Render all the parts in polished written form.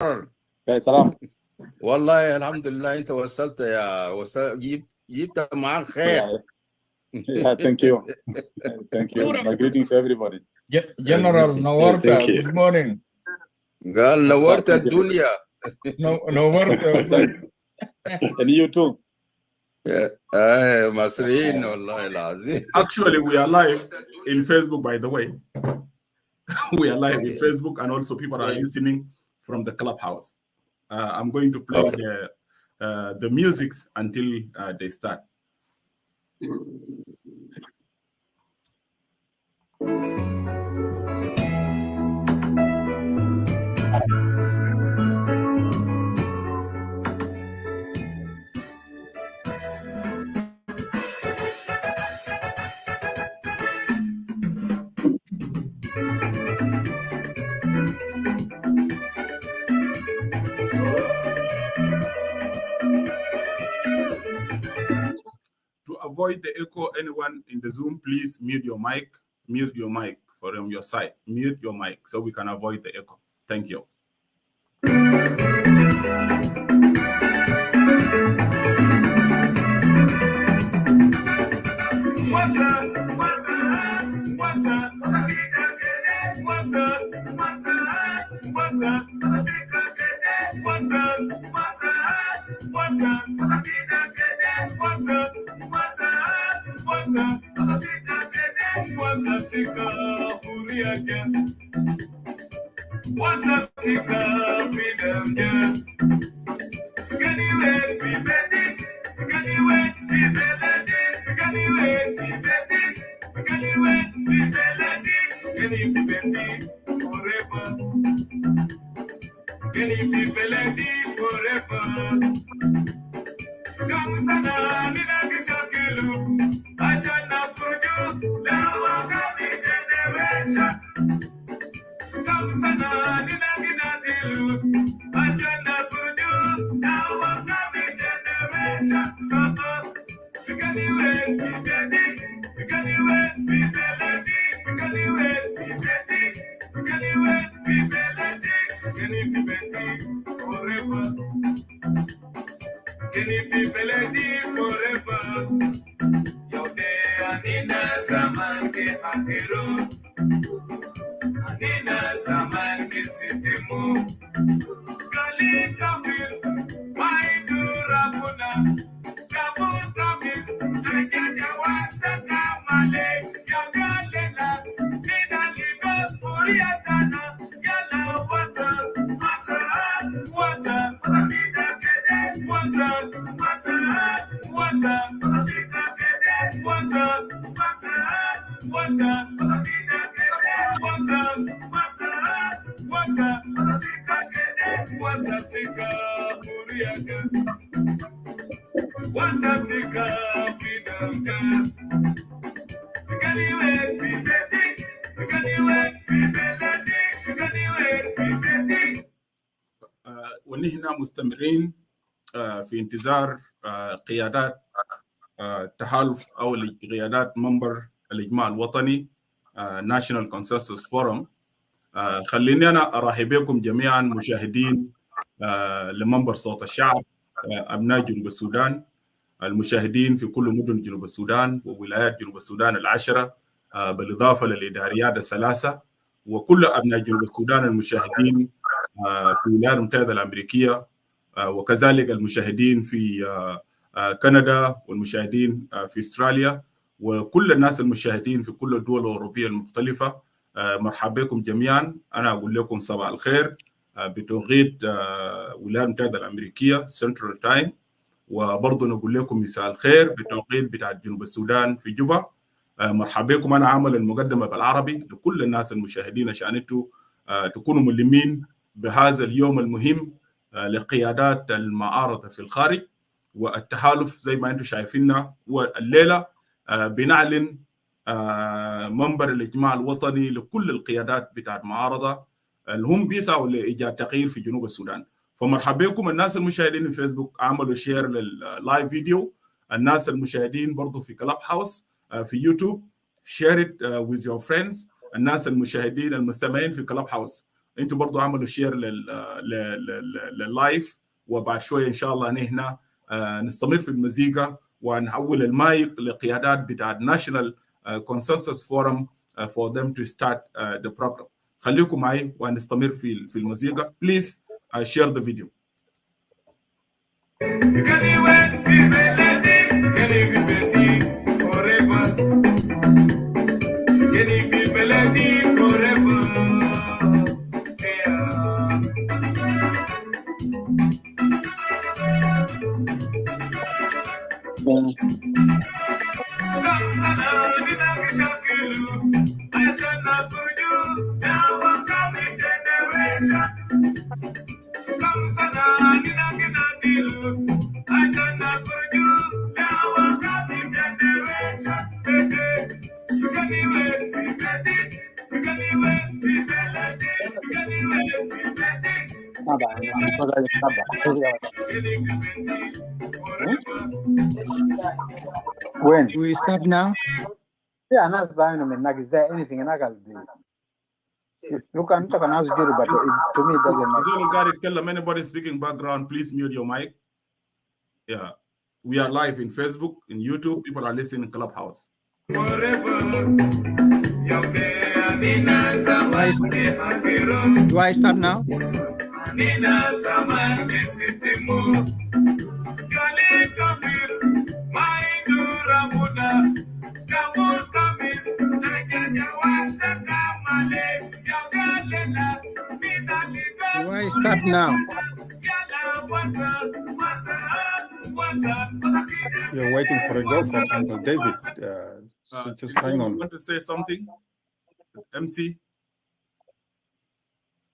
سلام. والله الحمد لله انت وصلت جبت معاك خير. Yeah, thank you. Thank you. My greetings to everybody. General Nawarta, good morning. قال نورت الدنيا. نورت. And you too. مصريين والله العظيم. Actually, we are live in Facebook, by the way. We are live in Facebook, and also people are listening from the clubhouse. I'm going to play the music until they start. To avoid the echo, anyone in the Zoom, please mute your mic. Mute your mic from your side. Mute your mic so we can avoid the echo. Thank you. ونحن مستمرين في انتظار قيادات تحالف أو قيادات منبر الإجماع الوطني National Consensus Forum. خليني أنا أرحب بكم جميعا مشاهدين لمنبر صوت الشعب أبناء جنوب السودان، المشاهدين في كل مدن جنوب السودان وولايات جنوب السودان العشرة، بالإضافة للإداريات الثلاثة، وكل أبناء جنوب السودان المشاهدين في الولايات المتحدة الأمريكية، وكذلك المشاهدين في كندا والمشاهدين في استراليا، وكل الناس المشاهدين في كل الدول الأوروبية المختلفة. مرحبا بكم جميعا. أنا أقول لكم صباح الخير بتوقيت الولايات المتحدة الأمريكية سنترال تايم، وبرضه نقول لكم مساء الخير بتوقيت بتاع جنوب السودان في جوبا. مرحبا بكم. أنا عامل المقدمة بالعربي لكل الناس المشاهدين عشان انتوا تكونوا ملمين بهذا اليوم المهم لقيادات المعارضة في الخارج والتحالف. زي ما انتم شايفيننا والليلة بنعلن منبر الإجماع الوطني لكل القيادات بتاعت معارضة اللي هم بيسعوا لإيجاد تغيير في جنوب السودان. فمرحبا بكم الناس المشاهدين في فيسبوك، عملوا شير لللايف فيديو. الناس المشاهدين برضو في كلاب هاوس في يوتيوب share it with your friends. الناس المشاهدين المستمعين في كلاب هاوس انتوا برضو عملوا شير لللايف، وبعد شويه ان شاء الله نحن نستمر في المزيكا ونحول المايك لقيادات بتاع National Consensus Forum for them to start the program. خليكم معي ونستمر في المزيكا. Please share the video. When? We start now. Yeah, Nas Bino Minag, is there anything in Agal? You can talk an house but to me it doesn't matter. Anybody speaking background, please mute your mic. Yeah. We are live in Facebook, in YouTube. People are listening in Clubhouse. Do I start now? Do I start now? You're waiting for a go from Uncle David. So just hang on. You want to say something, MC?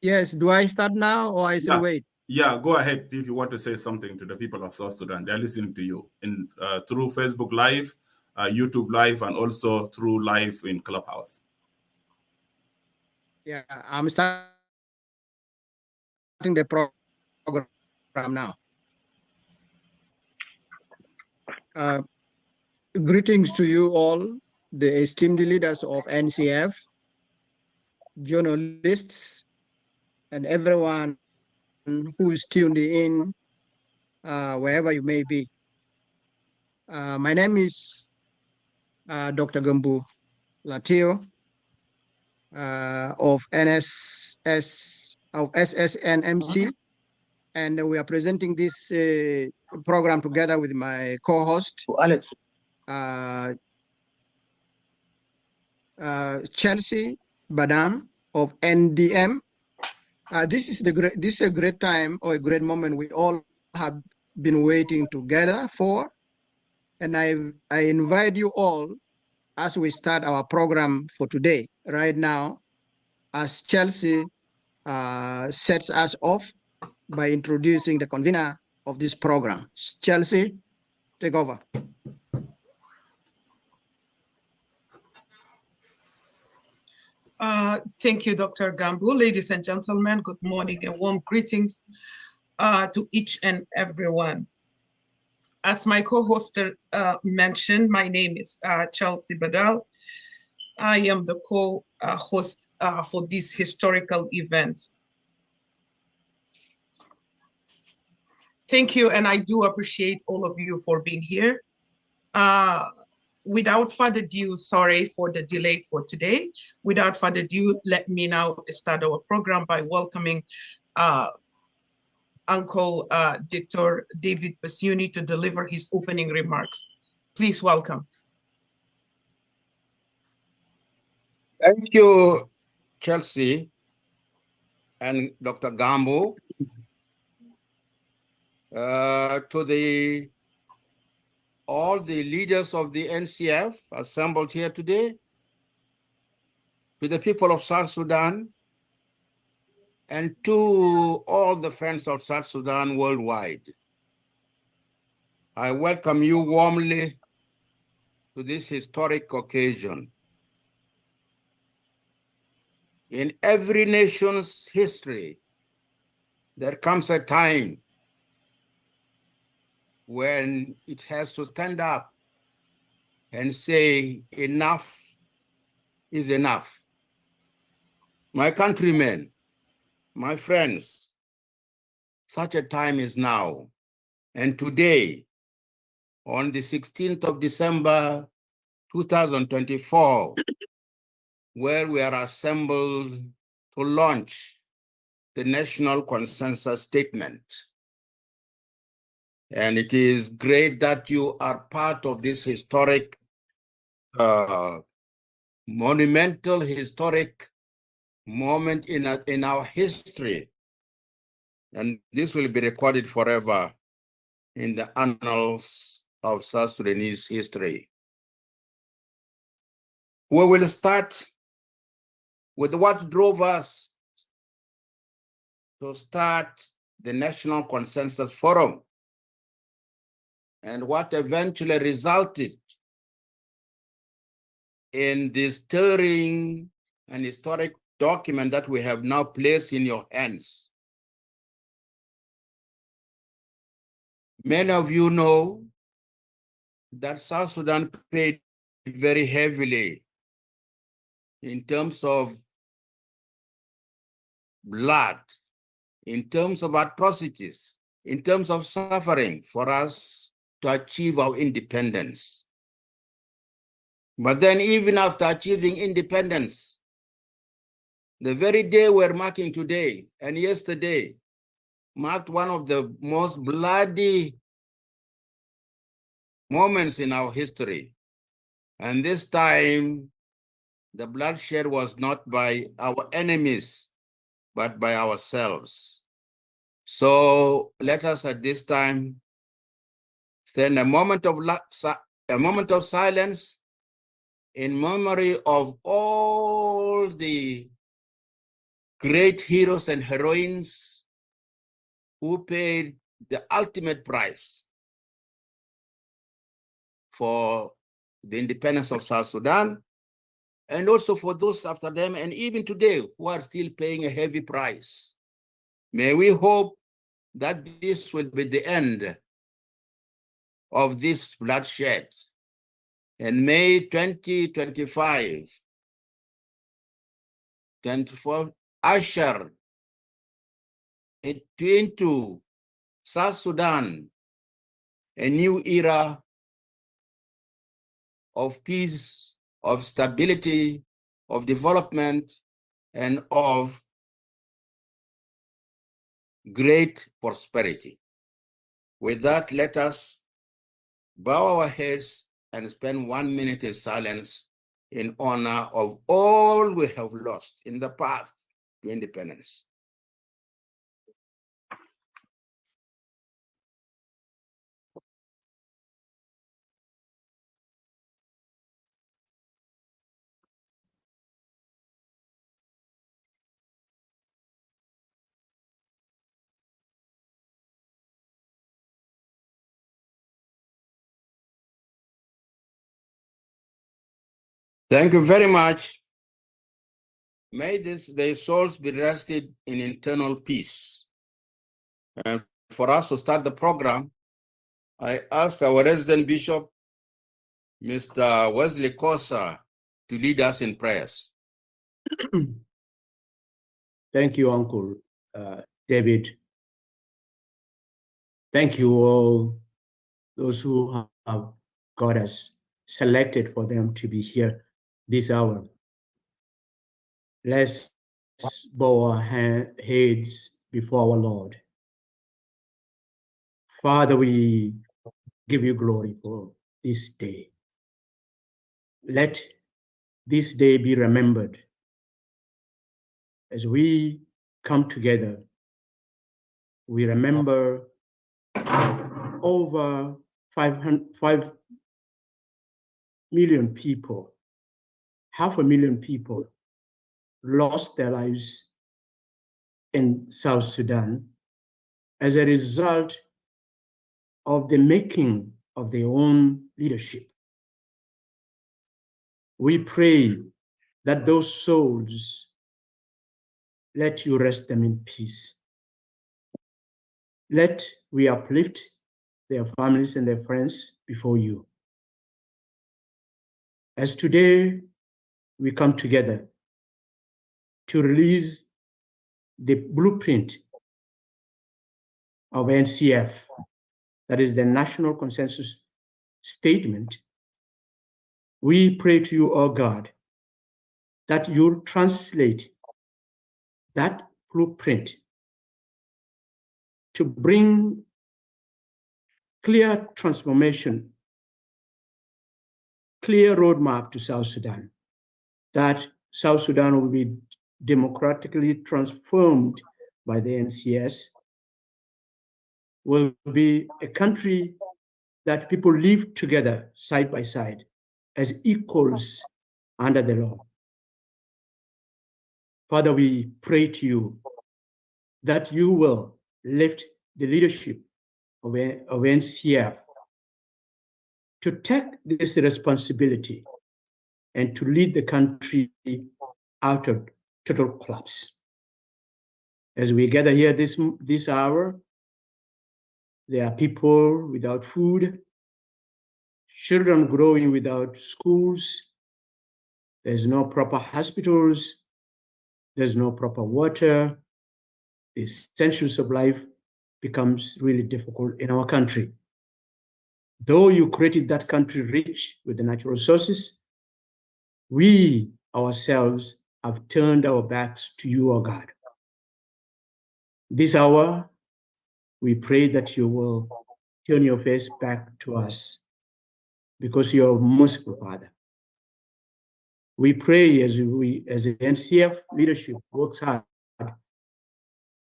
Yes. Do I start now or I should wait? Yeah, go ahead if you want to say something to the people of South Sudan. They're listening to you in through Facebook Live, YouTube Live, and also through live in Clubhouse. Yeah, I'm starting the program now. Greetings to you all, the esteemed leaders of NCF, journalists, and everyone who is tuned in wherever you may be. My name is Dr. Gambu Latio of SSNMC, and we are presenting this program together with my co-host, Chelsea Badan of NDM. This is a great time or a great moment we all have been waiting together for, and I invite you all as we start our program for today. Right now, as Chelsea sets us off by introducing the convener of this program. Chelsea, take over. Thank you, Dr. Gambu. Ladies and gentlemen, good morning and warm greetings to each and everyone. As my co-host mentioned, my name is Chelsea Badal. I am the co-host for this historical event. Thank you, and I do appreciate all of you for being here. Without further ado, sorry for the delay for today. Without further ado, let me now start our program by welcoming Uncle Dr. David Basuni to deliver his opening remarks. Please welcome. Thank you, Chelsea and Dr. Gambo. To all the leaders of the NCF assembled here today, to the people of South Sudan, and to all the friends of South Sudan worldwide. I welcome you warmly to this historic occasion. In every nation's history, there comes a time when it has to stand up and say enough is enough. My countrymen, My friends, such a time is now. And today, on the 16th of December, 2024, where we are assembled to launch the National Consensus Statement. And it is great that you are part of this historic, monumental historic moment in our history. And this will be recorded forever in the annals of South Sudanese history. We will start with what drove us to start the National Consensus Forum and what eventually resulted in this stirring and historic document that we have now placed in your hands. Many of you know that South Sudan paid very heavily in terms of blood, in terms of atrocities, in terms of suffering for us to achieve our independence. But then even after achieving independence, the very day we're marking today and yesterday marked one of the most bloody moments in our history. And this time, the bloodshed was not by our enemies, but by ourselves. So let us at this time stand a moment of silence in memory of all the great heroes and heroines who paid the ultimate price for the independence of South Sudan, and also for those after them, and even today, who are still paying a heavy price. May we hope that this will be the end of this bloodshed. And May 2025, 24, usher into South Sudan a new era of peace, of stability, of development, and of great prosperity. With that, let us bow our heads and spend 1 minute in silence in honor of all we have lost in the path to independence. Thank you very much. May their souls be rested in eternal peace. And for us to start the program, I ask our resident bishop, Mr. Wesley Kosa, to lead us in prayers. Thank you, Uncle David. Thank you all those who have got us selected for them to be here this hour. Let's bow our heads before our Lord. Father, we give you glory for this day. Let this day be remembered as we come together. We remember over 5 million people, 500,000 people lost their lives in South Sudan as a result of the making of their own leadership. We pray that those souls, let you rest them in peace. Let we uplift their families and their friends before you. As today we come together to release the blueprint of NCF, that is the National Consensus Statement, we pray to you, O God, that you'll translate that blueprint to bring clear transformation, clear roadmap to South Sudan, that South Sudan will be democratically transformed by the NCS, will be a country that people live together side by side as equals under the law. Father, we pray to you that you will lift the leadership of NCF to take this responsibility and to lead the country out of total collapse. As we gather here this hour, there are people without food, children growing without schools, there's no proper hospitals, there's no proper water, the essentials of life becomes really difficult in our country. Though you created that country rich with the natural resources, we ourselves have turned our backs to you, O God. This hour, we pray that you will turn your face back to us because you are merciful, Father. We pray as the NCF leadership works hard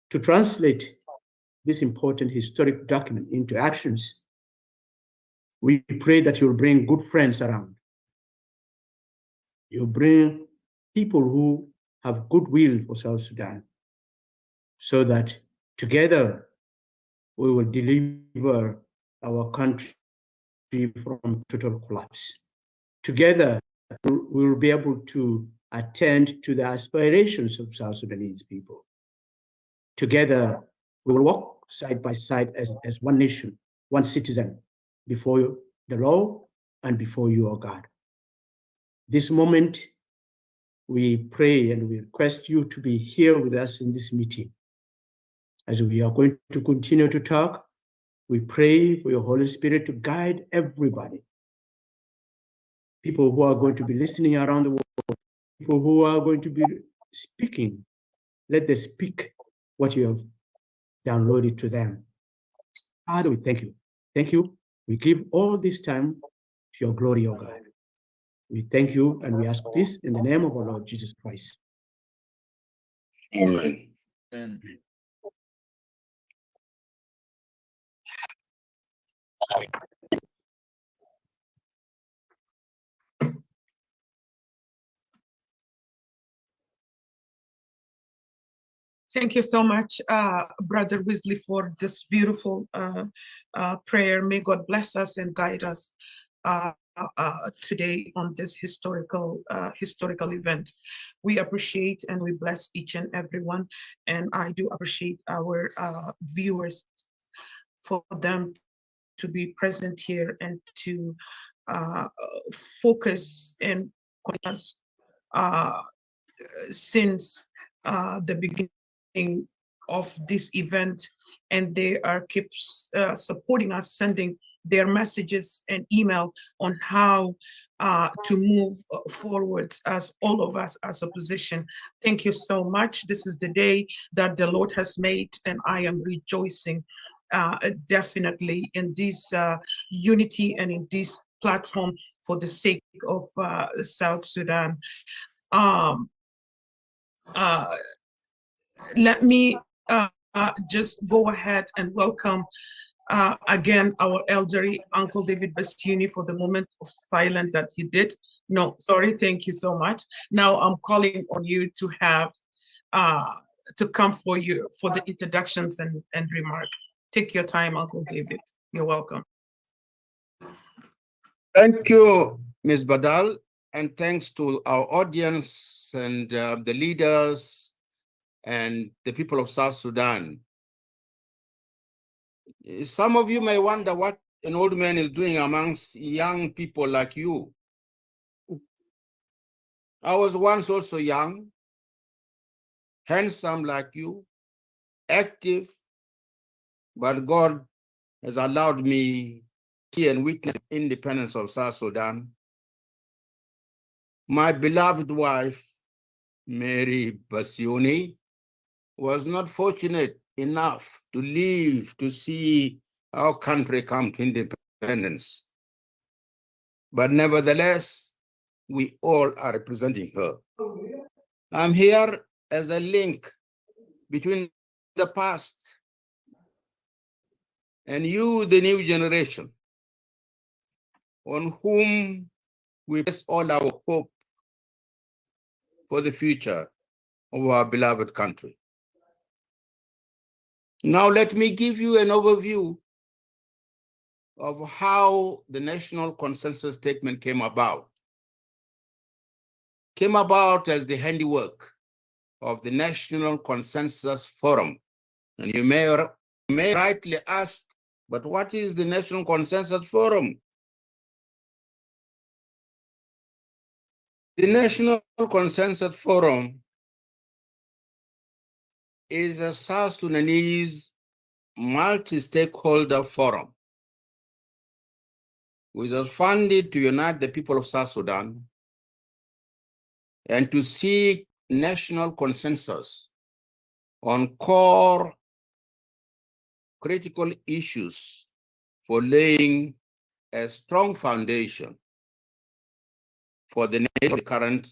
to translate this important historic document into actions. We pray that you'll bring good friends around. You'll bring people who have goodwill for South Sudan so that together we will deliver our country from total collapse. Together, we will be able to attend to the aspirations of South Sudanese people. Together, we will walk side by side as one nation, one citizen, before the law and before you, O God. This moment, we pray and we request you to be here with us in this meeting. As we are going to continue to talk, we pray for your Holy Spirit to guide everybody. People who are going to be listening around the world, people who are going to be speaking, let them speak what you have downloaded to them. Father, we thank you. Thank you. We give all this time to your glory, O God. We thank you and we ask this in the name of our Lord Jesus Christ. Amen. Amen. Thank you so much, Brother Weasley, for this beautiful prayer. May God bless us and guide us today on this historical event. We appreciate and we bless each and every one. And I do appreciate our viewers for them to be present here and to focus and us since the beginning of this event, and they keeps supporting us, sending their messages and email on how to move forward as all of us as a position. Thank you so much. This is the day that the Lord has made, and I am rejoicing definitely in this unity and in this platform for the sake of South Sudan. Let me just go ahead and welcome again our elderly Uncle David Basuni for the moment of silence that he did. No, sorry, thank you so much. Now I'm calling on you to have to come for the introductions and remark. Take your time, Uncle David. You're welcome. Thank you, Ms. Badal, and thanks to our audience and the leaders and the people of South Sudan. Some of you may wonder what an old man is doing amongst young people like you. I was once also young, handsome like you, active, but God has allowed me to see and witness the independence of South Sudan. My beloved wife, Mary Basuni, was not fortunate enough to live to see our country come to independence. But nevertheless, we all are representing her. I'm here as a link between the past and you, the new generation, on whom we place all our hope for the future of our beloved country. Now let me give you an overview of how the National Consensus Statement came about. Came about as the handiwork of the National Consensus Forum. And you may rightly ask, but what is the National Consensus Forum? The National Consensus Forum is a South Sudanese multi-stakeholder forum which was funded to unite the people of South Sudan and to seek national consensus on core critical issues for laying a strong foundation for the current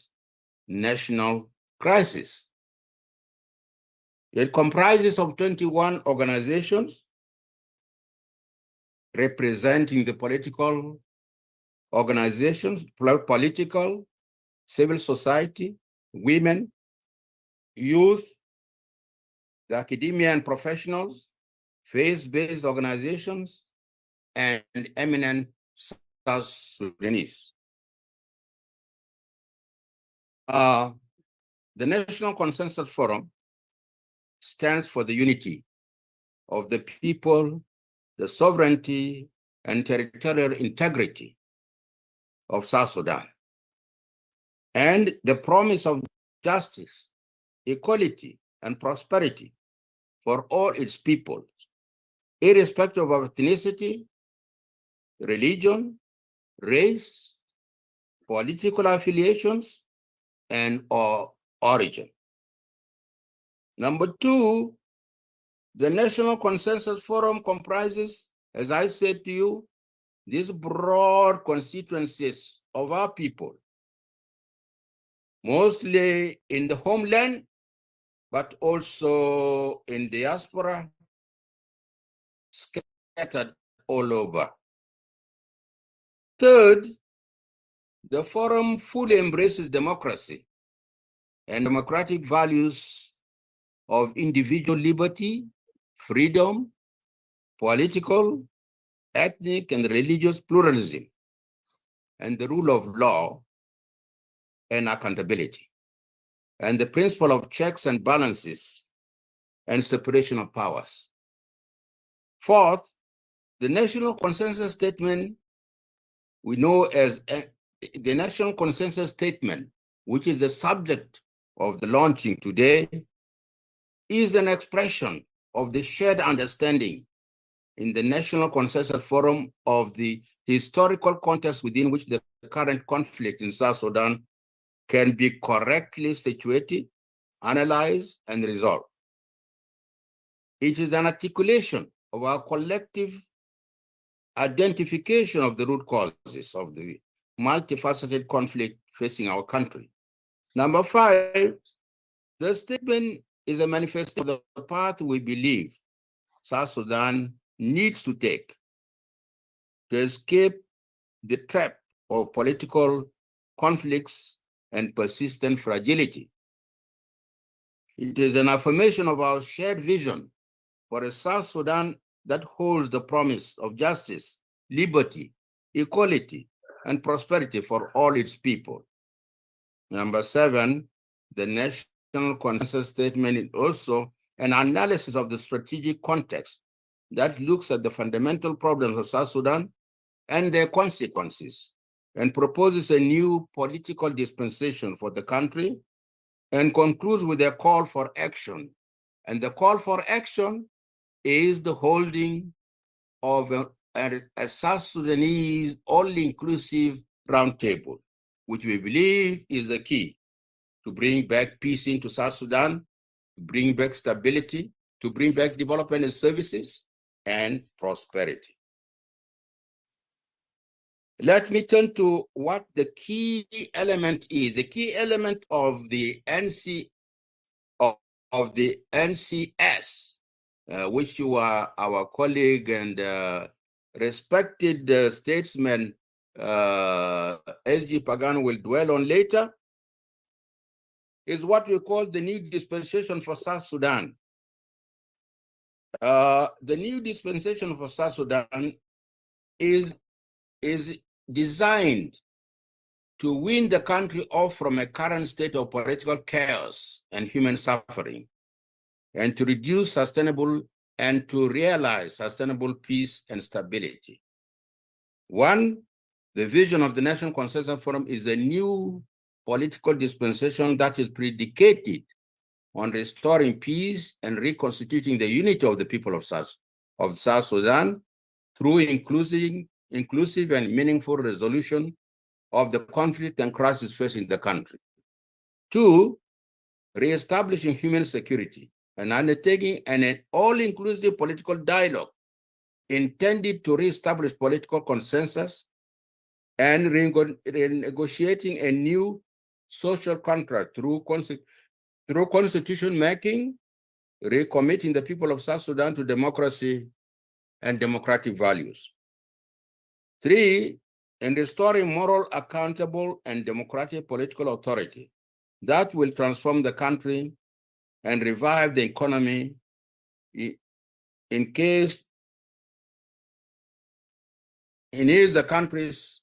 national crisis. It comprises of 21 organizations representing the political organizations, political, civil society, women, youth, the academia and professionals, faith-based organizations, and eminent South Sudanese. The National Consensus Forum stands for the unity of the people, the sovereignty and territorial integrity of South Sudan, and the promise of justice, equality, and prosperity for all its people, irrespective of ethnicity, religion, race, political affiliations, and or origin. Number two, the National Consensus Forum comprises, as I said to you, these broad constituencies of our people, mostly in the homeland, but also in diaspora, scattered all over. Third, the forum fully embraces democracy and democratic values of individual liberty, freedom, political, ethnic, and religious pluralism, and the rule of law and accountability, and the principle of checks and balances and separation of powers. Fourth, the National Consensus Statement we know as the National Consensus Statement, which is the subject of the launching today, is an expression of the shared understanding in the National Consensus Forum of the historical context within which the current conflict in South Sudan can be correctly situated, analyzed, and resolved. It is an articulation of our collective identification of the root causes of the multifaceted conflict facing our country. Number five, the statement is a manifestation of the path we believe South Sudan needs to take to escape the trap of political conflicts and persistent fragility. It is an affirmation of our shared vision for a South Sudan that holds the promise of justice, liberty, equality, and prosperity for all its people. Number seven, the National Consensus Statement is also an analysis of the strategic context that looks at the fundamental problems of South Sudan and their consequences, and proposes a new political dispensation for the country and concludes with a call for action. And the call for action is the holding of a South Sudanese all-inclusive roundtable, which we believe is the key to bring back peace into South Sudan, to bring back stability, to bring back development and services and prosperity. Let me turn to what the key element is. The key element of the NCS, which you are our colleague and respected statesman SG Pagan will dwell on later, is what we call the new dispensation for South Sudan. The new dispensation for South Sudan is designed to wean the country off from a current state of political chaos and human suffering, and to reduce sustainable and to realize sustainable peace and stability. One, the vision of the National Consensus Forum is a new political dispensation that is predicated on restoring peace and reconstituting the unity of the people of South Sudan through inclusive and meaningful resolution of the conflict and crisis facing the country. Two, reestablishing human security and undertaking an all-inclusive political dialogue intended to reestablish political consensus and renegotiating a new social contract through constitution making, recommitting the people of South Sudan to democracy and democratic values. Three, in restoring moral, accountable, and democratic political authority that will transform the country and revive the economy in case the country's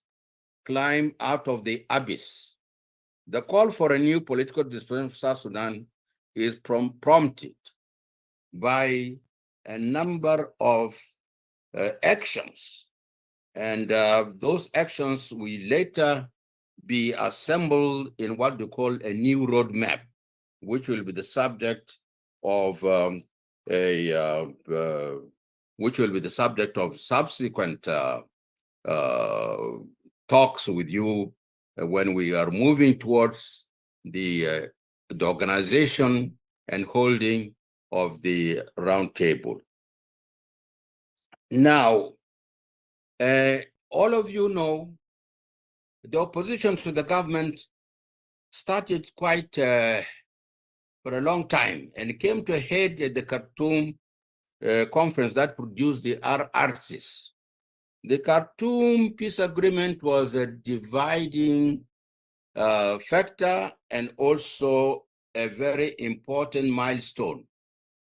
climb out of the abyss. The call for a new political dispensation for South Sudan is prompted by a number of actions. And those actions will later be assembled in what we call a new roadmap, which will be the subject of subsequent talks with you when we are moving towards the organization and holding of the roundtable. Now, all of you know the opposition to the government started quite for a long time and came to a head at the Khartoum conference that produced the RRCs. The Khartoum peace agreement was a dividing factor and also a very important milestone,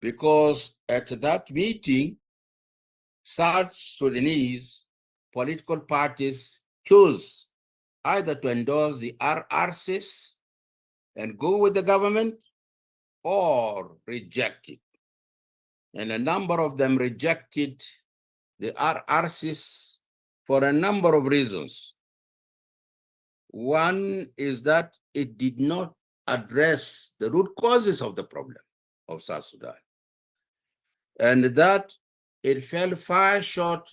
because at that meeting, South Sudanese political parties chose either to endorse the RRCs and go with the government or reject it. And a number of them rejected the RRCs for a number of reasons. One is that it did not address the root causes of the problem of South Sudan, and that it fell far short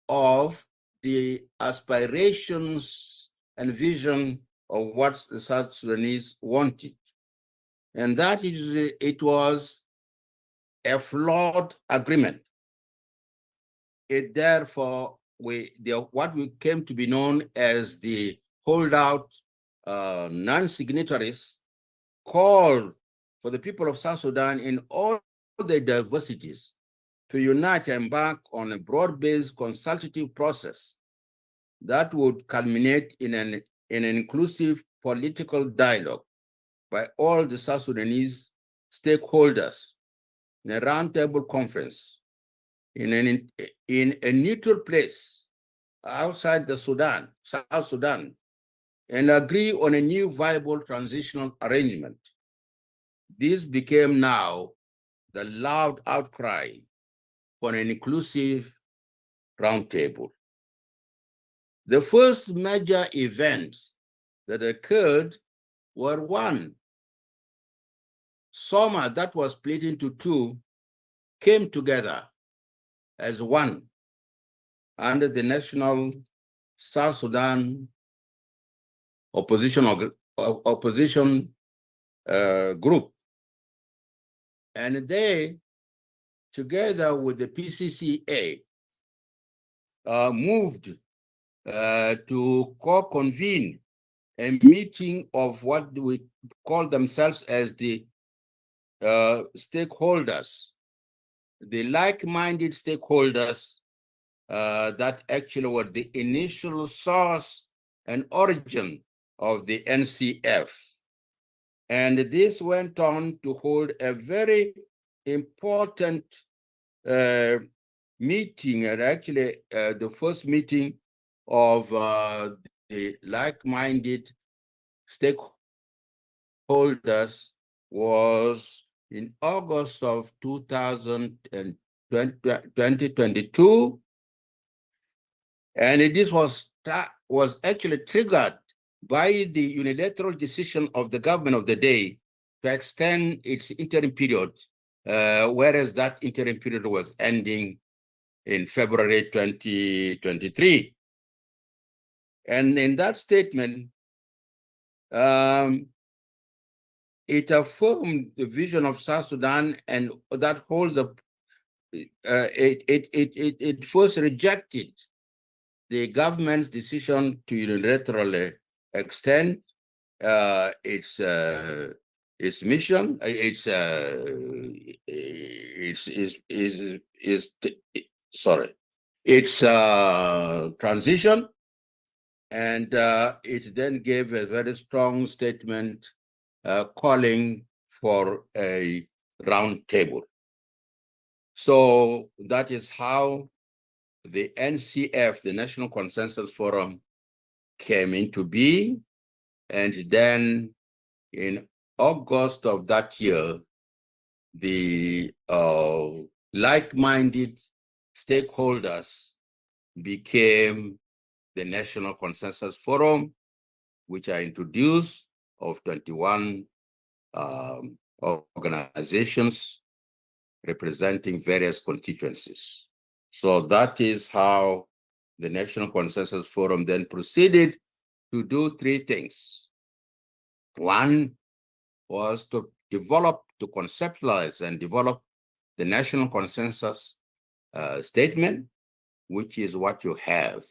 of the aspirations and vision of what the South Sudanese wanted. And that is, it was a flawed agreement. It therefore, what we came to be known as the holdout non-signatories called for the people of South Sudan in all their diversities to unite and embark on a broad-based consultative process that would culminate in an inclusive political dialogue by all the South Sudanese stakeholders in a roundtable conference in a neutral place outside the South Sudan, and agree on a new viable transitional arrangement. This became now the loud outcry for an inclusive roundtable. The first major events that occurred were, one, Soma that was split into two came together as one under the National South Sudan opposition group. And they, together with the PCCA, moved to co-convene a meeting of what we call themselves as the stakeholders, the like-minded stakeholders that actually were the initial source and origin of the NCF. And this went on to hold a very important meeting, and actually the first meeting of the like-minded stakeholders was in August of 2022. And this was actually triggered by the unilateral decision of the government of the day to extend its interim period, whereas that interim period was ending in February 2023. And in that statement, it affirmed the vision of South Sudan, and that holds it first rejected the government's decision to unilaterally extend its mission, its transition, and it then gave a very strong statement calling for a round table. So that is how the NCF, the National Consensus Forum, came into being. And then in August of that year, the like-minded stakeholders became the National Consensus Forum, which I introduced, of 21 organizations representing various constituencies. So that is how the National Consensus Forum then proceeded to do three things. One was to conceptualize and develop the National Consensus Statement, which is what you have.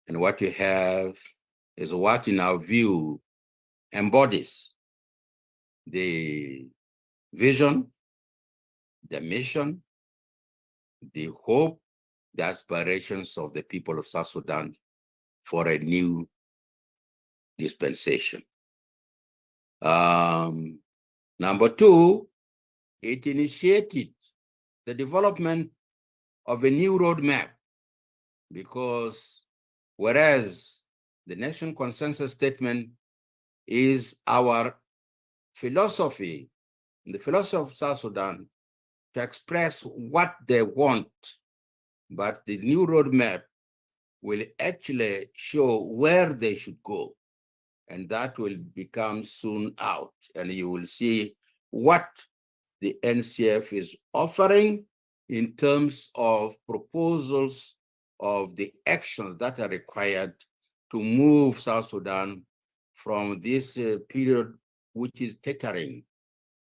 And what you have is what, in our view, embodies the vision, the mission, the hope, the aspirations of the people of South Sudan for a new dispensation. Number two, it initiated the development of a new roadmap, because whereas the National Consensus Statement is our philosophy, the philosophy of South Sudan, to express what they want, but the new roadmap will actually show where they should go. And that will become soon out. And you will see what the NCF is offering in terms of proposals of the actions that are required to move South Sudan from this period, which is teetering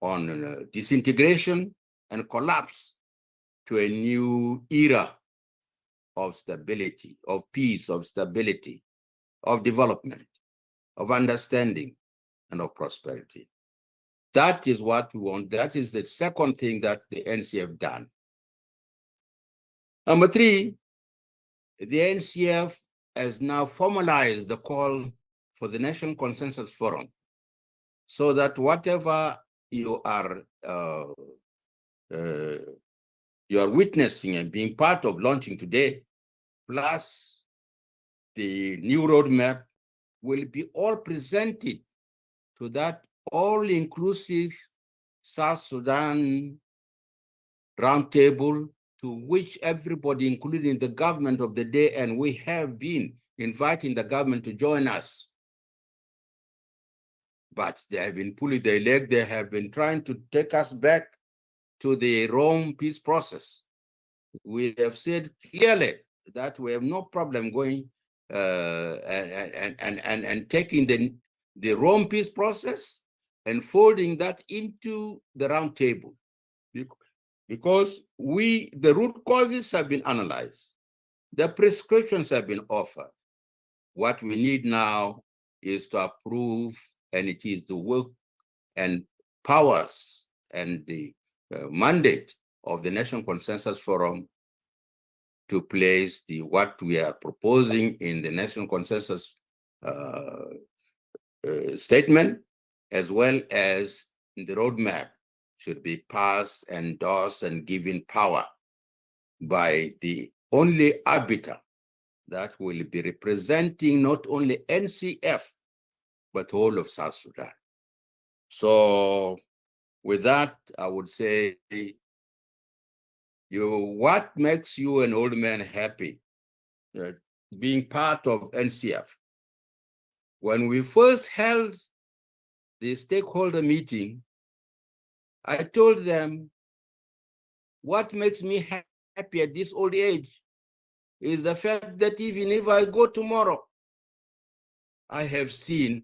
on disintegration and collapse, to a new era of stability, of peace, of stability, of development, of understanding, and of prosperity. That is what we want. That is the second thing that the NCF done. Number three, the NCF has now formalized the call for the National Consensus Forum, so that whatever you are witnessing and being part of launching today, plus the new roadmap, will be all presented to that all-inclusive South Sudan roundtable, to which everybody, including the government of the day, and we have been inviting the government to join us. but they have been pulling their leg. They have been trying to take us back to the Rome peace process. We have said clearly that we have no problem going and taking the Rome peace process and folding that into the round table, because the root causes have been analyzed, the prescriptions have been offered. What we need now is to approve, and it is the work and powers and the mandate of the National Consensus Forum to place what we are proposing in the National Consensus statement, as well as in the roadmap, should be passed, endorsed, and given power by the only arbiter that will be representing not only NCF, but all of South Sudan. So with that, I would say, what makes you an old man happy? Being part of NCF. When we first held the stakeholder meeting, I told them, what makes me happy at this old age is the fact that even if I go tomorrow, I have seen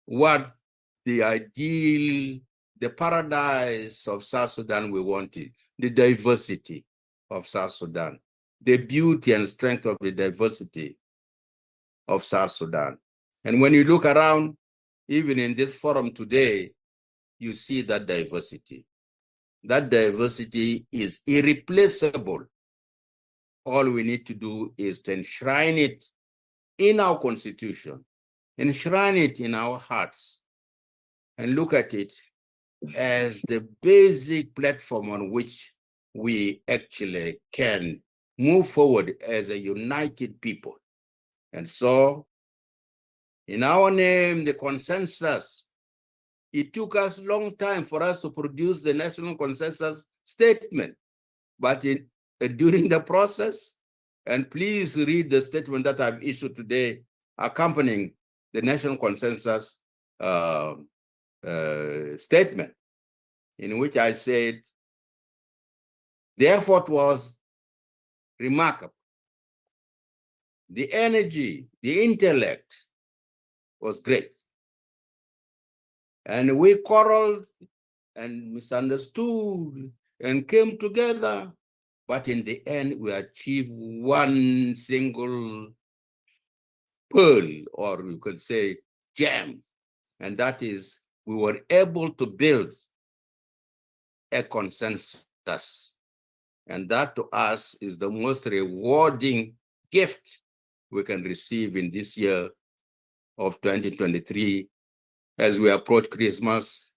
what the ideal, the paradise of South Sudan we wanted, the diversity of South Sudan, the beauty and strength of the diversity of South Sudan. And when you look around, even in this forum today, you see that diversity. That diversity is irreplaceable. All we need to do is to enshrine it in our constitution, enshrine it in our hearts, and look at it as the basic platform on which we actually can move forward as a united people. And so, in our name, the consensus, it took us a long time for us to produce the National Consensus Statement. But during the process, and please read the statement that I've issued today accompanying the National Consensus statement, in which I said the effort was remarkable. The energy, the intellect was great. And we quarreled and misunderstood and came together, but in the end, we achieved one single pearl, or you could say gem, and that is we were able to build a consensus. And that to us is the most rewarding gift we can receive in this year of 2023 as we approach Christmas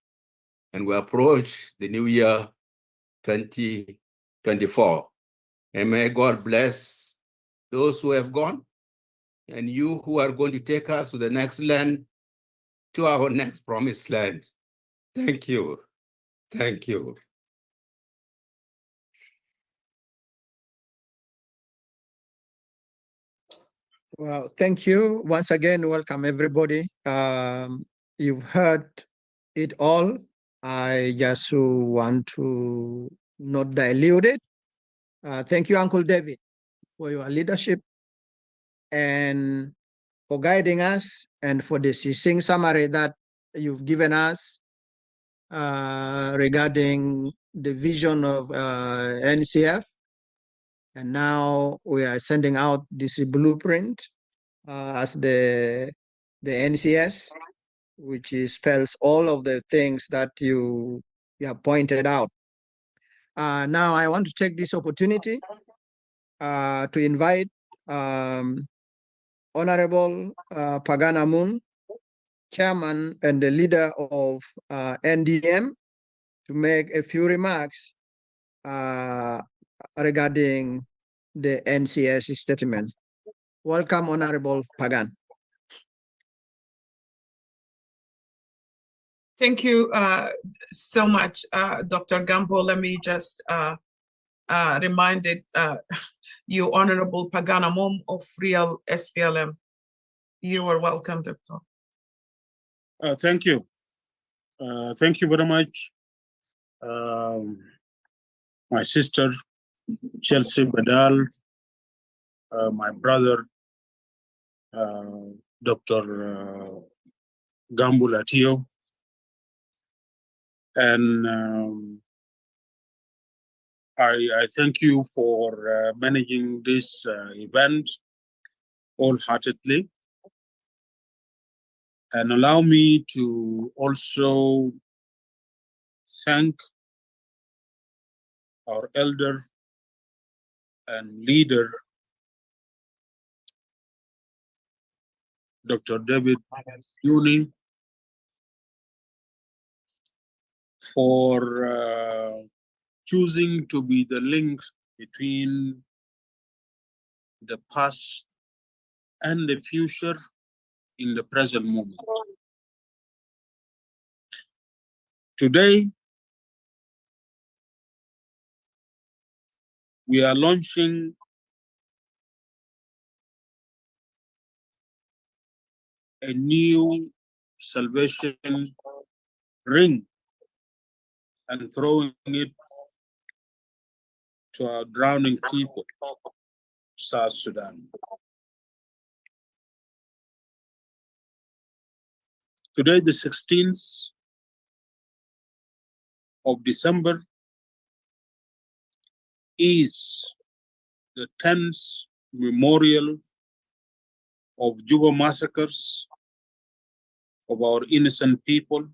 and we approach the new year 2024. And may God bless those who have gone and you who are going to take us to the next land, to our next promised land. Thank you. Thank you. Well, thank you. Once again, welcome everybody. You've heard it all. I just want to not dilute it. Thank you, Uncle David, for your leadership and for guiding us and for the succinct summary that you've given us regarding the vision of NCF. And now we are sending out this blueprint as the NCS, which spells all of the things that you have pointed out. Now I want to take this opportunity to invite Honorable Pagan Amum, Chairman and the leader of NDM, to make a few remarks regarding the NCS statement. Welcome, Honorable Pagan. Thank you so much, Dr. Gambo. Let me just remind you, Honorable Pagan Amum of Real SPLM. You are welcome, Doctor. Thank you. Thank you very much. My sister, Chelsea Badal, my brother, Dr. Gambu Latio, and I thank you for managing this event wholeheartedly. And allow me to also thank our elder and leader, Dr. David Basuni, for choosing to be the link between the past and the future in the present moment. Today, we are launching a new salvation ring and throwing it to our drowning people, South Sudan. Today, the 16th of December, is the 10th memorial of Juba massacres of our innocent people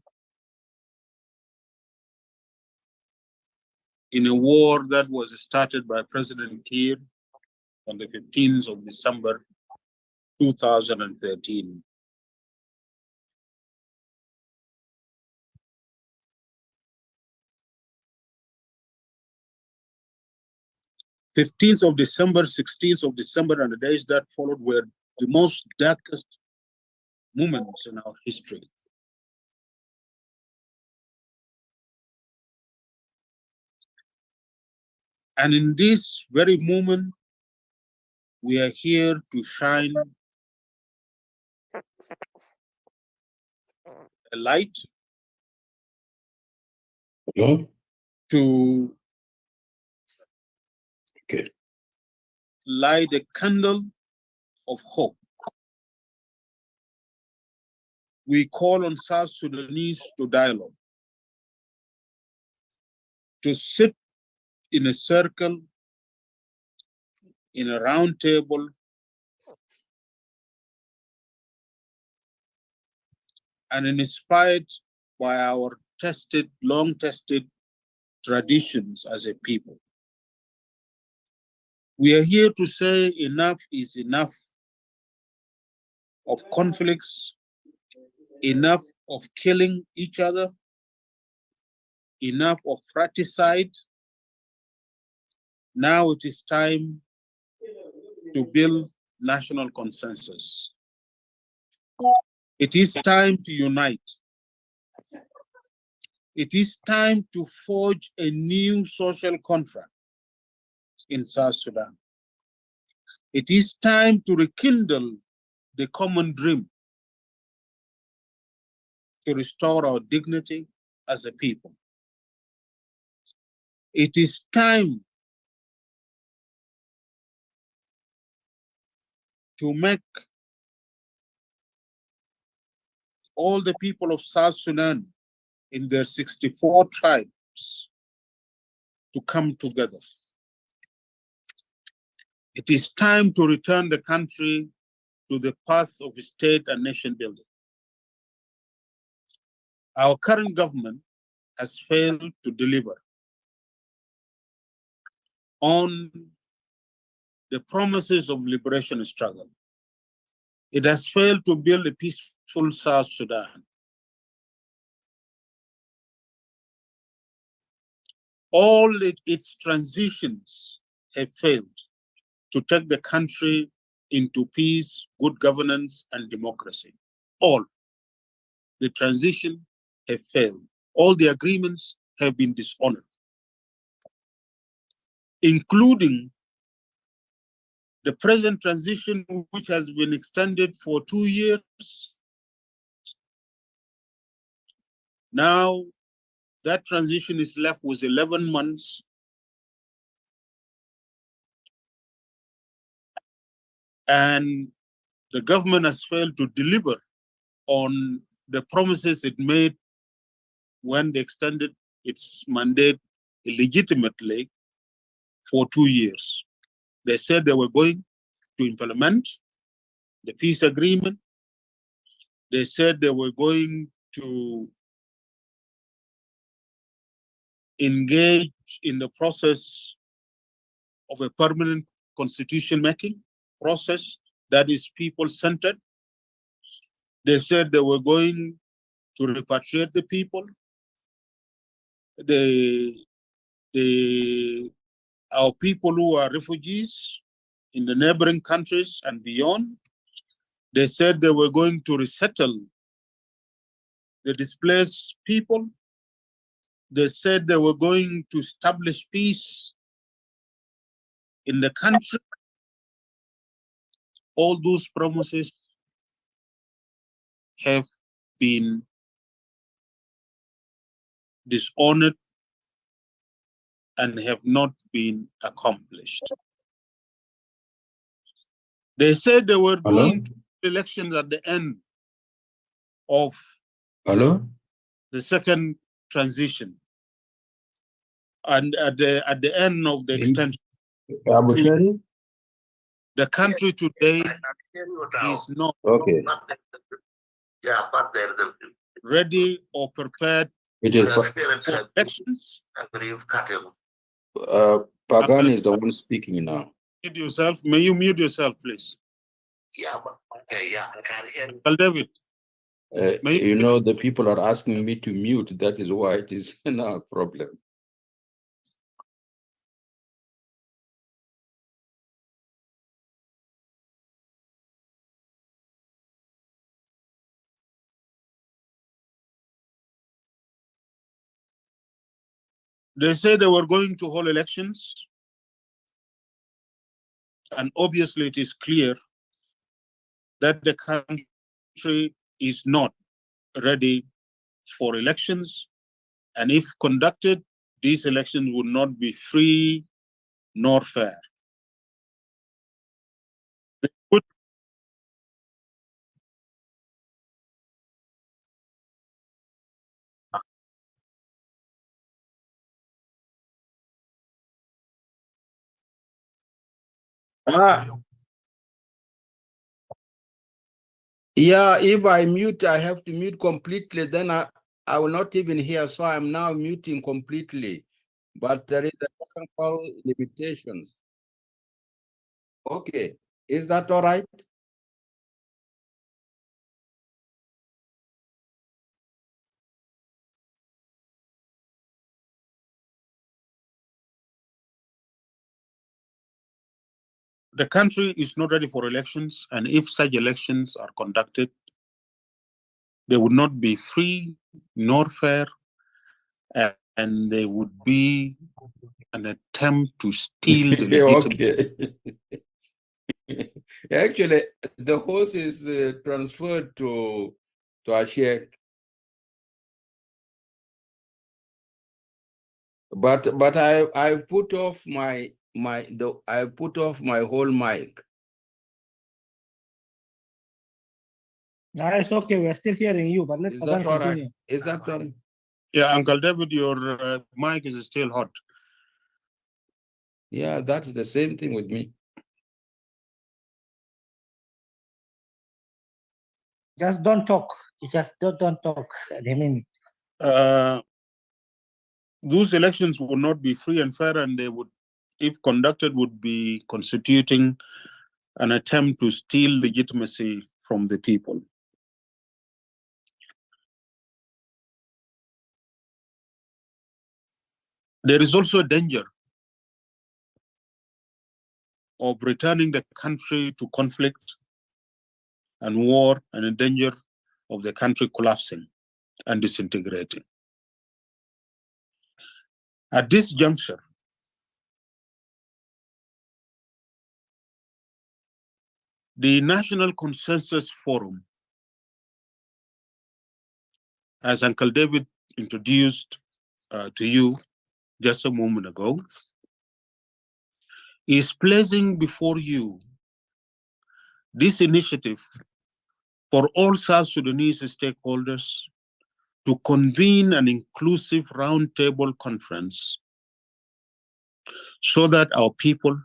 in a war that was started by President Kiir on the 15th of December 2013. "15th of December, 16th of December, and the days that followed were the most darkest moments in our history. And in this very moment, we are here to shine a light, to light a candle of hope. We call on South Sudanese to dialogue, to sit in a circle, in a round table, and inspired by our long-tested traditions as a people. We are here to say enough is enough of conflicts, enough of killing each other, enough of fratricide. Now it is time to build national consensus. It is time to unite. It is time to forge a new social contract in South Sudan. It is time to rekindle the common dream, to restore our dignity as a people. It is time to make all the people of South Sudan in their 64 tribes to come together. It is time to return the country to the path of state and nation building. Our current government has failed to deliver on the promises of liberation struggle. It has failed to build a peaceful South Sudan. All its transitions have failed to take the country into peace, good governance, and democracy. All the transition have failed. All the agreements have been dishonored, including the present transition, which has been extended for 2 years, Now, that transition is left with 11 months. And the government has failed to deliver on the promises it made when they extended its mandate illegitimately for 2 years. They said they were going to implement the peace agreement. They said they were going to engage in the process of a permanent constitution making process that is people-centered. They said they were going to repatriate the people. Our people who are refugees in the neighboring countries and beyond. They said they were going to resettle the displaced people. They said they were going to establish peace in the country. All those promises have been dishonored and have not been accomplished. They said they were going to elections at the end of the second transition. And at the end of the extension, the country today is not ready or prepared for elections. Pagan is the one speaking now. Mute yourself. May you mute yourself, please? Well, David. You know, the people are asking me to mute. That is why it is not a problem. They said they were going to hold elections. And obviously it is clear that the country is not ready for elections. And if conducted, these elections would not be free nor fair. Yeah, if I mute, I have to mute completely. Then I will not even hear. So I'm now muting completely. But there is a technical limitations. Okay, is that all right? The country is not ready for elections, and if such elections are conducted, they would not be free nor fair, and they would be an attempt to steal the legitimate. Okay. Actually, the host is transferred to Ashek. But I put off I put off my whole mic. No, it's okay. We're still hearing you, but let's continue. Is that all right? Yeah, Uncle David, your mic is still hot. Yeah, that's the same thing with me. Just don't talk. You just don't talk. I mean, those elections would not be free and fair, and they would, if conducted, would be constituting an attempt to steal legitimacy from the people. There is also a danger of returning the country to conflict and war, and a danger of the country collapsing and disintegrating. At this juncture, the National Consensus Forum, as Uncle David introduced to you just a moment ago, is placing before you this initiative for all South Sudanese stakeholders to convene an inclusive roundtable conference so that our people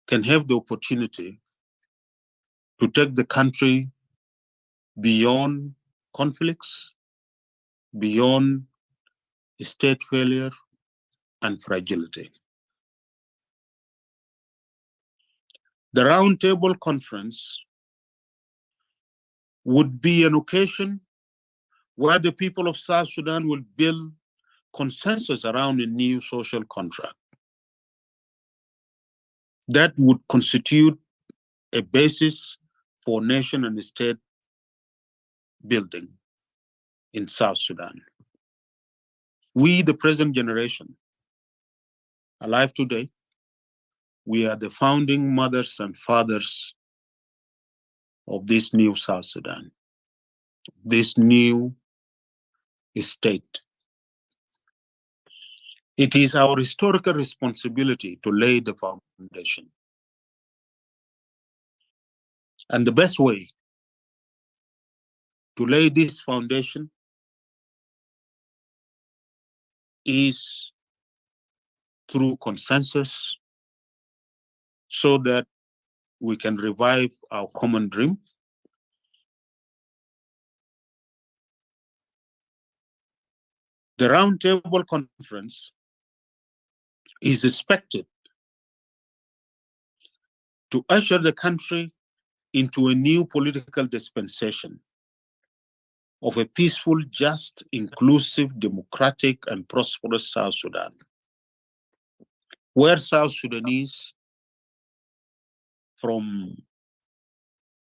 can have the opportunity to take the country beyond conflicts, beyond state failure and fragility. The roundtable conference would be an occasion where the people of South Sudan will build consensus around a new social contract that would constitute a basis for nation and state building in South Sudan. We, the present generation, alive today, we are the founding mothers and fathers of this new South Sudan, this new state. It is our historical responsibility to lay the foundation. And the best way to lay this foundation is through consensus so that we can revive our common dream. The Roundtable Conference is expected to usher the country into a new political dispensation of a peaceful, just, inclusive, democratic, and prosperous South Sudan, where South Sudanese from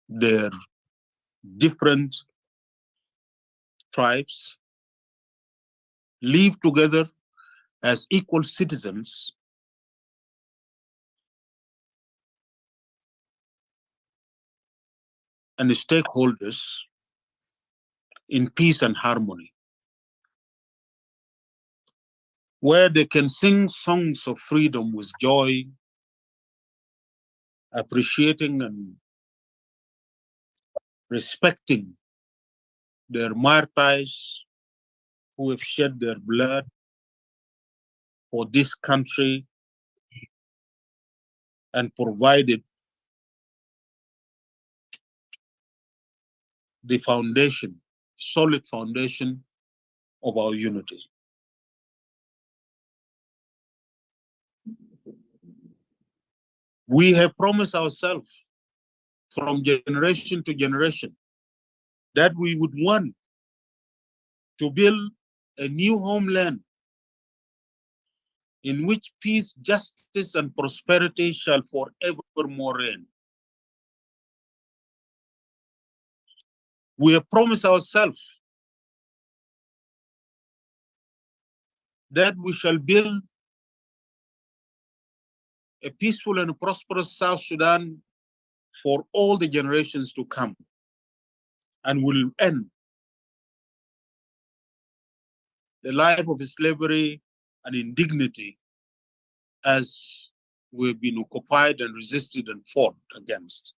their different tribes live together as equal citizens and stakeholders in peace and harmony, where they can sing songs of freedom with joy, appreciating and respecting their martyrs who have shed their blood for this country and provided the foundation, solid foundation of our unity. We have promised ourselves from generation to generation that we would want to build a new homeland in which peace, justice, and prosperity shall forevermore reign. We have promised ourselves that we shall build a peaceful and prosperous South Sudan for all the generations to come, and will end the life of slavery and indignity as we've been occupied and resisted and fought against.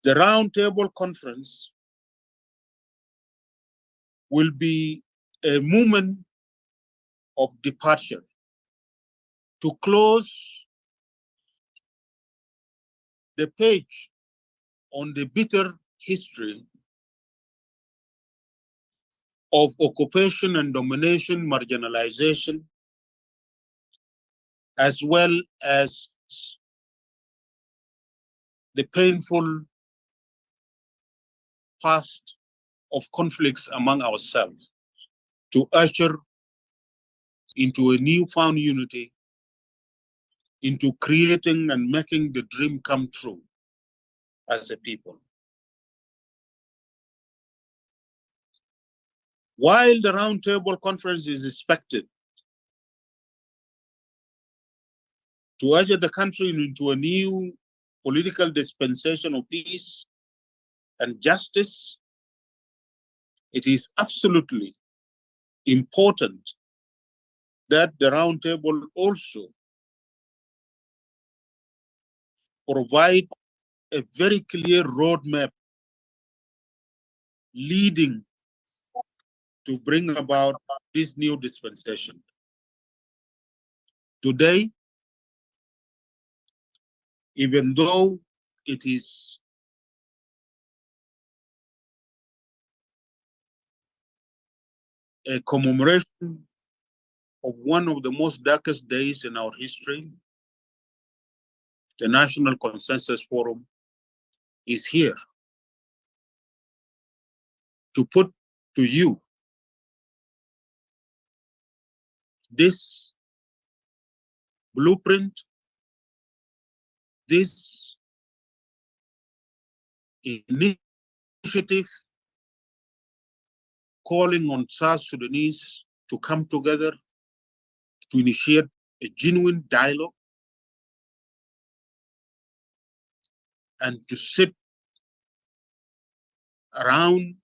The Roundtable Conference will be a moment of departure to close the page on the bitter history of occupation and domination, marginalization, as well as the painful past of conflicts among ourselves, to usher into a newfound unity, into creating and making the dream come true as a people. While the Roundtable Conference is expected to usher the country into a new political dispensation of peace and justice, it is absolutely important that the roundtable also provide a very clear roadmap leading to bring about this new dispensation. Today, even though it is a commemoration of one of the most darkest days in our history, the National Consensus Forum is here to put to you this blueprint, this initiative calling on South Sudanese to come together to initiate a genuine dialogue and to sit around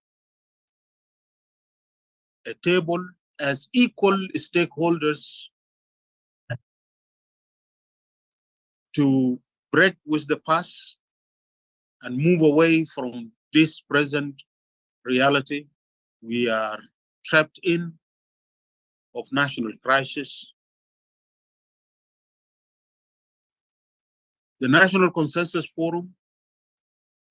a table as equal stakeholders to break with the past and move away from this present reality we are trapped in of national crisis. The National Consensus Forum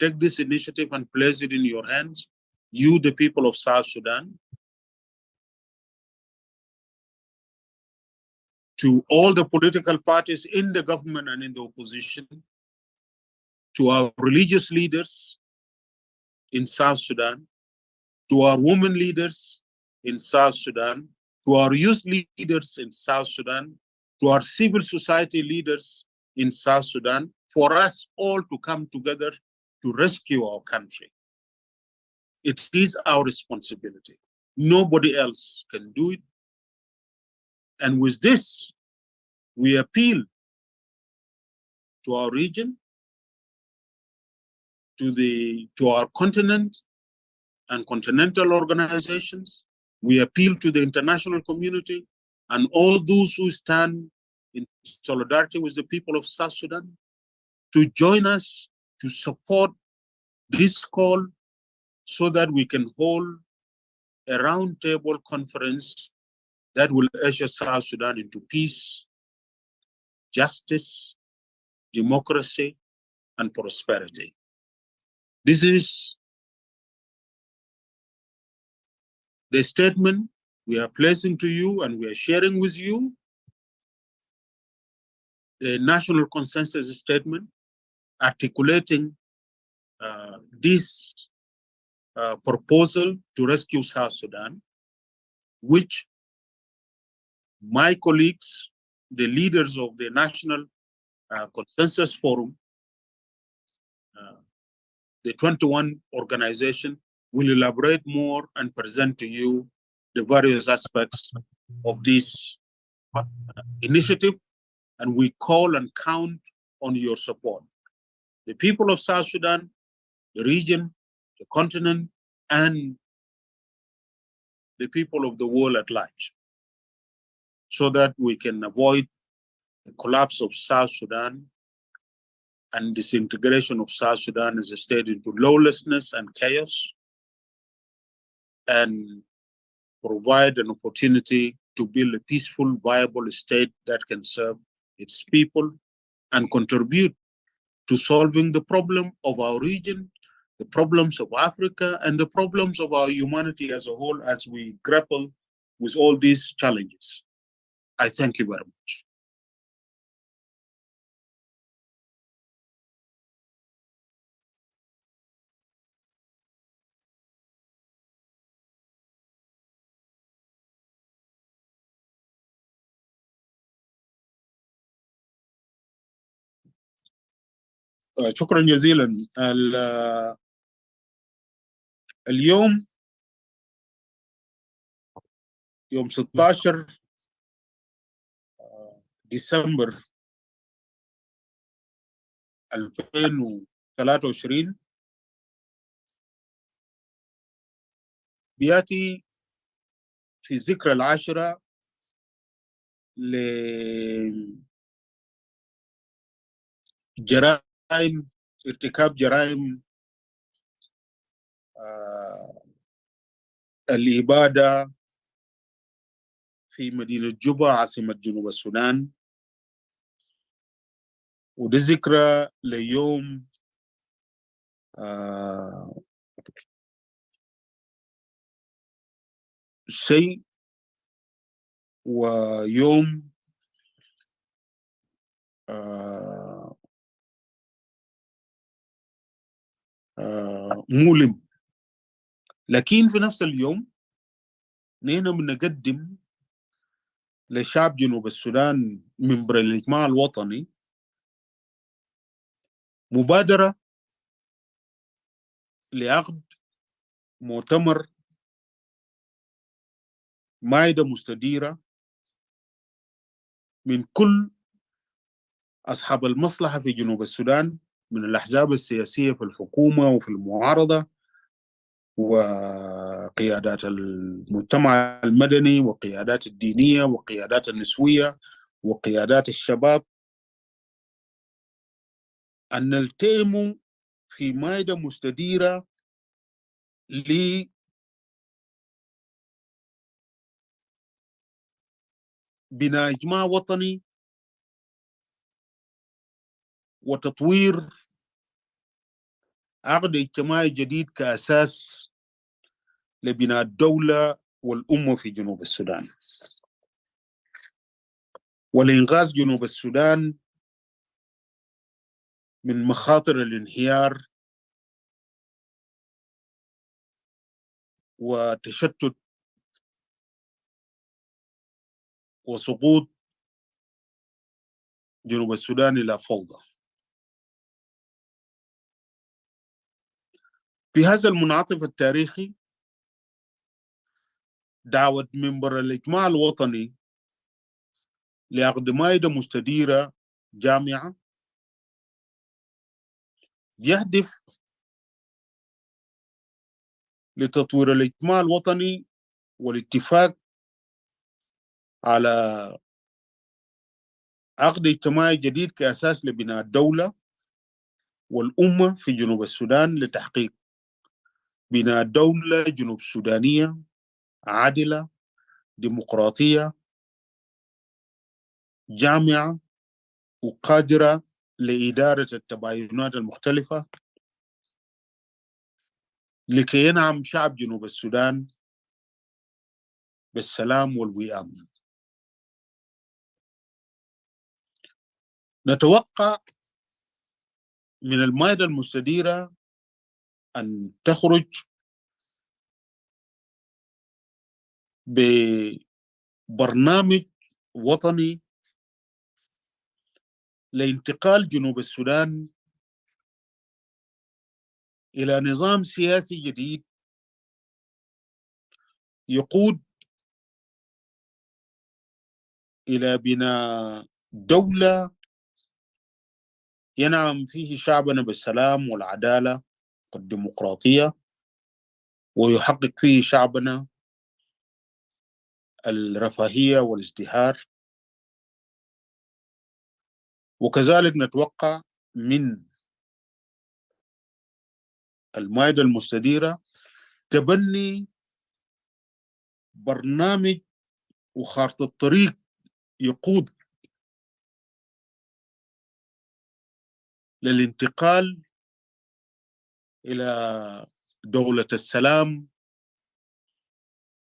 take this initiative and place it in your hands, you, the people of South Sudan, to all the political parties in the government and in the opposition, to our religious leaders in South Sudan, to our women leaders in South Sudan, to our youth leaders in South Sudan, to our civil society leaders in South Sudan, for us all to come together to rescue our country. It is our responsibility. Nobody else can do it. And with this, we appeal to our region, to our continent and continental organizations. We appeal to the international community and all those who stand in solidarity with the people of South Sudan to join us to support this call so that we can hold a roundtable conference that will usher South Sudan into peace, justice, democracy, and prosperity. This is the statement we are placing to you and we are sharing with you, the national consensus statement articulating this proposal to rescue South Sudan, which my colleagues, the leaders of the National Consensus Forum, the 21 organization, will elaborate more and present to you the various aspects of this initiative, and we call and count on your support. The people of South Sudan, the region, the continent, and the people of the world at large, so that we can avoid the collapse of South Sudan and disintegration of South Sudan as a state into lawlessness and chaos, and provide an opportunity to build a peaceful, viable state that can serve its people and contribute to solving the problem of our region, the problems of Africa, and the problems of our humanity as a whole as we grapple with all these challenges. I thank you very much. شكرا جزيلا. اليوم يوم 16 ديسمبر 2023 بياتي في الذكرى العاشرة لجرائم ارتكاب جرائم الإبادة في مدينة جوبا عاصمة جنوب السودان، وده ذكرى ليوم شيء ويوم مؤلم. لكن في نفس اليوم نحن بنقدم لشعب جنوب السودان منبر الإجماع الوطني مبادرة لعقد مؤتمر مائدة مستديرة من كل أصحاب المصلحة في جنوب السودان، من الأحزاب السياسية في الحكومة وفي المعارضة وقيادات المجتمع المدني وقيادات الدينية وقيادات النسوية وقيادات الشباب، أن نلتئموا في مائدة مستديرة لبناء إجماع وطني وتطوير عقد اجتماعي جديد كأساس لبناء الدولة والأمة في جنوب السودان، ولإنقاذ جنوب السودان من مخاطر الانهيار وتشتت وسقوط جنوب السودان إلى فوضى. في هذا المنعطف التاريخي دعوة منبر الإجماع الوطني لعقد مائدة مستديرة جامعة يهدف لتطوير الإجماع الوطني والاتفاق على عقد اجتماعي جديد كأساس لبناء الدولة والأمة في جنوب السودان لتحقيق بناء دولة جنوب سودانية عادلة ديمقراطية جامعة وقادرة لإدارة التباينات المختلفة لكي ينعم شعب جنوب السودان بالسلام والوئام. نتوقع من المائدة المستديرة أن تخرج ببرنامج وطني لانتقال جنوب السودان إلى نظام سياسي جديد يقود إلى بناء دولة ينعم فيه شعبنا بالسلام والعدالة والديمقراطية، ويحقق فيه شعبنا الرفاهية والازدهار. وكذلك نتوقع من المائدة المستديرة تبني برنامج وخارطة طريق يقود للانتقال إلى دولة السلام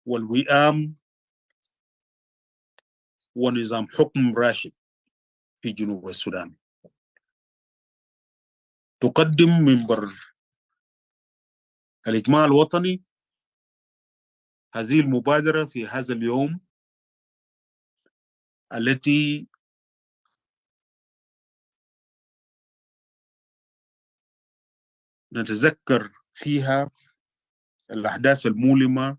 والوئام ونظام حكم راشد في جنوب السودان. تقدم منبر الإجماع الوطني هذه المبادرة في هذا اليوم التي نتذكر فيها الأحداث المؤلمة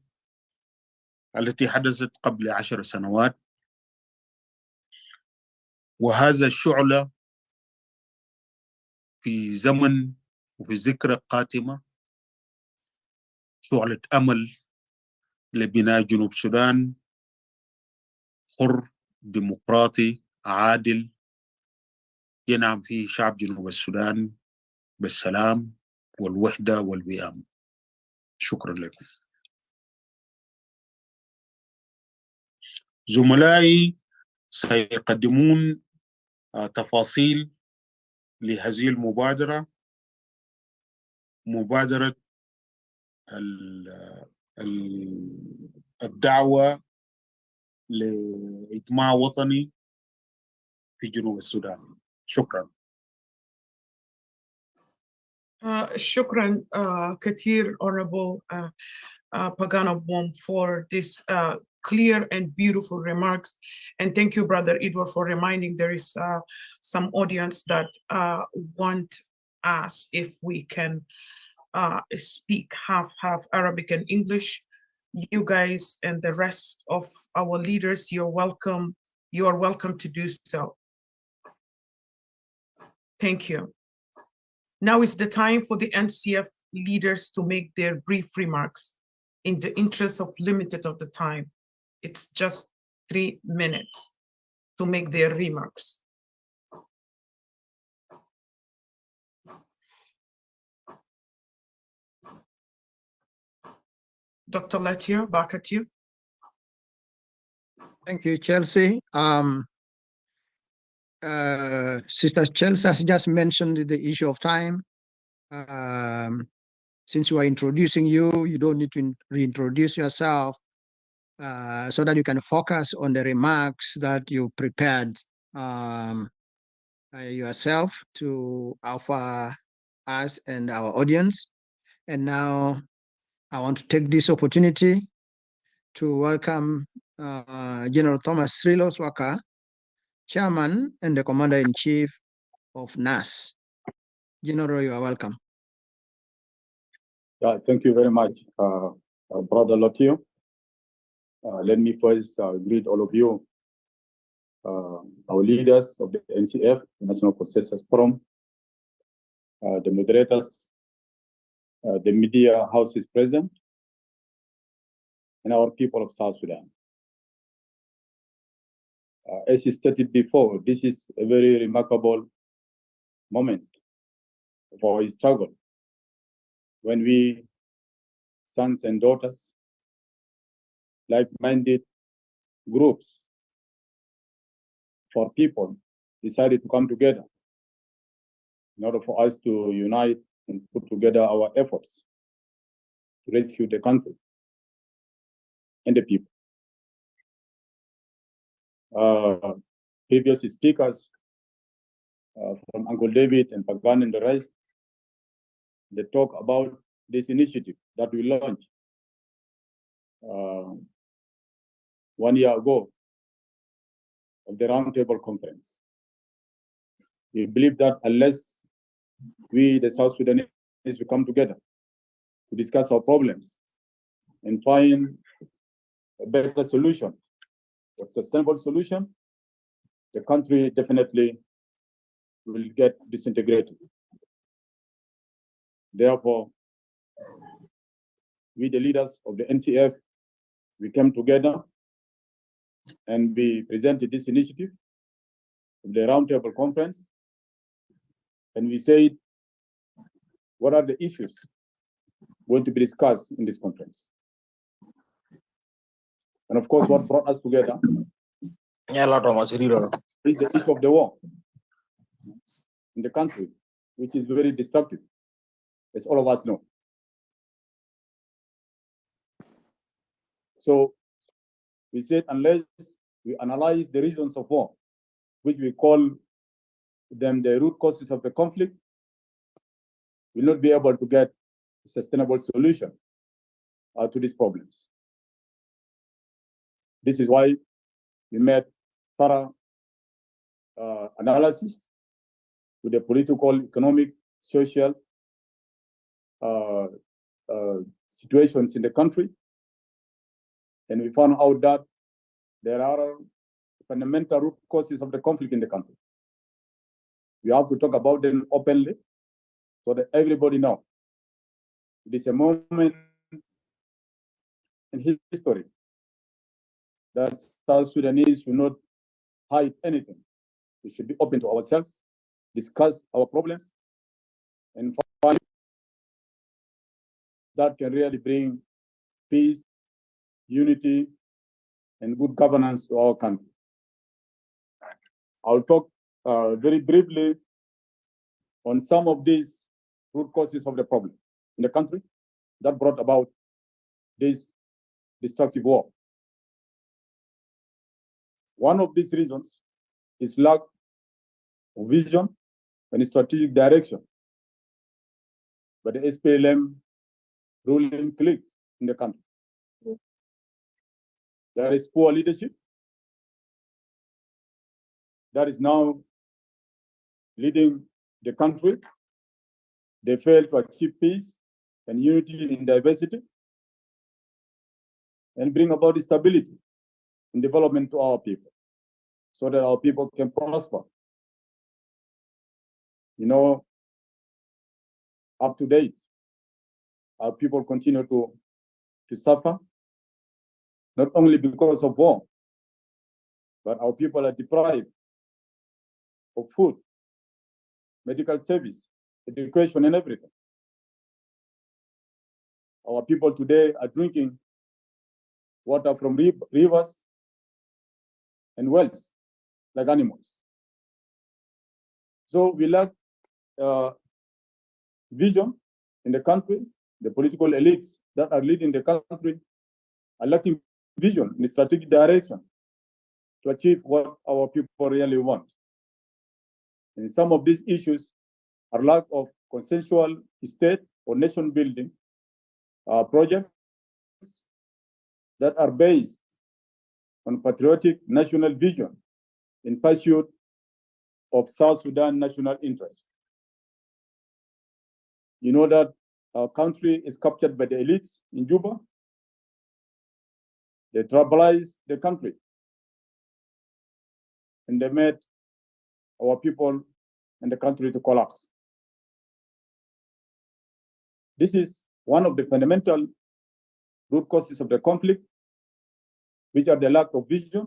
التي حدثت قبل 10 سنوات، وهذا الشعلة في زمن وفي ذكرى قاتمة، شعلة أمل لبناء جنوب السودان حر ديمقراطي عادل ينعم فيه شعب جنوب السودان بالسلام والوحدة والوئام. شكرا لكم. زملائي سيقدمون تفاصيل لهذه المبادرة، مبادرة الدعوة لإجماع وطني في جنوب السودان. شكرا. شكرا كثير Honorable Pagan Amum for this clear and beautiful remarks. And thank you, Brother Edward, for reminding there is some audience that want us if we can speak half Arabic and English. You guys and the rest of our leaders, you're welcome. You are welcome to do so. Thank you. Now is the time for the NCF leaders to make their brief remarks in the interest of limited of the time. It's just 3 minutes to make their remarks. Dr. Latia, back at you. Thank you, Chelsea. Sister Chelsea has just mentioned the issue of time. Since we are introducing you, you don't need to reintroduce yourself so that you can focus on the remarks that you prepared yourself to offer us and our audience. And now I want to take this opportunity to welcome General Thomas Srilos Waka, Chairman and the Commander-in-Chief of NAS. General, you are welcome. Yeah, thank you very much, Brother Lotio. Let me first greet all of you, our leaders of the NCF, the National Consensus Forum, the moderators, the media houses present, and our people of South Sudan. As you stated before, this is a very remarkable moment for our struggle when we, sons and daughters, like-minded groups for people, decided to come together in order for us to unite and put together our efforts to rescue the country and the people. Previous speakers from Uncle David and Pagan and the rest, they talk about this initiative that we launched 1 year ago of the Roundtable Conference. We believe that unless we, the South Sudanese, we come together to discuss our problems and find a better solution, a sustainable solution, the country definitely will get disintegrated. Therefore, we, the leaders of the NCF, we came together and we presented this initiative of the Roundtable Conference, and we said, what are the issues going to be discussed in this conference? And of course, what brought us together is the issue of the war in the country, which is very destructive, as all of us know. So we said, unless we analyze the reasons of war, which we call them the root causes of the conflict, we'll not be able to get a sustainable solution to these problems. This is why we made thorough analysis with the political, economic, social situations in the country. And we found out that there are fundamental root causes of the conflict in the country. We have to talk about them openly so that everybody knows. It is a moment in history that South Sudanese should not hide anything. We should be open to ourselves, discuss our problems, and find that can really bring peace, unity, and good governance to our country. I'll talk very briefly on some of these root causes of the problem in the country that brought about this destructive war. One of these reasons is lack of vision and strategic direction by the SPLM ruling clique in the country. There is poor leadership that is now leading the country. They fail to achieve peace and unity in diversity and bring about stability and development to our people so that our people can prosper. You know, up to date, our people continue to suffer, not only because of war, but our people are deprived of food, medical service, education, and everything. Our people today are drinking water from rivers and wells like animals. So we lack vision in the country. The political elites that are leading the country are lacking vision and strategic direction to achieve what our people really want. And some of these issues are lack of consensual state or nation building projects that are based on patriotic national vision in pursuit of South Sudan national interest. You know that our country is captured by the elites in Juba. They tribalize the country and they made our people and the country to collapse. This is one of the fundamental root causes of the conflict, which are the lack of vision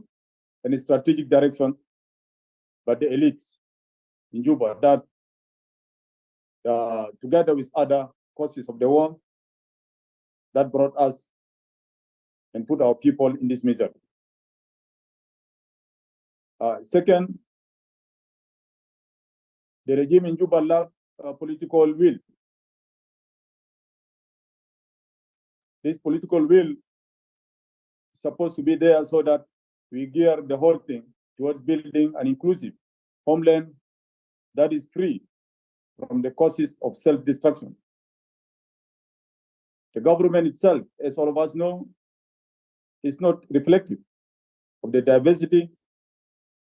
and strategic direction by the elites in Juba that, together with other causes of the war, that brought us and put our people in this misery. Second, the regime in Juba lacked political will. This political will is supposed to be there so that we gear the whole thing towards building an inclusive homeland that is free from the causes of self-destruction. The government itself, as all of us know, is not reflective of the diversity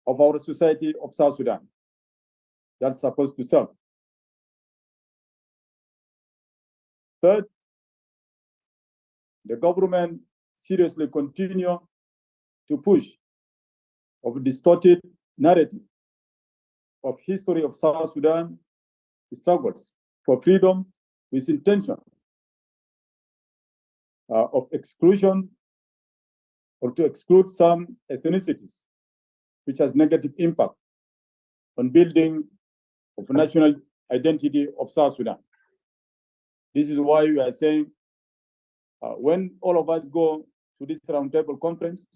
of our society of South Sudan that's supposed to serve. Third, the government seriously continue to push of a distorted narrative of history of South Sudan struggles for freedom with intention of exclusion or to exclude some ethnicities, which has negative impact on building of national identity of South Sudan. This is why we are saying when all of us go to this roundtable conference,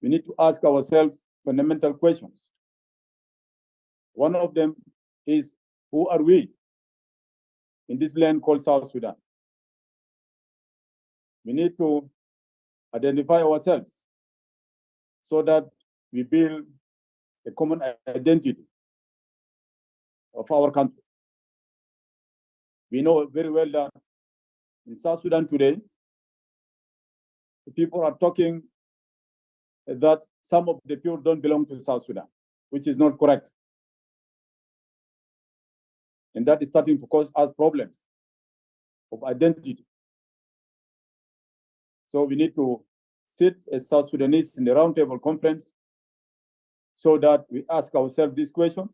we need to ask ourselves fundamental questions. One of them is, who are we in this land called South Sudan? We need to identify ourselves so that we build a common identity of our country. We know very well that in South Sudan today, people are talking that some of the people don't belong to South Sudan, which is not correct. And that is starting to cause us problems of identity. So we need to sit as South Sudanese in the roundtable conference so that we ask ourselves this question.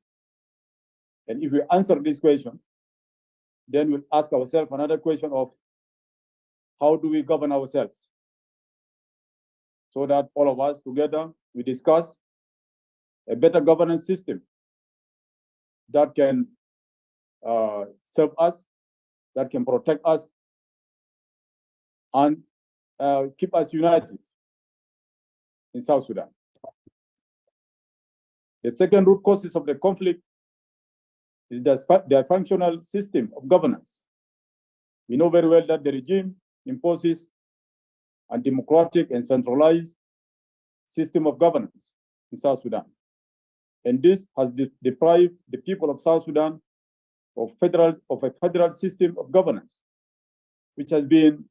And if we answer this question, then we'll ask ourselves another question of how do we govern ourselves, so that all of us together, we discuss a better governance system that can serve us, that can protect us, and keep us united in South Sudan. The second root causes of the conflict is the functional system of governance. We know very well that the regime imposes a democratic and centralized system of governance in South Sudan. And this has deprived the people of South Sudan of a federal system of governance, which has been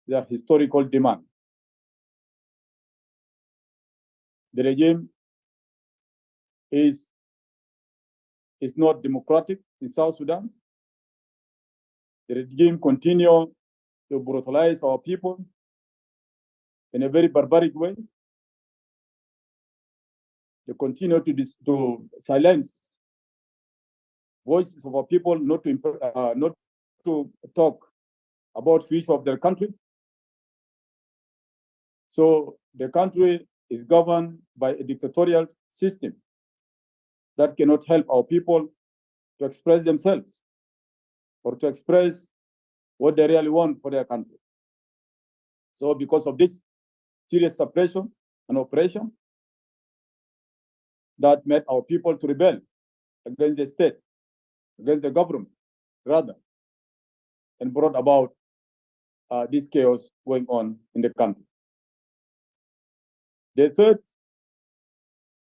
their historical demand. The regime is not democratic in South Sudan. The regime continues to brutalize our people in a very barbaric way. They continue to silence voices of our people, not to talk about future of their country. So the country is governed by a dictatorial system that cannot help our people to express themselves or to express what they really want for their country. So because of this serious suppression and oppression that made our people to rebel against the state, against the government, rather, and brought about this chaos going on in the country. The third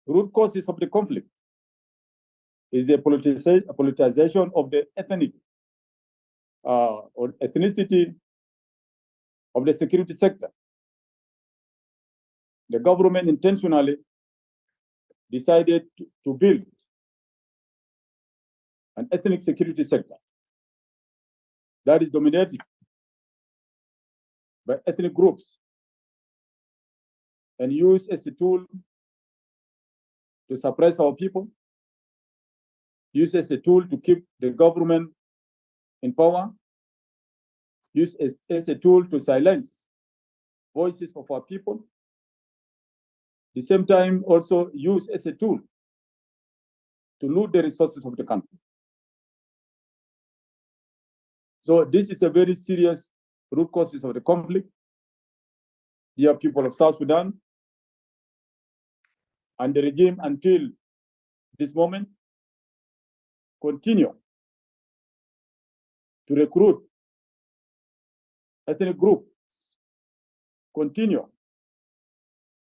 root causes of the conflict is the politicization of the ethnic or ethnicity of the security sector. The government intentionally decided to build an ethnic security sector that is dominated by ethnic groups and used as a tool to suppress our people, used as a tool to keep the government in power, used as a tool to silence voices of our people, at the same time also used as a tool to loot the resources of the country. So this is a very serious root causes of the conflict. Dear people of South Sudan, and the regime until this moment continue to recruit ethnic groups, continue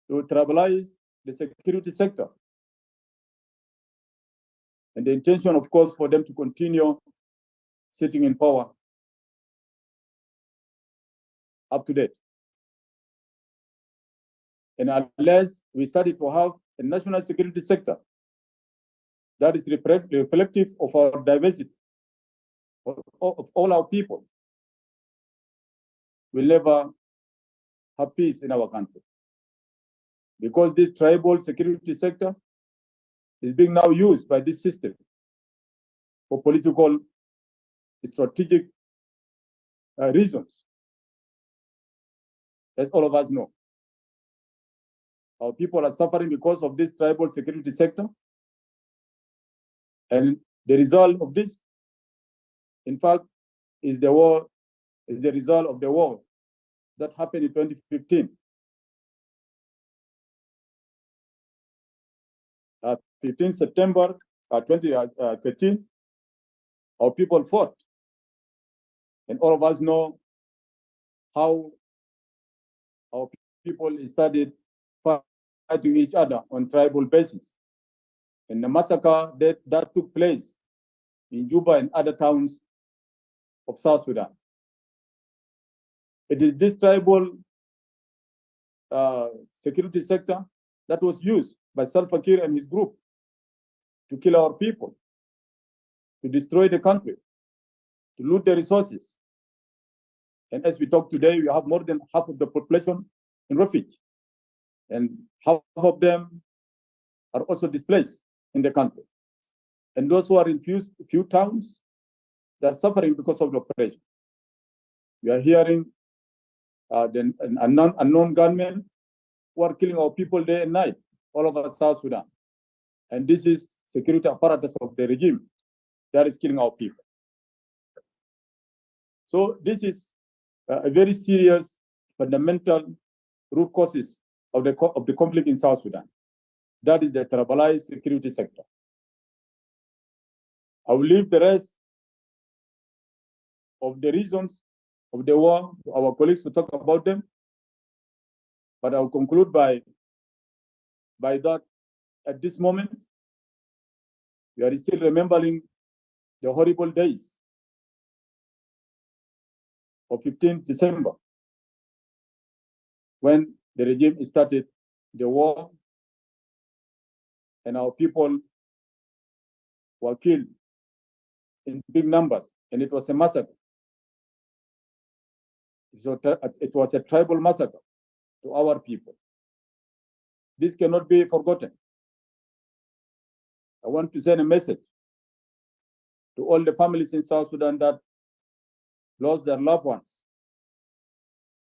to tribalize the security sector. And the intention, of course, for them to continue sitting in power up to date. And unless we started to have a national security sector that is reflective of our diversity, of all our people, we'll never have peace in our country. Because this tribal security sector is being now used by this system for political, strategic reasons, as all of us know. Our people are suffering because of this tribal security sector. And the result of this, in fact, is the result of the war that happened in 2015. 15 September 2013, our people fought. And all of us know how our people started fighting each other on tribal basis. And the massacre that took place in Juba and other towns of South Sudan. It is this tribal security sector that was used by Salva Kiir and his group to kill our people, to destroy the country, to loot the resources. And as we talk today, we have more than half of the population in refuge. And half of them are also displaced in the country. And those who are in few towns, they are suffering because of the operation. We are hearing the unknown gunmen who are killing our people day and night all over South Sudan. And this is security apparatus of the regime that is killing our people. So this is a very serious, fundamental root causes of the conflict in South Sudan. That is the tribalized security sector. I will leave the rest of the reasons of the war to our colleagues to talk about them. But I will conclude by that at this moment, we are still remembering the horrible days of 15 December when the regime started the war and our people were killed in big numbers, and it was a massacre. So it was a tribal massacre to our people. This cannot be forgotten. I want to send a message to all the families in South Sudan that lost their loved ones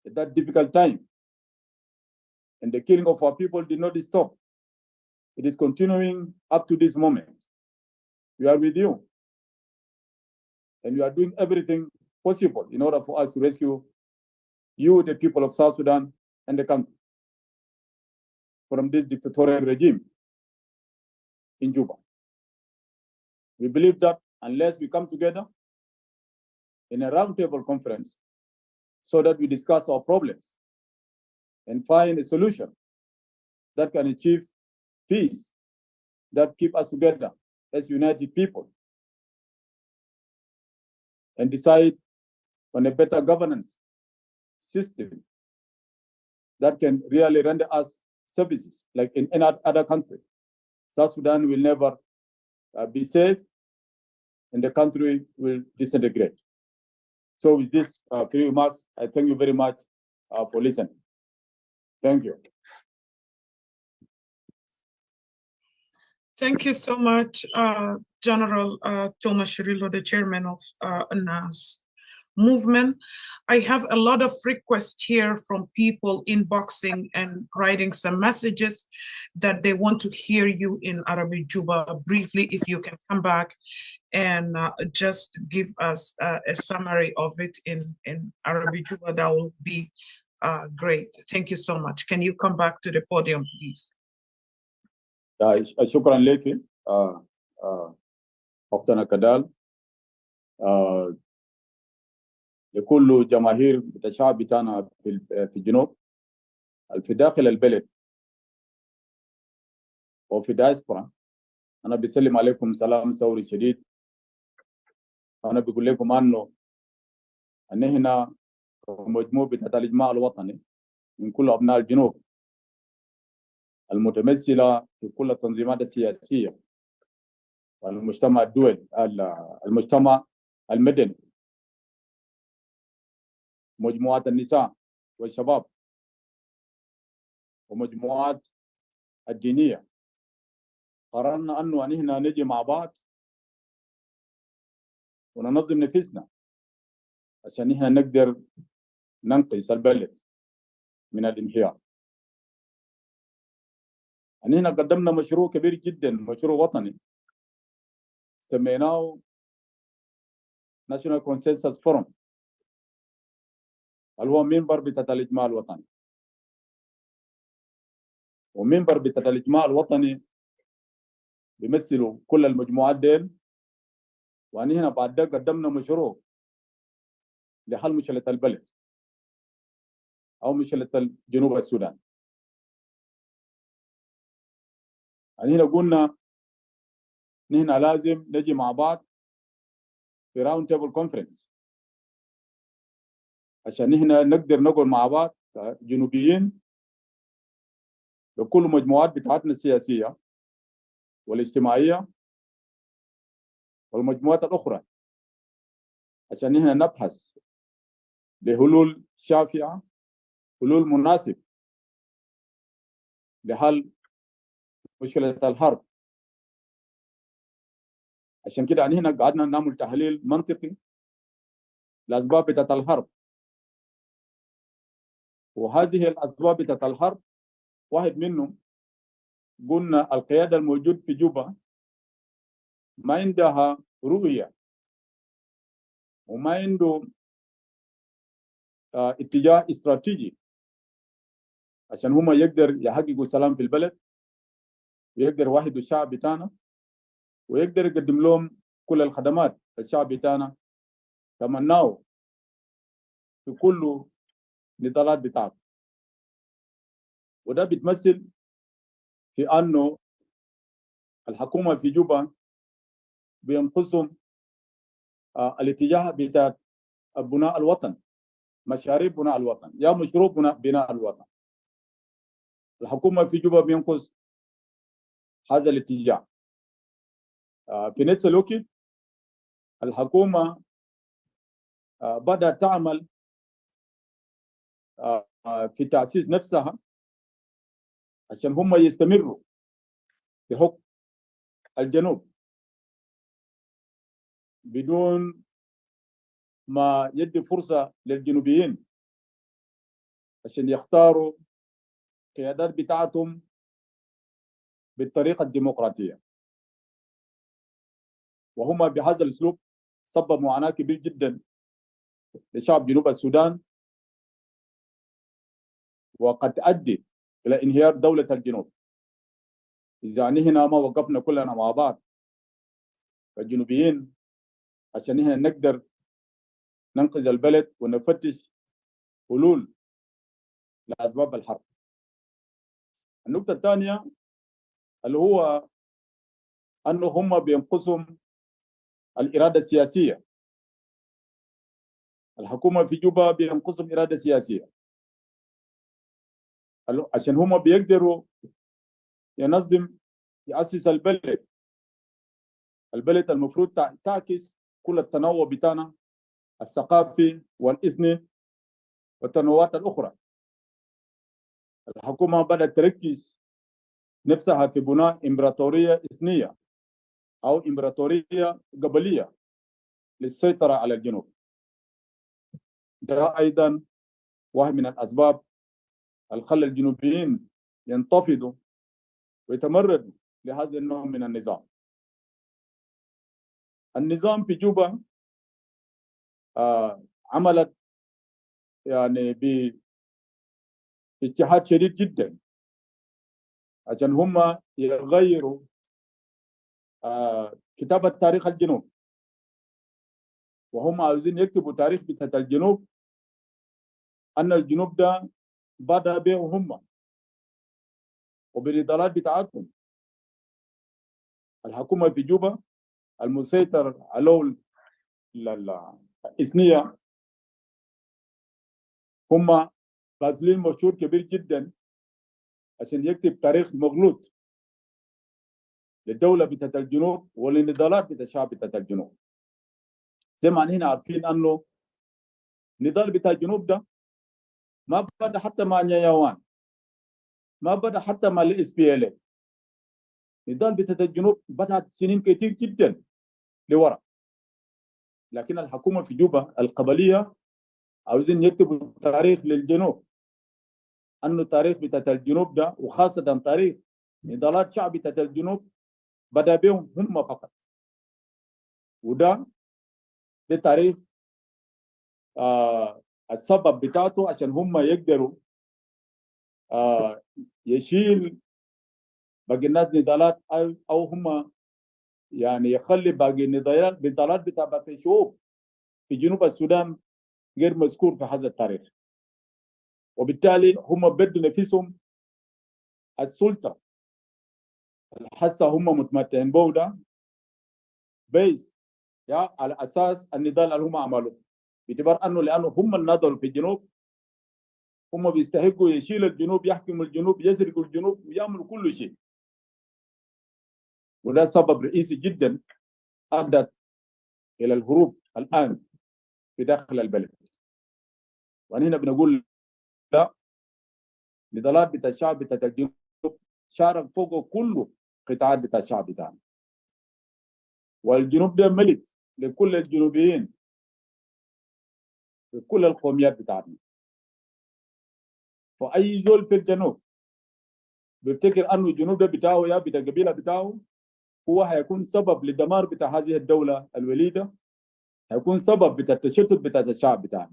at that difficult time. And the killing of our people did not stop. It is continuing up to this moment. We are with you. And we are doing everything possible in order for us to rescue you, the people of South Sudan, and the country from this dictatorial regime in Juba. We believe that unless we come together in a roundtable conference so that we discuss our problems and find a solution that can achieve peace, that keep us together as united people, and decide on a better governance system that can really render us services like in any other country, South Sudan will never be safe and the country will disintegrate. So with this few remarks, I thank you very much for listening. Thank you. Thank you so much, General Thomas Shirillo, the chairman of NAS movement. I have a lot of requests here from people inboxing and writing some messages that they want to hear you in Arabic Juba. Briefly, if you can come back and just give us a summary of it in Arabic Juba, that will be great. Thank you so much. Can you come back to the podium, please? شكرا لك أختنا كدال لكل جماهير الشعب بتاعنا في الجنوب في داخل البلد وفي دايسبورا. أنا بسلم عليكم سلام ثوري شديد. أنا بقول لكم أنه هنا مجموعة بتاع الإجماع الوطني من كل أبناء الجنوب المتمثلة في كل التنظيمات السياسية والمجتمع الدولي المجتمع المدني، مجموعات النساء والشباب ومجموعات الدينية. قررنا أنه هنا نجي مع بعض وننظم نفسنا عشان هنا نقدر ننقذ البلد من الانهيار. هنا قدمنا مشروع كبير جدا، مشروع وطني سميناه National Consensus Forum، اللي هو منبر بتاع الإجماع الوطني. ومنبر بتاع الإجماع الوطني بيمثلوا كل المجموعات ديل. وهنا بعد ده قدمنا مشروع لحل مشكلة البلد أو مشكلة جنوب السودان. هنا قلنا نحن لازم نجي مع بعض في راوند تيبل كونفرنس عشان نحن نقدر نقول مع بعض جنوبيين بكل مجموعات بتاعتنا السياسية والاجتماعية والمجموعات الأخرى عشان نحن نبحث بحلول شافعة، حلول مناسب لحل مشكلة الحرب. عشان كده هنا قعدنا نعمل تحليل منطقي لأسباب بتاعت الحرب وهذه الأسباب بتاعت الحرب واحد منهم قلنا القيادة الموجود في جوبا ما عندها رؤية وما عنده اتجاه استراتيجي عشان هم يقدر يحققوا سلام في البلد ويقدر يوحدوا الشعب بتاعنا ويقدر يقدم لهم كل الخدمات الشعب بتاعنا تمناه في كل نضالات بتاعته. وده بيتمثل في انه الحكومه في جوبا بينقصهم الاتجاه بتاع بناء الوطن، مشاريع بناء الوطن يا مشروع بناء الوطن. الحكومه في جوبا بينقص هذا الاتجاه. في نفس الوقت الحكومه بدأت تعمل في تأسيس نفسها عشان هم يستمروا في حكم الجنوب بدون ما يدي فرصة للجنوبيين عشان يختاروا قيادات بتاعتهم بالطريقة الديمقراطية. وهم بهذا الأسلوب سببوا معاناة كبيرة جدا لشعب جنوب السودان وقد تؤدي إلى انهيار دولة الجنوب. إذا نحن ما وقفنا كلنا مع بعض الجنوبيين عشان نحن نقدر ننقذ البلد ونفتش حلول لأسباب الحرب. النقطة الثانية اللي هو أنه هم بينقصهم الإرادة السياسية. الحكومة في جوبا بينقصهم إرادة سياسية عشان هم بيقدروا يأسس البلد المفروض تعكس كل التنوع بتاعنا الثقافي والإثني والتنوعات الأخرى. الحكومة بدأت تركز نفسها في بناء إمبراطورية إثنية أو إمبراطورية قبلية للسيطرة على الجنوب. ده أيضا واحد من الأسباب اللي خلى الجنوبيين ينتفضوا ويتمردوا لهذا النوع من النظام. النظام في جوبا عملت يعني باجتهاد شديد جدا عشان هم يغيروا كتابة تاريخ الجنوب. وهم عاوزين يكتبوا تاريخ بتاع الجنوب أن الجنوب ده بدأ بهم هم وبالإدارات بتاعتهم. الحكومة في جوبا المسيطر على الإثنية هم باذلين مشهور كبير جدا عشان يكتب تاريخ مغلوط للدولة بتاعت الجنوب وللنضالات بتاع الشعب بتاعت الجنوب. زي ما نحن عارفين أنه النضال بتاع الجنوب ده ما بدأ حتى مع نياوان، ما بدأ حتى مع الاس بي ال. النضال بتاع الجنوب بدأت سنين كتير جدا لورا. لكن الحكومة في جوبا القبلية عاوزين يكتبوا تاريخ للجنوب أنه التاريخ بتاع الجنوب ده وخاصة تاريخ نضالات شعب بتاع الجنوب بدأ بهم هم فقط. وده تاريخ السبب بتاعته عشان هم يقدروا يشيل باقي الناس نضالات او هم يعني يخلي باقي النضالات بتاع باقي الشعوب في جنوب السودان غير مذكور في هذا التاريخ. وبالتالي هم بدوا نفسهم السلطه حتى هم متمتعين به ده بيس على اساس النضال اللي هم عملوه، باعتبار لانه هم النضال في الجنوب هم بيستحقوا يشيلوا الجنوب، يحكموا الجنوب، يسرقوا الجنوب ويعملوا كل شيء. وده سبب رئيسي جدا ادت الى الهروب الان في داخل البلد. وهنا بنقول لا، نضالات بتاع الشعب بتاع الجنوب شارك فوق كل قطاعات بتاع الشعب بتاعنا. والجنوب ده ملك لكل الجنوبيين لكل القوميات بتاعتنا. فأي زول في الجنوب بيفتكر أنه الجنوب ده بتاعه يا بتاع القبيلة بتاعه، هو هيكون سبب لدمار بتاع هذه الدولة الوليدة، هيكون سبب بتاع التشتت بتاع الشعب بتاعنا،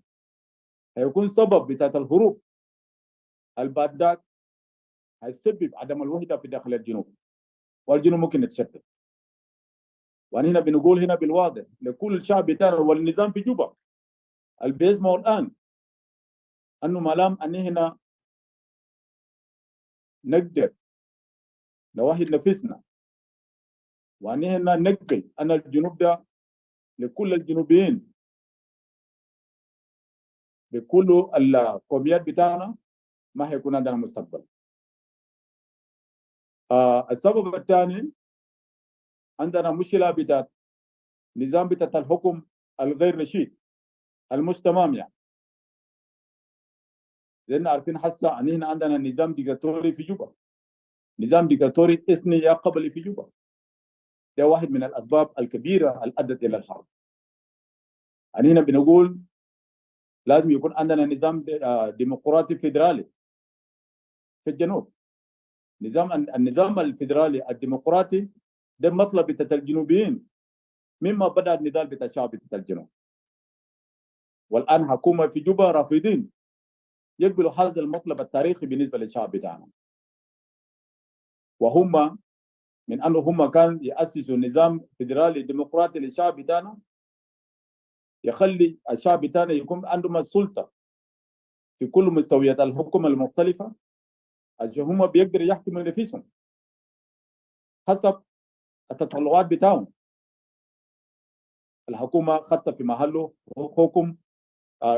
هيكون سبب بتاع الهروب البعد ذاك، هيسبب عدم الوحدة في داخل الجنوب، والجنوب ممكن يتشتت. وهنا بنقول هنا بالواضح لكل الشعب بتاعنا والنظام في جوبا اللي بيسمعوا الآن أنه ما دام أن هنا نقدر نوحد نفسنا، وأن هنا نقبل أن الجنوب ده لكل الجنوبيين بكل القوميات بتاعنا، ما هيكون عندنا مستقبل. السبب الثاني عندنا مشكلة بتاعت نظام بتاعت الحكم الغير رشيد المش تمام، يعني زي ما عارفين حسا ان هنا عندنا نظام ديكتاتوري في جوبا، نظام ديكتاتوري اثني يا قبلي في جوبا. ده واحد من الاسباب الكبيره اللي ادت الى الحرب. يعني هنا بنقول لازم يكون عندنا نظام ديمقراطي فيدرالي في الجنوب. النظام الفيدرالي الديمقراطي ده مطلب بتاع الجنوبيين مما بدا النضال بتاع الشعب بتاع الجنوب. والان حكومه في جوبا رافضين يقبلوا هذا المطلب التاريخي بالنسبه للشعب بتاعنا، وهم من انه هم كان ياسسوا نظام فيدرالي ديمقراطي للشعب بتاعنا يخلي الشعب بتاعنا يكون عندهم السلطه في كل مستويات الحكم المختلفه، عشان هم بيقدروا يحكموا نفسهم حسب التطلعات بتاعهم. الحكومه خدت في محله حكم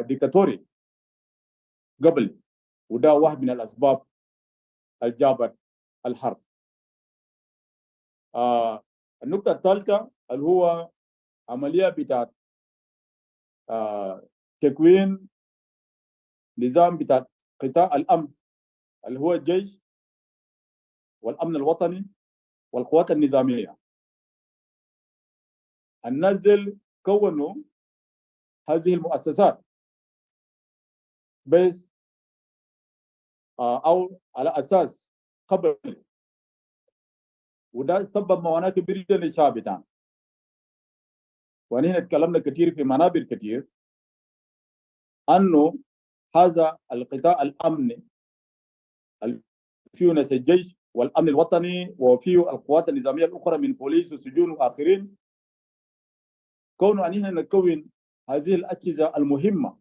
ديكتاتوري قبل، وده واحد من الاسباب اللي جابت الحرب. النقطه الثالثه اللي هو عمليه بتاعت تكوين نظام بتاع قطاع الامن اللي هو الجيش والامن الوطني والقوات النظاميه. النزل كونوا هذه المؤسسات بس او على اساس قبل، وده سبب معاناه كبيره جدا للشعب بتاعنا. ونحن تكلمنا كثير في منابر كثير انه هذا القطاع الامني فيه ناس الجيش والامن الوطني وفيه القوات النظاميه الاخرى من بوليس وسجون واخرين، كونه اننا نكون هذه الاجهزه المهمه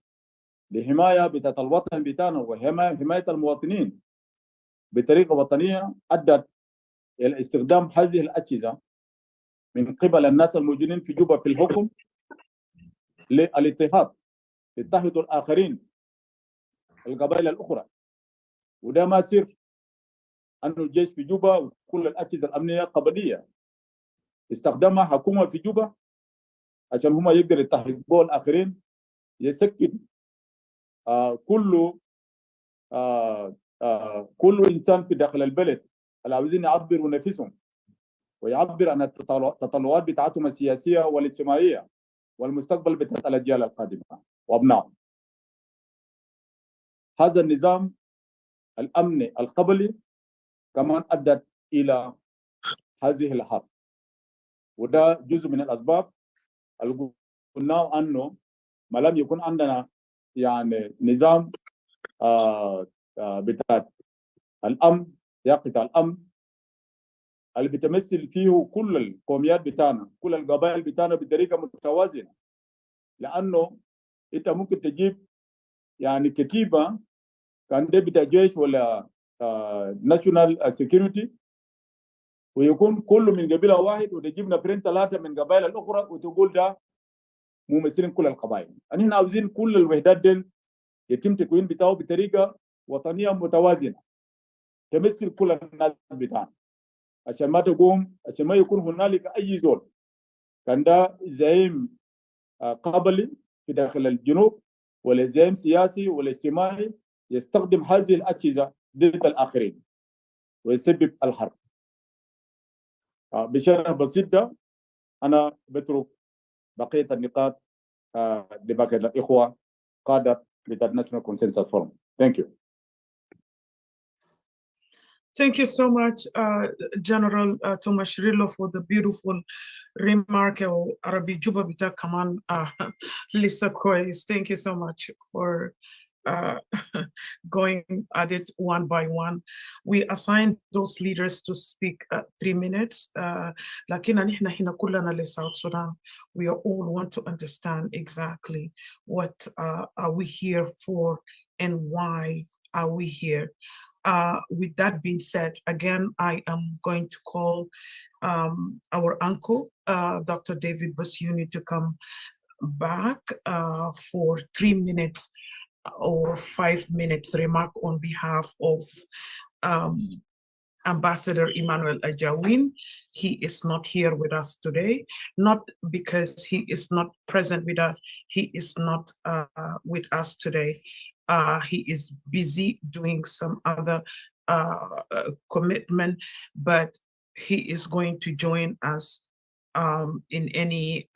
لحمايه بتاعه الوطن بتاعنا وحمايه المواطنين بطريقه وطنيه، ادت الى استخدام هذه الاجهزه من قبل الناس الموجودين في جوبا في الحكم للاضطهاد، يضطهدوا الاخرين القبائل الاخرى. وده ما سر انه الجيش في جوبا وكل الاجهزه الامنيه قبليه استخدمها حكومه في جوبا عشان هم يقدروا يضطهدوا الاخرين، يسكن كل انسان في داخل البلد اللي عاوزين يعبروا نفسهم ويعبر عن التطلعات بتاعتهم السياسيه والاجتماعيه والمستقبل بتاع الاجيال القادمه وابنائهم. هذا النظام الامني القبلي كمان ادت الى هذه الحرب، وده جزء من الاسباب اللي قلنا انه ما لم يكن عندنا يعني نظام بتاع الامن يا قطاع الامن اللي بتمثل فيه كل القوميات بتاعنا كل القبائل بتاعنا بطريقه متوازنه. لانه انت ممكن تجيب يعني كتيبه كان ده بتاع جيش ولا ناشونال سيكيورتي ويكون كله من قبيله واحد، وتجيب نفرين ثلاثه من قبائل الاخرى وتقول ده ممثلين كل القبائل. احنا عاوزين كل الوحدات دي يتم تكوين بتاعه بطريقه وطنيه متوازنه تمثل كل الناس بتاعنا، عشان ما يكون هنالك اي زول كان ده زعيم قبلي في داخل الجنوب ولا زعيم سياسي ولا اجتماعي يستخدم هذه الاجهزه ضد الاخرين ويسبب الحرب. بشرح بسيط ده انا بترك بقيه النقاط لباقي الاخوه قاده للناشونال كونسنسس فورم. ثانك يو. Thank you so much, General Tomashirilo, for the beautiful remark. Arabi Juba Bita Kaman Lisa Kois. Thank you so much for going at it one by one. We assigned those leaders to speak 3 minutes. Lakina nihna hina kullana le South Sudan. We all want to understand exactly what are we here for and why are we here. With that being said, again, I am going to call our uncle, Dr. David Basuni, to come back for 3 minutes or 5 minutes remark on behalf of Ambassador Emmanuel Ajawin. He is not here with us today, not because he is not present with us. He is not with us today. He is busy doing some other commitment, but he is going to join us in any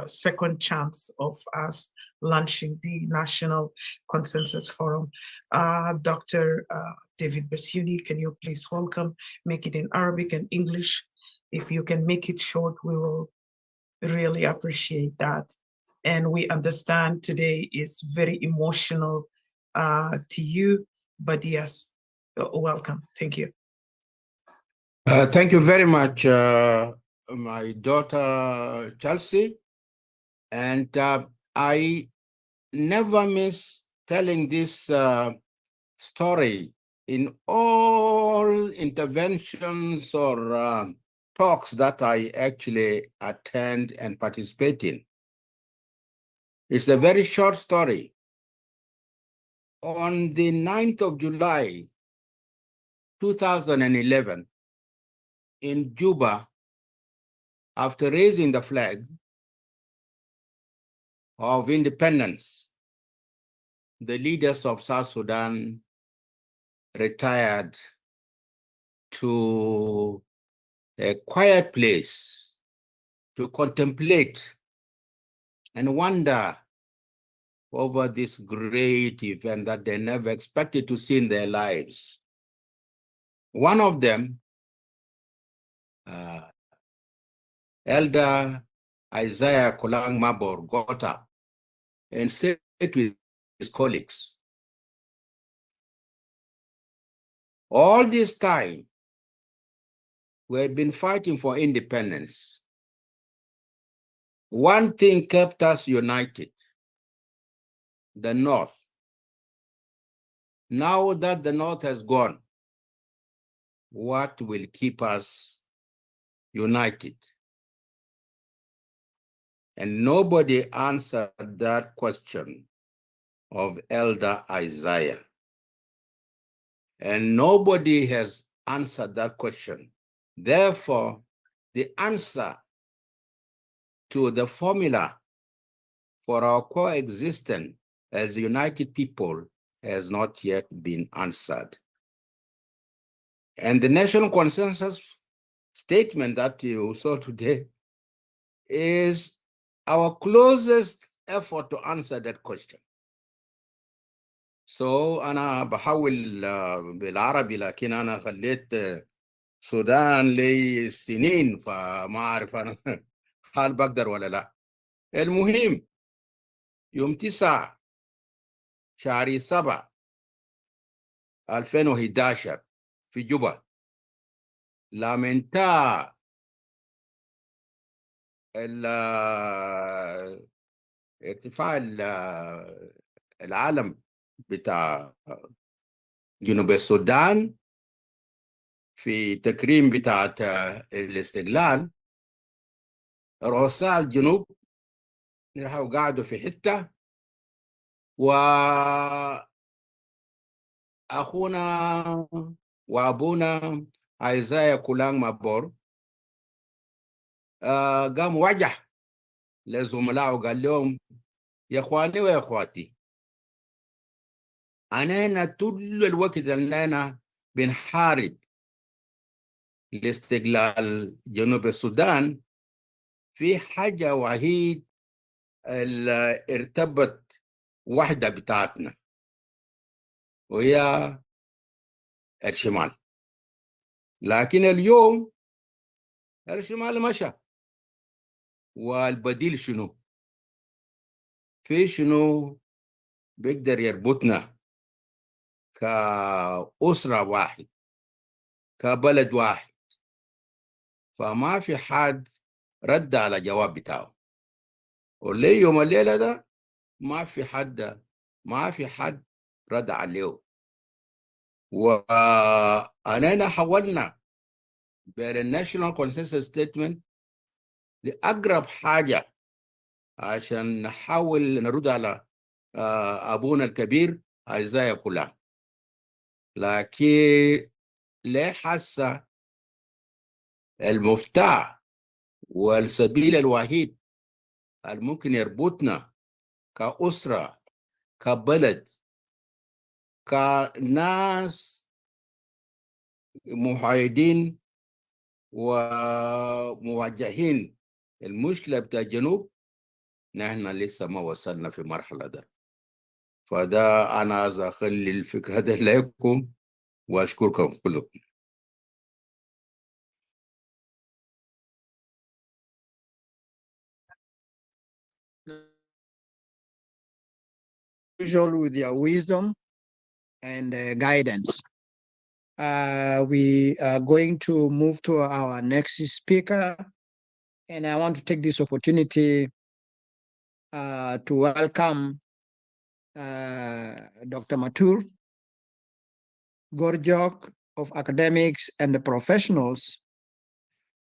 second chance of us launching the National Consensus Forum. Dr. David Basuni, can you please welcome, make it in Arabic and English. If you can make it short, we will really appreciate that. And we understand today is very emotional to you, but yes, welcome. Thank you. Thank you very much, my daughter Chelsea. And I never miss telling this story in all interventions or talks that I actually attend and participate in. It's a very short story. On the 9th of July, 2011, in Juba, after raising the flag of independence, the leaders of South Sudan retired to a quiet place to contemplate and wonder over this great event that they never expected to see in their lives. One of them, Elder Isaiah Kolang Mabor, got up and said to his colleagues, all this time, we had been fighting for independence. One thing kept us united, the North. Now that the North has gone, what will keep us united? And nobody answered that question of Elder Isaiah. And nobody has answered that question. Therefore, the answer to the formula for our coexistence as united people has not yet been answered. And the national consensus statement that you saw today is our closest effort to answer that question. So أنا بحاول بالعربي لكن أنا خليت السودان لي سنين فما أعرف أنا هل بقدر ولا لا. المهم يوم 9 شهر 7 2011 في جوبا لما انتهى ارتفاع العالم بتاع جنوب السودان في تكريم بتاعت الاستقلال، رؤساء الجنوب راحوا قعدوا في حتة، وأخونا وأبونا عيزايا كولان مابور قام وجه لزملائه وقال لهم يا اخواني ويا اخواتي، انا طول الوقت اللي انا بنحارب لاستقلال جنوب السودان في حاجه وحيد اللي ارتبط وحده بتاعتنا، وهي الشمال. لكن اليوم الشمال مشى، والبديل شنو؟ في شنو بيقدر يربطنا كأسرة واحد، كبلد واحد؟ فما في حد رد على جواب بتاعه، وليه يوم الليلة ده ما في حد رد عليه. وأنا حولنا بين الناشونال كونسنسس ستيتمنت لأقرب حاجة عشان نحاول نرد على أبونا الكبير إزاي كلها. لكن ليه حاسة المفتاح والسبيل الوحيد الممكن يربطنا كأسرة، كبلد، كناس محايدين ومواجهين المشكلة بتاع الجنوب، نحن لسه ما وصلنا في مرحلة ده. فده أنا عايز أخلي الفكرة ده لكم، وأشكركم كلكم. Usual with your wisdom and guidance. We are going to move to our next speaker, and I want to take this opportunity to welcome Dr. Matur Gorjok of Academics and the Professionals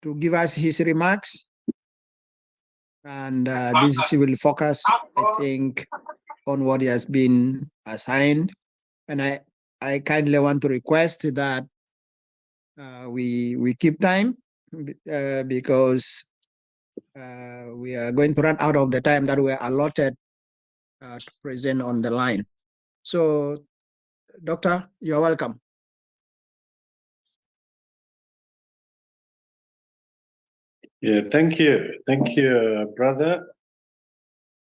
to give us his remarks. And this will focus, I think, on what he has been assigned. And I kindly want to request that we keep time because we are going to run out of the time that we are allotted to present on the line. So, Doctor, you're welcome. Yeah, thank you, brother,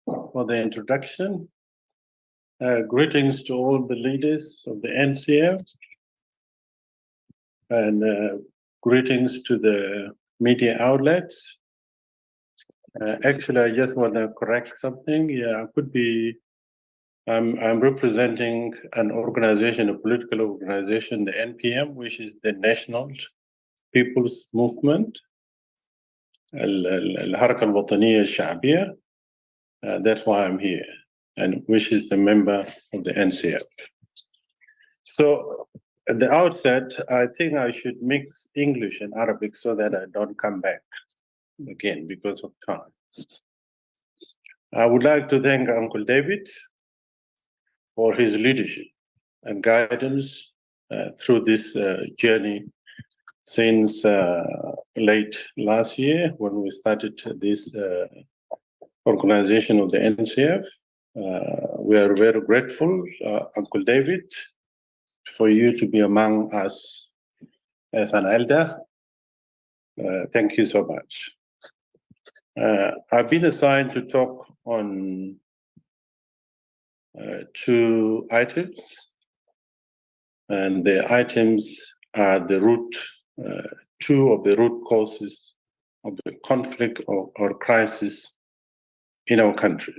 for the introduction. Greetings to all the leaders of the NCF, and greetings to the media outlets. Actually, I just want to correct something. Yeah, I could be. I'm representing an organization, a political organization, the NPM, which is the National People's Movement, الحركة الوطنية الشعبية. That's why I'm here, and which is the member of the NCF. So at the outset, I think I should mix English and Arabic so that I don't come back again because of time. I would like to thank Uncle David for his leadership and guidance through this journey since late last year when we started this organization of the NCF. We are very grateful, Uncle David, for you to be among us as an elder. Thank you so much. I've been assigned to talk on two items, and the items are the root, two of the root causes of the conflict or crisis in our country.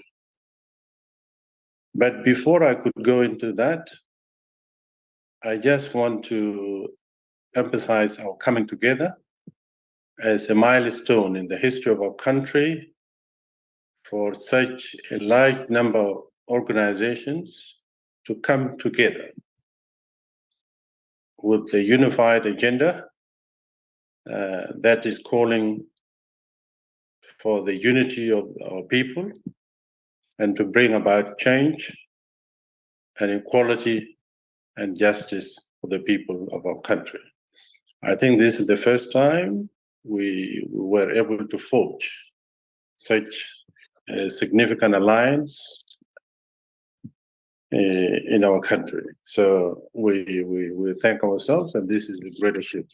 But before I could go into that, I just want to emphasize our coming together as a milestone in the history of our country for such a large number of organizations to come together with a unified agenda that is calling for the unity of our people and to bring about change and equality and justice for the people of our country. I think this is the first time we were able to forge such a significant alliance in our country. So we thank ourselves, and this is a great achievement.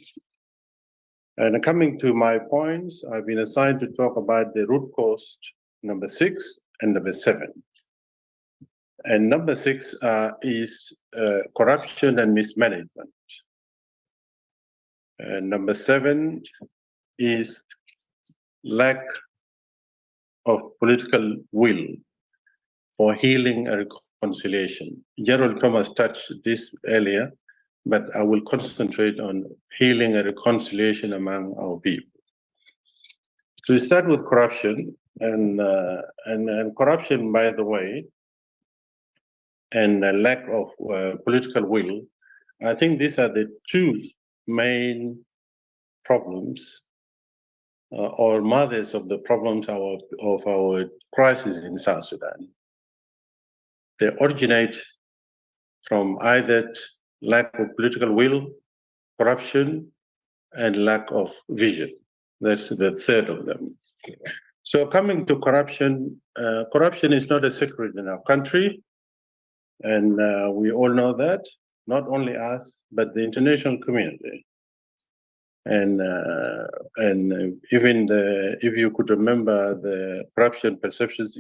And coming to my points, I've been assigned to talk about the root cause number 6 and number 7. And number 6 is corruption and mismanagement. Number 7 is lack of political will for healing and reconciliation. Gerald Thomas touched this earlier, but I will concentrate on healing and reconciliation among our people. So we start with corruption, and corruption, by the way, and a lack of political will. I think these are the 2 main problems or mothers of the problems of our crisis in South Sudan. They originate from either lack of political will, corruption, and lack of vision. That's the 3rd of them. So coming to corruption, corruption is not a secret in our country, and we all know that, not only us, but the international community. And even if you could remember, the Corruption Perceptions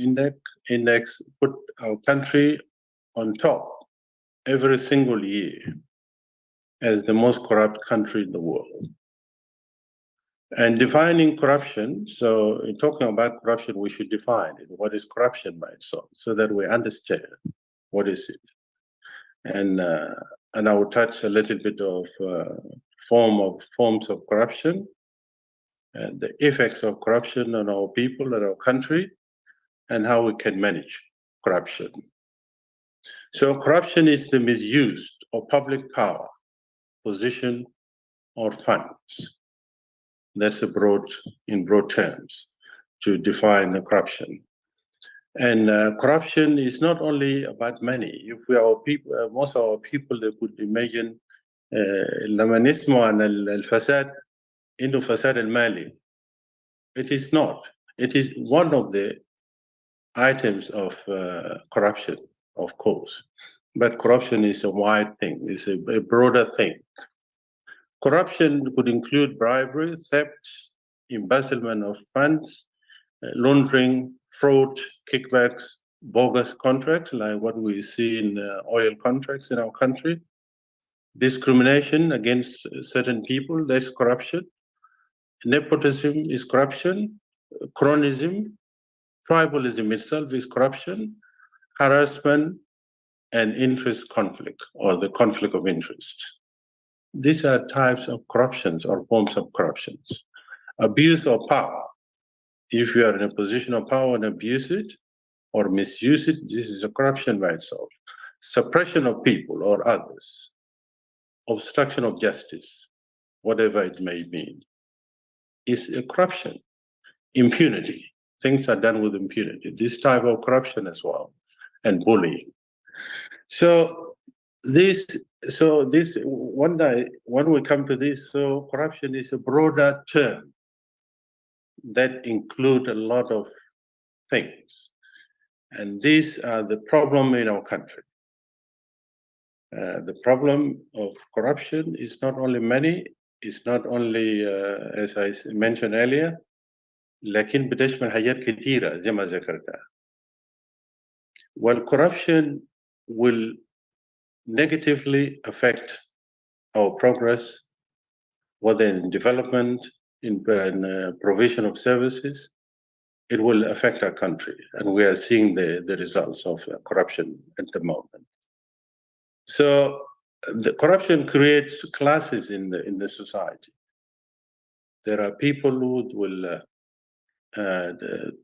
Index put our country on top every single year as the most corrupt country in the world. And defining corruption, so in talking about corruption, we should define it. What is corruption by itself, so that we understand what is it. And I will touch a little bit of forms of corruption, and the effects of corruption on our people and our country, and how we can manage corruption. So corruption is the misuse of public power, position, or funds. That's in broad terms to define the corruption. And corruption is not only about money. If we are people, most of our people, they could imagine لما نسمع عن الفساد إنه فساد المالي. It is not. It is one of the items of corruption, of course. But corruption is a wide thing. It's a broader thing. Corruption could include bribery, theft, embezzlement of funds, laundering, fraud, kickbacks, bogus contracts, like what we see in oil contracts in our country, discrimination against certain people, that's corruption. Nepotism is corruption. Cronyism, tribalism itself is corruption. Harassment and interest conflict, or the conflict of interest. These are types of corruptions or forms of corruptions. Abuse of power. If you are in a position of power and abuse it or misuse it, this is a corruption by itself. Suppression of people or others. Obstruction of justice, whatever it may mean, is a corruption. Impunity. Things are done with impunity. This type of corruption as well, and bullying. So one day when we come to this, so corruption is a broader term that include a lot of things, and these are the problem in our country. The problem of corruption is not only money, it's not only as I mentioned earlier, لكن بتشمل حاجات كثيرة زي ما ذكرتها. Well, corruption will negatively affect our progress, whether in development, in provision of services. It will affect our country, and we are seeing the results of corruption at the moment. So the corruption creates classes in the society. There are people who will,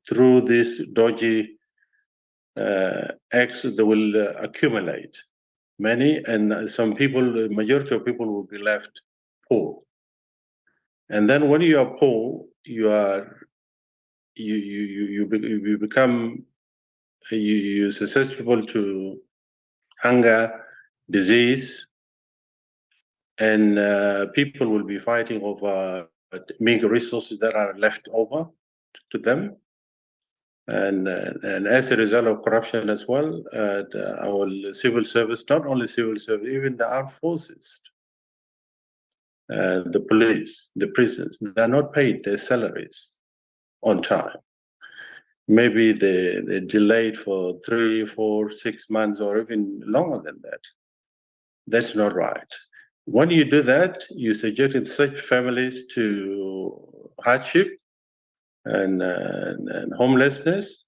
through this dodgy acts, they will accumulate many, and some people, the majority of people will be left poor. And then when you are poor, you're susceptible to hunger, disease, and people will be fighting over meager resources that are left over to them. And as a result of corruption as well, our civil service, not only civil service, even the armed forces, the police, the prisons, they're not paid their salaries on time. Maybe they delayed for 3, 4, 6 months, or even longer than that. That's not right. When you do that, you subject such families to hardship and homelessness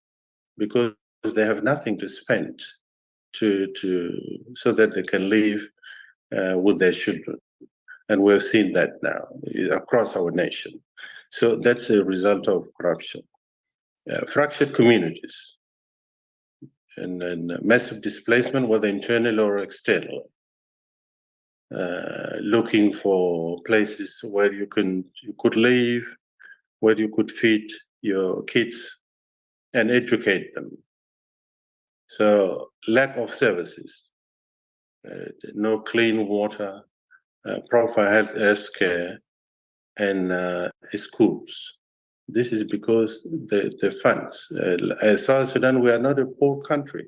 because they have nothing to spend so that they can live with their children. And we've seen that now across our nation. So that's a result of corruption. Fractured communities and massive displacement, whether internal or external. Looking for places where you could live, where you could feed your kids and educate them. So lack of services, no clean water, proper health care, and schools. This is because the funds. As South Sudan, we are not a poor country.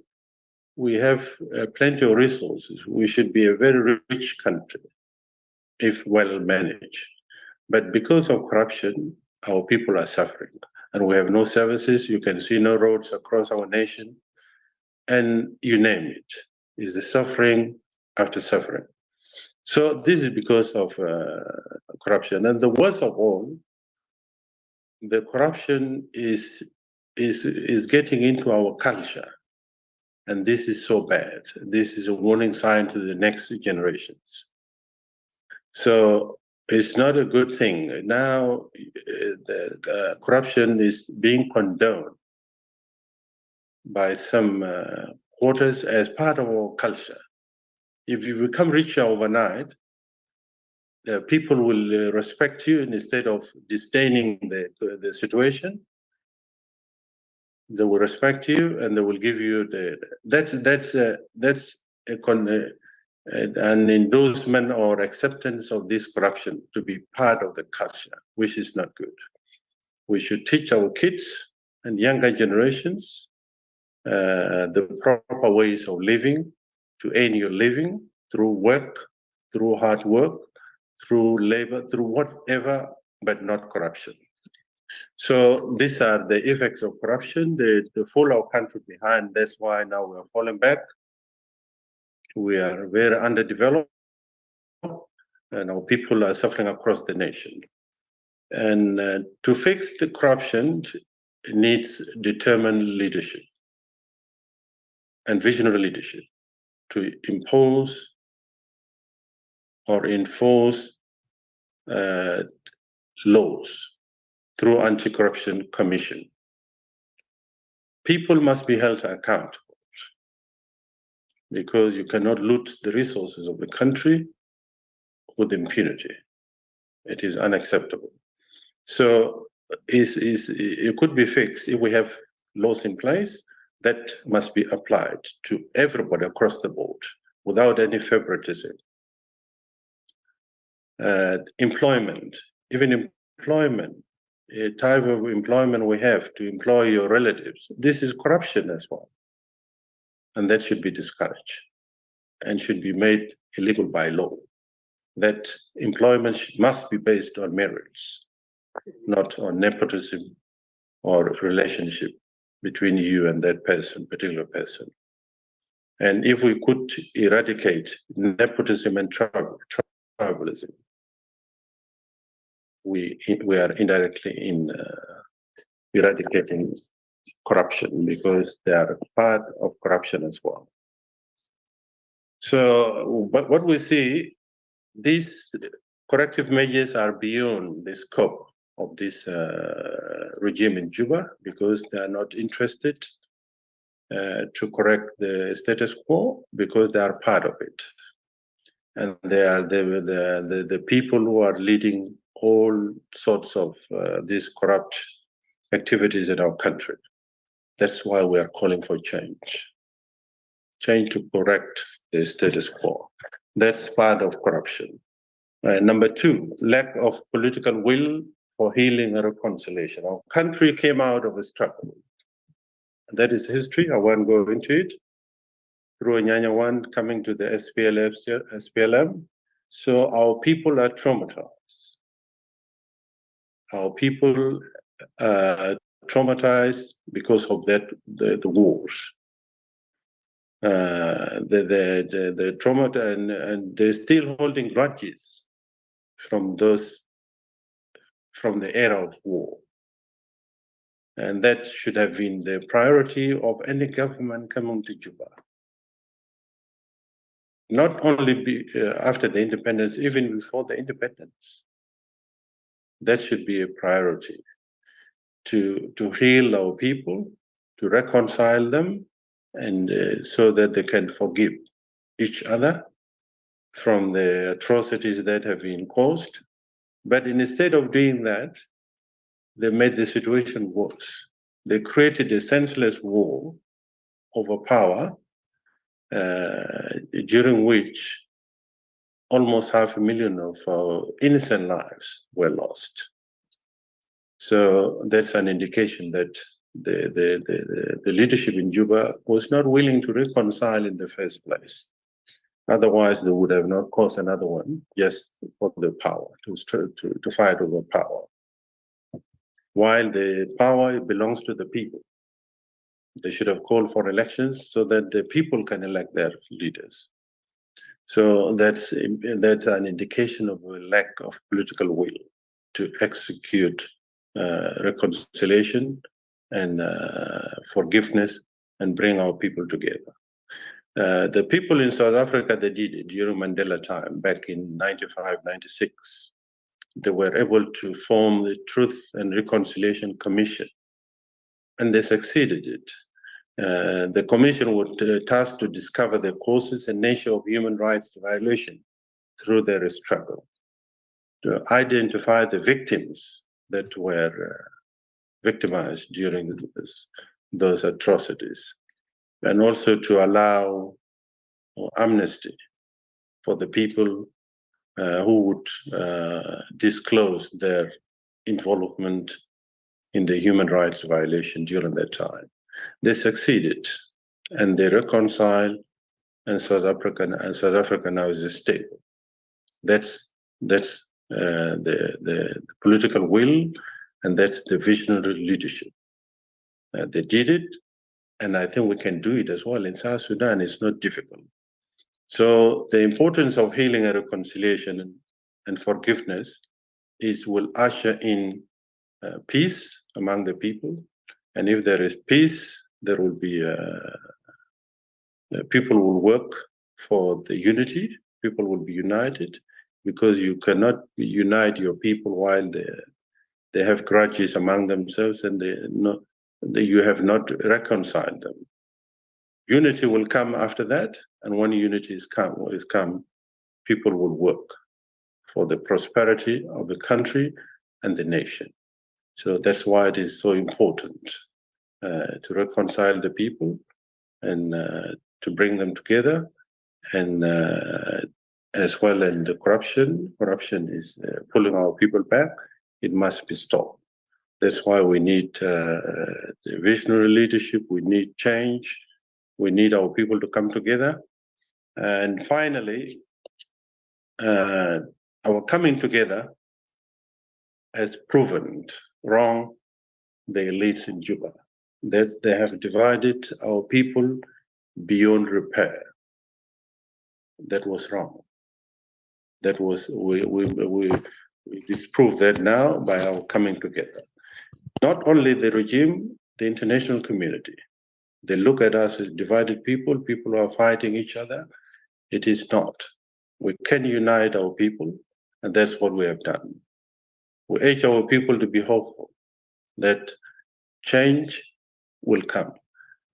We have plenty of resources. We should be a very rich country if well managed. But because of corruption, our people are suffering. And we have no services. You can see no roads across our nation. And you name it, is the suffering after suffering. So this is because of corruption. And the worst of all, the corruption is getting into our culture. And this is so bad. This is a warning sign to the next generations. So it's not a good thing. Now the corruption is being condoned by some quarters as part of our culture. If you become richer overnight, people will respect you, and instead of disdaining the situation, they will respect you and they will give you an endorsement or acceptance of this corruption to be part of the culture, which is not good. We should teach our kids and younger generations the proper ways of living, to earn your living through work, through hard work, through labor, through whatever, but not corruption. So these are the effects of corruption. They fall our country behind. That's why now we are falling back. We are very underdeveloped, and our people are suffering across the nation. And to fix the corruption, it needs determined leadership and visionary leadership to impose or enforce laws through anti-corruption commission. People must be held accountable because you cannot loot the resources of the country with impunity. It is unacceptable. So it could be fixed if we have laws in place that must be applied to everybody across the board without any favoritism. Employment, even employment, a type of employment we have to employ your relatives. This is corruption as well. And that should be discouraged and should be made illegal by law. That employment must be based on merits, not on nepotism or relationship between you and that person, particular person. And if we could eradicate nepotism and tribalism, we are indirectly eradicating corruption because they are part of corruption as well. So, but what we see, these corrective measures are beyond the scope of this regime in Juba because they are not interested to correct the status quo because they are part of it. And they are the people who are leading all sorts of these corrupt activities in our country. That's why we are calling for change to correct the status quo. That's part of corruption. Number two, lack of political will for healing and reconciliation. Our country came out of a struggle. That is history. I won't go into it. Through Nyanya 1 coming to the SPLM. So our people are traumatized. Our people are traumatized because of that, the wars. the trauma, and they're still holding grudges from the era of war. And that should have been the priority of any government coming to Juba. Not only after the independence, even before the independence. That should be a priority, to heal our people, to reconcile them, and so that they can forgive each other from the atrocities that have been caused. But instead of doing that, they made the situation worse. They created a senseless war over power, during which almost 500,000 of our innocent lives were lost. So that's an indication that the leadership in Juba was not willing to reconcile in the first place. Otherwise, they would have not caused another one just for the power, to fight over power. While the power belongs to the people, they should have called for elections so that the people can elect their leaders. So that's an indication of a lack of political will to execute reconciliation and forgiveness and bring our people together. The people in South Africa, they did it during Mandela time, back in 95, 96. They were able to form the Truth and Reconciliation Commission, and they succeeded it. The commission was tasked to discover the causes and nature of human rights violation through their struggle, to identify the victims that were victimized during those atrocities, and also to allow amnesty for the people who would disclose their involvement in the human rights violation during that time. They succeeded, and they reconciled, and South Africa now is stable. That's the political will, and that's the visionary leadership. They did it, and I think we can do it as well in South Sudan. It's not difficult. So the importance of healing and reconciliation and forgiveness will usher in peace among the people. And if there is peace, there will be people will work for the unity. People will be united, because you cannot unite your people while they have grudges among themselves and you have not reconciled them. Unity will come after that, and when unity is come, people will work for the prosperity of the country and the nation. So that's why it is so important to reconcile the people and to bring them together, and as well as the corruption. Corruption is pulling our people back. It must be stopped. That's why we need the visionary leadership. We need change. We need our people to come together. And finally, our coming together has proven wrong the elites in Juba, that they have divided our people beyond repair. That was wrong. That was we disprove that now by our coming together. Not only the regime, the international community. They look at us as divided people. People who are fighting each other. It is not. We can unite our people, and that's what we have done. We urge our people to be hopeful that change will come.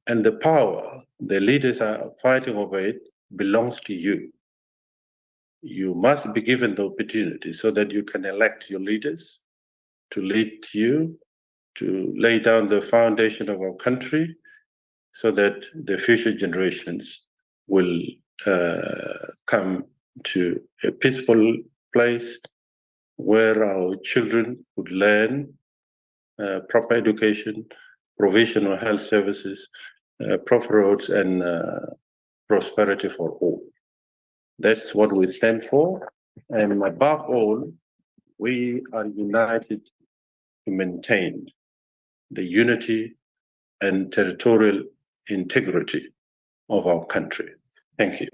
And the power, the leaders are fighting over it, belongs to you. You must be given the opportunity so that you can elect your leaders to lead you, to lay down the foundation of our country, so that the future generations will come to a peaceful place where our children would learn proper education, provision of health services, proper roads, and prosperity for all. That's what we stand for. And above all, we are united to maintain the unity and territorial integrity of our country. Thank you.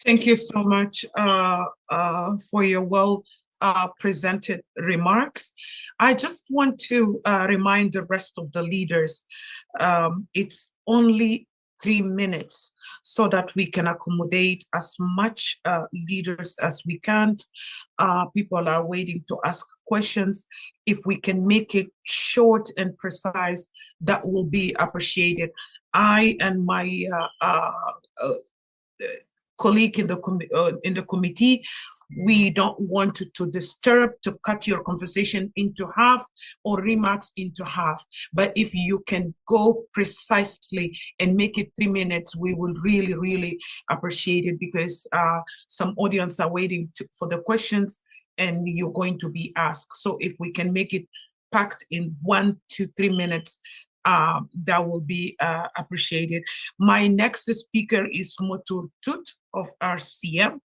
Thank you so much for your well presented remarks. I just want to remind the rest of the leaders, it's only 3 minutes so that we can accommodate as much leaders as we can. People are waiting to ask questions. If we can make it short and precise, that will be appreciated. I and my colleague in the committee, we don't want to disturb, to cut your conversation into half or remarks into half. But if you can go precisely and make it 3 minutes, we will really, really appreciate it, because some audience are waiting for the questions and you're going to be asked. So if we can make it packed in 1 to 3 minutes, that will be appreciated. My next speaker is Motur Tut of RCM.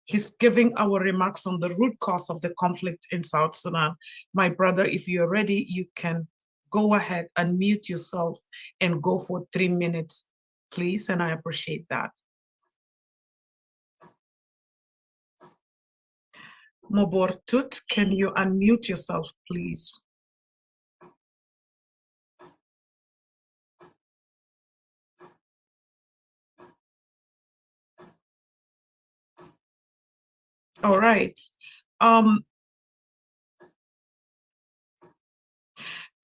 He's giving our remarks on the root cause of the conflict in South Sudan. My brother, if you're ready, you can go ahead, unmute yourself and go for 3 minutes, please, and I appreciate that. Mobortut, can you unmute yourself, please? All right.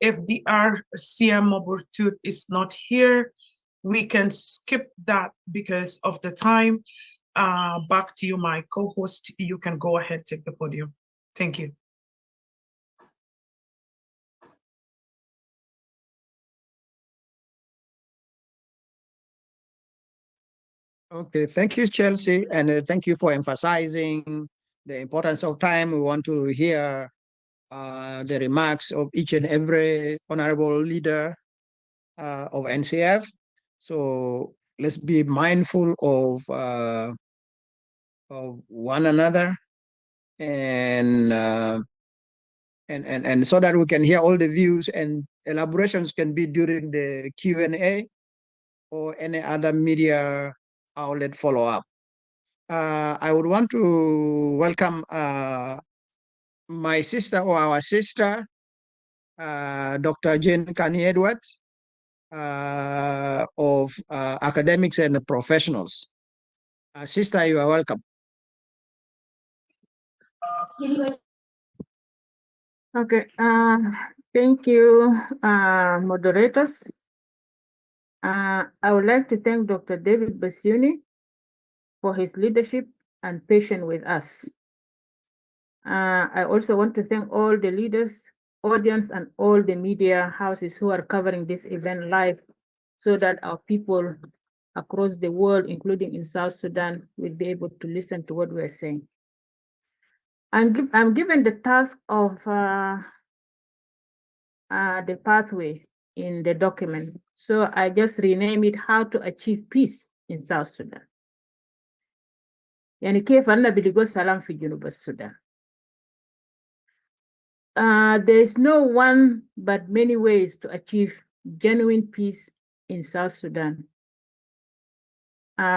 If the RCM Mobortut is not here, we can skip that because of the time. Back to you, my co-host. You can go ahead, take the podium. Thank you. Okay, thank you, Chelsea, and thank you for emphasizing the importance of time. We want to hear the remarks of each and every honorable leader of NCF. So let's be mindful of one another, and so that we can hear all the views, and elaborations can be during the Q&A or any other media outlet follow-up. I would want to welcome my sister, or our sister, Dr. Jane Kani Edwards, of academics and professionals. Sister, you are welcome. Okay, thank you, moderators. I would like to thank Dr. David Basuni for his leadership and patience with us. I also want to thank all the leaders, audience, and all the media houses who are covering this event live, so that our people across the world, including in South Sudan, will be able to listen to what we are saying. I'm given the task of the pathway in the document. So I just rename it How to Achieve Peace in South Sudan. يعني كيف أنا بلقوا سلام في جنوب السودان. There is no one but many ways to achieve genuine peace in South Sudan,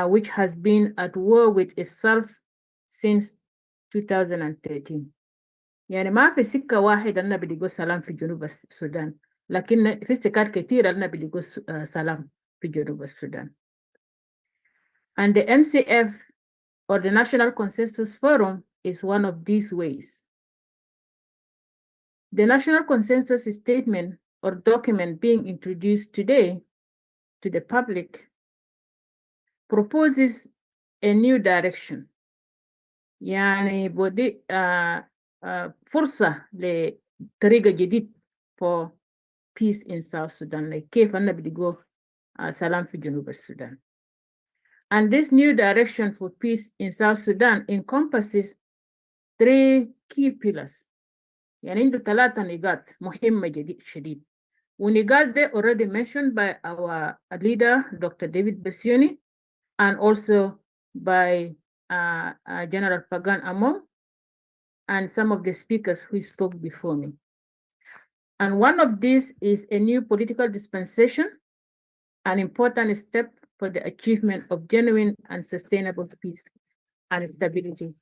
which has been at war with itself since 2013. يعني ما في سكة واحدة أنا بلقوا سلام في جنوب السودان، لكن في سكات كثيرة أنا بلقوا سلام في جنوب السودان. And the NCF, or the National Consensus Forum, is one of these ways. The National Consensus Statement or document being introduced today to the public proposes a new direction. يعني بدي فرصة لطريقة جديد for peace in South Sudan. Like كيف أنا بدي go سلام في جنوب السودان. And this new direction for peace in South Sudan encompasses 3 key pillars. يعني عنده 3 نقاط مهمة شديد. ونقاط they already mentioned by our leader, Dr. David Basuni, and also by General Pagan Amum, and some of the speakers who spoke before me. And one of these is a new political dispensation, an important step for the achievement of genuine and sustainable peace and stability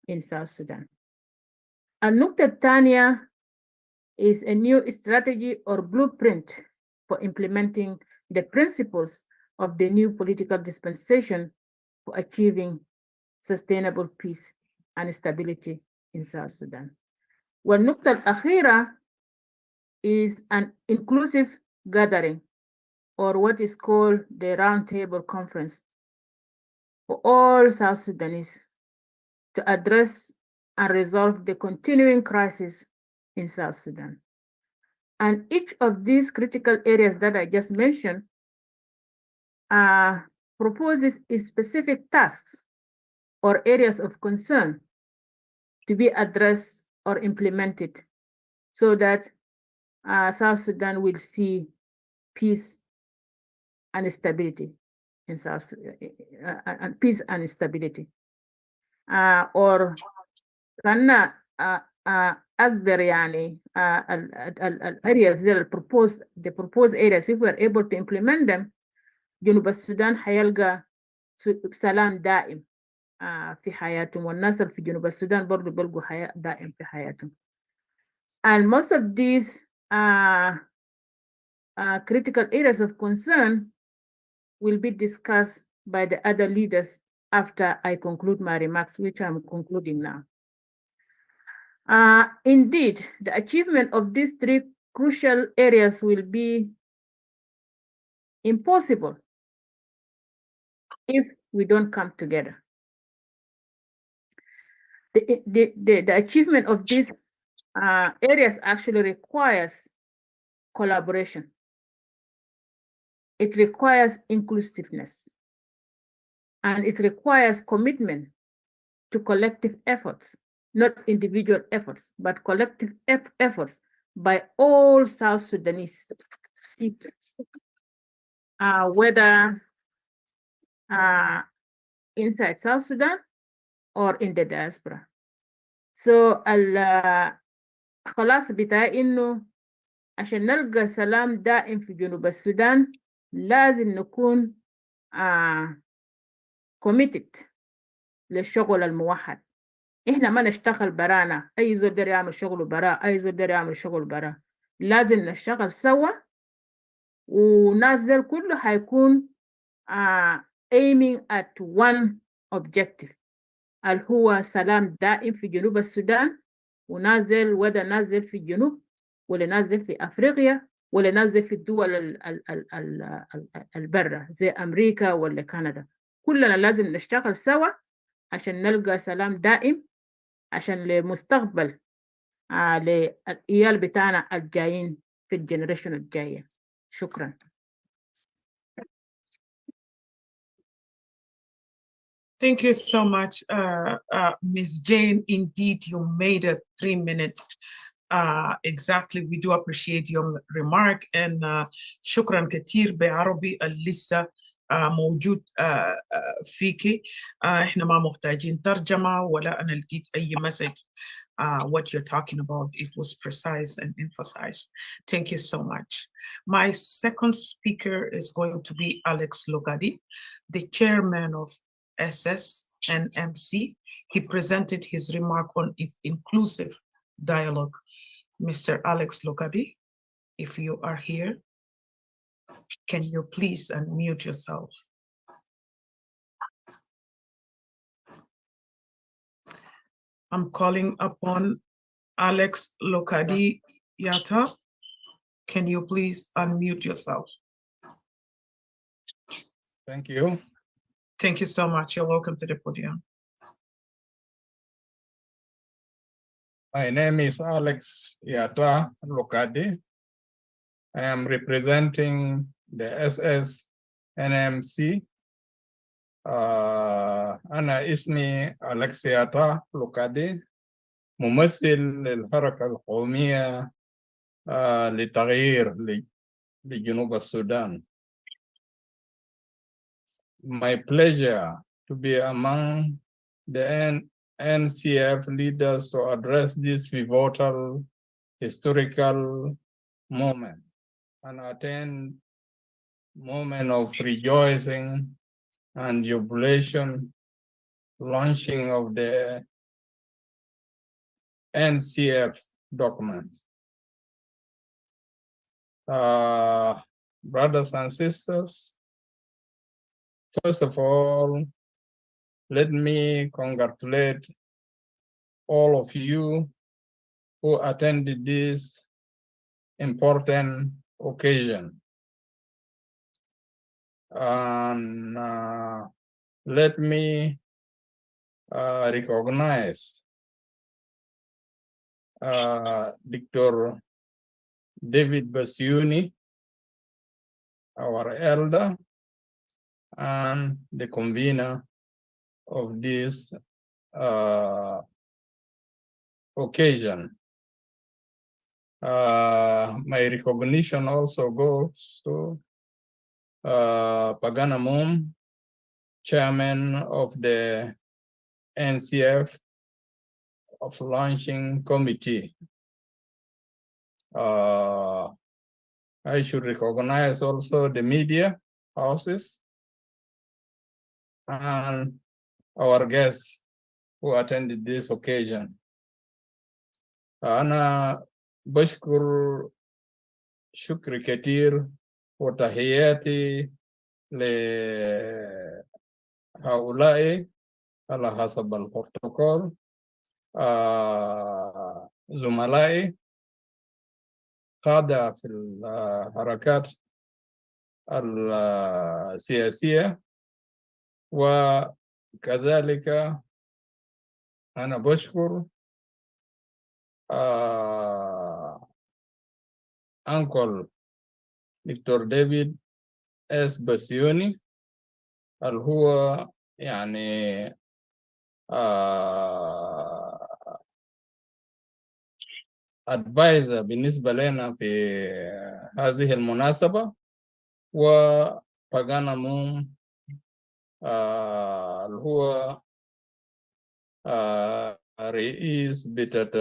in South Sudan. النقطة الثانية is a new strategy or blueprint for implementing the principles of the new political dispensation for achieving sustainable peace and stability in South Sudan. والنقطة الأخيرة is an inclusive gathering, or what is called the Roundtable Conference, for all South Sudanese to address and resolve the continuing crisis in South Sudan. And each of these critical areas that I just mentioned proposes specific tasks or areas of concern to be addressed or implemented so that South Sudan will see peace and stability in South Sudan, and peace and stability. Or كنا أقدر يعني areas that the proposed areas, if we are able to implement them, جنوب السودان حيلقى سلام دائم في حياتهم، والناس في جنوب السودان برضو بلقوا حياة دائم في حياتهم. And most of these critical areas of concern will be discussed by the other leaders after I conclude my remarks, which I'm concluding now. Indeed, the achievement of these three crucial areas will be impossible if we don't come together. The achievement of these areas actually requires collaboration. It requires inclusiveness, and it requires commitment to collective efforts, not individual efforts, but collective efforts by all South Sudanese people, whether inside South Sudan or in the diaspora. So خلاص بتاعي إنه عشان نلقى سلام دائم في جنوب السودان لازم نكون committed للشغل الموحد. إحنا ما نشتغل برانا، أي زول داير يعمل شغله براه، أي زول داير يعمل شغل براه. لازم نشتغل سوا، وناس دول كله هيكون aiming at one objective اللي هو سلام دائم في جنوب السودان، ونازل وده نازل في الجنوب ولا نازل في أفريقيا ولا نازل في الدول البرة زي أمريكا ولا كندا. كلنا لازم نشتغل سوا عشان نلقى سلام دائم عشان لمستقبل للعيال بتاعنا الجايين في الجنريشن الجاية. شكرا. Thank you so much, Ms. Jane. Indeed, you made it 3 minutes. Exactly. We do appreciate your remark, and شكرا كتير بعربي اللي لسه موجود فيكي. احنا ما محتاجين ترجمة ولا أنا لقيت أي message. What you're talking about, it was precise and emphasized. Thank you so much. My second speaker is going to be Alex Logadi, the chairman of SSNMC. He presented his remark on inclusive dialogue. Mr. Alex Logadi, if you are here, can you please unmute yourself? I'm calling upon Alex Lokadi Yata. Can you please unmute yourself? Thank you. Thank you so much. You're welcome to the podium. My name is Alex Yata Lokadi. I am representing the SSNMC. أنا اسمي أليكس ياتا لوكادي، ممثل للحركة القومية لتغيير لجنوب السودان. My pleasure to be among the NCF leaders to address this pivotal historical moment and attend moment of rejoicing and jubilation, launching of the NCF documents. Brothers and sisters, first of all, let me congratulate all of you who attended this important occasion. And let me recognize Dr. David Basuni, our elder, and the convener of this occasion. My recognition also goes to Pagan Amum, chairman of the NCF of launching committee. I should recognize also the media houses and our guests who attended this occasion. أنا بشكر شكر كثير وتحياتي لهؤلاء على حسب البروتوكول زملائي قادة في الحركات السياسية، وكذلك أنا بشكر أنكل دكتور ديفيد اس بسيوني اللي هو يعني advisor بالنسبة لنا في هذه المناسبة، وباغان أموم اللي هو رئيس بتاعت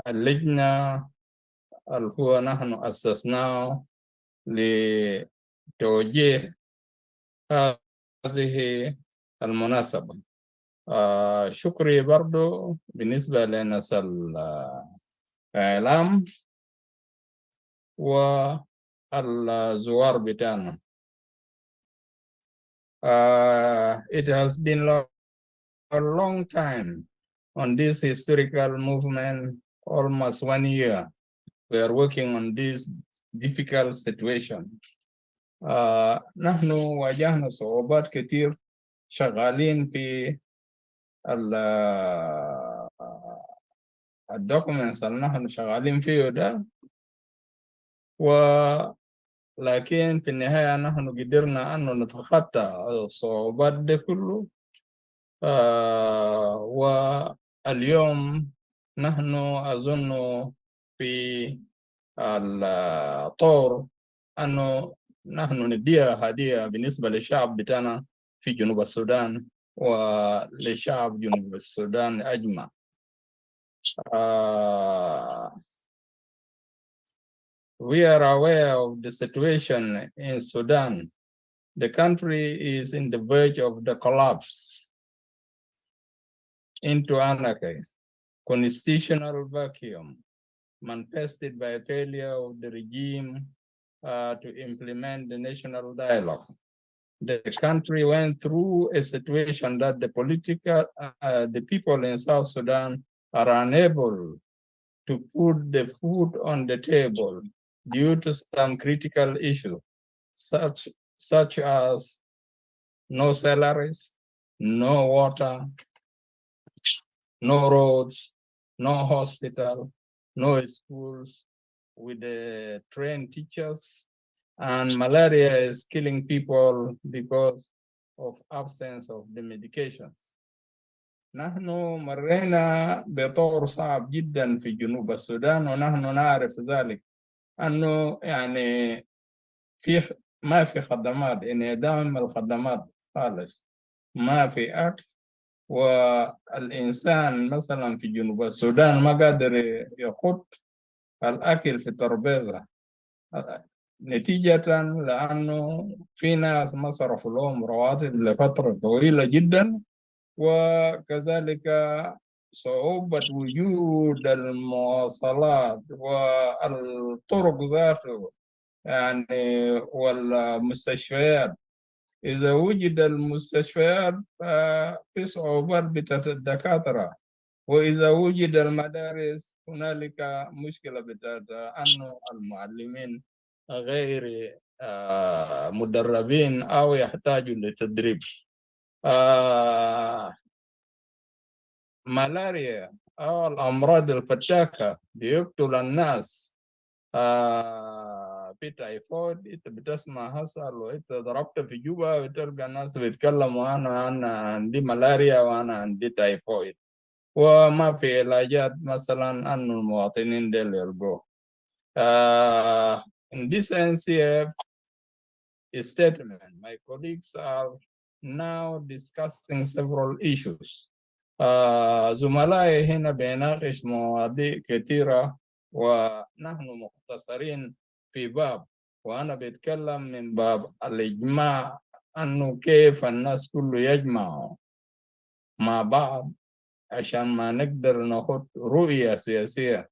اللجنة اللي هو نحن أسسناه لتوجيه هذه المناسبة. شكري برضو بالنسبة لناس الإعلام والزوار بتاعنا. It has been a long time on this historical movement, almost 1 year. We are working on this difficult situation. نحن واجهنا صعوبات كتير شغالين في الدوكيومنتس اللي نحن شغالين فيه ده، ولكن في النهاية نحن قدرنا أن نتخطى الصعوبات ده كله. واليوم نحن أظن في الطور أنه نحن نديها هدية بالنسبة للشعب بتاعنا في جنوب السودان ولشعب جنوب السودان أجمع. We are aware of the situation in Sudan. The country is in the verge of the collapse into anarchy, constitutional vacuum, manifested by failure of the regime to implement the national dialogue. The country went through a situation that the people in South Sudan are unable to put the food on the table due to some critical issues, such as no salaries, no water, no roads, no hospital, no schools with the trained teachers, and malaria is killing people because of absence of the medications. نحن مرينا بطور صعب جدا في جنوب السودان، ونحن نعرف ذلك أنه يعني ما في خدمات، انعدام الخدمات خالص، ما في أكل، والإنسان مثلا في جنوب السودان ما قادر يخط الأكل في الترابيزة، نتيجة لأنه في ناس ما صرفوا لهم رواتب لفترة طويلة جدا، وكذلك صعوبة وجود المواصلات والطرق ذاته يعني والمستشفيات. إذا وجد المستشفيات في صعوبات بتاعت الدكاترة، وإذا وجد المدارس هنالك مشكلة بتاعت أنه المعلمين غير مدربين أو يحتاجوا لتدريب. ملاريا أو الأمراض الفتاكة بيقتل الناس. في تايفويد، انت بتسمع هسه لو انت ضربت في جوبا بتلقى الناس بيتكلموا انا عندي ملاريا وانا عندي تايفويد، وما في علاجات مثلا انه المواطنين ديل يلقوه. In this NCF statement, my colleagues are now discussing several issues. زملائي هنا بيناقش مواضيع كثيرة ونحن مختصرين في باب، وأنا بتكلم من باب الإجماع أنه كيف الناس كله يجمعوا مع بعض عشان ما نقدر ناخد رؤية سياسية.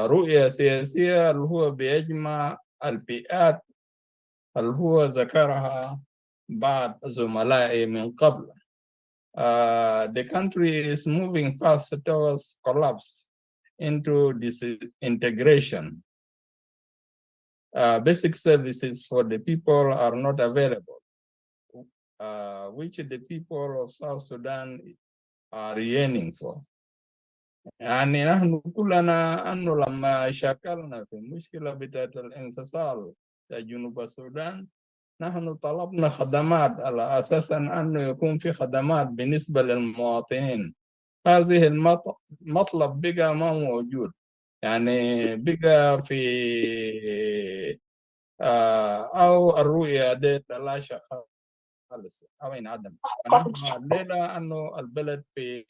رؤية سياسية اللي هو بيجمع الفئات اللي هو ذكرها بعض زملائي من قبل. The country is moving fast towards collapse into disintegration. Basic services for the people are not available, which the people of South Sudan are yearning for. يعني نحن كلنا أنه لما شكلنا في مشكلة بتاعت الانفصال في جنوب السودان، نحن طلبنا خدمات على أساس أنه يكون في خدمات بالنسبة للمواطنين. هذه المطلب بقى ما موجود، يعني بقى في أو الرؤية دي تلاشى خالص أو انعدم. نحن الليلة أنه البلد في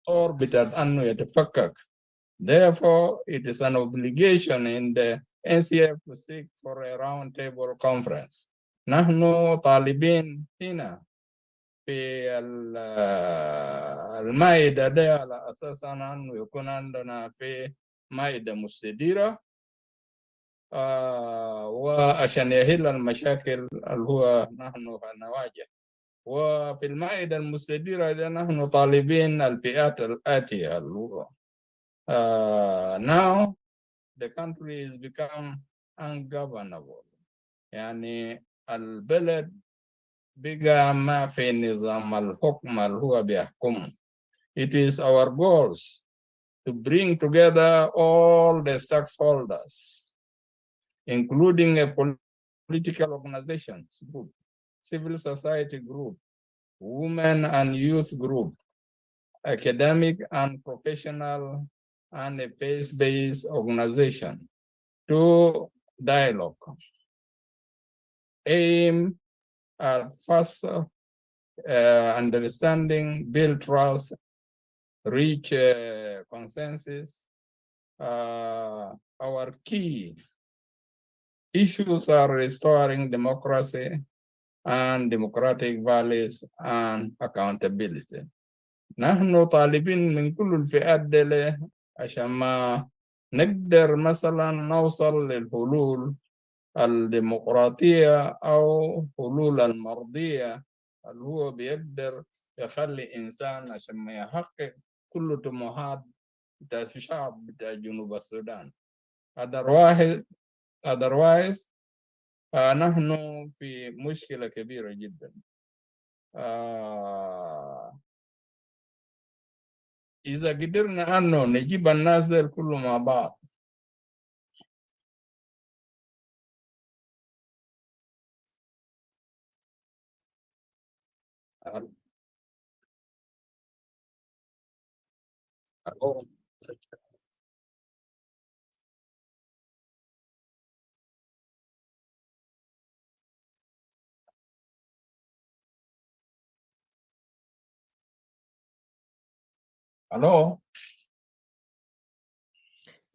طور بتاعت أنه يتفكك. Therefore, it is an obligation in the NCF to seek for a roundtable conference. نحن طالبين هنا في المائدة دي على أساس أنه يكون عندنا في مائدة مستديرة وعشان يحل المشاكل اللي هو نحن نواجه. وفي المائدة المستديرة دي نحن طالبين الفئات الآتية اللي هو now the country is become ungovernable. يعني البلد بقى ما في نظام الحكم اللي هو بيحكم. It is our goals to bring together all the stakeholders, including a political organizations group, civil society group, women and youth group, academic and professional, and a faith-based organization to dialogue. Aim at first understanding, build trust, reach consensus. Our key issues are restoring democracy and democratic values and accountability. نحن طالبين من كل الفئات دي عشان ما نقدر مثلا نوصل للحلول الديمقراطية أو حلول المرضية اللي هو بيقدر يخلي إنسان عشان ما يحقق كل طموحات بتاع الشعب بتاع جنوب السودان. otherwise نحن في مشكلة كبيرة جدا. إذا قدرنا أنه نجيب الناس دول كله مع بعض ألو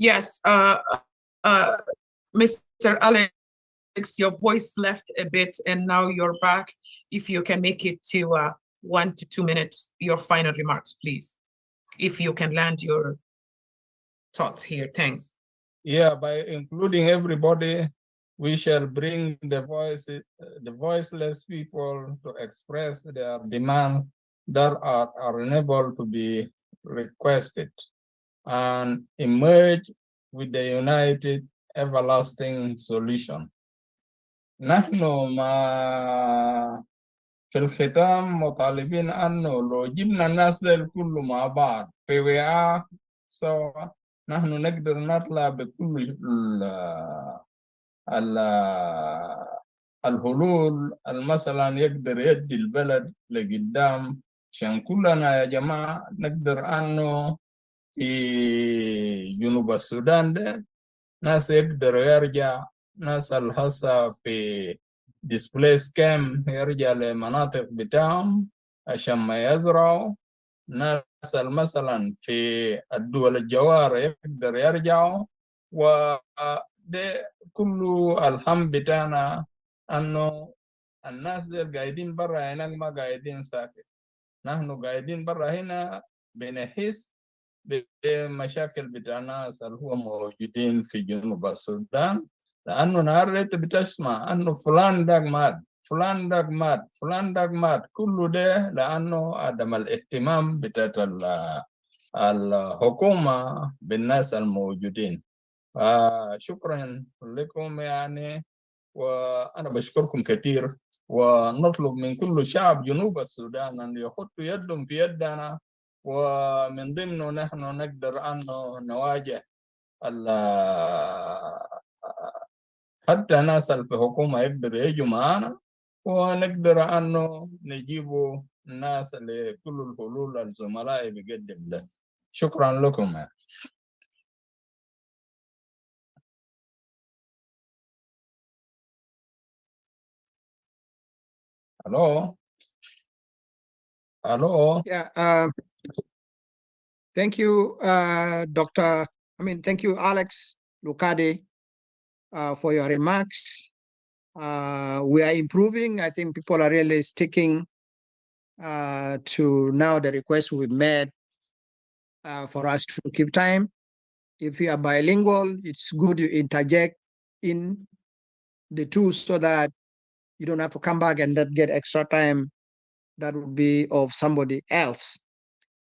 Yes, Mr. Alex, your voice left a bit and now you're back. If you can make it to 1 to 2 minutes, your final remarks, please. If you can land your thoughts here, thanks. Yeah, by including everybody, we shall bring the voiceless people to express their demand that are unable to be requested and emerge with the united everlasting solution. نحن ما في الختام مطالبين أنه لو جبنا الناس دي الكل مع بعض في وعاء سوا نحن نقدر نطلع بكل الحلول مثلا يقدر يدي البلد لقدام عشان كلنا يا جماعة نقدر أنه في جنوب السودان ده ناس يقدروا يرجع ناس الحصة في displaced camp يرجع لمناطق بتاعهم عشان ما يزرعوا ناس مثلا في الدول الجوار يقدر يرجعوا وده كله الهم بتاعنا انه الناس دي قاعدين برا هناك ما قاعدين ساكت نحن قاعدين برا هنا بنحس بمشاكل بتاع الناس اللي هو موجودين في جنوب السودان لانه نهارت بتسمع انه فلان داك مات فلان داك مات فلان داك مات كله ده لانه عدم الاهتمام بتاع الحكومه بالناس الموجودين. شكرا لكم يعني وانا بشكركم كثير ونطلب من كل شعب جنوب السودان ان يحطوا يدهم في يدنا ومن ضمنه نحن نقدر أن نواجه حتى ناس في الحكومة يقدر يجوا معنا ونقدر أنه نجيبوا الناس لكل الحلول الزملاء بيقدم ده. شكرا لكم. Hello. Hello. Yeah. Thank you, thank you, Alex Lucade, for your remarks. We are improving. I think people are really sticking to now the request we've made for us to keep time. If you are bilingual, it's good you interject in the two so that you don't have to come back and not get extra time that would be of somebody else.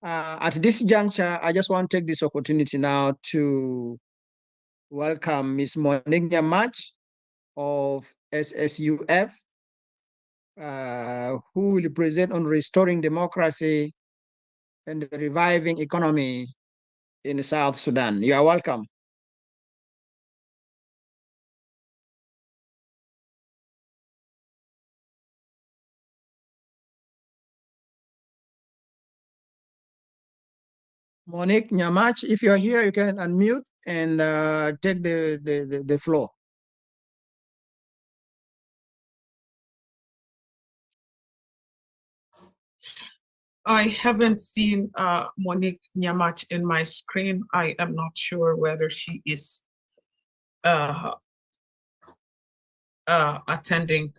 At this juncture, I just want to take this opportunity now to welcome Ms. Monique Nyamach of SSUF, who will present on restoring democracy and the reviving economy in South Sudan. You are welcome. Monique Nyamach, if you're here, you can unmute and take the floor. I haven't seen Monique Nyamach in my screen. I am not sure whether she is attending.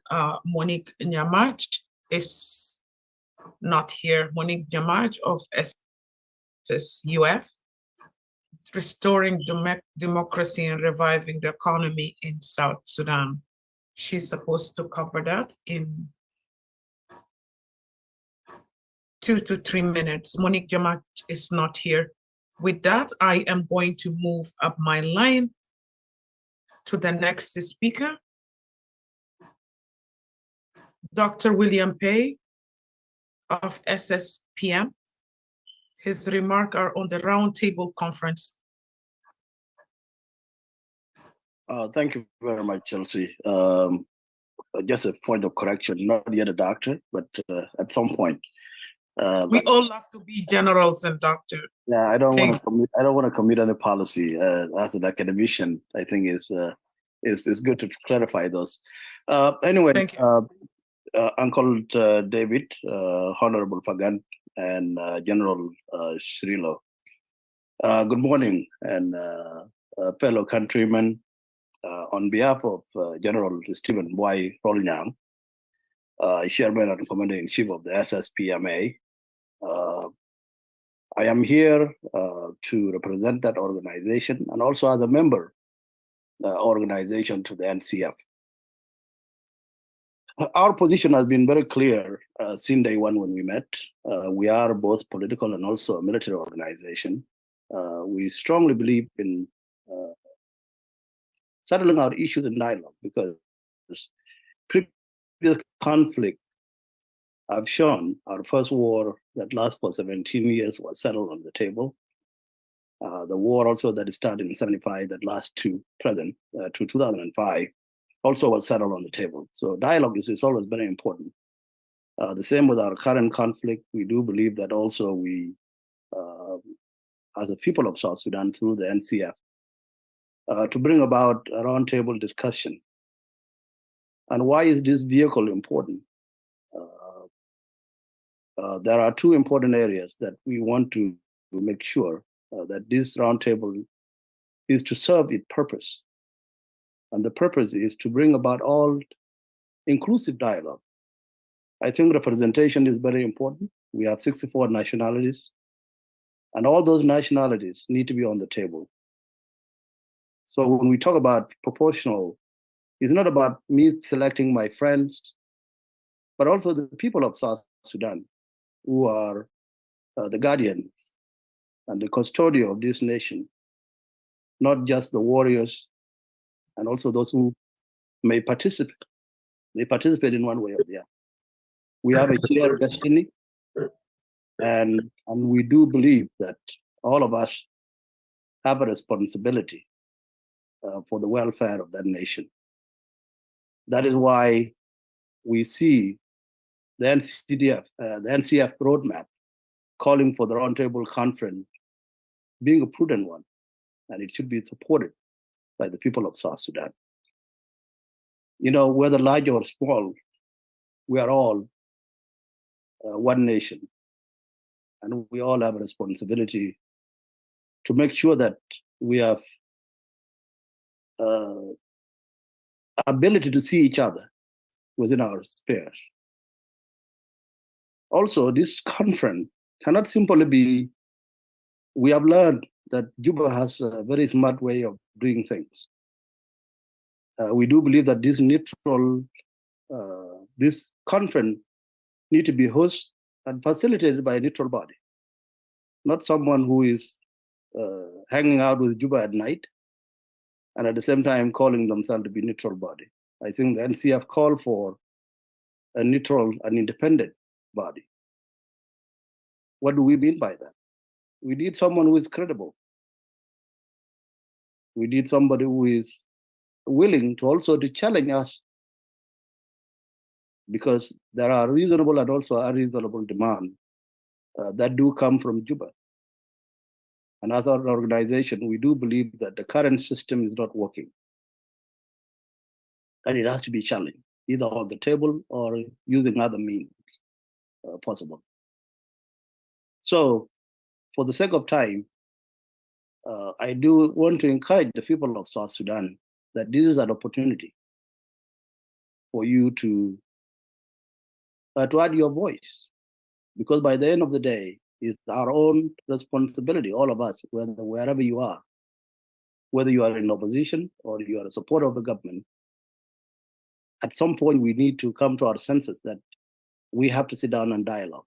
Monique Nyamach is not here. Monique Nyamach of SSUF, Restoring Democracy and Reviving the Economy in South Sudan. She's supposed to cover that in 2 to 3 minutes. Monique Nyamach is not here. With that, I am going to move up my line to the next speaker, Dr. William Pei of SSPM. His remarks are on the Roundtable Conference. Thank you very much, Chelsea. Just a point of correction, not yet a doctor, but at some point. We all have to be generals and doctors. Yeah, I don't want to commit any policy as an academician. I think it's good to clarify those. Anyway, thank you. Uncle David, Honorable Pagan, and General Srilo. Good morning, and fellow countrymen, on behalf of General Stephen Y. Rolnyang, Chairman and Commander-in-Chief of the SSPMA, I am here to represent that organization and also as a member organization to the NCF. Our position has been very clear since day one when we met. We are both political and also a military organization. We strongly believe in settling our issues in dialogue because previous conflict have shown our first war that lasted for 17 years was settled on the table. The war also that started in 75 that lasts to present, to 2005, also was settled on the table. So dialogue is always very important. The same with our current conflict. We do believe that also we, as the people of South Sudan through the NCF, to bring about a roundtable discussion. And why is this vehicle important? There are two important areas that we want to make sure that this roundtable is to serve its purpose. And the purpose is to bring about all inclusive dialogue. I think representation is very important. We have 64 nationalities, and all those nationalities need to be on the table. So when we talk about proportional, it's not about me selecting my friends, but also the people of South Sudan who are the guardians and the custodian of this nation, not just the warriors, and also those who may participate. They participate in one way or the other. We have a shared destiny, and we do believe that all of us have a responsibility for the welfare of that nation. That is why we see the NCF roadmap calling for the roundtable conference being a prudent one, and it should be supported by the people of South Sudan. You know, whether large or small, we are all one nation, and we all have a responsibility to make sure that we have ability to see each other within our spheres. Also, this conference cannot simply be, we have learned that Juba has a very smart way of doing things. We do believe that this neutral, this conference need to be hosted and facilitated by a neutral body, not someone who is hanging out with Juba at night and at the same time calling themselves to be neutral body. I think the NCF called for a neutral and independent body. What do we mean by that? We need someone who is credible. We need somebody who is willing to also to challenge us, because there are reasonable and also unreasonable demands that do come from Juba. And as an organization, we do believe that the current system is not working. And it has to be challenged, either on the table or using other means possible. So, for the sake of time, I do want to encourage the people of South Sudan that this is an opportunity for you to add your voice, because by the end of the day, it's our own responsibility, all of us, wherever you are, whether you are in opposition or you are a supporter of the government. At some point, we need to come to our senses that we have to sit down and dialogue,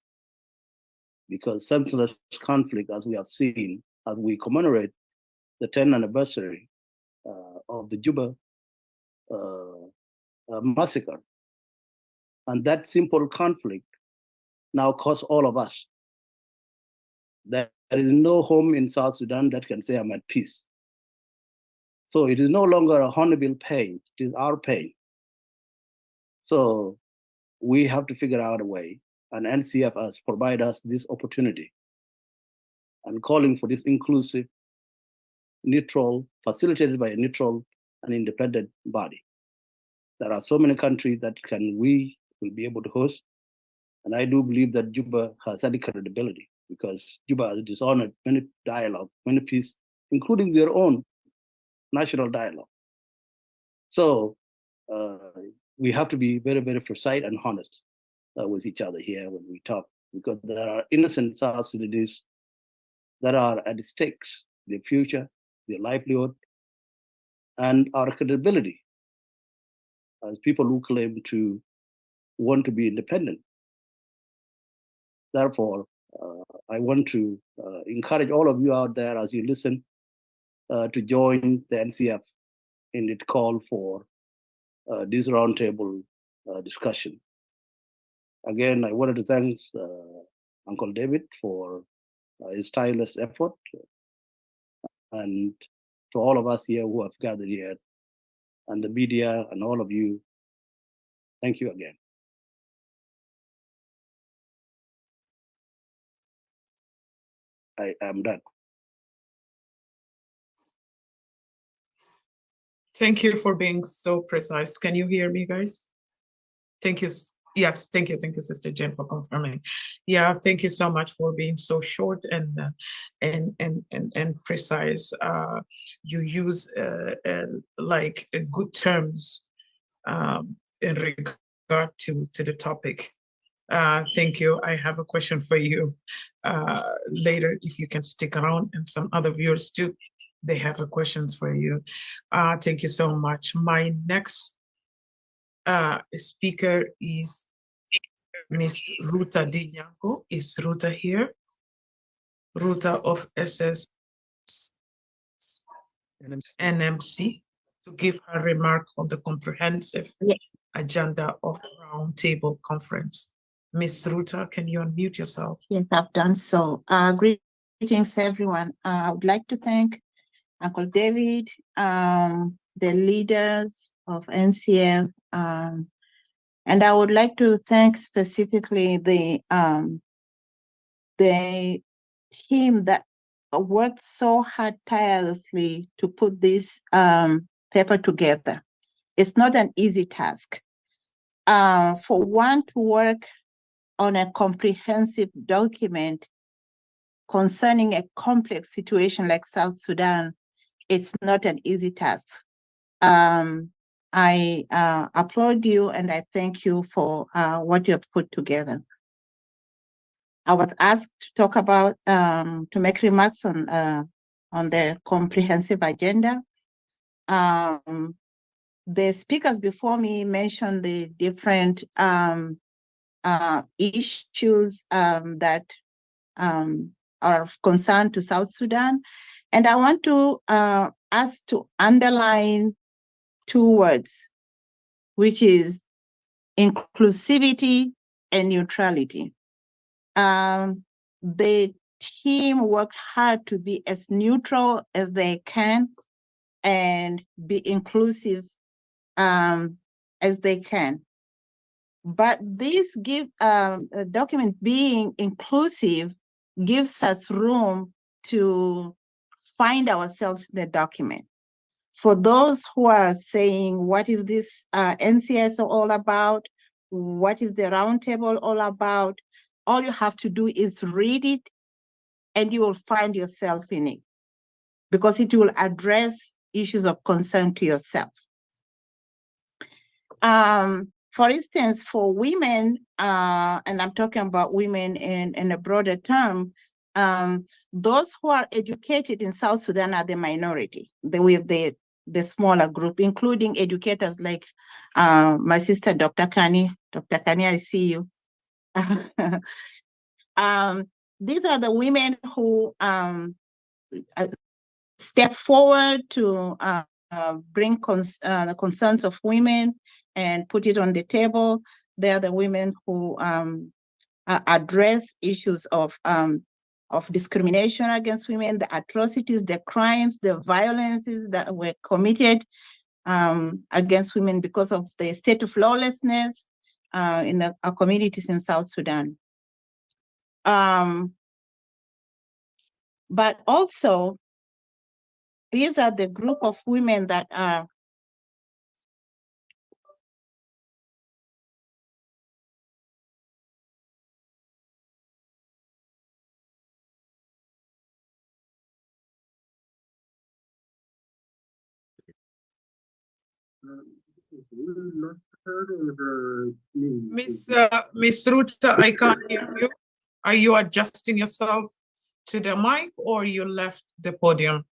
because senseless conflict, as we have seen, as we commemorate the 10th anniversary of the Juba massacre, and that simple conflict now costs all of us. There is no home in South Sudan that can say I'm at peace. So it is no longer a honorable pain, it is our pain. So we have to figure out a way, and NCF has provided us this opportunity and calling for this inclusive, neutral, facilitated by a neutral and independent body. There are so many countries that we will be able to host, and I do believe that Juba has any credibility, because Juba has dishonored many dialogue, many peace, including their own national dialogue. So we have to be very, very precise and honest with each other here when we talk, because there are innocent South Sudanese that are at the stakes, their future, their livelihood, and our credibility as people who claim to want to be independent. Therefore, I want to encourage all of you out there as you listen to join the NCF in its call for this roundtable discussion. Again, I wanted to thank Uncle David for his tireless effort, and to all of us here who have gathered here, and the media and all of you, thank you again. I am done. Thank you for being so precise. Can you hear me, guys? Thank you. Yes, thank you, Sister Jen, for confirming. Yeah, thank you so much for being so short and precise. You use like good terms in regard to the topic. Thank you. I have a question for you later, if you can stick around, and some other viewers too. They have a questions for you. Thank you so much. My next speaker is Miss Ruta Dinyango. Is Ruta here? Ruta of SS NMC, to give her remark on the comprehensive agenda of Roundtable Conference. Miss Ruta, can you unmute yourself? Yes, I've done so. Greetings, everyone. I would like to thank Uncle David, the leaders of NCF, and I would like to thank specifically the team that worked so hard tirelessly to put this paper together. It's not an easy task. For one to work on a comprehensive document concerning a complex situation like South Sudan, it's not an easy task. I applaud you and I thank you for what you have put together. I was asked to talk about, to make remarks on the comprehensive agenda. The speakers before me mentioned the different issues that are of concern to South Sudan. And I want to ask to underline two words, which is inclusivity and neutrality. The team worked hard to be as neutral as they can and be inclusive as they can. But this document being inclusive gives us room to find ourselves in the document. For those who are saying, what is this NCS all about? What is the roundtable all about? All you have to do is read it and you will find yourself in it, because it will address issues of concern to yourself. For instance, for women, and I'm talking about women in a broader term, those who are educated in South Sudan are the minority, with the smaller group, including educators like my sister, Dr. Kani. Dr. Kani, I see you. These are the women who step forward to bring the concerns of women and put it on the table. They are the women who address issues of discrimination against women, the atrocities, the crimes, the violences that were committed against women because of the state of lawlessness in our communities in South Sudan. But also, these are the group of women that are Miss Ruta, I can't hear you. Are you adjusting yourself to the mic or you left the podium?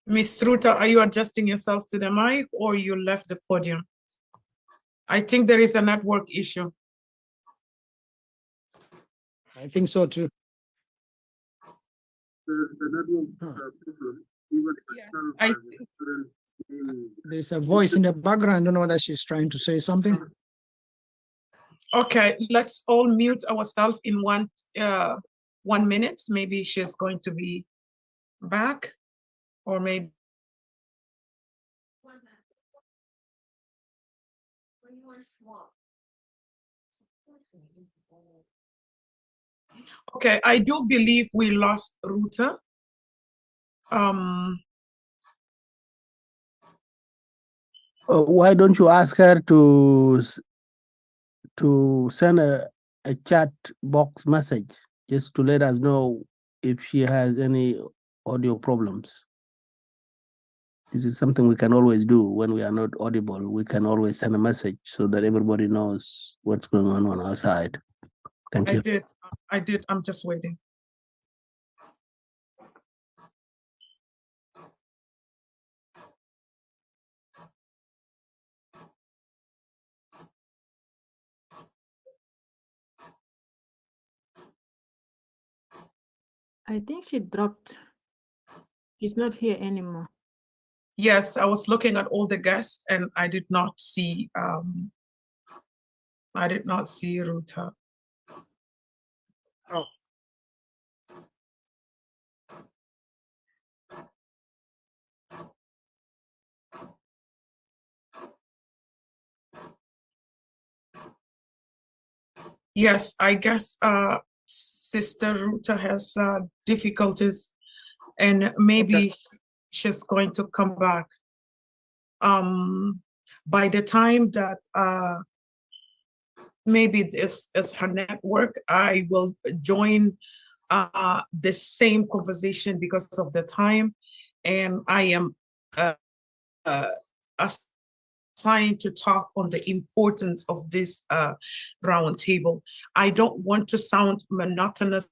Miss Ruta, are you adjusting yourself to the mic or you left the podium? I think there is a network issue. I think so too. Yes, I think There's a voice in the background. I don't know whether she's trying to say something. Okay, let's all mute ourselves in 1 minute. Maybe she's going to be back, or maybe. Okay, I do believe we lost Ruta. Why don't you ask her to send a chat box message just to let us know if she has any audio problems? This is something we can always do when we are not audible. We can always send a message so that everybody knows what's going on our side. Thank you. I did. I'm just waiting. I think she dropped. She's not here anymore. Yes, I was looking at all the guests and I did not see Ruta. Oh. Yes, I guess Sister Ruta has difficulties and maybe she's going to come back. By the time that maybe this is her network, I will join the same conversation because of the time, and I am assigned to talk on the importance of this roundtable. I don't want to sound monotonous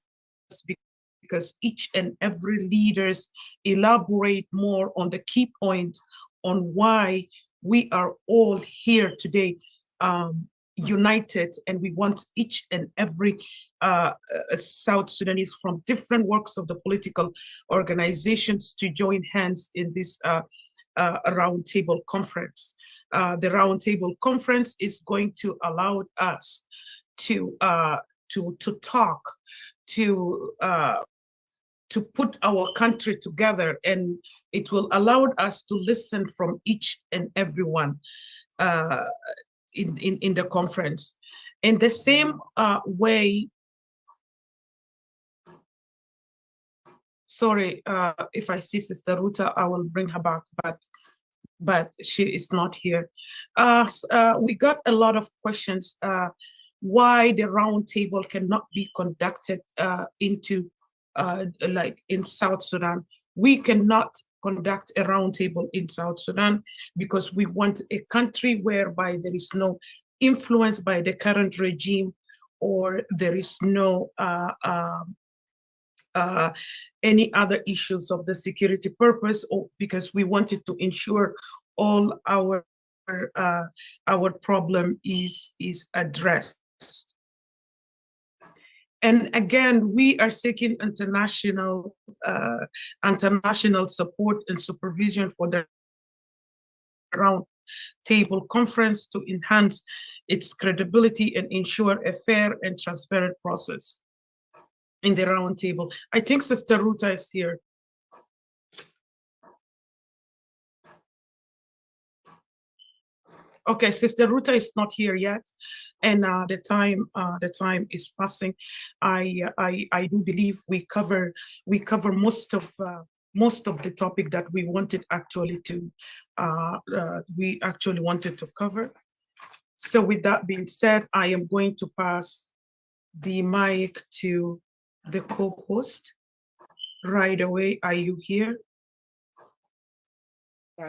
because each and every leaders elaborate more on the key point on why we are all here today, united, and we want each and every South Sudanese from different walks of the political organizations to join hands in this roundtable conference. The roundtable conference is going to allow us to talk, to put our country together, and it will allow us to listen from each and everyone in the conference. In the same way, sorry, if I see Sister Ruta, I will bring her back, but she is not here. We got a lot of questions why the roundtable cannot be conducted like in South Sudan. We cannot conduct a roundtable in South Sudan because we want a country whereby there is no influence by the current regime, or there is no any other issues of the security purpose, or because we wanted to ensure all our problem is addressed. And again, we are seeking international support and supervision for the roundtable conference to enhance its credibility and ensure a fair and transparent process in the roundtable. I think Sister Ruta is here. Okay, Sister Ruta is not here yet, and the time is passing. I do believe we cover most of the topic that we wanted actually to cover. So with that being said, I am going to pass the mic to the co-host right away. Are you here?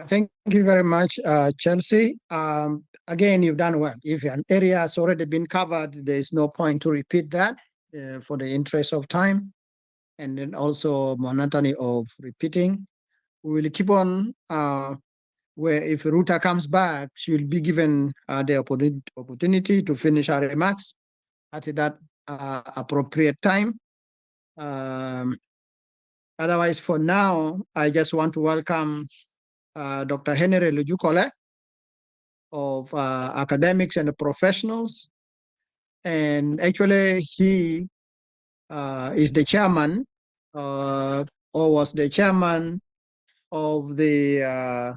Thank you very much, Chelsea. Again, you've done well. If an area has already been covered, there is no point to repeat that for the interest of time, and then also monotony of repeating. We will keep on where if Ruta comes back, she will be given the opportunity to finish her remarks at that appropriate time. Otherwise, for now, I just want to welcome Dr. Henry Lujukole of academics and professionals. And actually, he is the chairman or was the chairman of the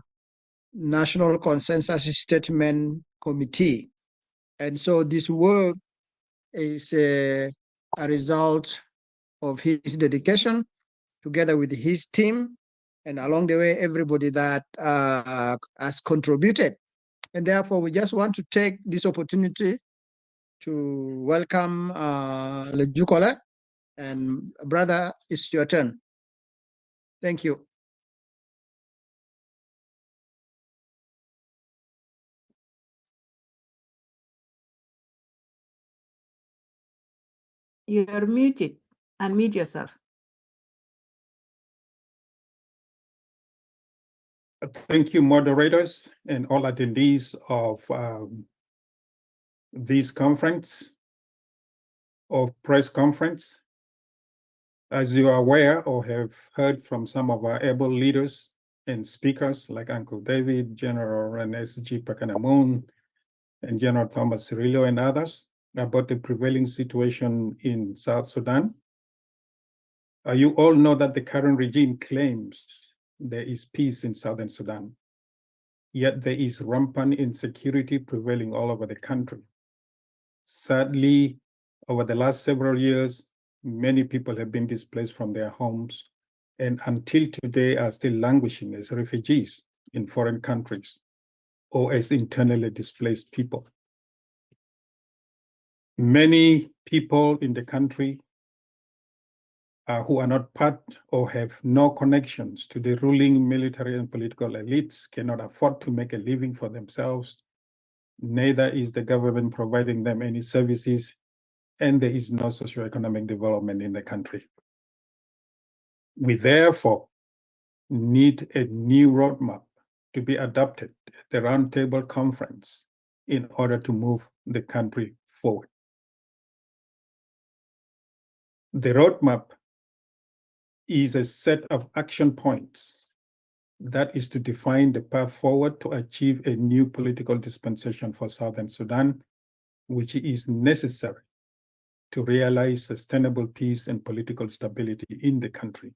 National Consensus Statement Committee. And so this work is a result of his dedication together with his team, and along the way, everybody that has contributed. And therefore, we just want to take this opportunity to welcome Lejukole, and brother, it's your turn. Thank you. You're muted. Unmute yourself. Thank you, moderators and all attendees of this conference, or press conference. As you are aware or have heard from some of our able leaders and speakers like Uncle David, General and SG Pagan Amum, and General Thomas Cirillo and others about the prevailing situation in South Sudan. You all know that the current regime claims there is peace in Southern Sudan, yet there is rampant insecurity prevailing all over the country. Sadly, over the last several years, many people have been displaced from their homes and until today are still languishing as refugees in foreign countries or as internally displaced people. Many people in the country who are not part or have no connections to the ruling military and political elites cannot afford to make a living for themselves. Neither is the government providing them any services, and there is no socioeconomic development in the country. We therefore need a new roadmap to be adopted at the Roundtable Conference in order to move the country forward. The roadmap is a set of action points that is to define the path forward to achieve a new political dispensation for Southern Sudan, which is necessary to realize sustainable peace and political stability in the country.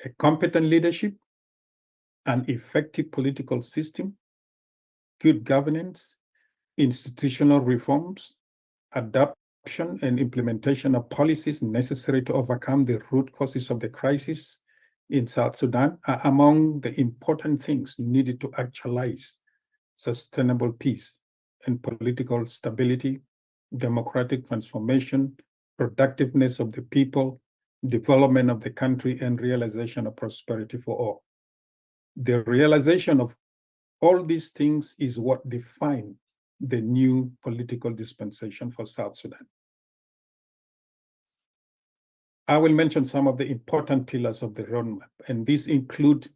A competent leadership, an effective political system, good governance, institutional reforms, adoption and implementation of policies necessary to overcome the root causes of the crisis in South Sudan are among the important things needed to actualize sustainable peace and political stability, democratic transformation, productiveness of the people, development of the country, and realization of prosperity for all. The realization of all these things is what defines the new political dispensation for South Sudan. I will mention some of the important pillars of the roadmap, and these include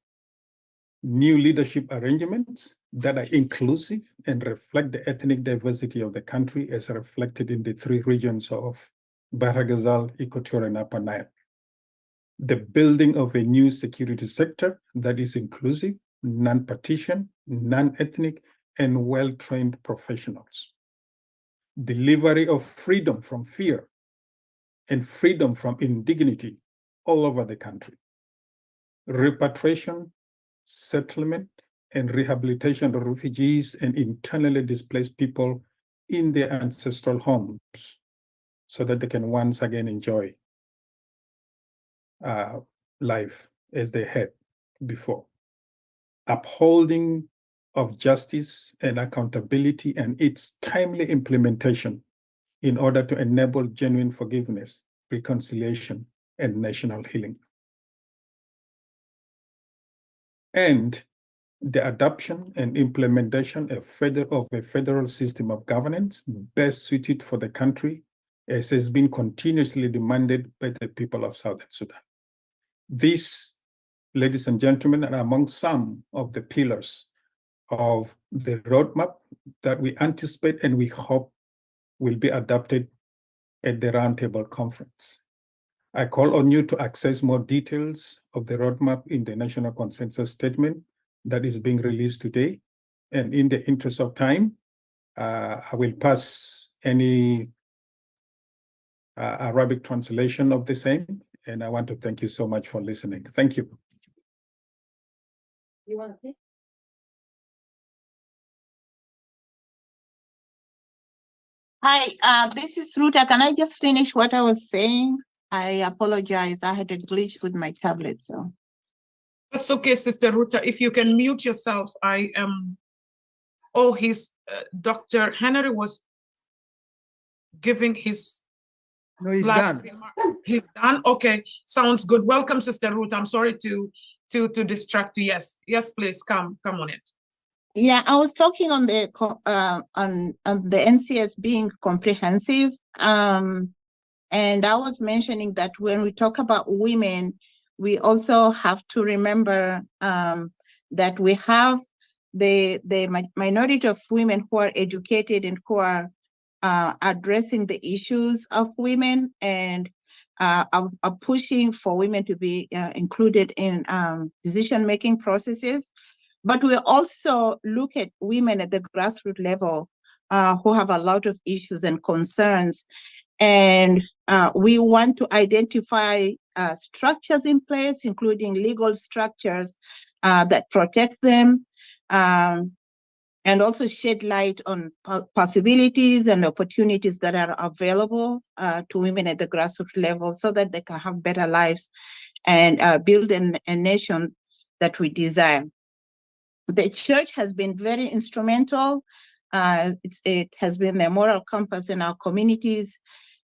new leadership arrangements that are inclusive and reflect the ethnic diversity of the country as reflected in the three regions of Bahr Ghazal, Equatorial, and Upper Nile. The building of a new security sector that is inclusive, non-partisan, non-ethnic, and well-trained professionals. Delivery of freedom from fear and freedom from indignity all over the country. Repatriation, settlement, and rehabilitation of refugees and internally displaced people in their ancestral homes so that they can once again enjoy life as they had before. Upholding of justice and accountability and its timely implementation in order to enable genuine forgiveness, reconciliation, and national healing. And the adoption and implementation of a federal system of governance best suited for the country, as has been continuously demanded by the people of Southern Sudan. These, ladies and gentlemen, are among some of the pillars of the roadmap that we anticipate and we hope will be adopted at the Roundtable Conference. I call on you to access more details of the roadmap in the National Consensus Statement that is being released today. And in the interest of time, I will pass any Arabic translation of the same. And I want to thank you so much for listening. Thank you. You want to speak? Hi, this is Ruta. Can I just finish what I was saying? I apologize. I had a glitch with my tablet, so. That's okay, Sister Ruta. If you can mute yourself, I am. Oh, Dr. Henry was giving his. No, he's done. He's done. Okay, sounds good. Welcome, Sister Ruth. I'm sorry to distract you. Yes, please come on it. Yeah, I was talking on the NCS being comprehensive, and I was mentioning that when we talk about women, we also have to remember that we have the minority of women who are educated and who are addressing the issues of women and are pushing for women to be included in decision-making processes. But we also look at women at the grassroots level who have a lot of issues and concerns. And we want to identify structures in place, including legal structures that protect them, and also shed light on possibilities and opportunities that are available to women at the grassroots level so that they can have better lives and build a nation that we desire. The church has been very instrumental. It has been the moral compass in our communities,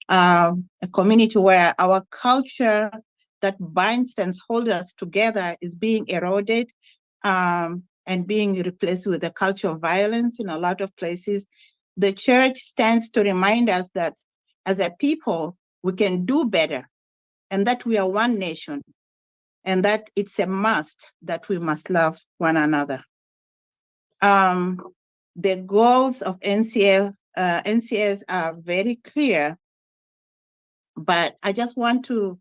a community where our culture that binds and holds us together is being eroded and being replaced with a culture of violence in a lot of places. The church stands to remind us that as a people, we can do better and that we are one nation and that it's a must that we must love one another. The goals of NCS are very clear, but I just want to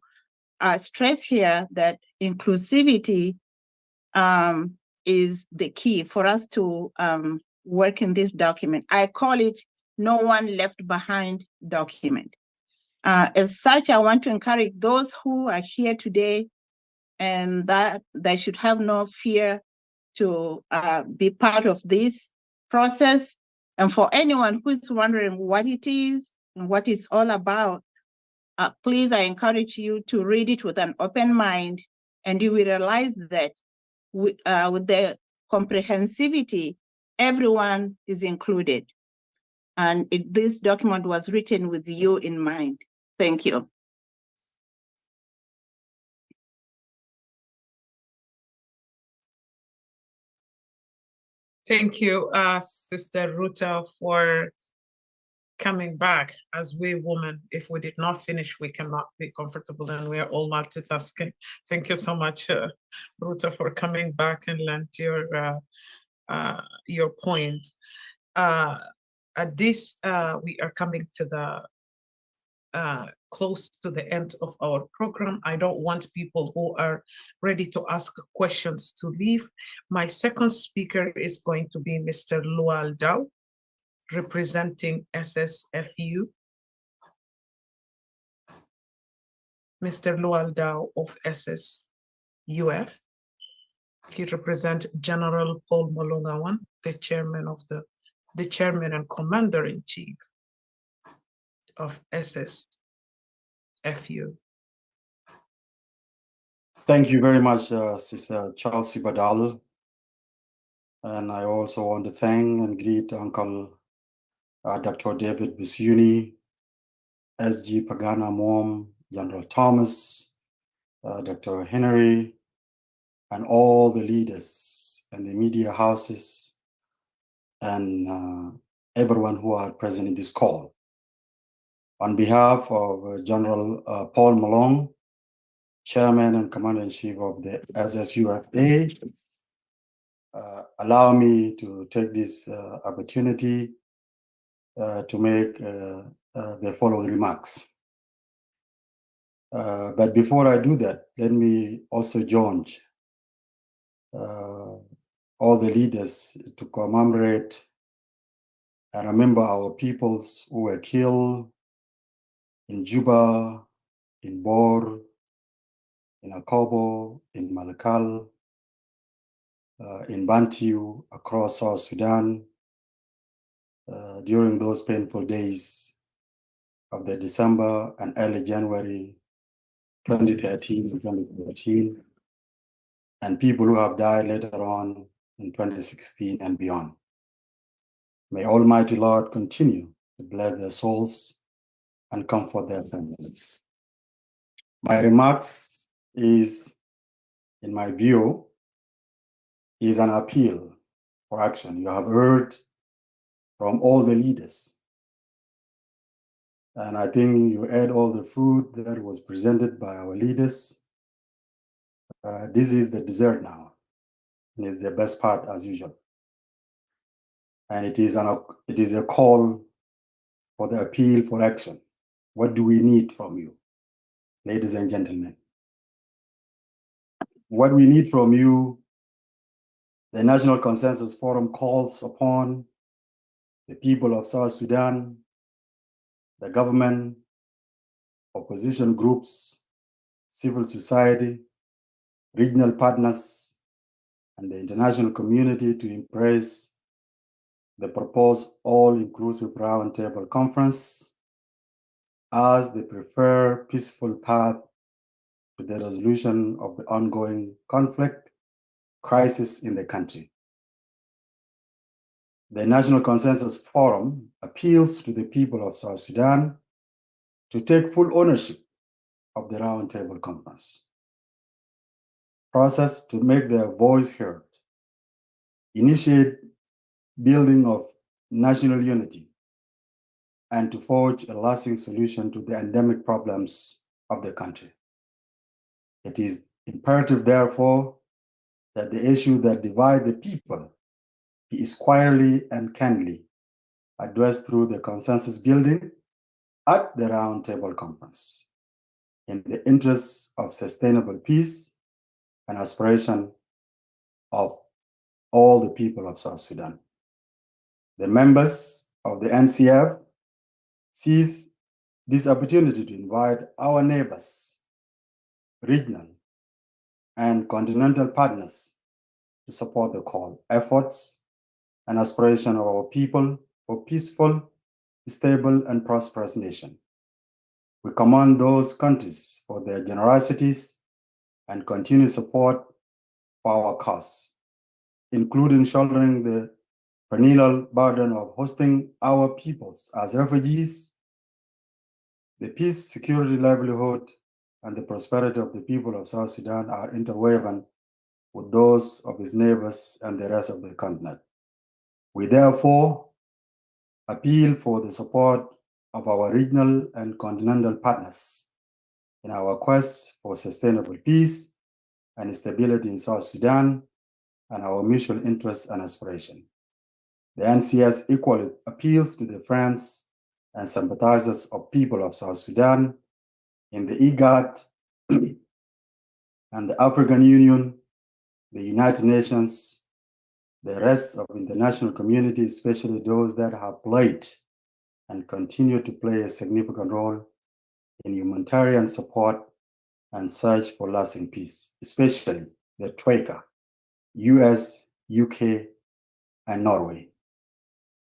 stress here that inclusivity is the key for us to work in this document. I call it No One Left Behind document. As such, I want to encourage those who are here today and that they should have no fear to be part of this process. And for anyone who is wondering what it is and what it's all about, please, I encourage you to read it with an open mind, and you will realize that with the comprehensivity, everyone is included. And this document was written with you in mind. Thank you. Thank you, Sister Ruta, for coming back. As we women, if we did not finish, we cannot be comfortable, and we are all multitasking. Thank you so much, Ruta, for coming back and lend your point. At this, we are coming to the close to the end of our program. I don't want people who are ready to ask questions to leave. My second speaker is going to be Mr. Lual Dow, representing SSFU. Mr. Lual Dow of SSUF. He represents General Paul Malongawan, the chairman and commander-in-chief of SSFU. Thank you very much, Sister Chelsea Badal. And I also want to thank and greet Uncle Dr. David Basuni, SG Pagan Amum, General Thomas, Dr. Henry, and all the leaders and the media houses and everyone who are present in this call. On behalf of General Paul Malone, Chairman and Commander-in-Chief of the SSUFA, allow me to take this opportunity to make the following remarks. But before I do that, let me also join all the leaders to commemorate and remember our peoples who were killed in Juba, in Bor, in Akobo, in Malakal, in Bantu, across South Sudan, during those painful days of the December and early January 2013 and 2014, and people who have died later on in 2016 and beyond. May Almighty Lord continue to bless their souls and comfort their families. My remarks is, in my view, is an appeal for action. You have heard from all the leaders. And I think you ate all the food that was presented by our leaders. This is the dessert now. And it's the best part as usual. And it is a call for the appeal for action. What do we need from you, ladies and gentlemen? What we need from you, the National Consensus Forum calls upon the people of South Sudan, the government, opposition groups, civil society, regional partners, and the international community to embrace the proposed all-inclusive roundtable conference as the preferred peaceful path to the resolution of the ongoing conflict crisis in the country. The National Consensus Forum appeals to the people of South Sudan to take full ownership of the roundtable conference process, to make their voice heard, initiate building of national unity, and to forge a lasting solution to the endemic problems of the country. It is imperative, therefore, that the issue that divide the people be squarely and candidly addressed through the consensus building at the Roundtable Conference in the interests of sustainable peace and aspiration of all the people of South Sudan. The members of the NCF seize this opportunity to invite our neighbors, regional and continental partners to support the call, efforts, and aspiration of our people for peaceful, stable, and prosperous nation. We commend those countries for their generosities and continued support for our cause, including shouldering the perennial burden of hosting our peoples as refugees. The peace, security, livelihood, and the prosperity of the people of South Sudan are interwoven with those of its neighbors and the rest of the continent. We therefore appeal for the support of our regional and continental partners in our quest for sustainable peace and stability in South Sudan and our mutual interests and aspiration. The NCS equally appeals to the friends and sympathizers of people of South Sudan in the IGAD and the African Union, the United Nations, the rest of the international community, especially those that have played and continue to play a significant role in humanitarian support and search for lasting peace, especially the Troika, US, UK, and Norway,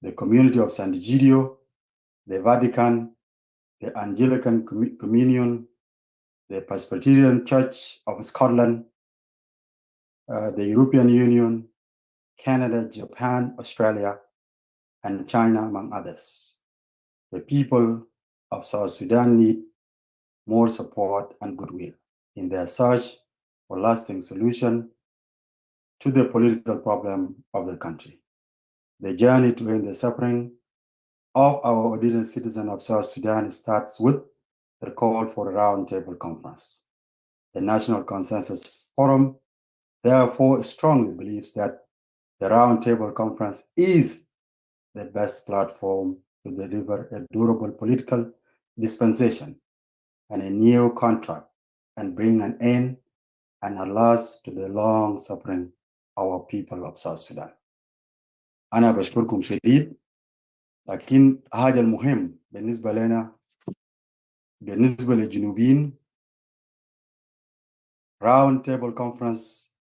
the community of San Egidio, the Vatican, the Anglican Communion, the Presbyterian Church of Scotland, the European Union, Canada, Japan, Australia, and China, among others. The people of South Sudan need more support and goodwill. in their search for lasting solution to the political problem of the country. The journey to end the suffering of our ordinary citizens of South Sudan starts with the call for a roundtable conference. The National Consensus Forum therefore strongly believes that the roundtable conference is the best platform to deliver a durable political dispensation and a new contract and bring an end and a last to the long suffering of our people of South Sudan. أنا بشكركم شديد، لكن حاجة المهم بالنسبة لنا بالنسبة للجنوبيين راوند تيبل كونفرنس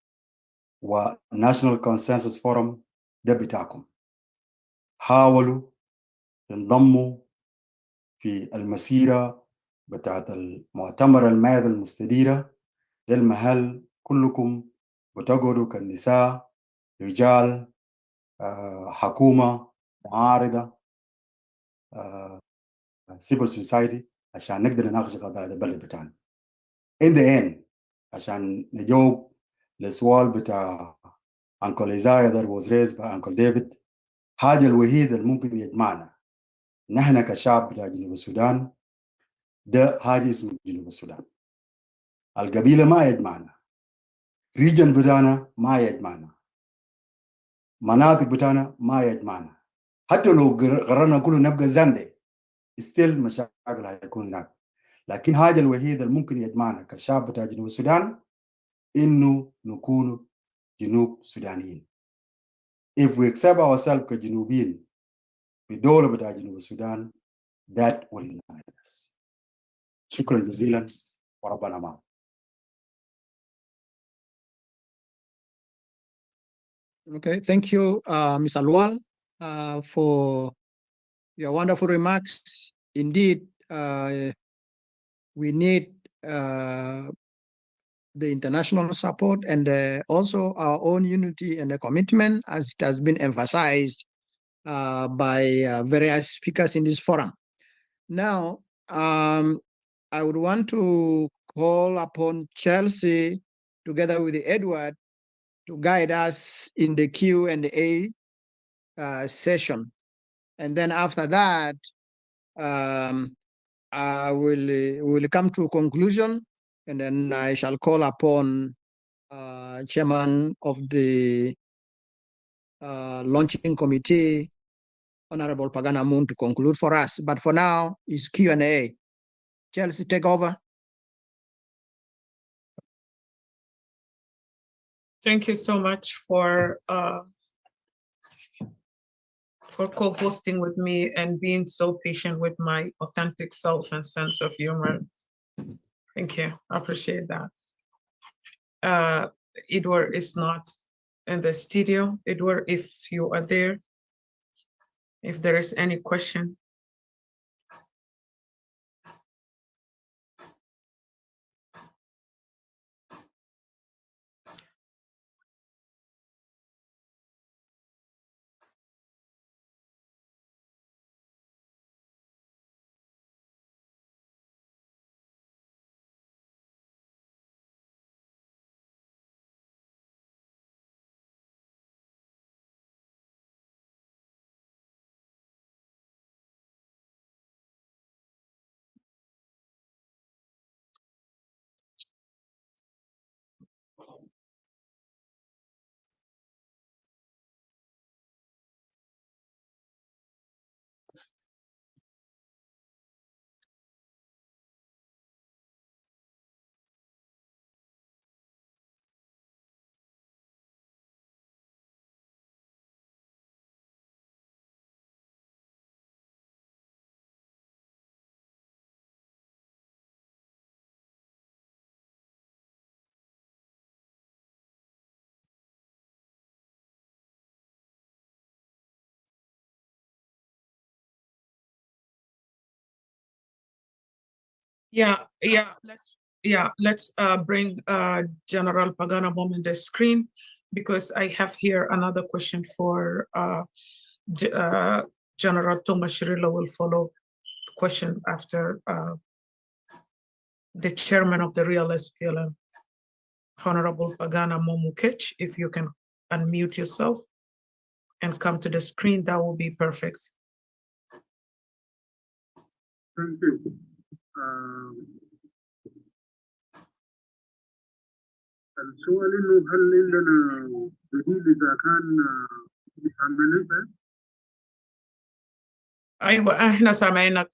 وناشونال كونسنسس فورم ده بتاعكم. حاولوا تنضموا في المسيرة بتاعت المؤتمر المائدة المستديرة. ده المحل كلكم بتقعدوا كالنساء، رجال، حكومة، معارضة، civil society، عشان نقدر نناقش قضايا البلد بتاعنا. In the end عشان نجاوب للسؤال بتاع Uncle Isaiah that was raised by Uncle David، الحاجة الوحيدة اللي ممكن يجمعنا نحن كشعب بتاع جنوب السودان ده حاجة اسمه جنوب السودان. القبيلة ما يجمعنا، ريجن بتاعنا ما يجمعنا، مناطق بتاعنا ما يجمعنا. حتى لو قررنا كله نبقى زندي ستيل مشاكل هيكون هناك. لكن حاجة الوحيدة اللي ممكن يجمعنا كشعب بتاع جنوب السودان إنه نكون جنوب سودانيين. If we accept ourselves كجنوبيين في دولة بتاع جنوب السودان that will unite us. شكرا جزيلا وربنا معكم. Okay, thank you, Ms. Alwal, for your wonderful remarks. Indeed, we need the international support and also our own unity and the commitment, as it has been emphasized by various speakers in this forum. Now, I would want to call upon Chelsea together with Edward to guide us in the Q&A session. And then after that, I will come to a conclusion, and then I shall call upon Chairman of the launching committee, Honorable Pagan Amum, to conclude for us. But for now, it's Q&A. Chelsea, take over. Thank you so much for co-hosting with me and being so patient with my authentic self and sense of humor. Thank you. I appreciate that. Edward is not in the studio. Edward, if you are there, if there is any question. Let's bring General Pagan Amum on the screen, because I have here another question for General Thomas Shirilo will follow the question after the chairman of the Real SPLM, Honorable Pagan Amum, if you can unmute yourself and come to the screen, that will be perfect. Thank you. السؤال إنه هل عندنا بديل إذا كان عملية؟ أيوة إحنا سامعينك.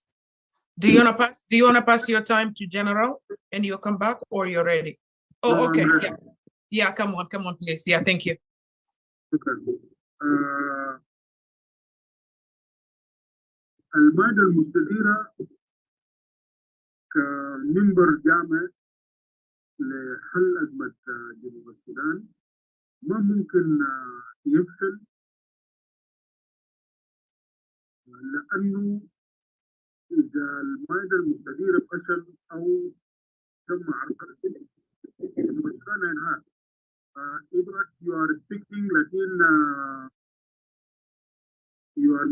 Do you wanna pass your time to General and you'll come back, or you're ready? Oh, No, okay. I'm ready. Yeah, come on, please. Yeah, thank you. Okay. المادة المستديرة كمنبر جامع لحل أزمة جنوب السودان ما ممكن يفشل، لأنه إذا المائدة المستديرة فشل أو تم عرقلة جنوب السودان ينهار. إبراك you are speaking لكن you are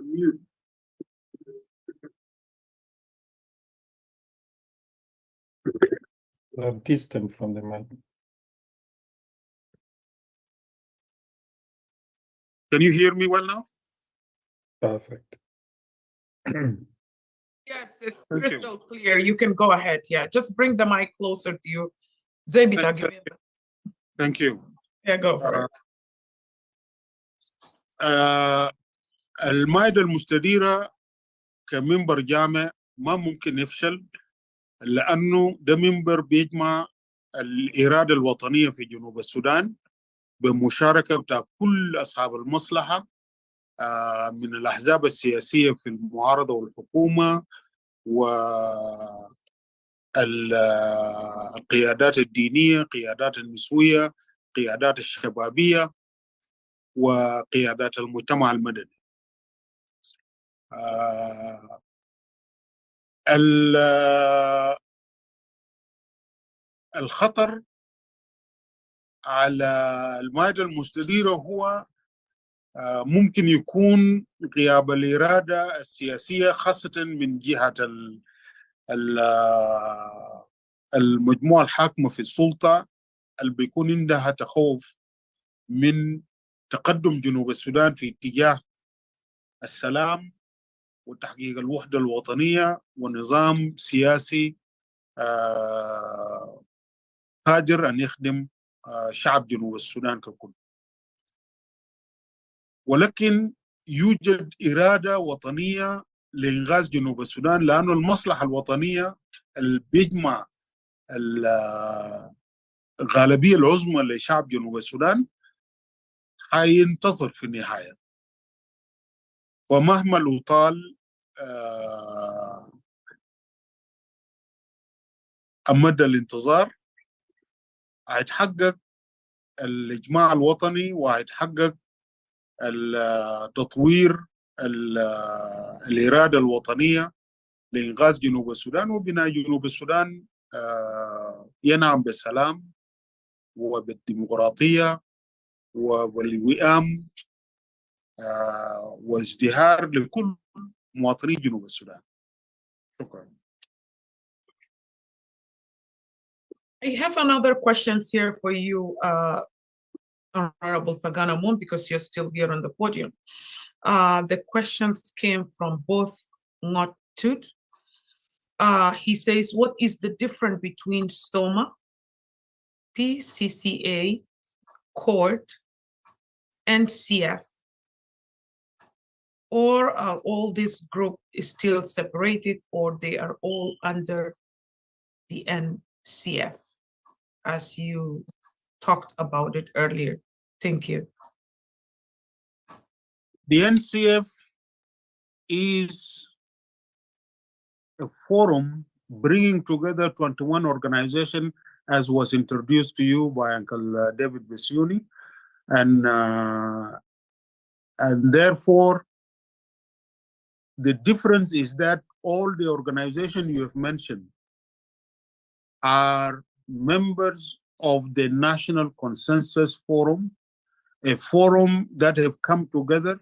mute. Distant from the mic. Can you hear me well now? Perfect. Yes, it's crystal clear. You can go ahead. Yeah, just bring the mic closer to you. Zebita, give me. Thank you. Yeah, go for it. المائدة المستديرة كمنبر جامع ما ممكن يفشل، لأنه ده منبر بيجمع الإرادة الوطنية في جنوب السودان بمشاركة بتاع كل أصحاب المصلحة من الأحزاب السياسية في المعارضة والحكومة والقيادات الدينية، قيادات النسوية، قيادات الشبابية، وقيادات المجتمع المدني. الخطر على المائدة المستديرة هو ممكن يكون غياب الإرادة السياسية، خاصة من جهة المجموعة الحاكمة في السلطة، اللي بيكون عندها تخوف من تقدم جنوب السودان في اتجاه السلام وتحقيق الوحدة الوطنية ونظام سياسي قادر أن يخدم شعب جنوب السودان ككل. ولكن يوجد إرادة وطنية لإنغاز جنوب السودان، لأنه المصلحة الوطنية اللي بيجمع الغالبية العظمى لشعب جنوب السودان حينتصر في النهاية. ومهما لو طال مدى الانتظار هيتحقق الإجماع الوطني، وهيتحقق التطوير الإرادة الوطنية لإنغاز جنوب السودان وبناء جنوب السودان ينعم بالسلام وبالديمقراطية والوئام وازدهار لكل مواطني جنوب السودان. شكرا. I have another questions here for you, Honorable Pagan Amum, because you're still here on the podium. The questions came from both Ngot Tud. He says, what is the difference between STOMA, PCCA, Court, NCF? Or are all this group is still separated, or they are all under the NCF, as you talked about it earlier? Thank you. The NCF is a forum bringing together 21 organizations, as was introduced to you by Uncle David Basuni, and therefore the difference is that all the organizations you have mentioned are members of the National Consensus Forum, a forum that have come together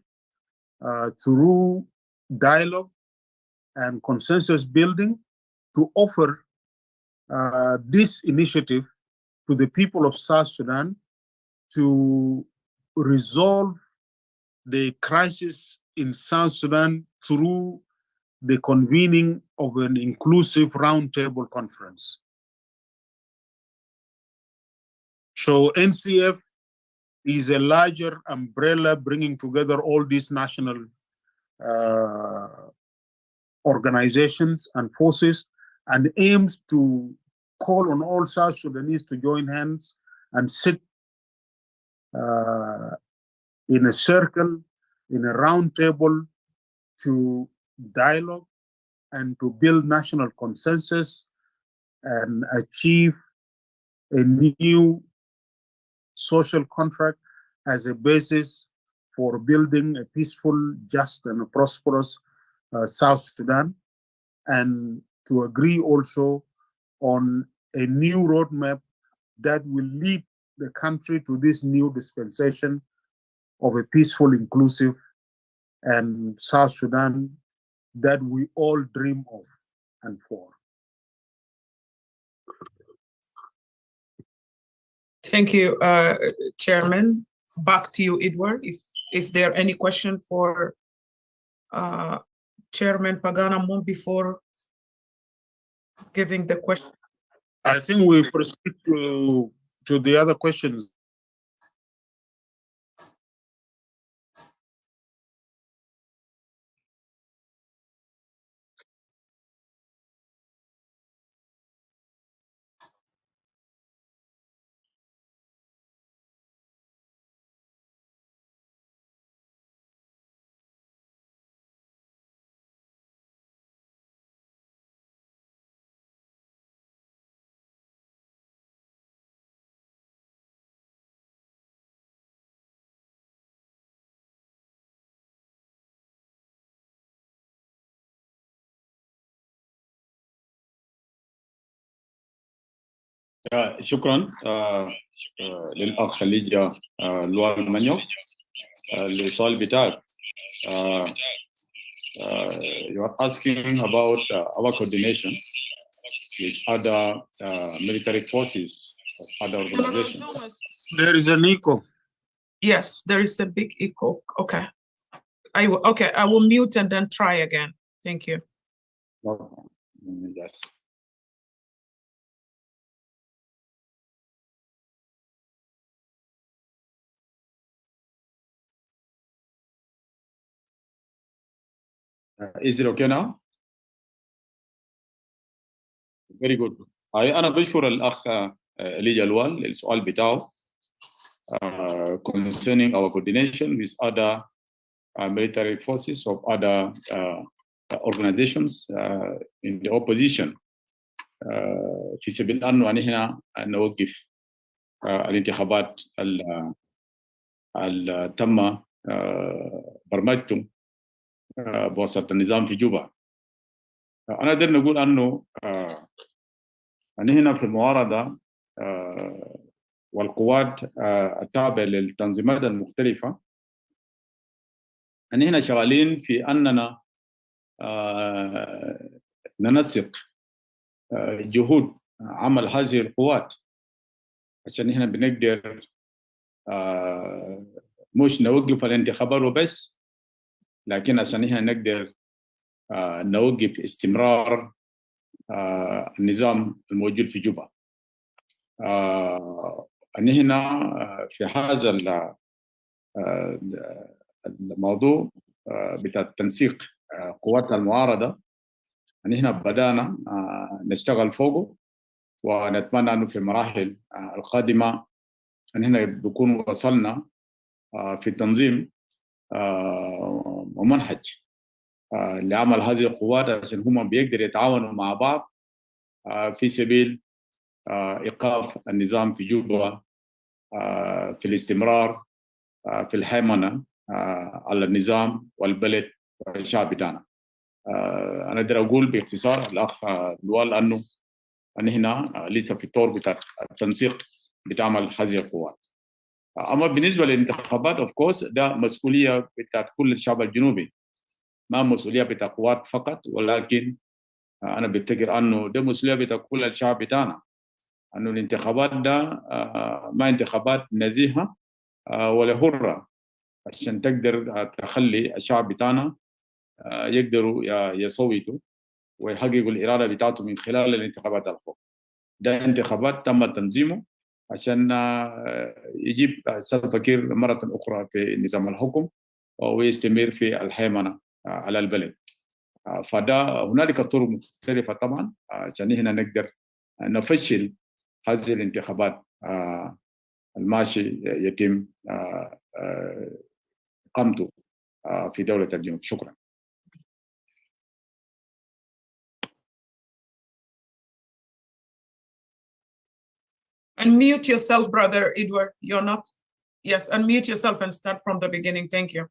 through dialogue and consensus building to offer this initiative to the people of South Sudan to resolve the crisis in South Sudan through the convening of an inclusive roundtable conference. So NCF is a larger umbrella bringing together all these national organizations and forces, and aims to call on all South Sudanese to join hands and sit in a circle, in a round table, to dialogue and to build national consensus and achieve a new social contract as a basis for building a peaceful, just, and a prosperous South Sudan, and to agree also on a new roadmap that will lead the country to this new dispensation of a peaceful, inclusive, and South Sudan that we all dream of and for. Thank you, Chairman. Back to you, Edward. Is there any question for Chairman Pagan Amum before giving the question? I think we proceed to the other questions. شكرا للأخ خليج لوال مانيو للسؤال بتاعك. You are asking about our coordination with other military forces of other organizations. There is an echo. Yes, there is a big echo. Okay. I will mute and then try again. Thank you. Yes. Is it okay now? Very good. أنا بشكر الأخ ليجا لوال للسؤال بتاعه concerning our coordination with other military forces of other organizations in the opposition في سبيل أنه نحن نوقف الانتخابات اللي تم برمجته بواسطة النظام في جوبا. أنا أقدر نقول أنه نحن في المعارضة والقوات التابعة للتنظيمات المختلفة نحن شغالين في أننا ننسق جهود عمل هذه القوات عشان نحن بنقدر مش نوقف الانتخابات وبس، لكن عشان نحن نقدر نوقف استمرار النظام الموجود في جوبا. نحن في هذا الموضوع بتاع تنسيق قوات المعارضة نحن بدأنا نشتغل فوقه، ونتمنى أنه في المراحل القادمة نحن بنكون وصلنا في التنظيم ومنهج لعمل هذه القوات عشان هم بيقدروا يتعاونوا مع بعض في سبيل إيقاف النظام في جوبا في الاستمرار في الهيمنة على النظام والبلد والشعب بتاعنا. أنا أقدر أقول باختصار الأخ لوال أنه هنا لسه في الطور بتاع التنسيق بتعمل هذه القوات. أما بالنسبة للانتخابات of course ده مسؤولية بتاعت كل الشعب الجنوبي، ما مسؤولية بتاع قوات فقط، ولكن أنا بفتكر أنه ده مسؤولية بتاع كل الشعب بتاعنا، أنه الانتخابات ده ما انتخابات نزيهة ولا حرة عشان تقدر تخلي الشعب بتاعنا يقدروا يصوتوا ويحققوا الإرادة بتاعته من خلال الانتخابات الأخرى. ده انتخابات تم تنظيمه عشان يجيب سلفا كير مرة أخرى في نظام الحكم ويستمر في الهيمنة على البلد. فده هنالك طرق مختلفة طبعا عشان هنا نقدر نفشل هذه الانتخابات الماشي يتم قامته في دولة الجنوب. شكرا. Unmute yourself, Brother Edward. You're not. Yes, unmute yourself and start from the beginning. Thank you.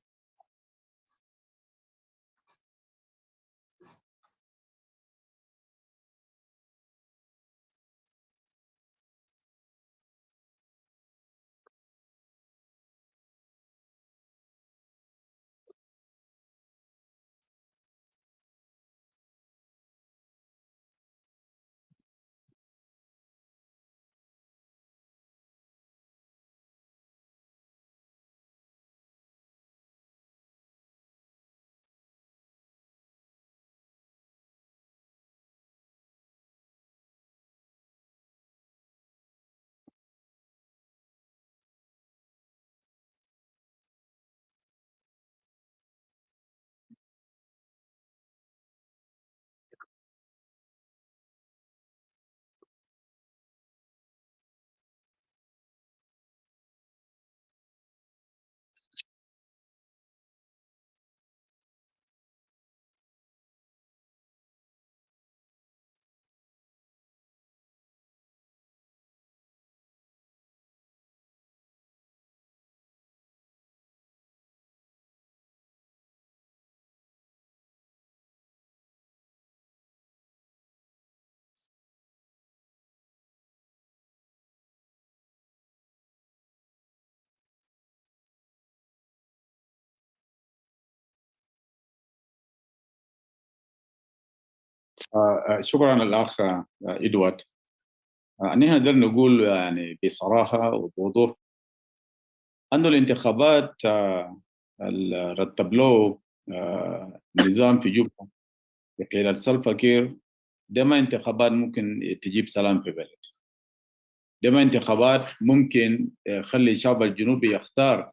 شكرا الأخ إدوارد. نحن نقدر نقول يعني بصراحة وبوضوح أنه الانتخابات رتب له نظام في جوبا بقيادة سلفا كير، ده ما انتخابات ممكن تجيب سلام في بلد، ده ما انتخابات ممكن يخلي الشعب الجنوبي يختار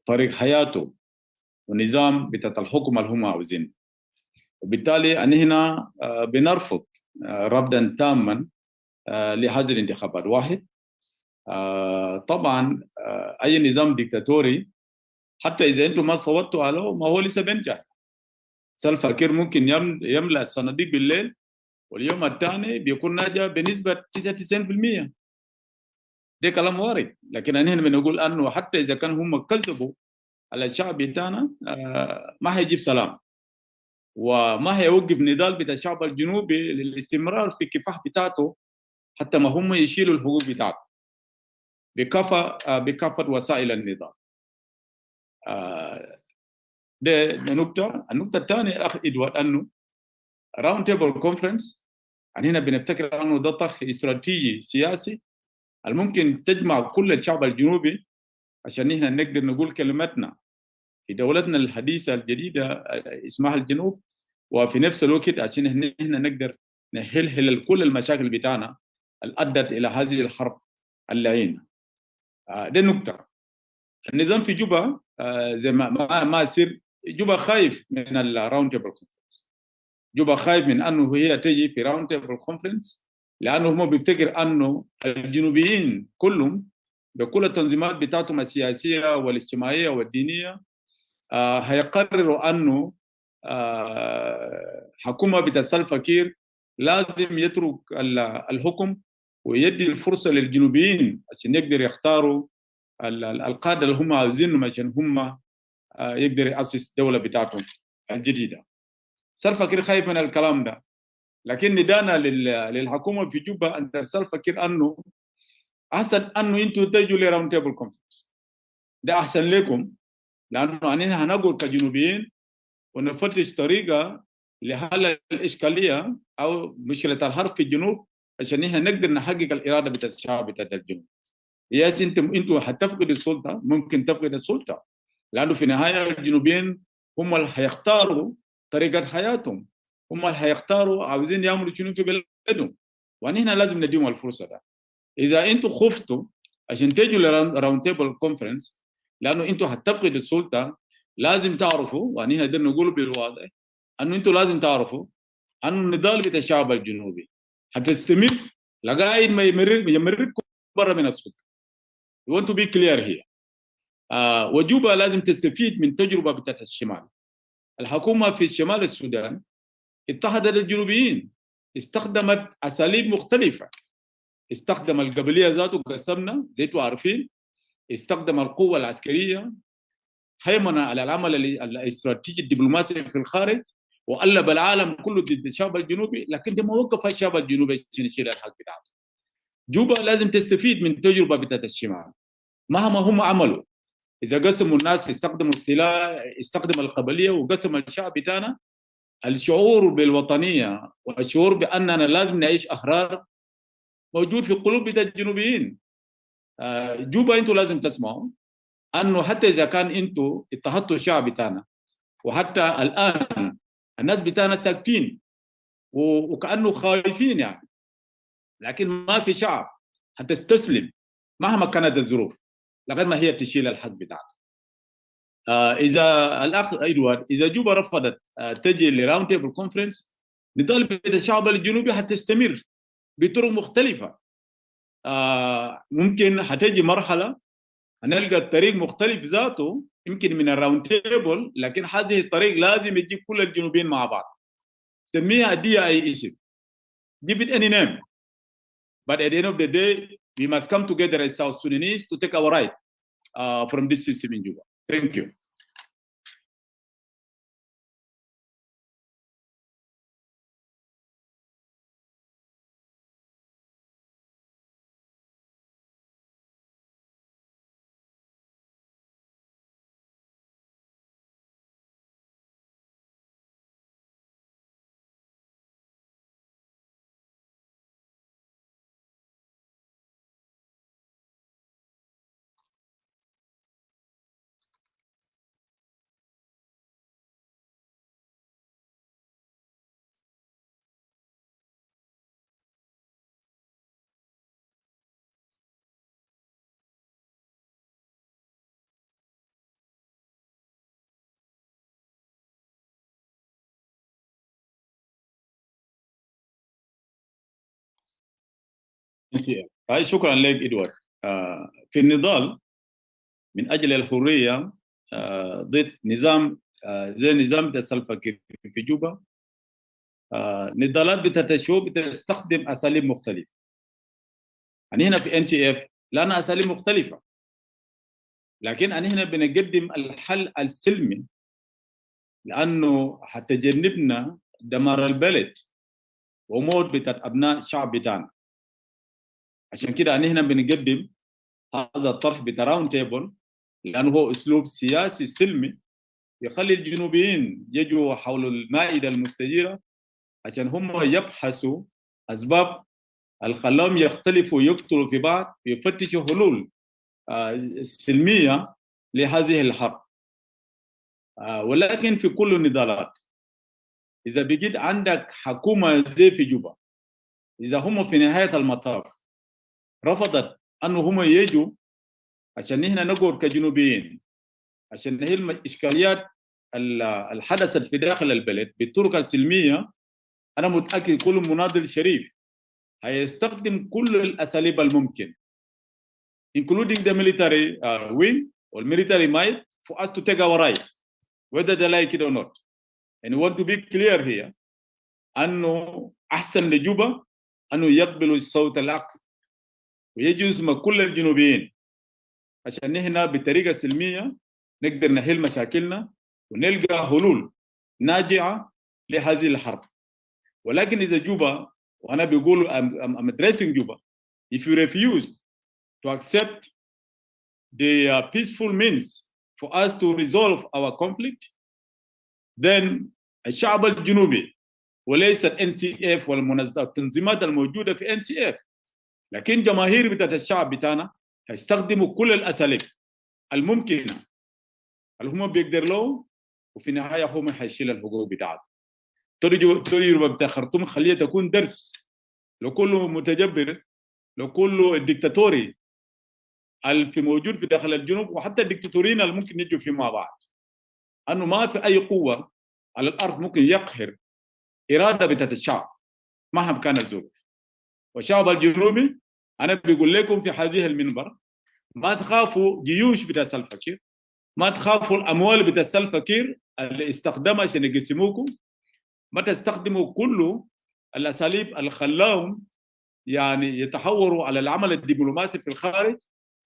طريق حياته ونظام بتاع الحكم اللي هم عاوزينه. وبالتالي أن هنا بنرفض رفضا تاما لهذه الانتخابات. واحد، طبعا أي نظام ديكتاتوري حتى إذا أنتم ما صوتوا عليه ما هو لسه بينجح. سلفا كير ممكن يملأ الصناديق بالليل واليوم الثاني بيكون ناجح بنسبة 99%. ده كلام وارد، لكن نحن بنقول أنه حتى إذا كان هم كذبوا على الشعب بتاعنا ما هيجيب سلام وما هيوقف نضال بتاع الشعب الجنوبي للاستمرار في كفاح بتاعته حتى ما هم يشيلوا الحقوق بتاعته بكافة وسائل النضال. ده نقطة. النقطة الثانية أخ إدوارد أنه راوند تيبل كونفرنس هنا بنفتكر أنه ده طرح استراتيجي سياسي الممكن تجمع كل الشعب الجنوبي عشان هنا نقدر نقول كلمتنا في دولتنا الحديثة الجديدة اسمها الجنوب، وفي نفس الوقت عشان هنا نقدر نحل كل المشاكل بتاعنا اللي أدت إلى هذه الحرب اللعينة. ده نقطة. النظام في جوبا زي ما يصير، جوبا خايف من الراوند تيبل كونفرنس. جوبا خايف من انه هي تجي في راوند تيبل كونفرنس لانه هم بيفتكر انه الجنوبيين كلهم بكل التنظيمات بتاعتهم السياسيه والاجتماعيه والدينيه هيقرروا انه حكومه بتاع سلفا كير لازم يترك الحكم ويدي الفرصه للجنوبيين عشان يقدر يختاروا القاده اللي هم عاوزينهم عشان هم يقدر يأسس الدوله بتاعتهم الجديده. سلفا كير خايف من الكلام ده، لكن ندانا للحكومه في جوبا ان سلفا كير انه احسن انه انتم تجوا لراوند تيبل كونفرنس. ده احسن لكم لانه هنقول كجنوبيين ونفتش طريقه لحل الاشكاليه او مشكله الحرب في الجنوب عشان احنا نقدر نحقق الاراده بتاعت الشعب بتاعت الجنوب. ياس انتوا هتفقد السلطه، ممكن تفقد السلطه، لانه في النهايه الجنوبيين هم اللي هيختاروا طريقه حياتهم، هم اللي هيختاروا عاوزين يعملوا شنو في بلدهم، ونحن لازم نديهم الفرصه ده. اذا انتوا خفتوا عشان تجوا لراوند تيبل كونفرنس لانه انتوا هتفقدوا السلطه، لازم تعرفوا، ونحن نقدر نقول بالواضح انه انتوا لازم تعرفوا انه النضال بتاع الشعب الجنوبي هتستمر لغايه ما يمرركم برا من السلطه. We want to be clear here. وجوبا لازم تستفيد من تجربه بتاعت الشمال. الحكومه في شمال السودان اتحدت الجنوبيين، استخدمت اساليب مختلفه، استخدم القبليه ذاته قسمنا زي ما عارفين، استخدم القوه العسكريه، هيمن على العمل الاستراتيجي الدبلوماسي في الخارج، وقلب العالم كله ضد الشعب الجنوبي، لكن ده ما وقف الشعب الجنوبي عشان يشيل الحق بتاعته. جوبا لازم تستفيد من التجربه بتاعت الشمال مهما هم عملوا. اذا قسموا الناس، استخدموا السلاح، استخدم القبليه وقسم الشعب بتاعنا، الشعور بالوطنيه والشعور باننا لازم نعيش احرار موجود في قلوب بتاع الجنوبيين. جوبا انتوا لازم تسمعوا انه حتى اذا كان انتوا اضطهدتوا الشعب بتاعنا، وحتى الان الناس بتاعنا ساكتين وكانه خايفين يعني، لكن ما في شعب هتستسلم مهما كانت الظروف لغايه ما هي تشيل الحق بتاعته. اذا الاخ ادوارد، اذا جوبا رفضت تجي لراوند تيبل كونفرنس، نضال بتاع الشعب الجنوبي حتستمر بطرق مختلفه. ممكن هتجي مرحله هنلقى الطريق مختلف ذاته يمكن من الراوند تيبل، لكن هذه الطريق لازم يجيب كل الجنوبيين مع بعض. سميها دي اي اسم. Give it any name. But at the end of the day, we must come together as South Sudanese to take our right from this system in Juba. Thank you. شكرا لك ادوارد. في النضال من اجل الحريه ضد نظام زي النظام بتاع سلفا كير في جوبا، نضالات بتاعت الشعوب بتستخدم اساليب مختلفه. يعني هنا في NCF لنا اساليب مختلفه، لكن هنا بنقدم الحل السلمي لانه حتجنبنا دمار البلد وموت بتاعت ابناء الشعب بتاعنا. عشان كده هنا بنقدم هذا الطرح بتاع راوند تيبل، لانه هو اسلوب سياسي سلمي يخلي الجنوبيين يجوا حول المائده المستديره عشان هم يبحثوا اسباب اللي خلاهم يختلفوا ويقتلوا في بعض، يفتشوا حلول سلميه لهذه الحرب. ولكن في كل النضالات اذا بقيت عندك حكومه زي في جوبا، اذا هم في نهايه المطاف رفضت انه هم يجوا عشان نحن نقعد كجنوبيين عشان نحل الاشكاليات الحدثت في داخل البلد بالطرق السلميه، انا متاكد كل مناضل شريف هيستخدم كل الاساليب الممكن including the military wing or military might for us to take our right whether they like it or not. And we want to be clear here انه احسن لجوبا انه يقبلوا صوت العقل ويجوا يسمع كل الجنوبيين عشان نحن بطريقه سلميه نقدر نحل مشاكلنا ونلقى حلول ناجعه لهذه الحرب. ولكن اذا جوبا، وانا بقول I'm addressing Juba, if you refuse to accept the peaceful means for us to resolve our conflict, then الشعب الجنوبي وليس NCF والمنظمات التنظيمات الموجودة في NCF، لكن جماهير بتاعت الشعب بتاعنا هيستخدموا كل الأساليب الممكنة اللي هم بيقدر له، وفي النهاية هم هيشيل الحقوق بتاعته. تجربة بتاع خرطوم خليها تكون درس لكل متجبر، لكل ديكتاتوري اللي موجود في داخل الجنوب، وحتى الديكتاتوريين اللي ممكن يجوا في مع بعض، انه ما في اي قوه على الارض ممكن يقهر اراده بتاعت الشعب مهما كان الظروف. والشعب الجنوبي انا بقول لكم في هذه المنبر، ما تخافوا جيوش بتاع سلفا كير، ما تخافوا الاموال بتاع سلفا كير اللي استخدمها عشان يقسموكم، ما تستخدموا كل الاساليب اللي خلاهم يعني يتحوروا على العمل الدبلوماسي في الخارج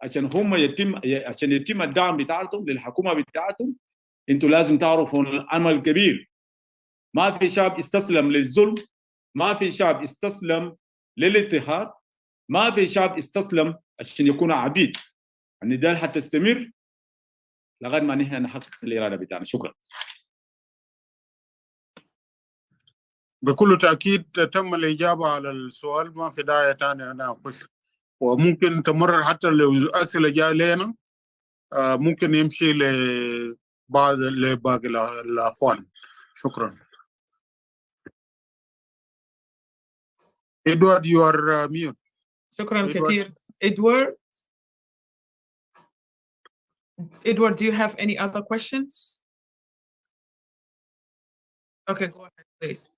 عشان هم يتم الدعم بتاعتهم للحكومه بتاعتهم. انتوا لازم تعرفوا العمل كبير. ما في شعب استسلم للظلم، ما في شعب استسلم للاضطهاد، ما في شعب استسلم عشان يكونوا عبيد. النضال حتستمر لغايه ما نحن نحقق الاراده بتاعنا. شكرا. بكل تأكيد تم الإجابة على السؤال، ما في داعي تاني أنا أخش، وممكن تمرر حتى لو الأسئلة جاية لنا ممكن يمشي لباقي الأخوان. شكرا. Edward, you are mute. شكرا كثير. Edward, do you have any other questions? Okay, go ahead, please.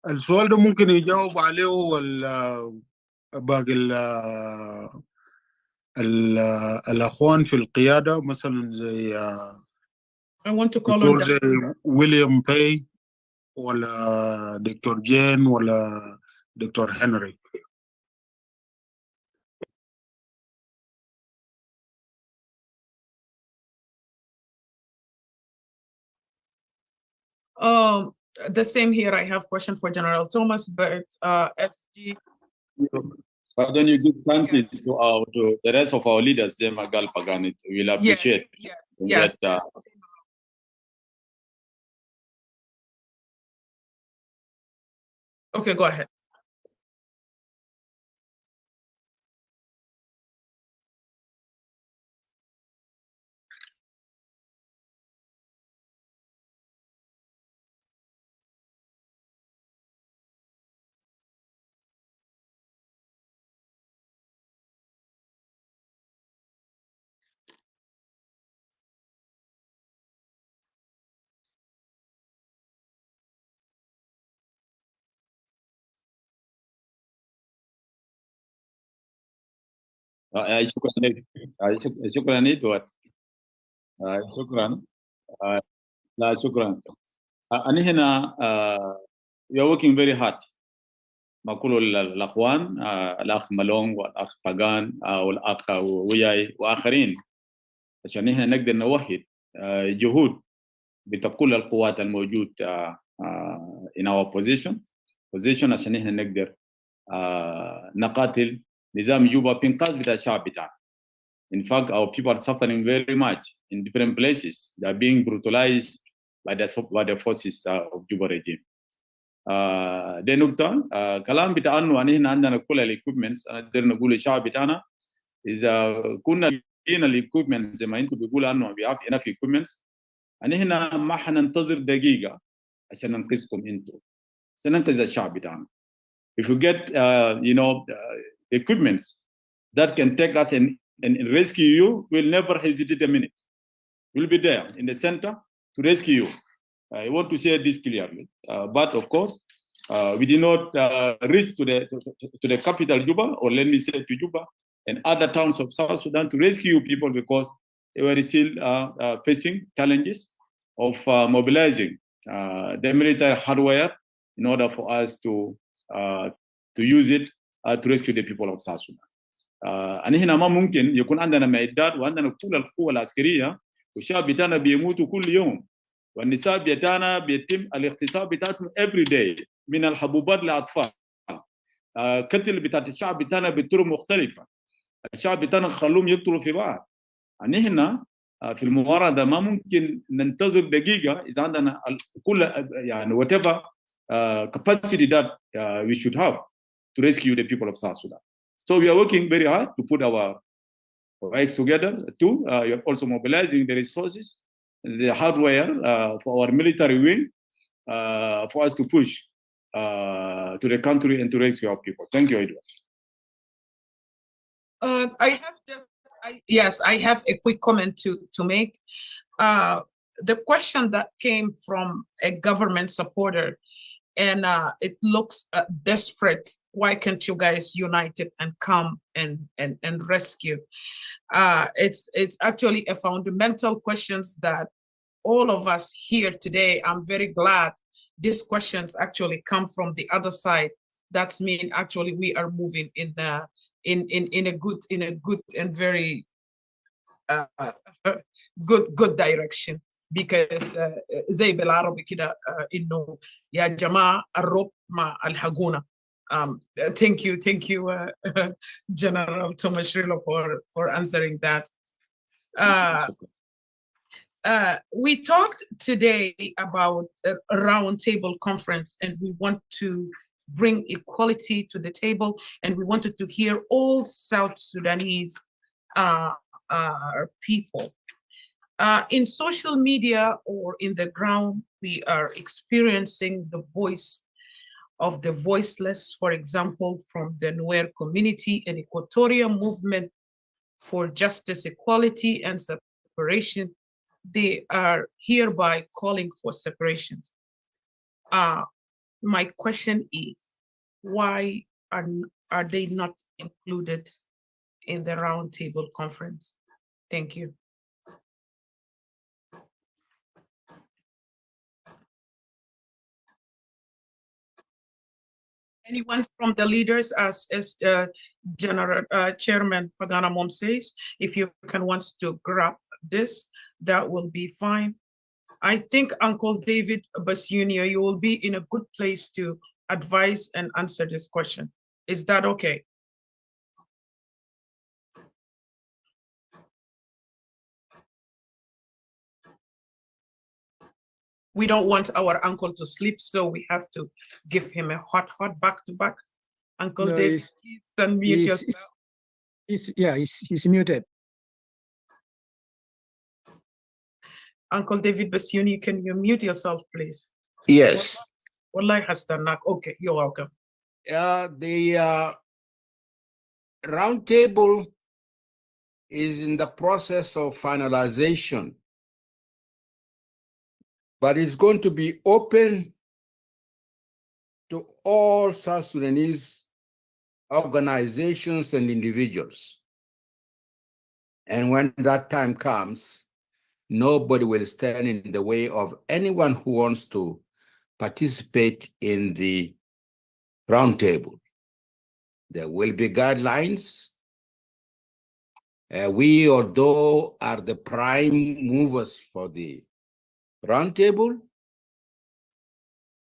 السؤال ده ممكن يجاوب عليه باقي الأخوان في القيادة، مثلا زي دكتور زي ويليام باي ولا دكتور جين ولا دكتور هنري. The same here. I have question for General Thomas, but FD. Why don't you give chances to the rest of our leaders, Magal Pagan? We'll appreciate. Yes. Okay, go ahead. شكرا إدوارد. شكرا. لا شكرا. أنا هنا we are working very hard مع كل الأخوان، الأخ مالونج والأخ باغان والأخ وياي وآخرين، عشان نحن نقدر نوحد جهود بكل القوات الموجود in our position عشان نحن نقدر نقاتل نظام جوبا في إنقاذ بتاع الشعب بتاعنا. In fact, our people are suffering very much in different places. They are being brutalized by the forces of Juba regime. ده نقطة. كلام بتاع إنه أنا عندنا كل الإكويبمنتس، أنا أقدر نقول للشعب بتاعنا إذا كنا لقينا الإكويبمنتس زي ما أنتم بيقولوا إنه we have enough إكويبمنتس، أنا هنا ما حننتظر دقيقة عشان ننقذكم أنتم، سننقذ الشعب بتاعنا. If we get equipments that can take us and rescue you, we'll never hesitate a minute. will be there in the center to rescue you. I want to say this clearly. But of course, we did not reach to the capital Juba, or let me say to Juba and other towns of South Sudan to rescue people, because they were still facing challenges of mobilizing the military hardware in order for us to use it to rescue the people of South Sudan. أنا هنا ما ممكن يكون عندنا معدات وعندنا كل القوة العسكرية والشعب بتاعنا بيموتوا كل يوم والنساء بتاعنا بيتم الاغتصاب بتاعتهم every day من الحبوبات للأطفال. قتل بتاعت الشعب بتاعنا بطرق مختلفة. الشعب بتاعنا خلوهم يقتلوا في بعض. يعني هنا في المعارضة ما ممكن ننتظر دقيقة إذا عندنا كل يعني whatever capacity that we should have to rescue the people of South Sudan. So we are working very hard to put our eggs together too. You're also mobilizing the resources, the hardware for our military wing for us to push to the country and to rescue our people. Thank you, Edward. I have a quick comment to make. The question that came from a government supporter, and it looks desperate. Why can't you guys unite it and come and rescue? It's actually a fundamental questions that all of us here today. I'm very glad these questions actually come from the other side. That's mean actually we are moving in a good and very good direction. Because زي بالعربي كده إنه يا جماعة الرب مع الحقونا. Thank you, General Thomas Rilo for answering that. We talked today about a roundtable conference, and we want to bring equality to the table, and we wanted to hear all South Sudanese people. In social media or in the ground, we are experiencing the voice of the voiceless, for example, from the Nuer community and Equatorial Movement for Justice, Equality, and Separation. They are hereby calling for separations. My question is, why are they not included in the roundtable conference? Thank you. Anyone from the leaders, as General Chairman Pagan Amum says, if you wants to grab this, that will be fine. I think Uncle David Basuni, you will be in a good place to advise and answer this question. Is that okay? We don't want our uncle to sleep, so we have to give him a hot back-to-back. Uncle No, David, please unmute yourself. He's muted. Uncle David Basuni, can you mute yourself, please? Yes. Wallahi hastanak. Okay, you're welcome. The roundtable is in the process of finalization, but it's going to be open to all South Sudanese organizations and individuals. And when that time comes, nobody will stand in the way of anyone who wants to participate in the roundtable. There will be guidelines. We, although are the prime movers for the roundtable,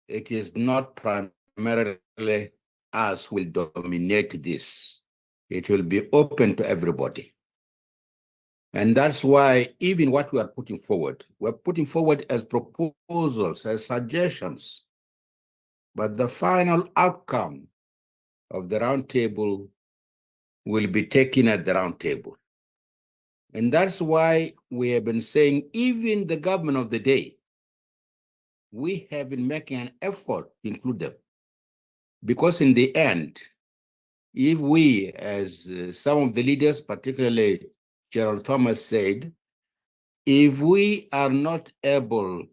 it is not primarily us who will dominate this. It will be open to everybody. And that's why even what we are putting forward, we're putting forward as proposals, as suggestions. But the final outcome of the roundtable will be taken at the roundtable. And that's why we have been saying, even the government of the day, we have been making an effort to include them. Because in the end, if we, as some of the leaders, particularly Gerald Thomas said, if we are not able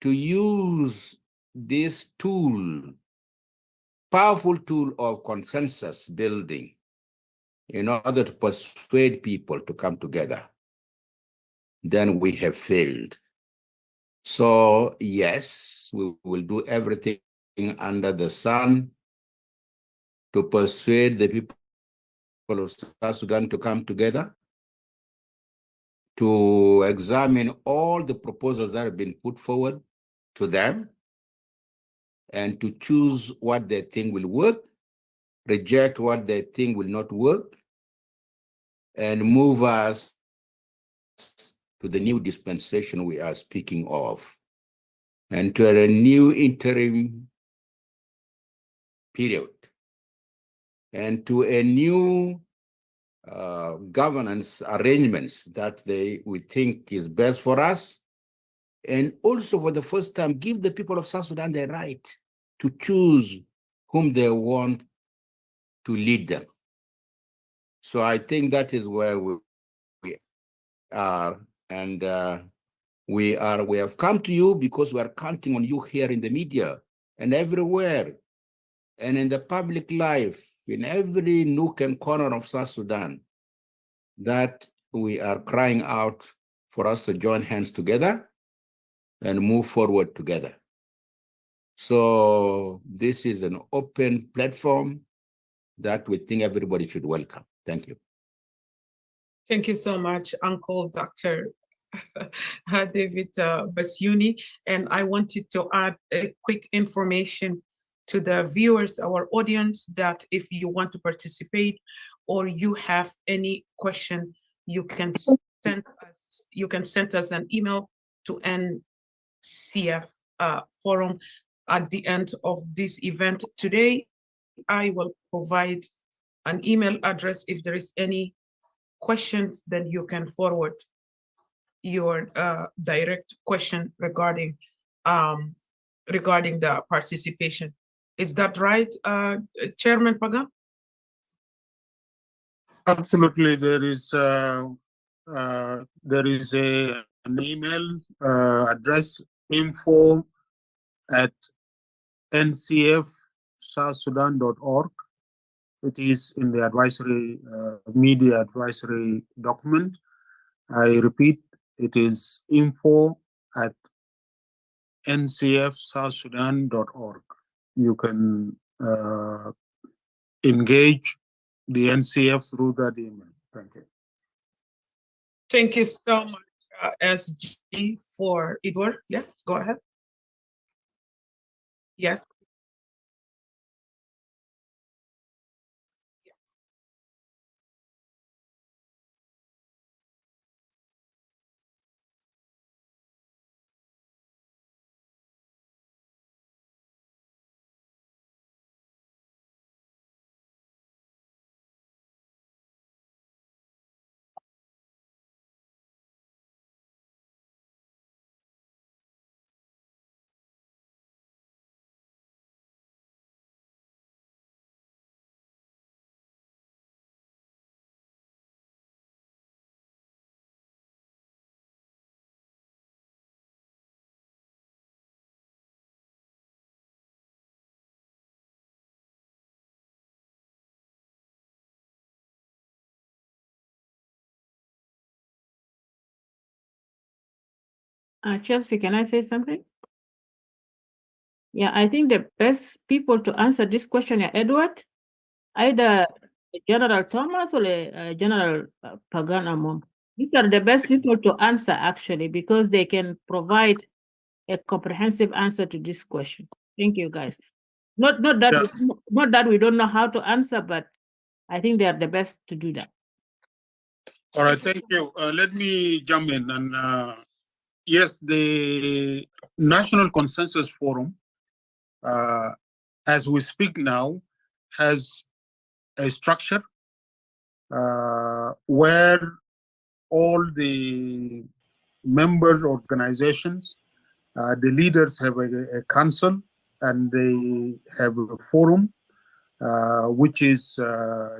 to use this tool, powerful tool of consensus building, in order to persuade people to come together, then we have failed. So yes, we will do everything under the sun to persuade the people of South Sudan to come together, to examine all the proposals that have been put forward to them, and to choose what they think will work, reject what they think will not work, and move us to the new dispensation we are speaking of, and to a new interim period, and to a new governance arrangements that we think is best for us, and also for the first time give the people of South Sudan the right to choose whom they want to lead them. So I think that is where we are, and we have come to you because we are counting on you here in the media and everywhere, and in the public life, in every nook and corner of South Sudan, that we are crying out for us to join hands together and move forward together. So this is an open platform that we think everybody should welcome. Thank you. Thank you so much, Uncle Dr. David Basuni. And I wanted to add a quick information to the viewers, our audience, that if you want to participate or you have any question, you can send us an email to NCF forum at the end of this event today. I will provide an email address. If there is any questions, then you can forward your direct question regarding the participation. Is that right, Chairman Pagan? Absolutely, there is an email address, info@ncfsouthsudan.org. It is in the advisory media advisory document. I repeat, it is info@ncfsouthsudan.org. You can engage the NCF through that email. Thank you. Thank you so much, SG, for Edward. Yeah, go ahead. Yes. Chelsea, can I say something? Yeah, I think the best people to answer this question are Edward, either General Thomas or General Pagan Amum. These are the best people to answer, actually, because they can provide a comprehensive answer to this question. Thank you, guys. Not that we don't know how to answer, but I think they are the best to do that. All right, thank you. Let me jump in. And yes, the National Consensus Forum, as we speak now, has a structure where all the members organizations, the leaders have a council, and they have a forum which is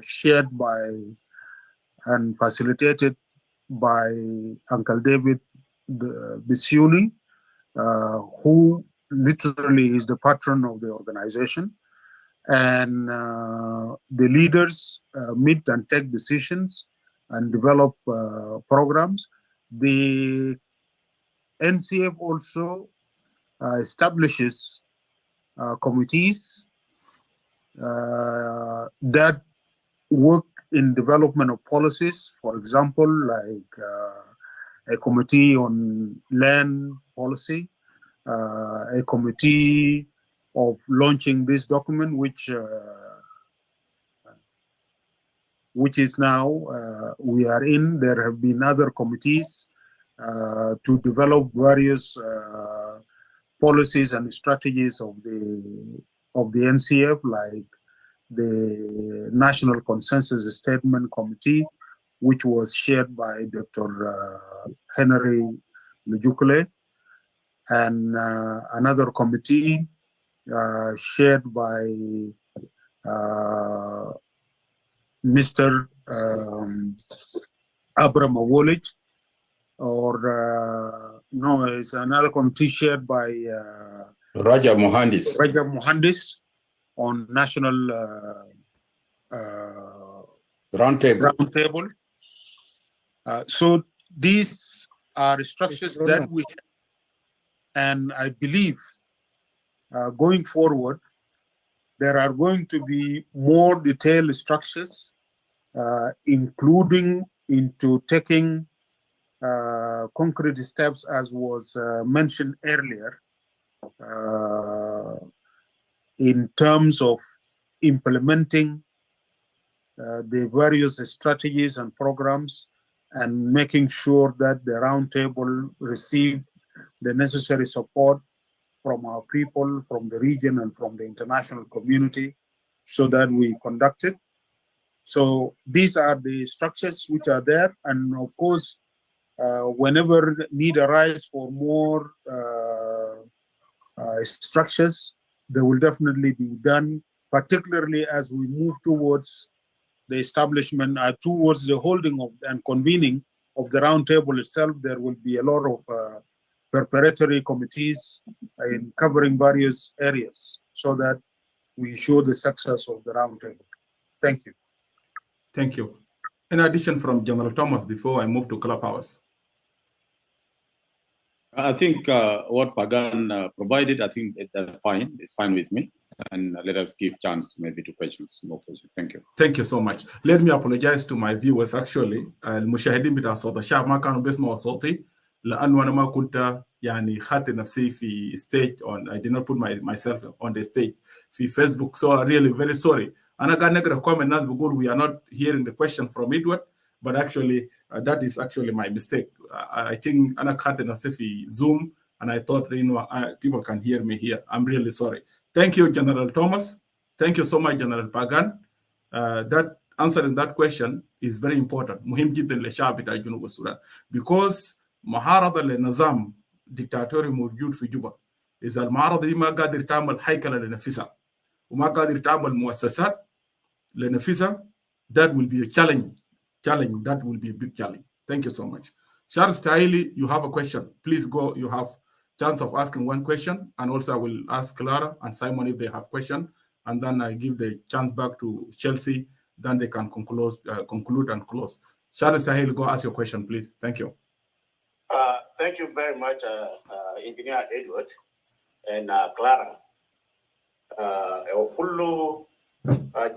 shared by and facilitated by Uncle David Basuni, who literally is the patron of the organization. And the leaders meet and take decisions and develop programs. The NCF also establishes committees that work in development of policies, for example, like a committee on land policy, a committee of launching this document, which is now we are in. There have been other committees to develop various policies and strategies of the NCF, like the National Consensus Statement Committee, which was chaired by Dr. Henry Lejukule, and another committee chaired by Mr. Abram Awolij, or no, it's another committee chaired by Raja Mohandis. Raja Mohandis on national roundtable. So these are structures that we have, and I believe going forward, there are going to be more detailed structures, including into taking concrete steps, as was mentioned earlier, in terms of implementing the various strategies and programs and making sure that the roundtable receive the necessary support from our people, from the region, and from the international community, so that we conduct it. So these are the structures which are there, and of course, whenever need arises for more structures, they will definitely be done, particularly as we move towards the establishment, towards the holding of and convening of the roundtable itself. There will be a lot of preparatory committees in covering various areas, so that we ensure the success of the roundtable. Thank you. Thank you. In addition from General Thomas, before I move to Clubhouse. I think what Pagan provided, I think it's fine. It's fine with me. And let us give chance maybe to questions, more questions. Thank you. Thank you so much. Let me apologize to my viewers actually. المشاهدين بتاع صوت الشعب ما كانوا بيسمعوا صوتي لأنه أنا ما كنت يعني خاطر نفسي في stage on. I did not put myself on the stage في Facebook. So I'm really very sorry. أنا قاعد نقرأ comment ناس بيقول we are not hearing the question from Edward, but actually that is actually my mistake. I think أنا خاطر نفسي في Zoom and I thought people can hear me here. I'm really sorry. Thank you, General Thomas. Thank you so much, General Pagan. That answering that question is very important. مهم جدا للشعب بتاع جنوب السودان because معارضة لنظام ديكتاتوري موجود في جوبا. إذا المعارضة دي ما قادر تعمل هيكلة لنفسها وما قادر تعمل مؤسسات لنفسها, that will be a challenge. That will be a big challenge. Thank you so much. Charles Taili, you have a question. Please go. You have chance of asking one question, and also I will ask Clara and Simon if they have question, and then I give the chance back to Chelsea. Then they can conclude and close. Charles Sahil, go ask your question, please. Thank you. Thank you very much, Engineer Edward and Clara. كل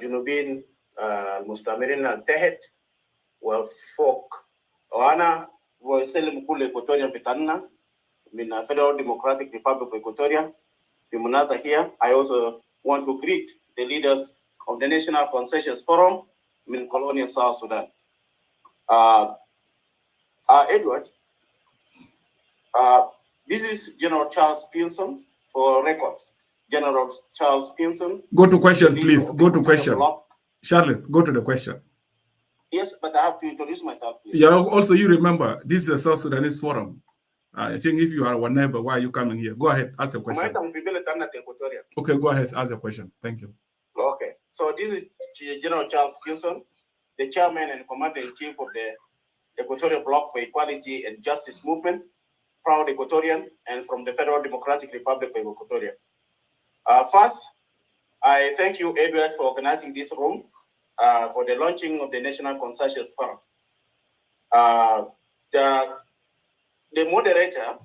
جنوبين المستمرين التحت وفوق وأنا وسلم كل إكواتوريا في تانا من Federal Democratic Republic of Equatoria. في مناسبة here, I also want to greet the leaders of the National Consensus Forum in colonial South Sudan. Edward, this is General Charles Pinson for records. General Charles Pinson. Go to question, please. Go to question. Charles, go to the question. Yes, but I have to introduce myself, please. Yeah, also you remember, this is a South Sudanese forum. I think if you are one neighbor, why are you coming here? Go ahead, ask your question. Okay, go ahead, ask your question. Thank you. Okay, so this is General Charles Pinson, the chairman and commander-in-chief of the Equatorial Bloc for Equality and Justice Movement, proud Equatorian, and from the Federal Democratic Republic of Equatoria. First, I thank you, Edward, for organizing this room for the launching of the National Consensus Forum. The moderator,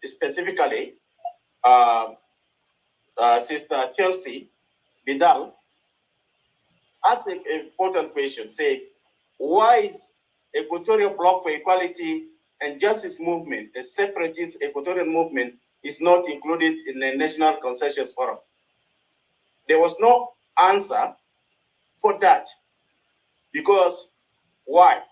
specifically, Sister Chelsea Vidal, asked an important question, say, why is Equatorial Bloc for Equality and Justice Movement, a separatist Equatorian movement, is not included in the National Consensus Forum? There was no answer for that. Because why?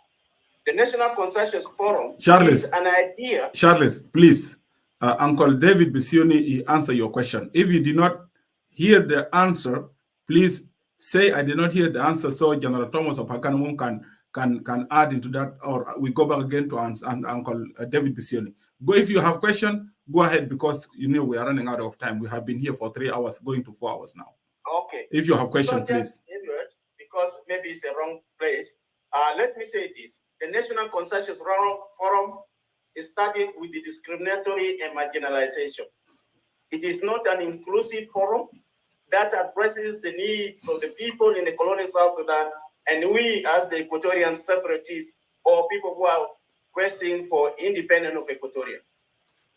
The National Consensus Forum is an idea. Charles, please, Uncle David Basuni, he answer your question. If you did not hear the answer, please say I did not hear the answer, so General Thomas of Pagan can add into that, or we go back again to Uncle David Basuni. Go, if you have question, go ahead, because you know we are running out of time. We have been here for 3 hours, going to 4 hours now. Okay. If you have question, so please. Edward, because maybe it's the wrong place. Let me say this. The National Consensus Forum is started with the discriminatory and marginalization. It is not an inclusive forum that addresses the needs of the people in the colonial South Sudan, and we as the Equatorian separatists or people who are questioning for independence of Equatoria.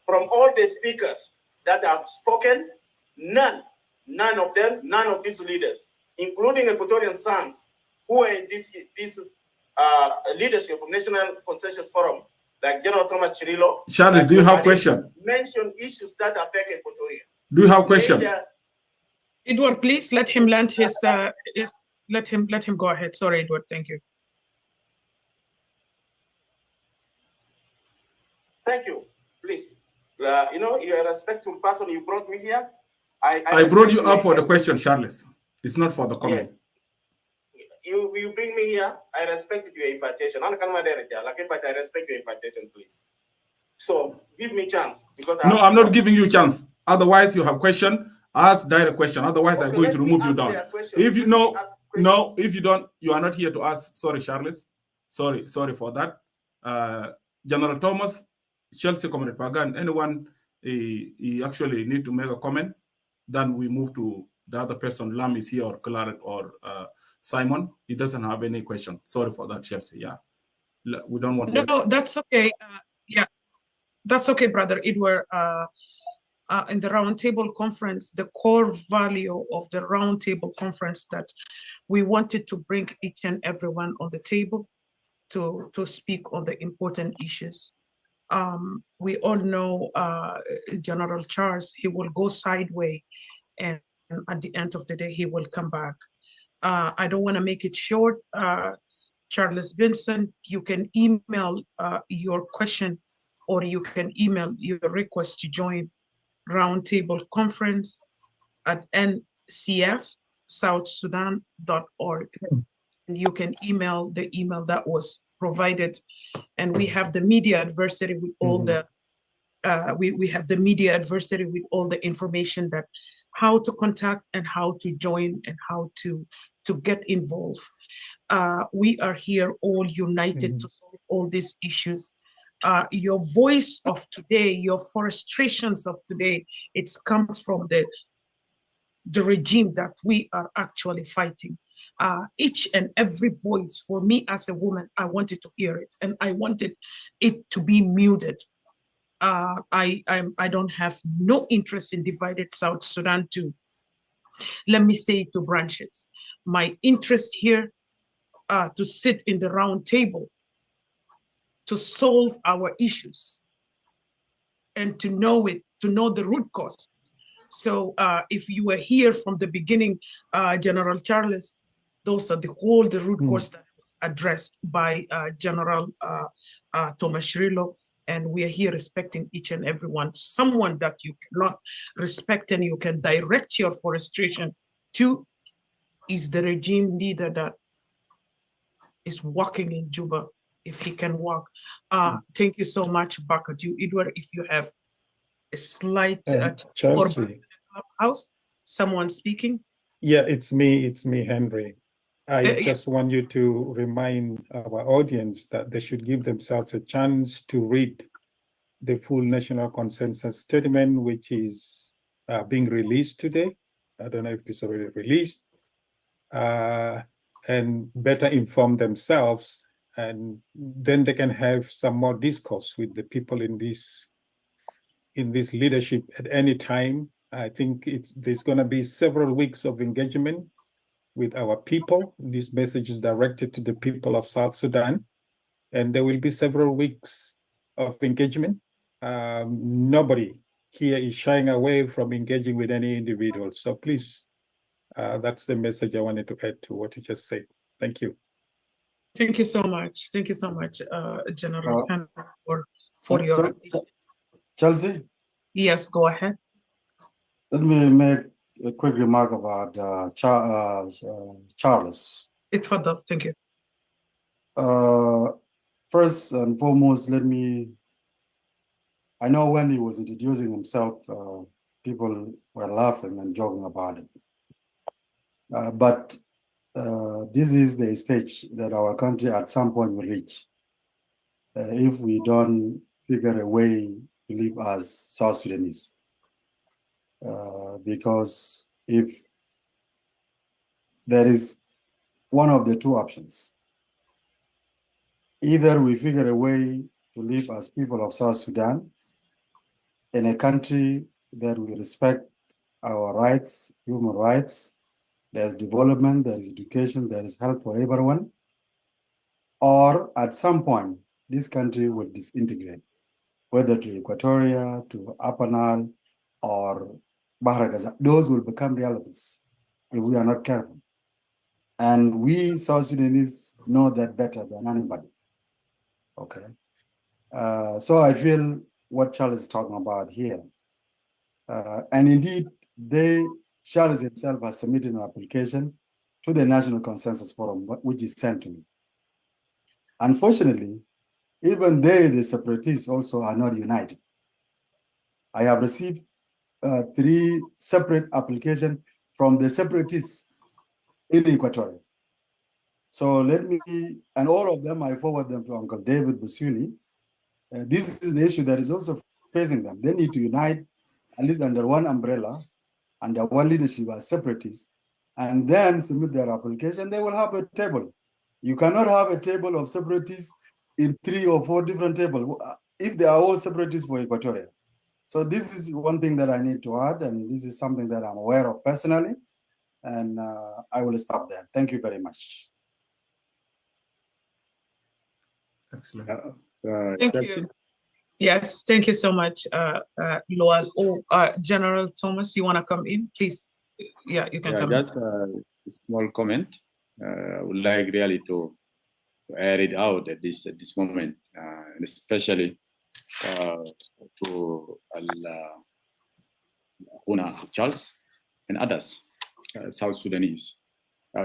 From all the speakers that have spoken, none of these leaders, including Equatorian sons who are in this leadership of National Consensus Forum, like General Thomas Chirilo. Charles, do you have question? Mention issues that affect Equatoria. Do you have question? Edward, please let him land his let him go ahead. Sorry, Edward. Thank you. Thank you. Please. You know, you're a respectful person. You brought me here. I brought you up for the question, Charles. It's not for the comment. Yes. You bring me here. I respect your invitation. But I respect your invitation, please. So give me a chance, because no, I'm not giving you a chance. Otherwise, you have question. Ask direct question. Otherwise, I'm going to remove you down. If you if you don't, you are not here to ask. Sorry, Charles. Sorry for that. General Thomas, Chelsea, Comrade Pagan, anyone he actually need to make a comment. Then we move to the other person. Lam is here, or Claret, or Simon. He doesn't have any question. Sorry for that, Chelsea. Yeah, we don't want. No, that's okay. Yeah, that's okay, brother Edward. In the Roundtable Conference, the core value of the Roundtable Conference that we wanted to bring each and everyone on the table to speak on the important issues. We all know General Charles, he will go sideways, and at the end of the day, he will come back. I don't want to make it short. Charles Vincent, you can email your question, or you can email your request to join Roundtable Conference at ncfsouthsudan.org. And you can email the email that was provided, and we have the media adversary with all the we have the media adversary with all the information that how to contact and how to join and how to get involved. We are here all united to solve all these issues. Your voice of today, your frustrations of today, it comes from the regime that we are actually fighting. Each and every voice, for me as a woman, I wanted to hear it, and I wanted it to be muted. I don't have no interest in divided South Sudan to, let me say, to branches. My interest here to sit in the round table to solve our issues and to know the root cause. So if you were here from the beginning, General Charles, those are the root cause that was addressed by General Thomas Shirilo, and we are here respecting each and every one. Someone that you cannot respect and you can direct your frustration to is the regime leader that is walking in Juba, if he can walk. Thank you so much, Bakadu. Edward, if you have a slight Chelsea. house, someone speaking? Yeah, it's me, Henry. I just want you to remind our audience that they should give themselves a chance to read the full national consensus statement, which is being released today. I don't know if it's already released, and better inform themselves, and then they can have some more discourse with the people in this leadership at any time. I think there's going to be several weeks of engagement with our people. This message is directed to the people of South Sudan, and there will be several weeks of engagement. Nobody here is shying away from engaging with any individual. So please, that's the message I wanted to add to what you just said. Thank you. Thank you so much. Thank you so much, General, for your. Chelsea? Yes, go ahead. Let me make a quick remark about Charles. Thank you. First and foremost, I know when he was introducing himself, people were laughing and joking about it. But this is the stage that our country at some point will reach if we don't figure a way to live as South Sudanese. Because if there is one of the two options, either we figure a way to live as people of South Sudan in a country that we respect our rights, human rights, there's development, there's education, there is health for everyone, or at some point, this country will disintegrate, whether to Equatoria, to Upper Nile, or Bahra Gaza. Those will become realities if we are not careful. And we South Sudanese know that better than anybody. Okay. So I feel what Charles is talking about here. And indeed, Charles himself has submitted an application to the National Consensus Forum, which is sent to me. Unfortunately, even they, the separatists, also are not united. I have received 3 separate applications from the separatists in Equatoria. So and all of them, I forward them to Uncle David Basuni. This is the issue that is also facing them. They need to unite, at least under one umbrella, under one leadership as separatists, and then submit their application. They will have a table. You cannot have a table of separatists in 3 or 4 different tables if they are all separatists for Equatoria. So this is one thing that I need to add, and this is something that I'm aware of personally, and I will stop there. Thank you very much. Excellent. Thank you. Yes, thank you so much, Lowell. General Thomas, you want to come in, please? Yeah, you can come just a small comment. I would like really to air it out at this moment, and especially to Charles and others, South Sudanese.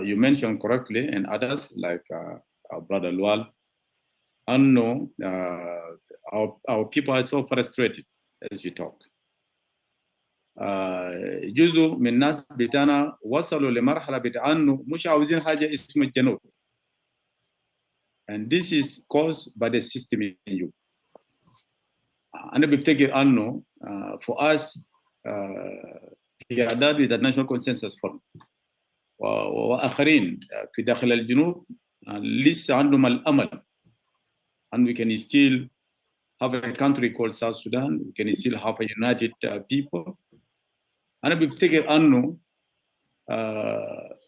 You mentioned correctly, and others like our brother Lual, know our people are so frustrated as you talk. جزء من الناس بتاعنا وصلوا لمرحلة بتاعنا مش عاوزين حاجة اسمها الجنوب. And this is caused by the system in you. أنا بفتكر أنه for us هي أداة international consensus forum وآخرين في داخل الجنوب لسه عندهم الأمل and we can still have a country called South Sudan. We can still have a united people. أنا بفتكر أنه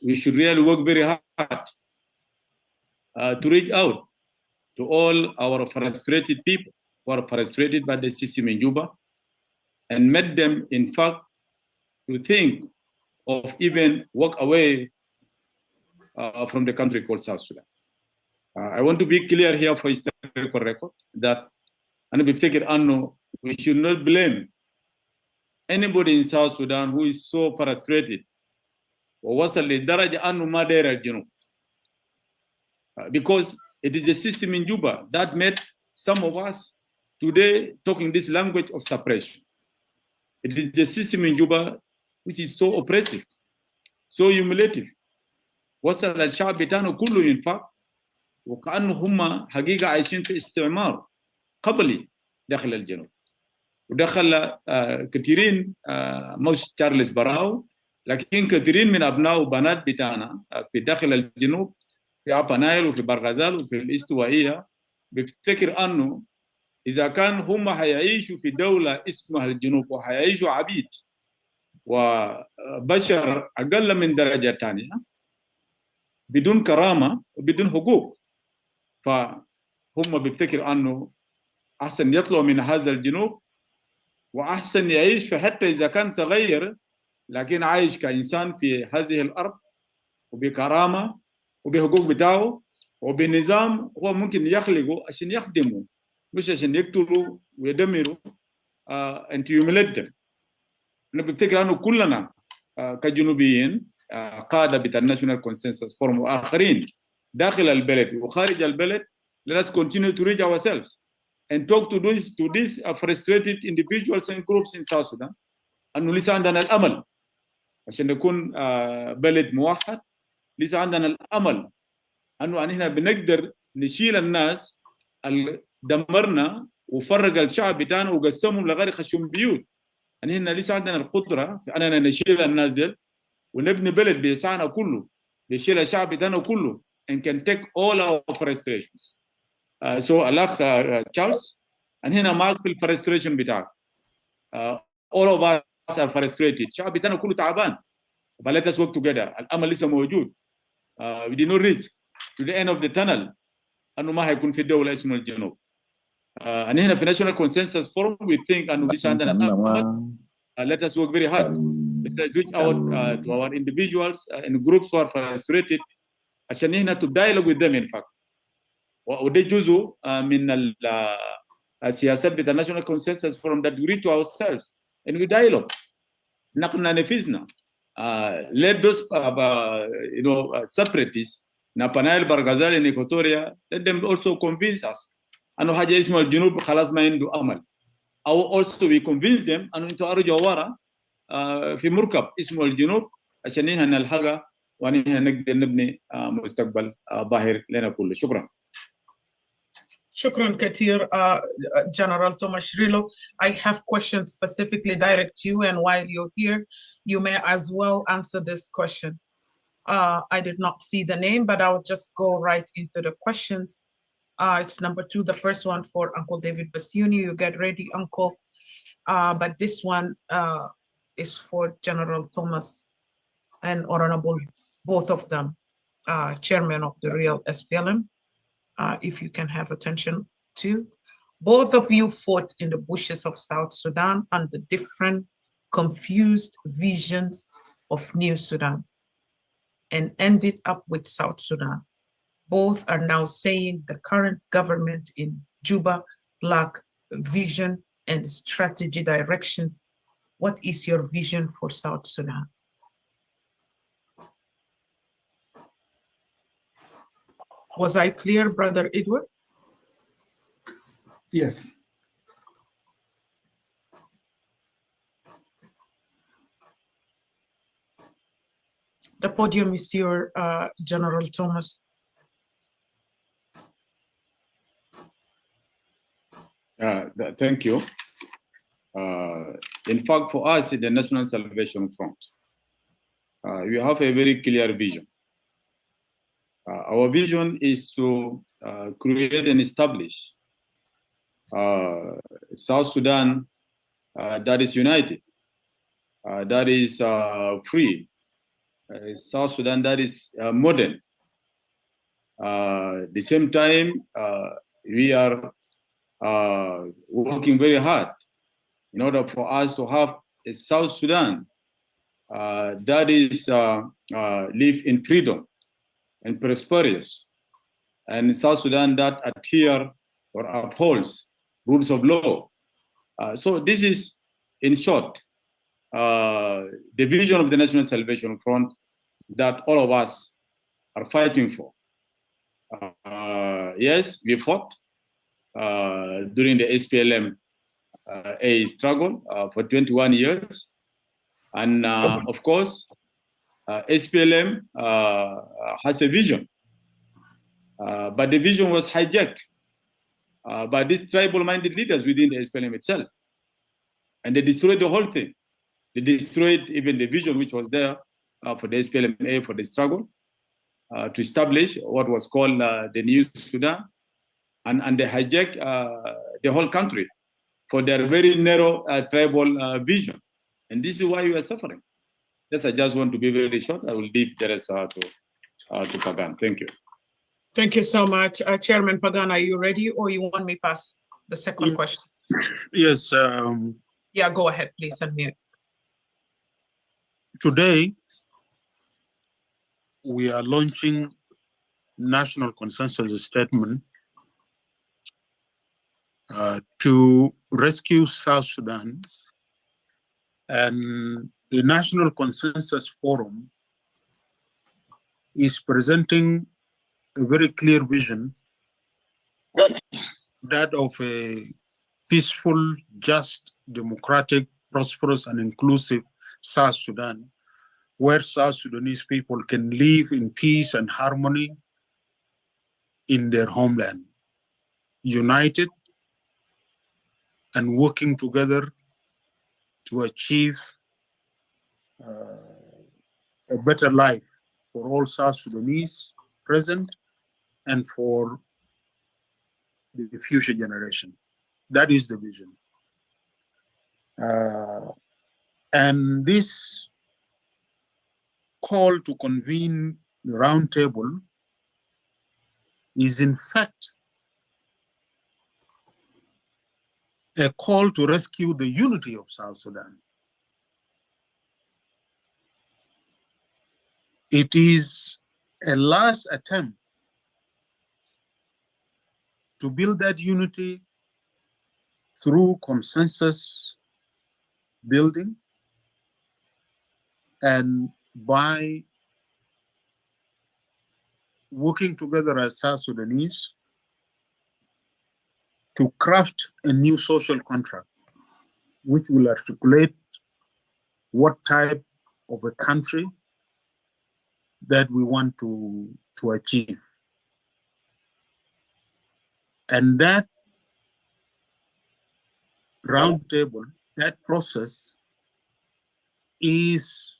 we should really work very hard to reach out to all our frustrated people who are frustrated by the system in Juba and make them, in fact, to think of even walk away from the country called South Sudan. I want to be clear here for historical record that we should not blame anybody in South Sudan who is so frustrated because it is a system in Juba that made some of us today talking this language of suppression. It is the system in Juba which is so oppressive, so humiliative. وصل الشعب بتاعنا كله ينفق، وكأنه هم حقيقة عايشين في استعمار قبلي داخل الجنوب. ودخل كثيرين مش تشارلز براو، لكن كثيرين من أبناء وبنات بتاعنا في داخل الجنوب في أبا نايل وفي برغزال وفي الاستوائية بيفتكر أنه إذا كان هم هيعيشوا في دولة اسمها الجنوب وهيعيشوا عبيد وبشر أقل من درجة ثانية بدون كرامة وبدون حقوق، فهم بيفتكر أنه أحسن يطلعوا من هذا الجنوب وأحسن يعيش في، حتى إذا كان صغير لكن عايش كإنسان في هذه الأرض وبكرامة وبحقوق بتاعه وبنظام هو ممكن يخلقه عشان يخدمه، مش عشان يقتلوا ويدمروا and to humiliate them. أنا بفتكر أنه كلنا كجنوبيين قادة بتاع الناشونال كونسنسس فورم وآخرين داخل البلد وخارج البلد، let us continue to reach ourselves and talk to these frustrated individuals and groups in South Sudan أنه لسه عندنا الأمل عشان نكون بلد موحد. لسه عندنا الأمل أنه هنا بنقدر نشيل الناس اللي دمرنا وفرق الشعب بتاعنا وقسمهم لغير خشم بيوت. هنا لسه عندنا القدرة في أننا نشيل الناس دي ونبني بلد بيسعنا كله، بيشيل الشعب بتاعنا كله and can take all our frustrations. So الأخ Charles هنا معك في الفرستريشن بتاعك. All of us are frustrated. الشعب بتاعنا كله تعبان. But let us work together. الأمل لسه موجود. We did not reach to the end of the tunnel. أنه ما هيكون في دولة اسمها الجنوب. هنا في National Consensus Forum we think أنه لسه عندنا الأمل. Let us work very hard. Let us reach out to our individuals and groups who are frustrated عشان هنا to dialogue with them in fact. وده جزء من السياسات بتاع National Consensus Forum that we reach to ourselves and we dialogue. نحن نفذنا. Let those separatists نابانايل برغزال in Equatoria, let them also convince us أنه حاجة اسمها الجنوب خلاص ما عنده أمل. أو also we convince them أنه أنتوا أرجعوا ورا في مركب اسمه الجنوب عشان هنا نلحقها وهنا نقدر نبني مستقبل باهر لنا كله. شكرا. Shukran Katir, General Thomas Shrillo. I have questions specifically direct to you, and while you're here, you may as well answer this question. I did not see the name, but I'll just go right into the questions. It's number 2, the first one for Uncle David Basuni. You get ready, Uncle. But this one is for General Thomas and Honorable, both of them, Chairman of the real SPLM. If you can have attention to. Both of you fought in the bushes of South Sudan under different confused visions of New Sudan and ended up with South Sudan. Both are now saying the current government in Juba lack vision and strategy directions. What is your vision for South Sudan? Was I clear, Brother Edward? Yes. The podium is your General Thomas. Thank you. In fact, for us in the National Salvation Front, we have a very clear vision. Our vision is to create and establish South Sudan that is united, that is free, South Sudan that is modern. At the same time, we are working very hard in order for us to have a South Sudan that is live in freedom and prosperous, and South Sudan that adhere or upholds rules of law. So this is, in short, the vision of the National Salvation Front that all of us are fighting for. Yes, we fought during the SPLM a struggle for 21 years. And of course, SPLM has a vision, but the vision was hijacked by these tribal-minded leaders within the SPLM itself. And they destroyed the whole thing. They destroyed even the vision which was there for the SPLMA, for the struggle to establish what was called the New Sudan. And they hijacked the whole country for their very narrow tribal vision. And this is why we are suffering. Yes, I just want to be very short. I will leave the rest to Pagan. Thank you. Thank you so much. Chairman Pagan, are you ready, or you want me pass the second question? Yes. Yeah, go ahead, please, unmute. Today, we are launching national consensus statement to rescue South Sudan, and the National Consensus Forum is presenting a very clear vision, that of a peaceful, just, democratic, prosperous, and inclusive South Sudan, where South Sudanese people can live in peace and harmony in their homeland, united and working together to achieve a better life for all South Sudanese present and for the future generation. That is the vision. And this call to convene the roundtable is in fact a call to rescue the unity of South Sudan. It is a last attempt to build that unity through consensus building and by working together as South Sudanese to craft a new social contract which will articulate what type of a country that we want to achieve. And that roundtable, that process is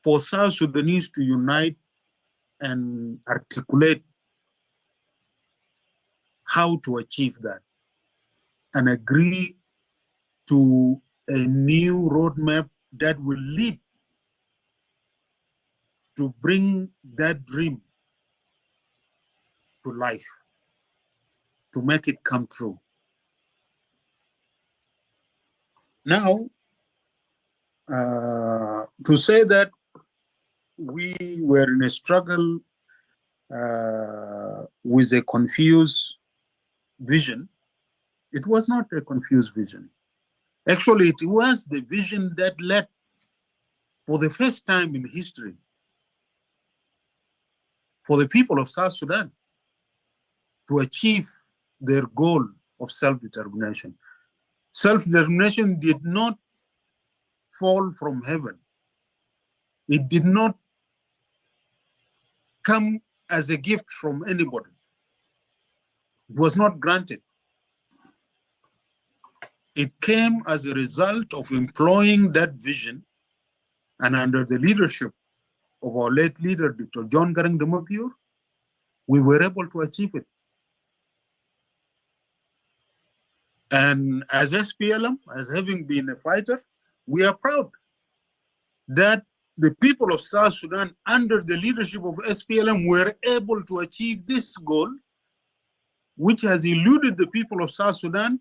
for South Sudanese to unite and articulate how to achieve that and agree to a new roadmap that will lead to bring that dream to life, to make it come true. Now, to say that we were in a struggle with a confused vision, it was not a confused vision. Actually, it was the vision that led, for the first time in history, for the people of South Sudan to achieve their goal of self-determination. Self-determination did not fall from heaven. It did not come as a gift from anybody. It was not granted. It came as a result of employing that vision, and under the leadership of our late leader, Dr. John Garang Demapior, we were able to achieve it. And as SPLM, as having been a fighter, we are proud that the people of South Sudan, under the leadership of SPLM, were able to achieve this goal, which has eluded the people of South Sudan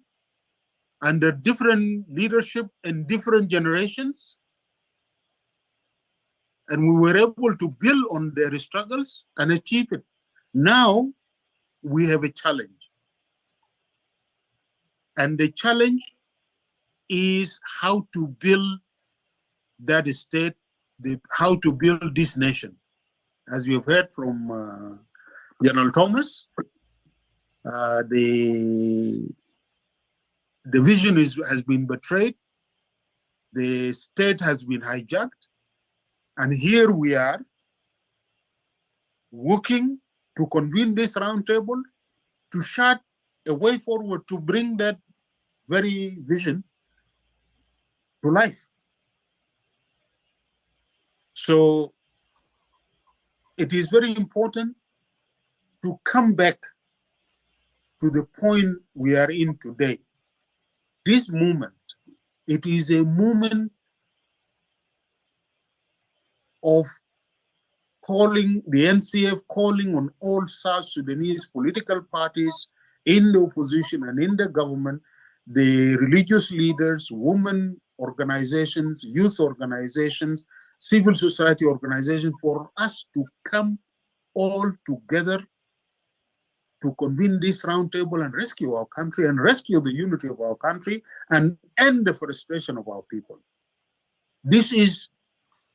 under different leadership and different generations. And we were able to build on their struggles and achieve it. Now we have a challenge. And the challenge is how to build that state, how to build this nation. As you've heard from General Thomas, the vision has been betrayed, the state has been hijacked, And here we are working to convene this roundtable to chart a way forward to bring that very vision to life. So it is very important to come back to the point we are in today. This movement, it is a movement of calling the NCF, calling on all South Sudanese political parties in the opposition and in the government, the religious leaders, women organizations, youth organizations, civil society organizations, for us to come all together to convene this roundtable and rescue our country and rescue the unity of our country and end the frustration of our people. This is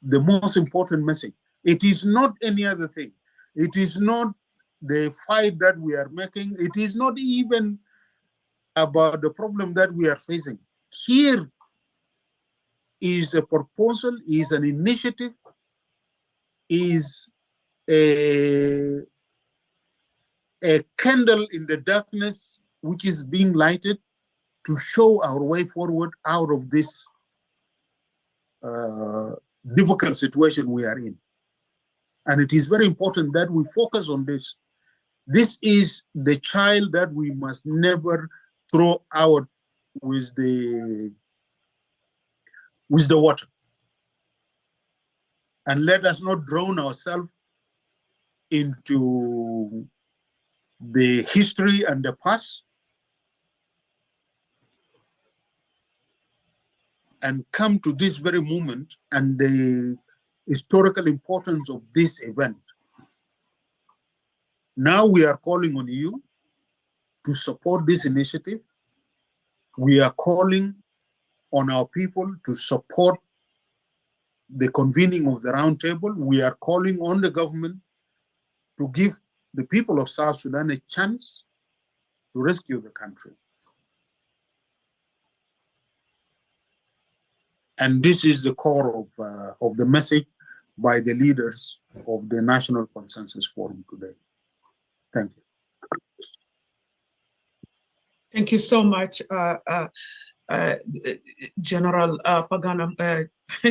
the most important message. It is not any other thing. It is not the fight that we are making. It is not even about the problem that we are facing. Here is a proposal, is an initiative, is a candle in the darkness which is being lighted to show our way forward out of this difficult situation we are in. And it is very important that we focus on this. This is the child that we must never throw out with the water. And let us not drown ourselves into the history and the past, and come to this very moment and the historical importance of this event. Now we are calling on you to support this initiative. We are calling on our people to support the convening of the roundtable. We are calling on the government to give the people of South Sudan a chance to rescue the country. And this is the core of the message by the leaders of the National Consensus Forum today. Thank you. Thank you so much, General Pagan,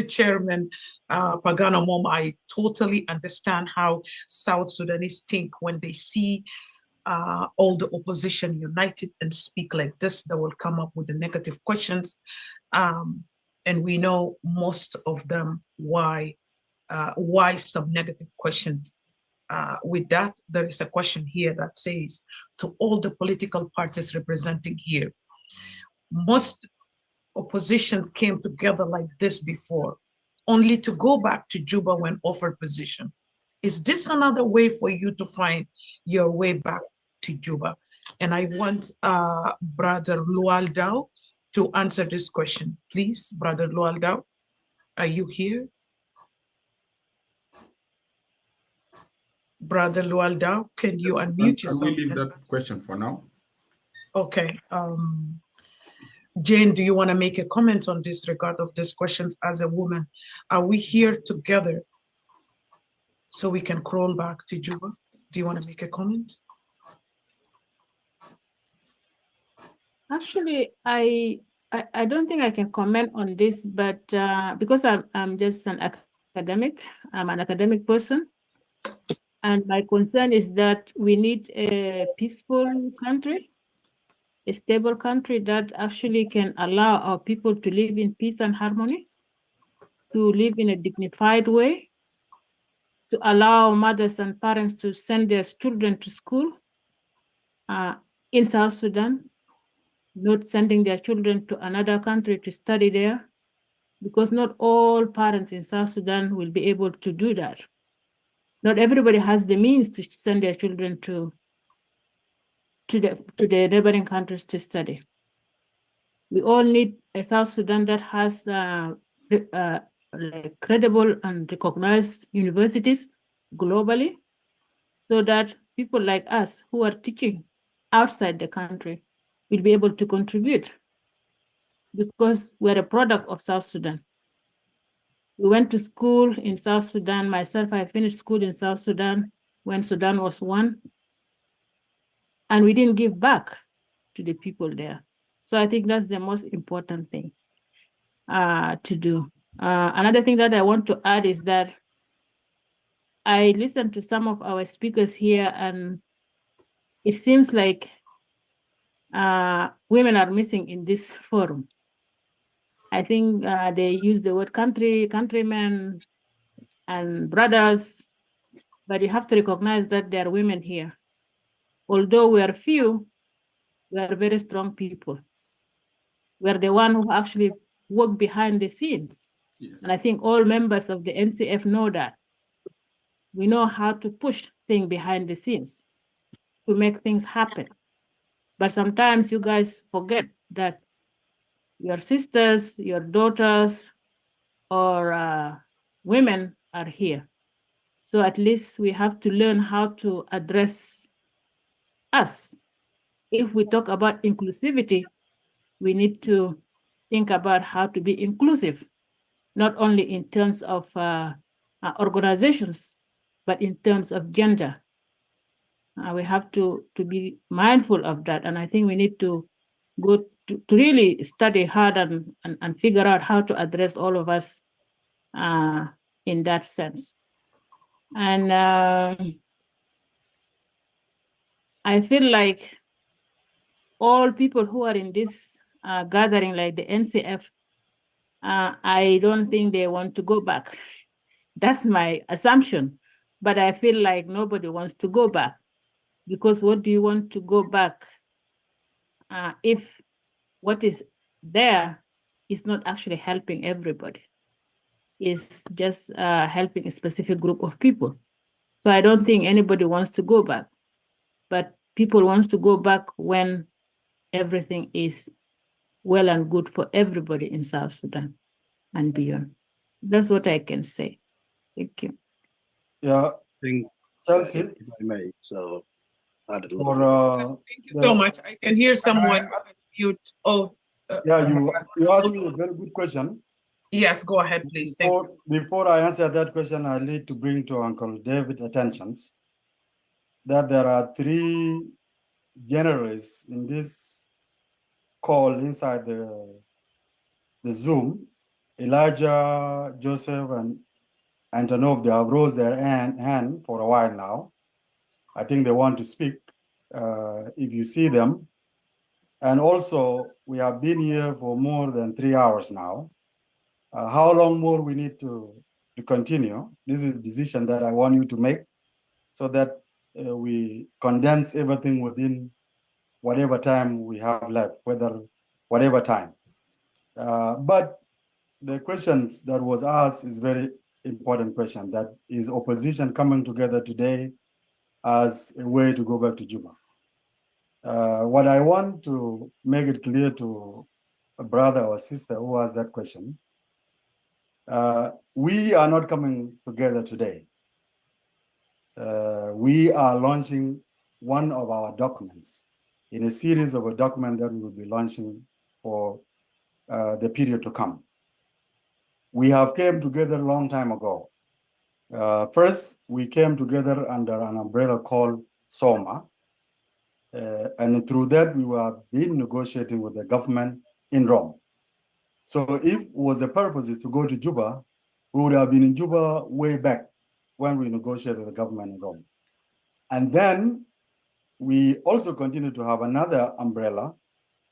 Chairman Pagan Amum. I totally understand how South Sudanese think when they see all the opposition united and speak like this. They will come up with the negative questions. And we know most of them why some negative questions. With that, there is a question here that says, to all the political parties representing here, most oppositions came together like this before, only to go back to Juba when offered position. Is this another way for you to find your way back to Juba? And I want Brother Lual Dao to answer this question. Please, Brother Lual Dao, are you here? Brother Lual Dao, can you unmute yourself? Can we leave that question for now? Okay. Jane, do you want to make a comment on this regard of these questions as a woman? Are we here together so we can crawl back to Juba? Do you want to make a comment? Actually, I don't think I can comment on this, but because I'm just an academic, I'm an academic person, and my concern is that we need a peaceful country, a stable country that actually can allow our people to live in peace and harmony, to live in a dignified way, to allow mothers and parents to send their children to school in South Sudan, not sending their children to another country to study there, because not all parents in South Sudan will be able to do that. Not everybody has the means to send their children to the neighboring countries to study. We all need a South Sudan that has like credible and recognized universities globally, so that people like us who are teaching outside the country will be able to contribute, because we're a product of South Sudan. We went to school in South Sudan. Myself, I finished school in South Sudan when Sudan was one. And we didn't give back to the people there. So I think that's the most important thing to do. Another thing that I want to add is that I listened to some of our speakers here, and it seems like women are missing in this forum. I think they use the word countrymen, and brothers, but you have to recognize that there are women here. Although we are few, we are very strong people. We are the one who actually work behind the scenes. Yes. And I think all members of the NCF know that. We know how to push things behind the scenes to make things happen. But sometimes you guys forget that your sisters, your daughters, or women are here. So at least we have to learn how to address us. If we talk about inclusivity, we need to think about how to be inclusive, not only in terms of organizations, but in terms of gender. We have to be mindful of that. And I think we need to go to really study hard and figure out how to address all of us in that sense. And I feel like all people who are in this gathering, like the NCF, I don't think they want to go back. That's my assumption. But I feel like nobody wants to go back, because what do you want to go back if what is there is not actually helping everybody? It's just helping a specific group of people. So I don't think anybody wants to go back, but people wants to go back when everything is well and good for everybody in South Sudan and beyond. That's what I can say. Thank you. Yeah, Chelsea, if I may, so add a little for Thank you so much. I can hear someone mute. Oh, yeah, you asked me a very good question. yes, go ahead, please. Thank you. Before I answer that question, I need to bring to Uncle David attentions that there are 3 generals in this call inside the Zoom. Elijah, Joseph, and Antonov, they have raised their hand for a while now. I think they want to speak. If you see them. And also, we have been here for more than 3 hours now. How long more we need to continue? This is a decision that I want you to make, so that we condense everything within whatever time we have left, whatever time. But the questions that was asked is very important question. That is opposition coming together today as a way to go back to Juba. What I want to make it clear to a brother or sister who asked that question, we are not coming together today. We are launching one of our documents in a series of a document that we will be launching for the period to come. We have came together a long time ago. First, we came together under an umbrella called SOMA. And through that, we were been negotiating with the government in Rome. So if was the purpose is to go to Juba, we would have been in Juba way back when we negotiated with the government in Rome. And then we also continue to have another umbrella,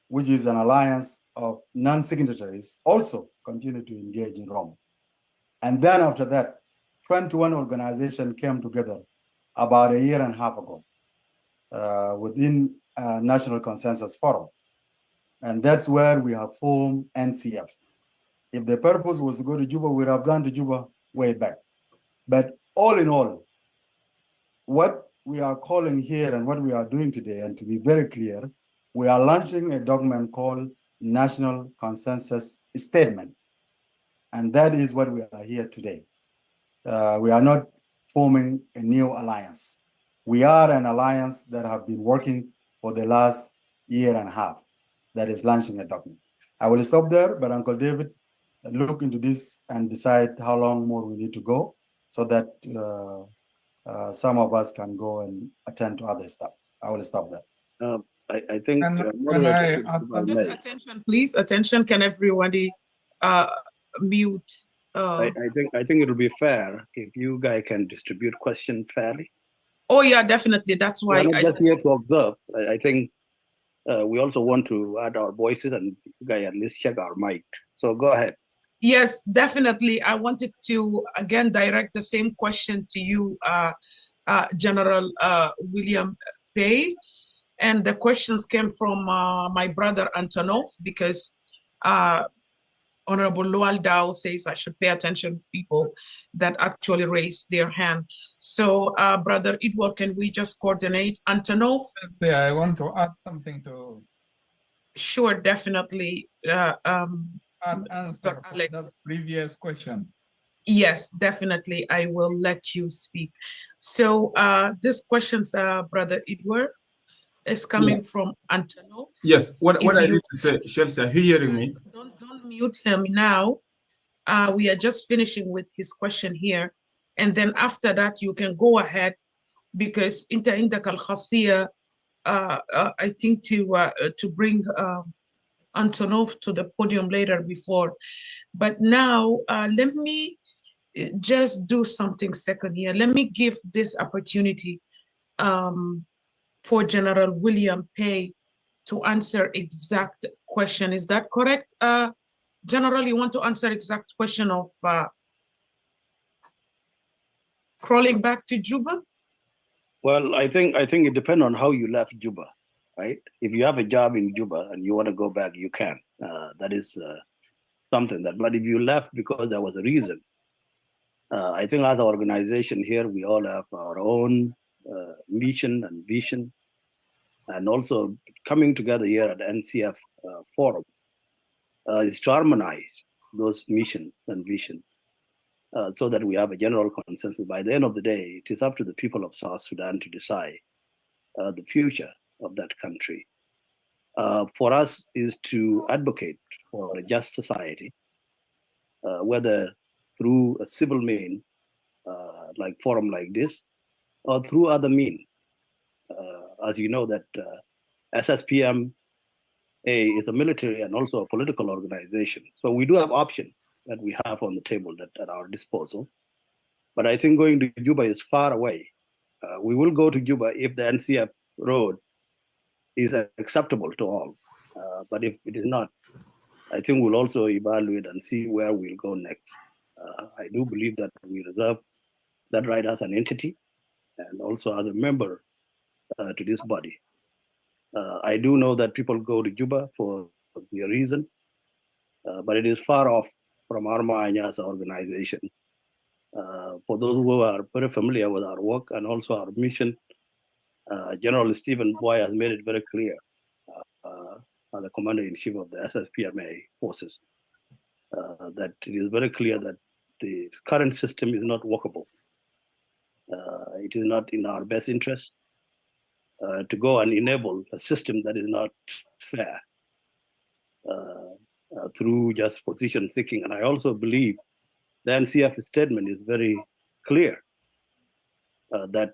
which is an alliance of non-signatories, also continue to engage in Rome. And then after that, 21 organizations came together about 1.5 years ago within National Consensus Forum. And that's where we have formed NCF. If the purpose was to go to Juba, we would have gone to Juba way back. But all in all, what we are calling here and what we are doing today, and to be very clear, we are launching a document called National Consensus Statement. And that is what we are here today. We are not forming a new alliance. We are an alliance that have been working for the last 1.5 years that is launching a document. I will stop there, but Uncle David, look into this and decide how long more we need to go so that some of us can go and attend to other stuff. I will stop there. I think. Can I add something? Just attention, please. Attention. Can everybody mute? I think it will be fair if you guys can distribute questions fairly. Oh yeah, definitely. That's why We're not I just said. here to observe. I think we also want to add our voices and you guys at least check our mic. So go ahead. Yes, definitely. I wanted to again direct the same question to you, General William Pei. And the questions came from my brother Antonov, because Honorable Lual Dao says I should pay attention to people that actually raise their hand. So, Brother Edward, can we just coordinate? Antonov? Yeah, I want to add something to. Sure, definitely. Answer Alex. that previous question. Yes, definitely. I will let you speak. So this question's, Brother Edward, is coming from Antonov. Yes, what I you need to say, Chelsea, are you hearing me? don't mute him now. We are just finishing with his question here. And then after that, you can go ahead, because عندك الخاصية, I think to bring Antonov to the podium later before. But now let me just do something second here. Let me give this opportunity for General William Pei to answer exact question. Is that correct? General, you want to answer exact question of crawling back to Juba? Well, I think it depends on how you left Juba, right? If you have a job in Juba and you want to go back, you can. That is something that. But if you left because there was a reason, I think as an organization here, we all have our own mission and vision, and also coming together here at the NCF forum is to harmonize those missions and visions so that we have a general consensus. By the end of the day, it is up to the people of South Sudan to decide the future of that country. For us is to advocate for a just society, whether through a civil mean, like forum like this, or through other means. As you know that SSPM is a military and also a political organization. So we do have options that we have on the table that at our disposal. But I think going to Juba is far away. We will go to Juba if the NCF road is acceptable to all. But if it is not, I think we'll also evaluate and see where we'll go next. I do believe that we reserve that right as an entity and also as a member to this body. I do know that people go to Juba for their reasons, but it is far off from our mind as an organization. For those who are very familiar with our work and also our mission, General Stephen Boy has made it very clear as the Commander-in-Chief of the SSPMA forces that it is very clear that the current system is not workable. It is not in our best interest to go and enable a system that is not fair through just position seeking. And I also believe the NCF statement is very clear that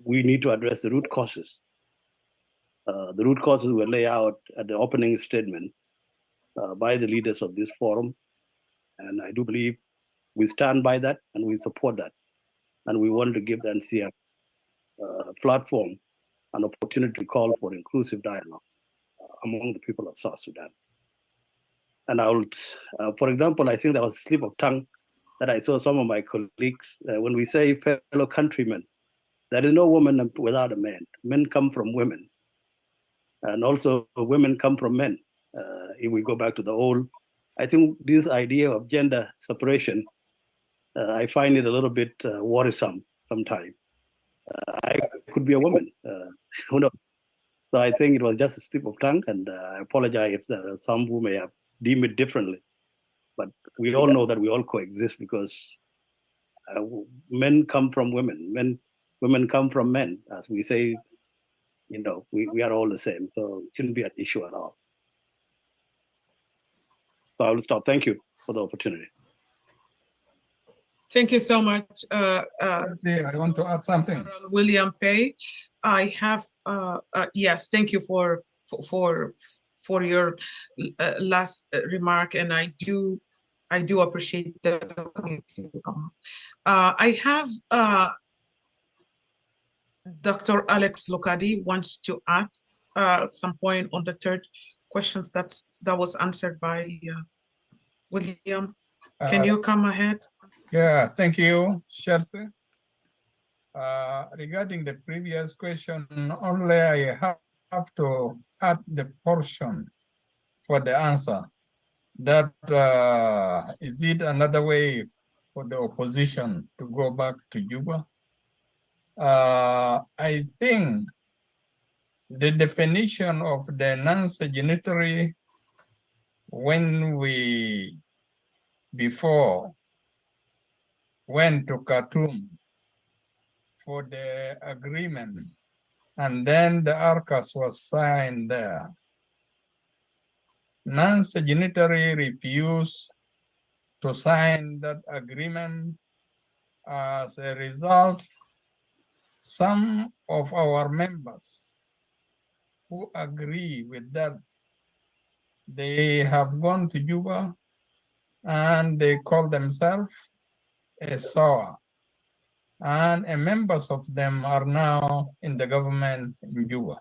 we need to address the root causes. The root causes were laid out at the opening statement by the leaders of this forum. And I do believe we stand by that and we support that. And we want to give the NCF platform an opportunity to call for inclusive dialogue among the people of South Sudan. And I would, for example, I think there was a slip of tongue that I saw some of my colleagues, when we say fellow countrymen, there is no woman without a man. Men come from women. And also women come from men. If we go back to the old, I think this idea of gender separation, I find it a little bit worrisome sometimes. I could be a woman, who knows? So I think it was just a slip of tongue, and I apologize if there are some who may have deemed it differently. But we all know that we all coexist because men come from women, women come from men. As we say, you know, we are all the same, so it shouldn't be an issue at all. So I will stop. Thank you. for the opportunity. Thank you so much. I want to add something. William Pei. I have yes, thank you for your last remark, and I do appreciate that. I have Dr. Alex Lokadi wants to add some point on the third questions that was answered by William. Can you come ahead? Yeah, thank you, Chelsea. Regarding the previous question, only I have to add the portion for the answer. That is it another way for the opposition to go back to Juba? I think the definition of the non-signatory when we before went to Khartoum for the agreement, and then the ARCAS was signed there. Non-signatory refused to sign that agreement. As a result, some of our members who agree with that, they have gone to Juba and they call themselves a SOA. And members of them are now in the government in Juba.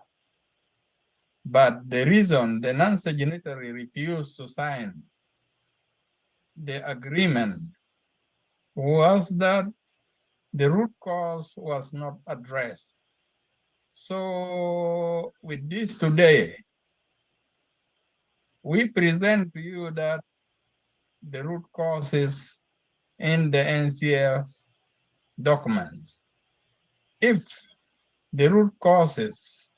But the reason the non-signatory refused to sign the agreement was that the root cause was not addressed. So with this today, we present to you that the root causes in the NCF's documents. If the root causes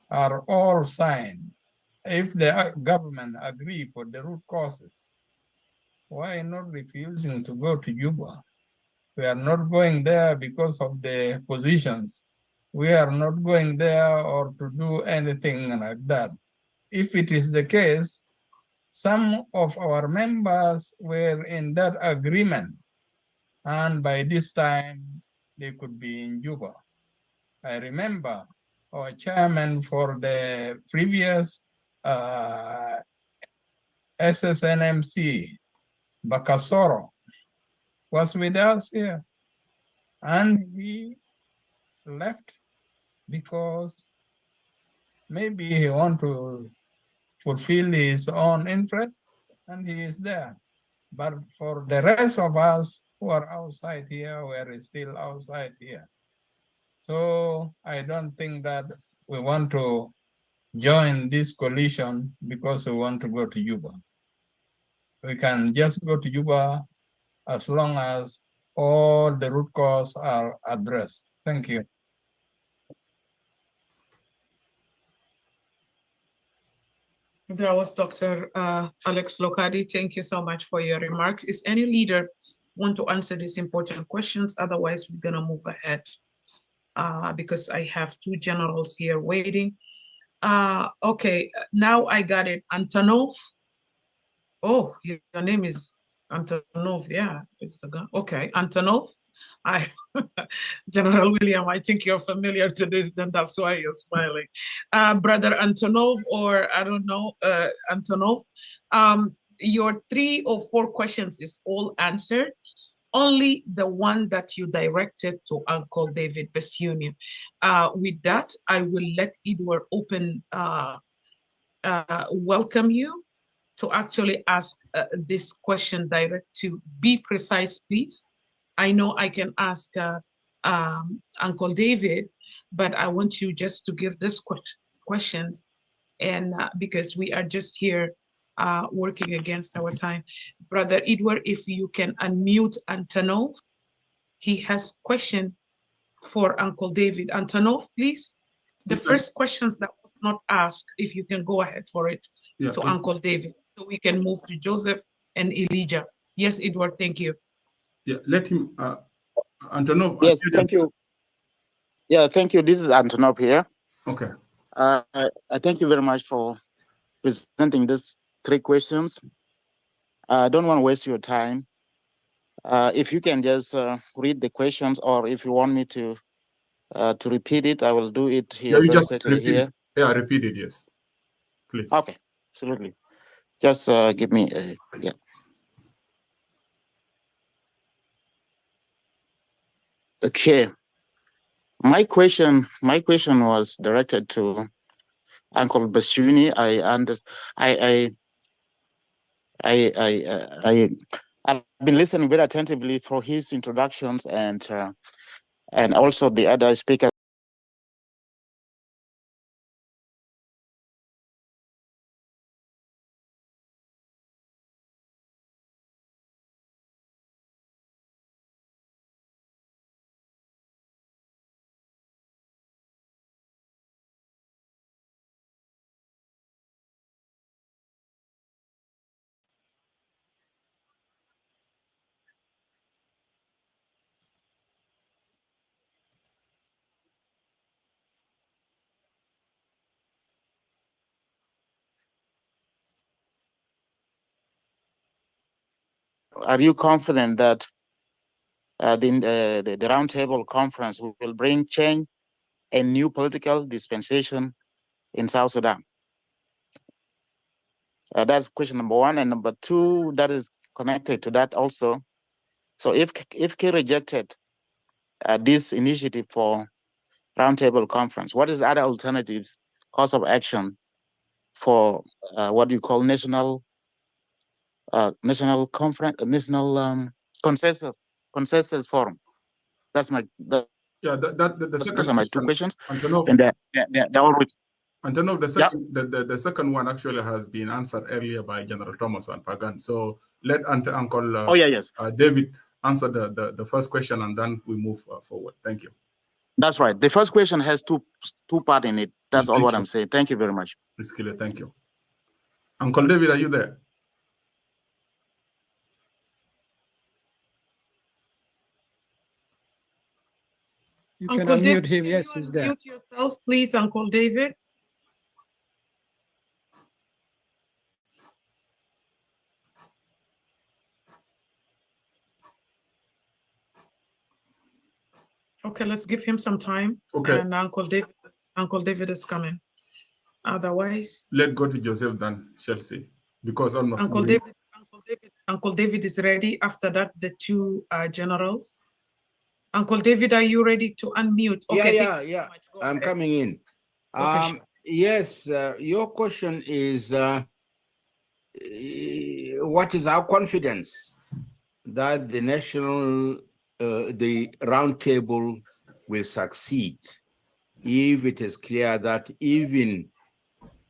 are all signed, if the government agree for the root causes, why not refusing to go to Juba? We are not going there because of the positions. We are not going there or to do anything like that. If it is the case, some of our members were in that agreement, and by this time they could be in Juba. I remember our chairman for the previous SSNMC, Bakasoro, was with us here, and he left because maybe he want to fulfill his own interest, and he is there. But for the rest of us who are outside here, we are still outside here. So I don't think that we want to join this coalition because we want to go to Juba. We can just go to Juba as long as all the root causes are addressed. Thank you. That was Dr. Alex Lokadi. Thank you so much for your remarks. Is any leader want to answer these important questions? Otherwise, we're going to move ahead because I have two generals here waiting. Okay, now I got it. Antonov. Oh, your name is Antonov. Yeah, it's the guy. Okay, Antonov. General William, I think you're familiar to this, then that's why you're smiling. Brother Antonov, or I don't know, Antonov, your 3 or 4 questions is all answered. Only the one that you directed to Uncle David Basuni. With that, I will let Edward open, welcome you to actually ask this question direct to. Be precise, please. I know I can ask Uncle David, but I want you just to give this questions, and because we are just here working against our time. Brother Edward, if you can unmute Antonov, he has question for Uncle David. Antonov, please. The first questions that was not asked, if you can go ahead for it to Uncle David, so we can move to Joseph and Elijah. Yes, Edward, thank you. Yeah, let him, Antonov. Yes, thank you. Yeah, thank you. This is Antonov here. Okay. I thank you very much for presenting these 3 questions. I don't want to waste your time. If you can just read the questions, or if you want me to repeat it, I will do it here Yeah, you very just quickly repeat. here. Yeah, repeat it, yes. Please. Okay, absolutely. Just give me a, yeah. Okay. My question was directed to Uncle Basuni. I've been listening very attentively for his introductions and also the other speakers. Are you confident that the roundtable conference will bring change and new political dispensation in South Sudan? That's question number one. And number two, that is connected to that also. So if K rejected this initiative for roundtable conference, what is other alternatives, course of action for what you call national conference, national consensus forum? That's my the second those are my two questions. Antonov, And they're all with. Antonov, the second one actually has been answered earlier by General Thomas and Pagan. So let Uncle David answer the first question, and then we move forward. Thank you. That's right. The first question has two parts in it. That's all what I'm saying. Thank you very much. It's clear. Thank you. Uncle David, are you there? You Uncle can unmute David, him. can Yes, you he's there. unmute yourself, please, Uncle David? Okay, let's give him some time. Okay. And Uncle David is coming. Otherwise, let's go to Joseph then, Chelsea, because almost Uncle David is ready. After that, the two generals. Uncle David, are you ready to unmute? Okay. Yeah. I'm coming in. Okay, yes, your question is what is our confidence that the the roundtable will succeed if it is clear that even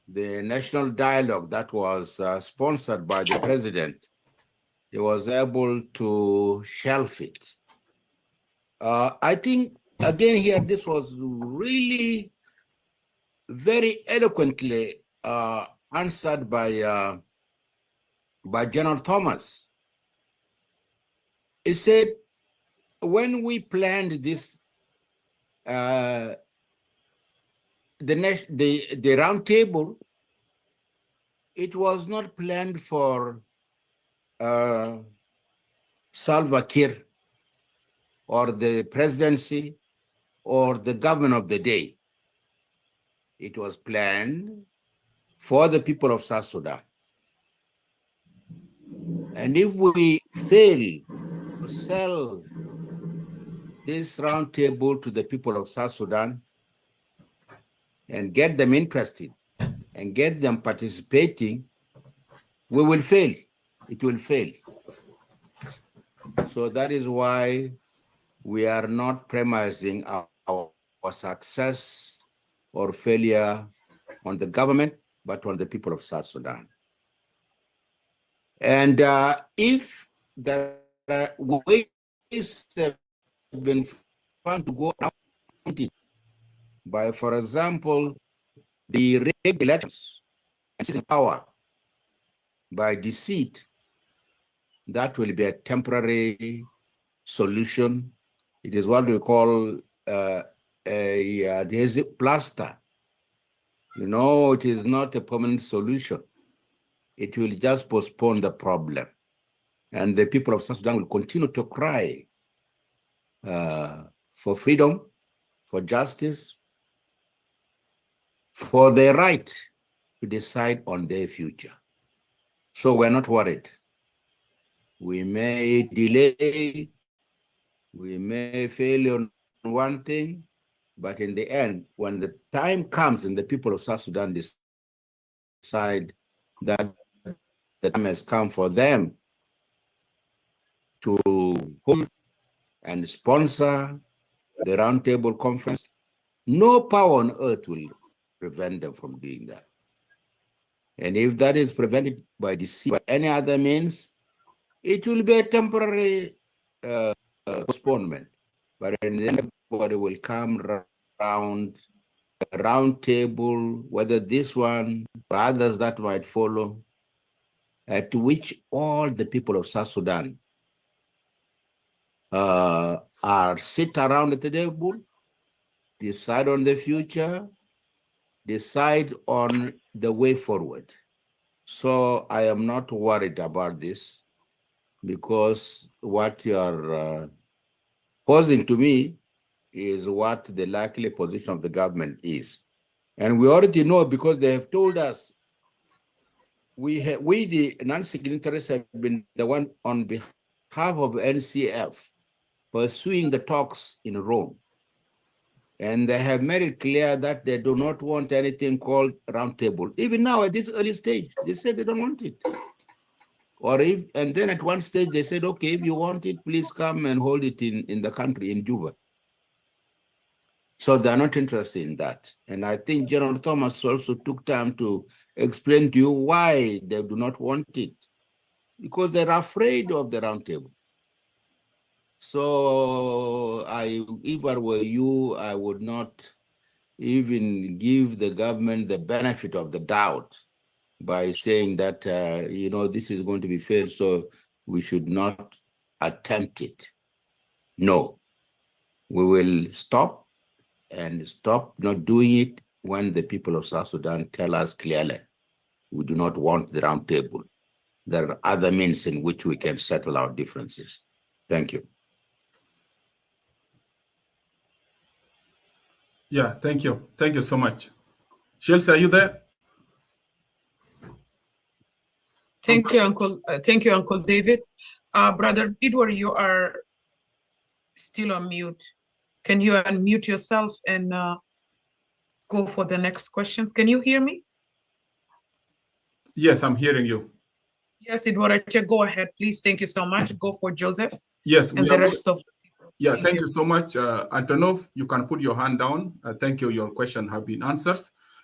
the national dialogue that was sponsored by the president, he was able to shelve it. I think, again here, this was really very eloquently answered by General Thomas. He said, when we planned this, the round table, it was not planned for Salva Kiir or the presidency or the government of the day. It was planned for the people of South Sudan. And if we fail to sell this roundtable to the people of South Sudan and get them interested and get them participating, we will fail. It will fail. So that is why we are not premising our success or failure on the government, but on the people of South Sudan. And if there are ways that have been found to go around it by, for example, the rigged elections and power by deceit, that will be a temporary solution. It is what we call a plaster. You know, it is not a permanent solution. It will just postpone the problem. And the people of South Sudan will continue to cry for freedom, for justice, for their right to decide on their future. So we're not worried. We may delay, we may fail on one thing, but in the end, when the time comes and the people of South Sudan decide that the time has come for them to hold and sponsor the roundtable conference, no power on earth will prevent them from doing that. And if that is prevented by deceit, by any other means, it will be a temporary postponement. But then everybody will come around a round table, whether this one or others that might follow, to which all the people of South Sudan are sit around the table, decide on the future, decide on the way forward. So I am not worried about this, because what you are posing to me is what the likely position of the government is. And we already know, because they have told us, we the non-signatories have been the one on behalf of NCF pursuing the talks in Rome. And they have made it clear that they do not want anything called roundtable. Even now at this early stage, they said they don't want it. And then at one stage they said, okay, if you want it, please come and hold it in the country, in Juba. So they're not interested in that. And I think General Thomas also took time to explain to you why they do not want it. Because they're afraid of the roundtable. So if I were you, I would not even give the government the benefit of the doubt by saying that, this is going to be failed, so we should not attempt it. No, we will stop not doing it when the people of South Sudan tell us clearly, we do not want the roundtable. There are other means in which we can settle our differences. Thank you. Yeah, thank you. Thank you so much. Shels, are you there? Thank you, Uncle. Thank you, Uncle David. Brother Edward, you are still on mute. Can you unmute yourself and go for the next questions? Can you hear me? Yes, I'm hearing you. Yes, Edward, go ahead, please. Thank you so much. Go for Joseph. Yes, and the rest of. Yeah, thank you so much. Antonov, you can put your hand down. Thank you. Your question have been answered.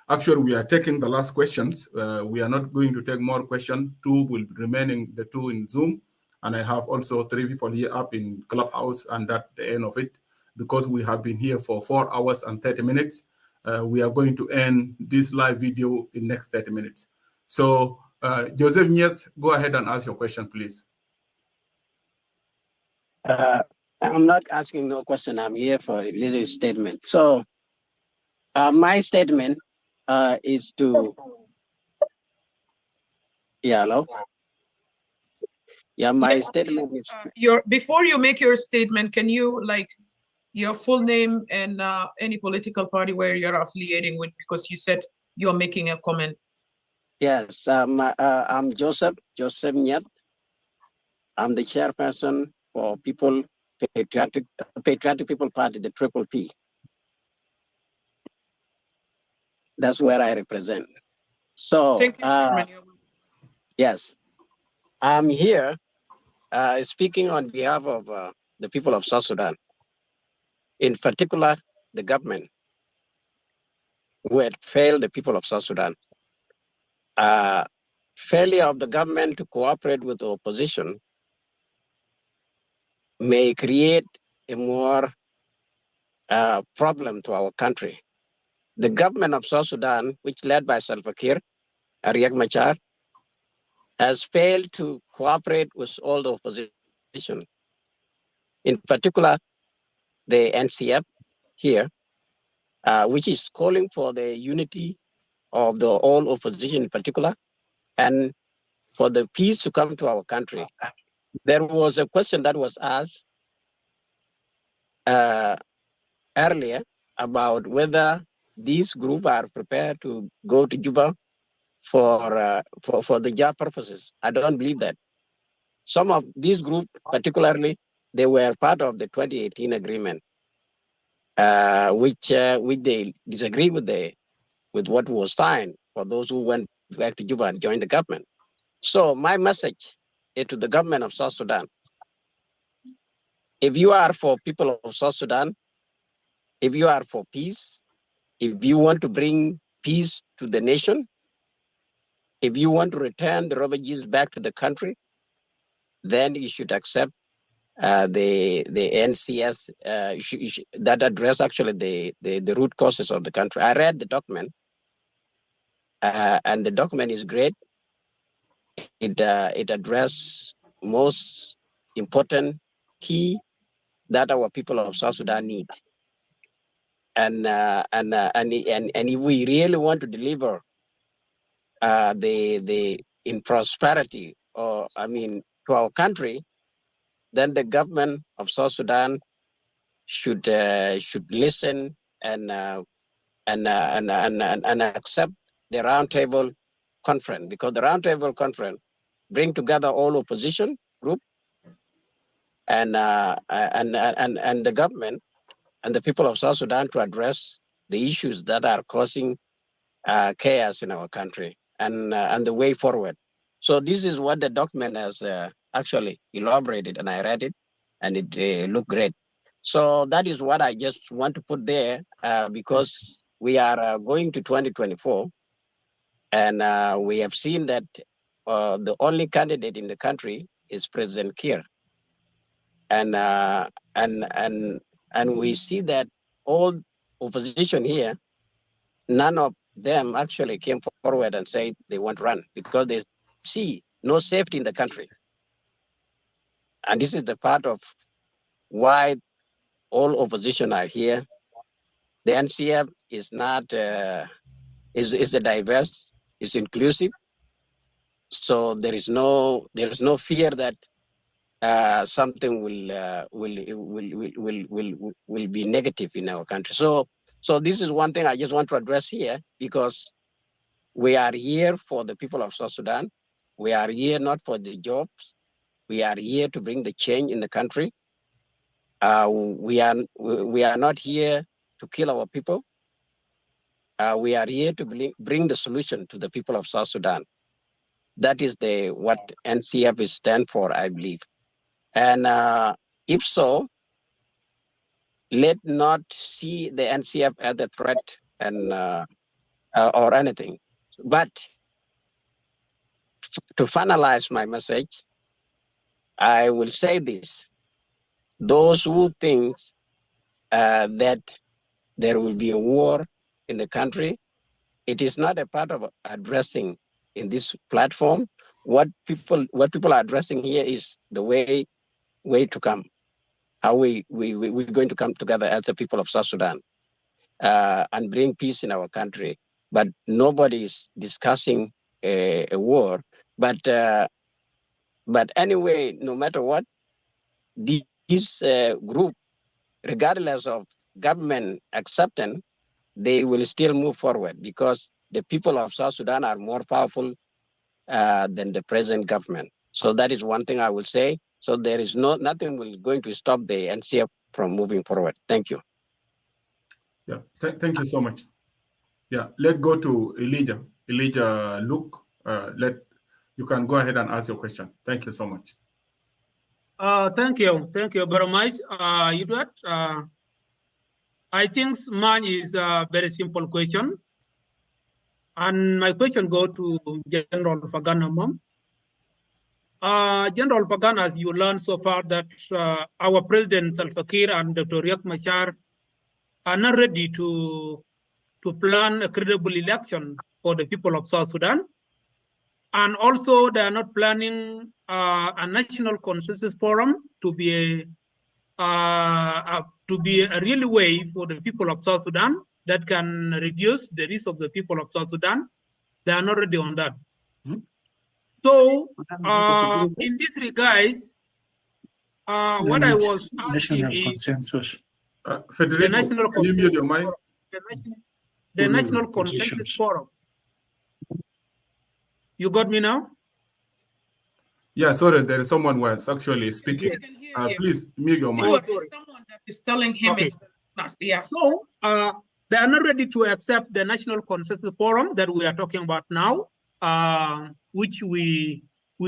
Actually, we are taking the last questions. We are not going to take more questions. Two will be remaining, the two in Zoom. And I have also 3 people here up in Clubhouse, and that's the end of it. Because we have been here for 4 hours and 30 minutes, we are going to end this live video in next 30 minutes. So, Joseph Nyes, go ahead and ask your question, please. I'm not asking no question. I'm here for a little statement. So my statement is to, hello? Yeah, my statement is. Before you make your statement, can you your full name and any political party where you're affiliating with, because you said you're making a comment. Yes, I'm Joseph Nyet. I'm the chairperson for Patriotic People Party, the Triple P. That's where I represent. So, yes, I'm here speaking on behalf of the people of South Sudan, in particular, the government, who had failed the people of South Sudan. Failure of the government to cooperate with the opposition may create a more problem to our country. The government of South Sudan, which led by Salva Kiir, Riek Machar, has failed to cooperate with all the opposition, in particular the NCF here, which is calling for the unity of the all opposition in particular, and for the peace to come to our country. There was a question that was asked earlier about whether these groups are prepared to go to Juba for the job purposes. I don't believe that. Some of these groups, particularly, they were part of the 2018 agreement, which they disagree with what was signed for those who went back to Juba and joined the government. So my message is to the government of South Sudan: if you are for people of South Sudan, if you are for peace, if you want to bring peace to the nation, if you want to return the refugees back to the country, then you should accept the NCS that address actually the root causes of the country. I read the document, and the document is great. It addresses most important key that our people of South Sudan need, and if we really want to deliver in prosperity, or to our country, then the government of South Sudan should listen and accept the roundtable conference, because the roundtable conference bring together all opposition group and the government and the people of South Sudan to address the issues that are causing chaos in our country and the way forward. So this is what the document has actually elaborated, and I read it, and it looked great. So that is what I just want to put there, because we are going to 2024, and we have seen that the only candidate in the country is President Kiir, and we see that all opposition here, none of them actually came forward and said they want to run, because they see no safety in the country. And this is the part of why all opposition are here. The NCF is not is a diverse, is inclusive. So there is no fear that something will be negative in our country. So this is one thing I just want to address here, because we are here for the people of South Sudan. We are here not for the jobs. We are here to bring the change in the country. We are not here to kill our people. We are here to bring the solution to the people of South Sudan. That is what NCF is stand for, I believe. And if so, let not see the NCF as a threat and or anything. But to finalize my message, I will say this: those who think that there will be a war in the country, it is not a part of addressing in this platform. What people are addressing here is the way to come, how we're going to come together as the people of South Sudan and bring peace in our country. But nobody is discussing a war. But anyway, no matter what, this group, regardless of government acceptance, they will still move forward, because the people of South Sudan are more powerful than the present government. So that is one thing I will say. So there is nothing going to stop the NCF from moving forward. Thank you. Yeah, thank you so much. Yeah, let's go to Elijah. Elijah Luke, you can go ahead and ask your question. Thank you so much. Thank you very much, Edward. I think mine is a very simple question, and my question go to General Pagan Amum. General Pagan, as you learned so far that our President Salva Kiir and Dr. Riek Machar are not ready to plan a credible election for the people of South Sudan, and also they are not planning a national consensus forum to be a real way for the people of South Sudan that can reduce the risk of the people of South Sudan. They are not ready on that. So in this regards, What I was asking national is consensus. Federico, the National can you mute your Consensus mic? Forum. The National Consensus Forum. You got me now? Yeah, sorry, there is someone who is actually speaking. Please mute your mic. There is someone that is telling him Okay. it's not. Yeah. So they are not ready to accept the National Consensus Forum that we are talking about now, which we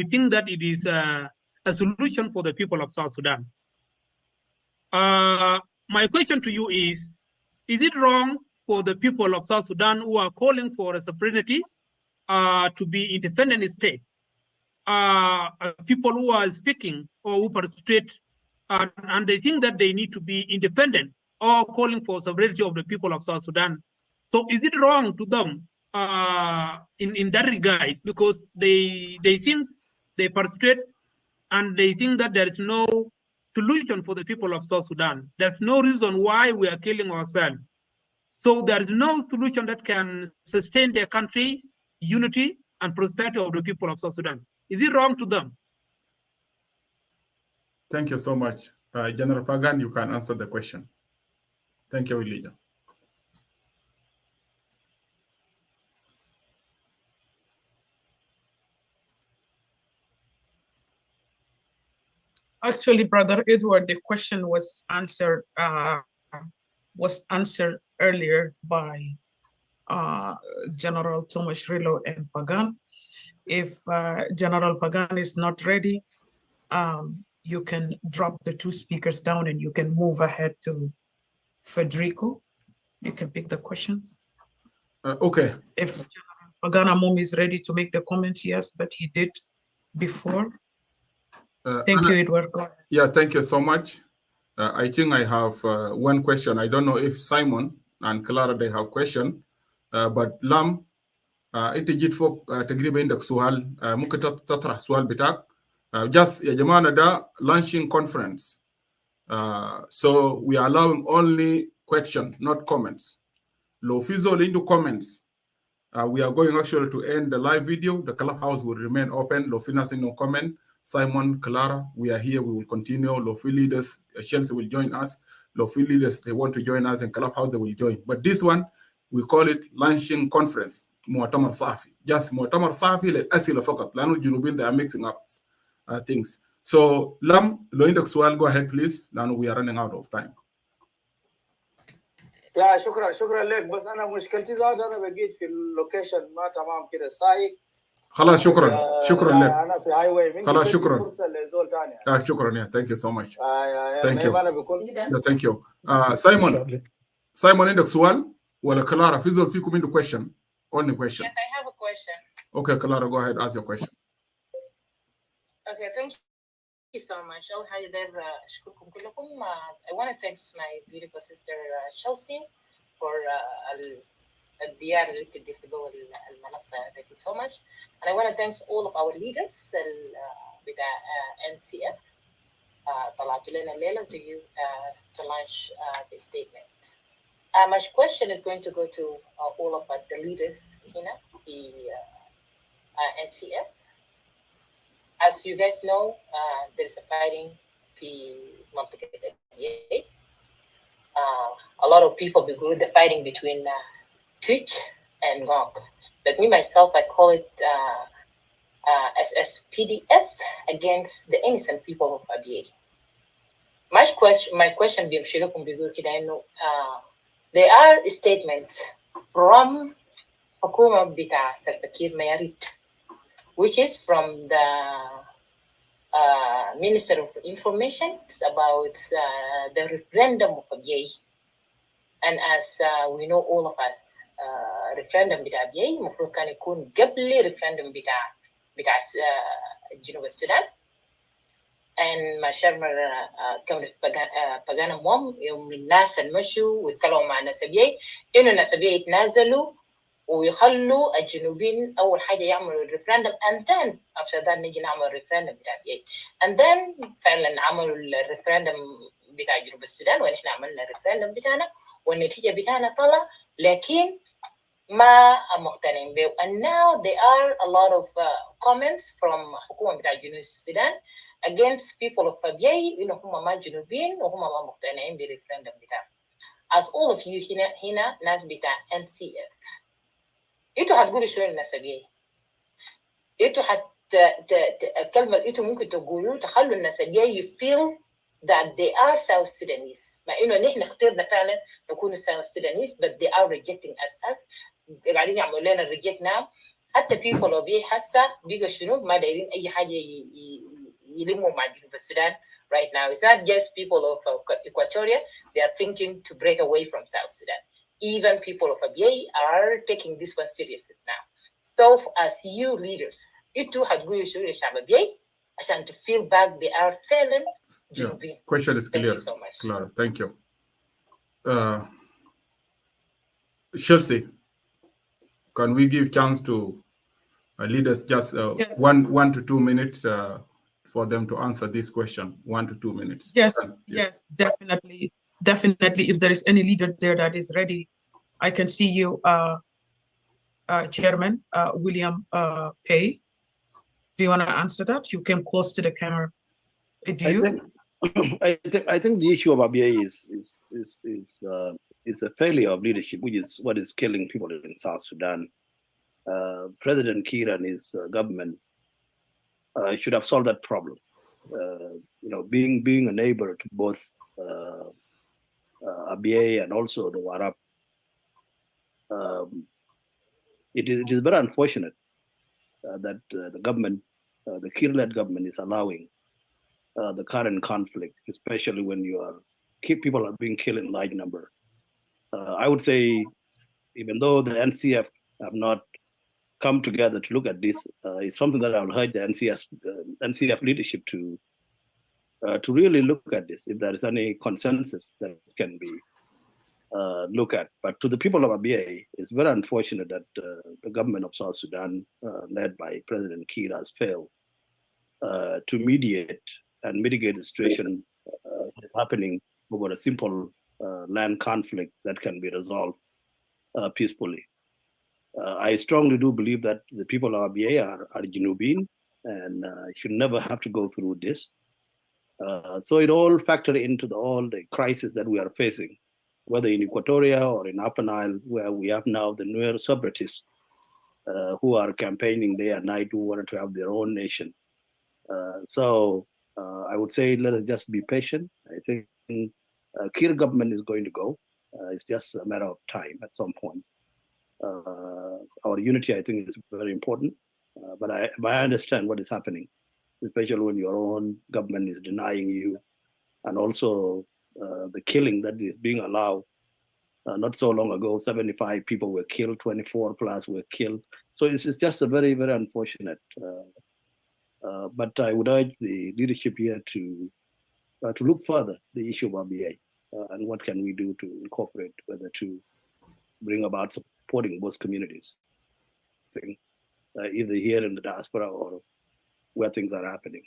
think that it is a solution for the people of South Sudan. My question to you is it wrong for the people of South Sudan who are calling for a sovereignty to be independent state? People who are speaking or who participate and they think that they need to be independent or calling for sovereignty of the people of South Sudan. So is it wrong to them in that regard? Because they think they participate and they think that there is no solution for the people of South Sudan. There's no reason why we are killing ourselves. So there is no solution that can sustain their country's unity and prosperity of the people of South Sudan. Is it wrong to them? Thank you so much. General Pagan, you can answer the question. Thank you, Elijah. Actually, Brother Edward, the question was answered earlier by General Thomas Rilo and Pagan. If General Pagan is not ready, you can drop the two speakers down and you can move ahead to Federico. You can pick the questions. Okay. If General Pagan Amum is ready to make the comment, yes, but he did before. Thank you, Edward. Go ahead. Yeah, thank you so much. I think I have one question. I don't know if Simon and Clara, they have question. But Lam, انت جيت فوق تقريبا عندك سؤال ممكن تطرح سؤال بتاعك. Just يا جماعة ده launching conference. So we are allowing only question, not comments. لو في زول عنده comments, we are going actually to end the live video. The clubhouse will remain open. لو في ناس عنده comment, Simon, Clara, we are here. We will continue. Lofi leaders, Chelsea will join us. Lofi leaders, they want to join us in Clubhouse, they will join. But this one, we call it launching conference. مؤتمر صحفي. Just مؤتمر صحفي للأسئلة فقط. لأنه الجنوبيين they are mixing up things. So, Lam, لو عندك سؤال, go ahead please. لأنه we are running out of time. يا شكرا لك. بس أنا مشكلتي ذات أنا بقيت في اللوكيشن ما تمام كده سايق. خلاص شكرا لك. انا في هاي واي. خلاص شكرا. فرصه لزول ثاني. شكرا. Thank you so much. Thank you. Thank you. Simon عندك سؤال ولا كلارا؟ في زول فيكم عنده question? Only question. Yes, I have a question. Okay, Clara, go ahead, ask your question. Okay, thank you so much. أشكركم كلكم. I want to thank my beautiful sister Chelsea for الديار اللي بتدي تبوي المنصة. Thank you so much. And I want to thank all of our leaders بتاع NCF. طلعتوا لنا الليلة to launch the statement. My question is going to go to all of the leaders هنا في NCF. As you guys know, there is a fighting في منطقة الأبيع. A lot of people been the fighting between Twitch and Gong. But me myself, I call it SSPDF against the innocent people of Abyei. My question there are statements from Hukuma Bita Salfakir Mayarit, which is from the Minister of Information about the referendum of Abyei. And as we know, all of us, referendum بتاع أبيي المفروض كان يكون قبل referendum بتاع جنوب السودان. And ما شرنا كاميرا باغانا موم يوم الناس المشوا ويتكلموا مع الناس أبيي إنه الناس أبيي يتنازلوا ويخلوا الجنوبيين أول حاجة يعملوا الريفرندم and then after that نيجي نعمل الريفرندم بتاع أبيي. And then فعلا عملوا الريفرندم بتاع جنوب السودان ونحن عملنا الريفرندم بتاعنا والنتيجة بتاعنا طلع لكن ما مقتنعين به. And now there are a lot of comments from حكومة بتاع جنوب السودان against people of Abyei إنه هم ما جنوبيين وهم ما مقتنعين بالريفرندم بتاعهم. As all of you هنا ناس بتاع NCF. إنتوا هتقولوا شنو للناس أبيي؟ إنتوا الكلمة اللي إنتوا ممكن تقولوا تخلوا الناس أبيي feel that they are South Sudanese. مع إنه نحن اخترنا فعلا نكون South Sudanese but they are rejecting us. قاعدين يعملوا لنا reject now. حتى people of أبيي حاسة بيجوا شنو ما دايرين أي حاجة يلموا مع جنوب السودان right now. It's not just people of Equatoria. They are thinking to break away from South Sudan. Even people of Abyei are taking this one seriously now. So as you leaders, you had good and to feel back they are failing. Yeah. Question is clear. Thank you so much. Clara, thank you. Chelsea, can we give chance to leaders just Yes. 1 to 2 minutes for them to answer this question? 1 to 2 minutes. Yes, yes, definitely. Definitely, if there is any leader there that is ready, I can see you, Chairman William Pay. Do you want to answer that? You came close to the camera. Do you? I think the issue of Abyei is a failure of leadership, which is what is killing people in South Sudan. President Kiir and his government should have solved that problem. Being a neighbor to both Abyei and also the Warab, it is very unfortunate that the government, the Kiir-led government, is allowing the current conflict, especially when people are being killed in large number. I would say, even though the NCF have not come together to look at this, it's something that I will urge the NCF leadership to really look at this, if there is any consensus that can be looked at. But to the people of Abyei, it's very unfortunate that the government of South Sudan, led by President Kiir, has failed to mediate and mitigate the situation happening over a simple land conflict that can be resolved peacefully. I strongly do believe that the people of Abyei are Junubin and should never have to go through this. So it all factors into all the crisis that we are facing, whether in Equatoria or in Upper Nile, where we have now the Nuer separatists who are campaigning day and night, who wanted to have their own nation. So I would say let us just be patient. I think Kiir government is going to go. It's just a matter of time at some point. Our unity, I think, is very important. But I understand what is happening, especially when your own government is denying you, and also the killing that is being allowed. Not so long ago, 75 people were killed, 24 plus were killed. So it's just a very, very unfortunate. But I would urge the leadership here to look further the issue of Abyei and what can we do to incorporate, whether to bring about supporting both communities, either here in the diaspora or where things are happening.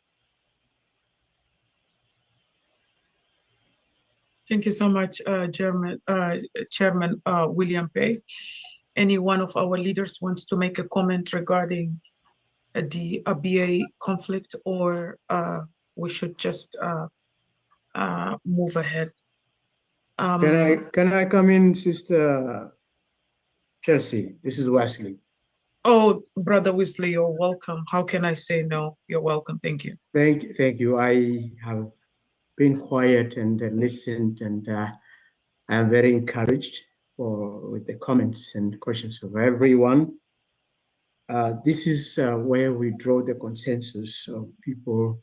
Thank you so much, Chairman William Pay. Any one of our leaders wants to make a comment regarding the Abyei conflict, or we should just move ahead? Can I come in, Sister Chelsea? This is Wesley. Oh, Brother Wesley, you're welcome. How can I say no? You're welcome. Thank you. Thank you. I have been quiet and listened, and I am very encouraged with the comments and questions of everyone. This is where we draw the consensus of people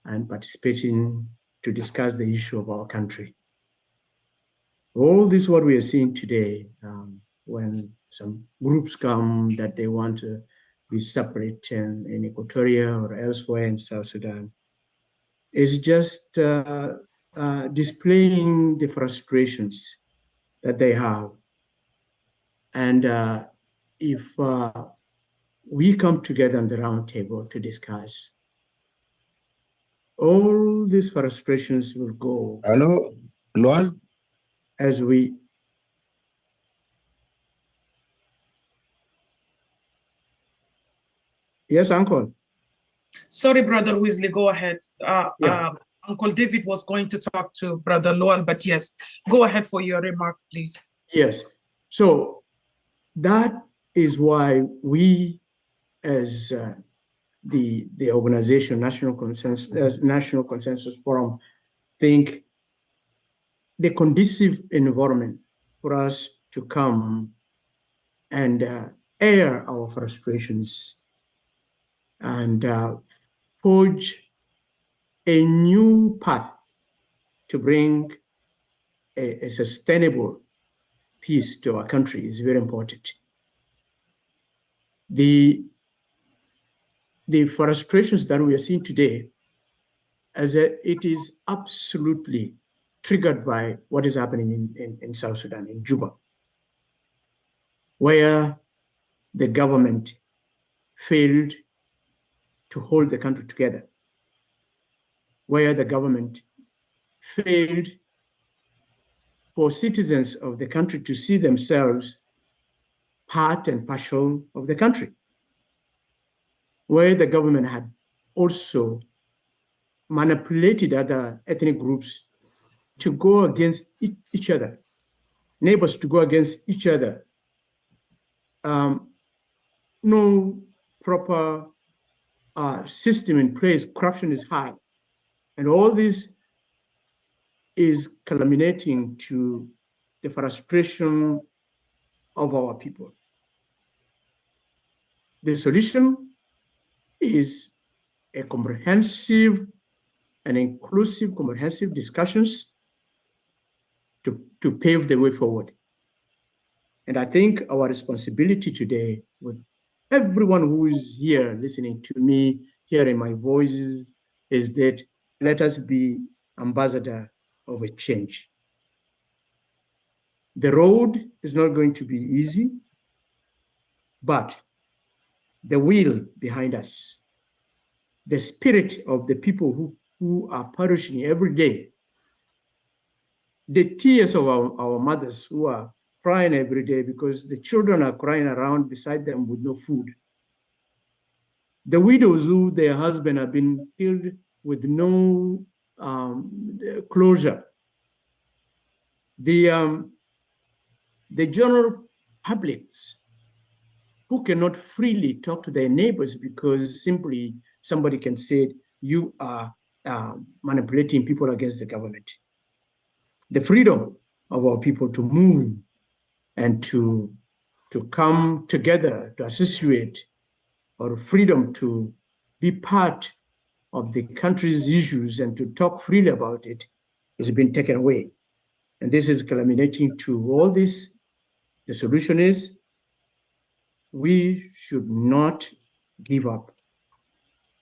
and participating to discuss the issue of our country. All this what we are seeing today, when some groups come that they want to be separate in Equatoria or elsewhere in South Sudan, is just displaying the frustrations that they have. And if we come together on the round table to discuss, all these frustrations will go. Hello, Lual? As we... Yes, Uncle. Sorry, Brother Weasley, go ahead. Yeah. Uncle David was going to talk to Brother Lowell, but yes, go ahead for your remark, please. Yes. So that is why we, as the organization National Consensus Forum, think the conducive environment for us to come and air our frustrations and forge a new path to bring a sustainable peace to our country is very important. The frustrations that we are seeing today, it is absolutely triggered by what is happening in South Sudan, in Juba, where the government failed to hold the country together, where the government failed for citizens of the country to see themselves part and parcel of the country, where the government had also manipulated other ethnic groups to go against each other, neighbors to go against each other. No proper system in place, corruption is high. And all this is culminating to the frustration of our people. The solution is a comprehensive and inclusive, comprehensive discussions to pave the way forward. And I think our responsibility today with everyone who is here listening to me, hearing my voices, is that let us be ambassador of a change. The road is not going to be easy, but the will behind us, the spirit of the people who are perishing every day, the tears of our mothers who are crying every day because the children are crying around beside them with no food, the widows who their husband have been killed with no closure, the general publics who cannot freely talk to their neighbors because simply somebody can say you are manipulating people against the government. The freedom of our people to move and to come together, to associate, or freedom to be part of the country's issues and to talk freely about it has been taken away. And this is culminating to all this. The solution is we should not give up,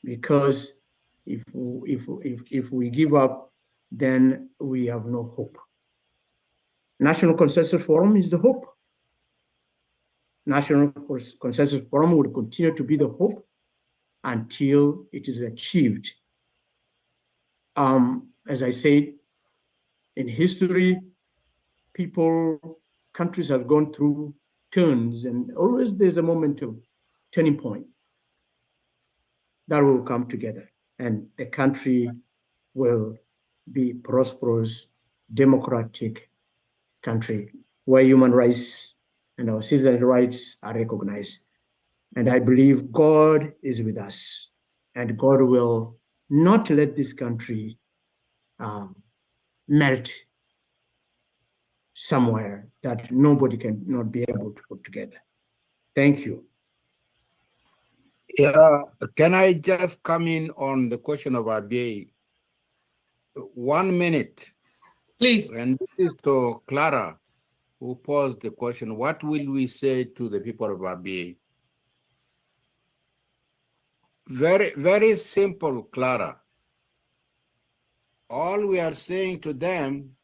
because if we give up, then we have no hope. National Consensus Forum is the hope. National Consensus Forum will continue to be the hope until it is achieved. As I said, in history, countries have gone through turns, and always there's a moment of turning point that will come together, and the country will be prosperous, democratic country where human rights and our citizen rights are recognized. And I believe God is with us, and God will not let this country melt somewhere that nobody can not be able to put together. Thank you. Yeah, can I just come in on the question of RBA? 1 minute. Please. And this is to Clara, who posed the question, what will we say to the people of RBA? Very, very simple, Clara. All we are saying to them,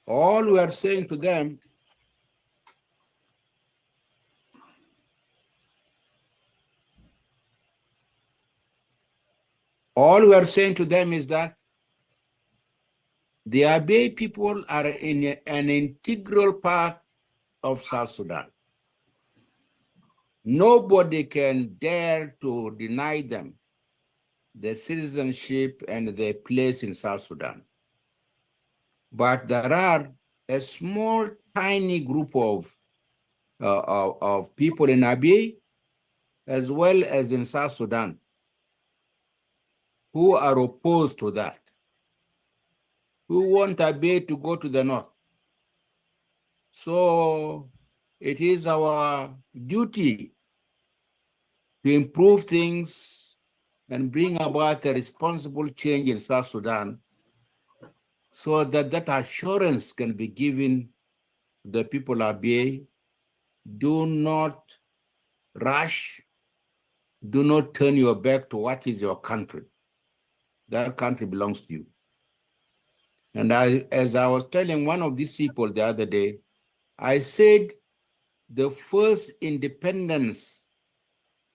all we are saying to them is that the Abiy people are an integral part of South Sudan. Nobody can dare to deny them their citizenship and their place in South Sudan. But there are a small, tiny group of people in Abyei, as well as in South Sudan, who are opposed to that, who want Abyei to go to the north. So it is our duty to improve things and bring about a responsible change in South Sudan, so that that assurance can be given to the people of Abyei. Do not rush. Do not turn your back to what is your country. That country belongs to you. And as I was telling one of these people the other day, I said the first independence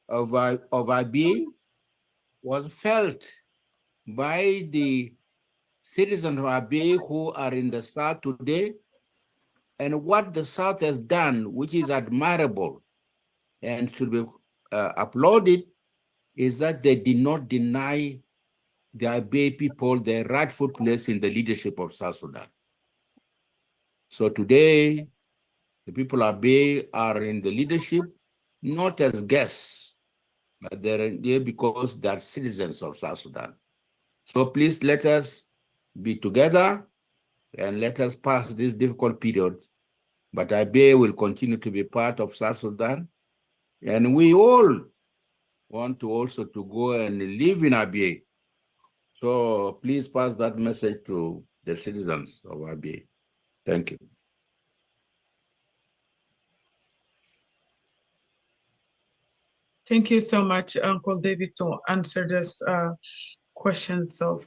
of Abyei was felt by the citizens of Abyei who are in the South today. And what the South has done, which is admirable and should be applauded, is that they did not deny the Abyei people their rightful place in the leadership of South Sudan. So today, the people of Abyei are in the leadership, not as guests, but they're there because they're citizens of South Sudan. So please let us be together and let us pass this difficult period. But Abyei will continue to be part of South Sudan. And we all want to also to go and live in Abyei. So please pass that message to the citizens of Abyei. Thank you. Thank you so much, Uncle David, to answer this questions of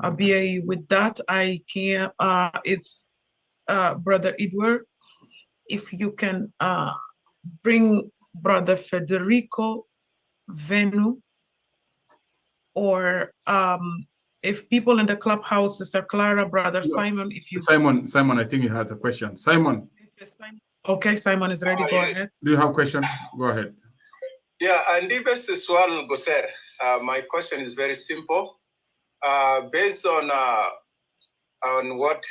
Abyei. With that, I can, it's Brother Edward, if you can bring Brother Federico Venu, or if people in the clubhouse, Sister Clara, Brother Simon, if you... Simon, I think he has a question. Simon. Okay, Simon is ready, go ahead. Do you have a question? Go ahead. Yeah, and Swal Goser, my question is very simple. Based on what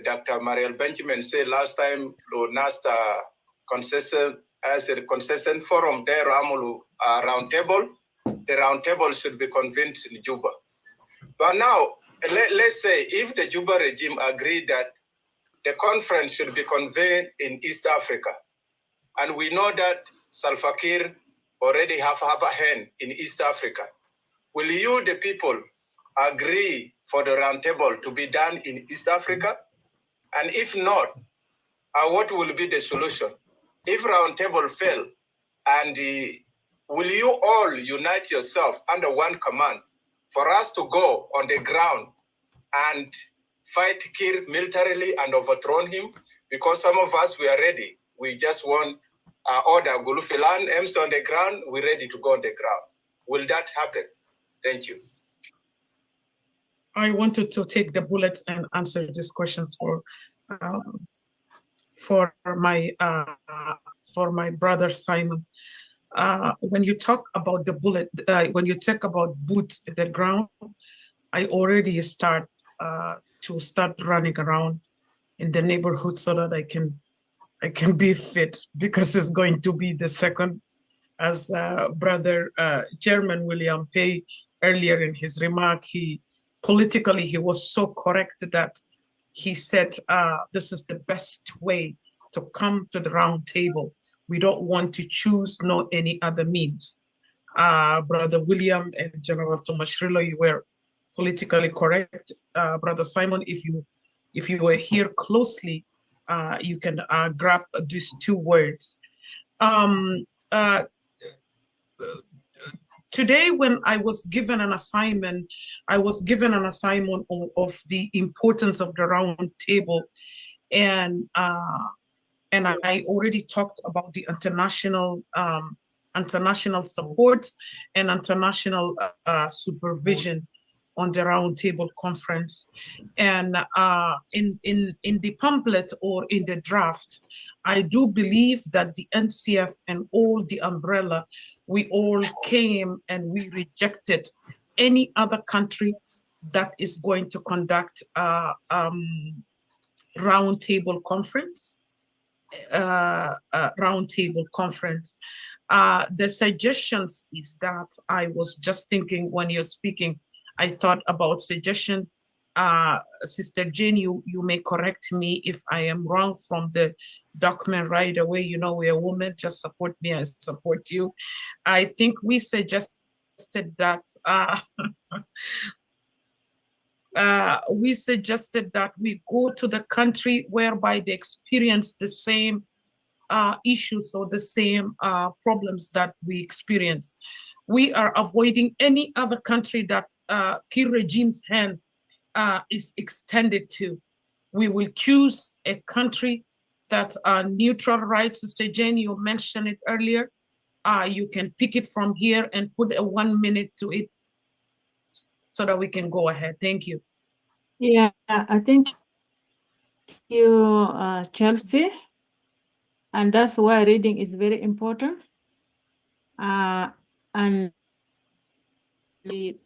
Dr. Mariel Benjamin said last time, NASTA concession as a concession forum there, Amulu roundtable, the roundtable should be convened in Juba. But now, let's say if the Juba regime agreed that the conference should be convened in East Africa, and we know that Salva Kiir already have a hand in East Africa, will you, the people, agree for the roundtable to be done in East Africa? And if not, what will be the solution? If roundtable fail, and will you all unite yourself under one command for us to go on the ground and fight Kiir militarily and overthrow him? Because some of us, we are ready. We just want order Gulufilan, Ems on the ground, we're ready to go on the ground. Will that happen? Thank you. I wanted to take the bullets and answer these questions for my brother Simon. When you talk about the bullet, when you talk about boots in the ground, I already start running around in the neighborhood so that I can be fit, because it's going to be the second, as brother Chairman William Pay earlier in his remark, he was so correct that he said this is the best way to come to the round table. We don't want to choose no any other means. Brother William and General Thomas Schrillo, you were politically correct. Brother Simon, if you were here closely, you can grab these two words. Today, when I was given an assignment, of the importance of the round table, and I already talked about the international support and international supervision on the roundtable conference. And in the pamphlet or in the draft, I do believe that the NCF and all the umbrella, we all came and we rejected any other country that is going to conduct a roundtable conference. The suggestions is that I was just thinking when you're speaking, I thought about suggestion. Sister Jane, you may correct me if I am wrong from the document right away. You know, we're a woman, just support me, I support you. I think we suggested that we go to the country whereby they experience the same issues or the same problems that we experience. We are avoiding any other country that Kir regime's hand is extended to. We will choose a country that neutral rights. Sister Jane, you mentioned it earlier. You can pick it from here and put a 1 minute to it so that we can go ahead. Thank you. Yeah, I think you, Chelsea, and that's why reading is very important. And we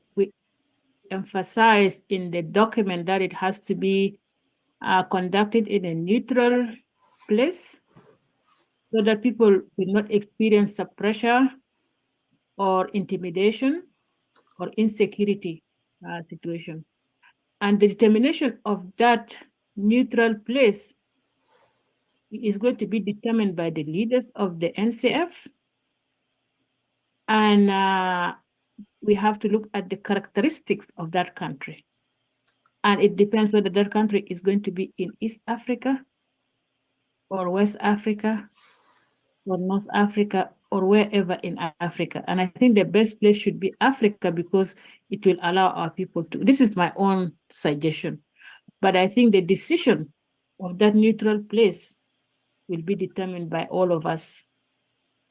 emphasize in the document that it has to be conducted in a neutral place so that people will not experience pressure or intimidation or insecurity situation. And the determination of that neutral place is going to be determined by the leaders of the NCF. And we have to look at the characteristics of that country. And it depends whether that country is going to be in East Africa or West Africa or North Africa or wherever in Africa. And I think the best place should be Africa because it will allow our people to, this is my own suggestion, but I think the decision of that neutral place will be determined by all of us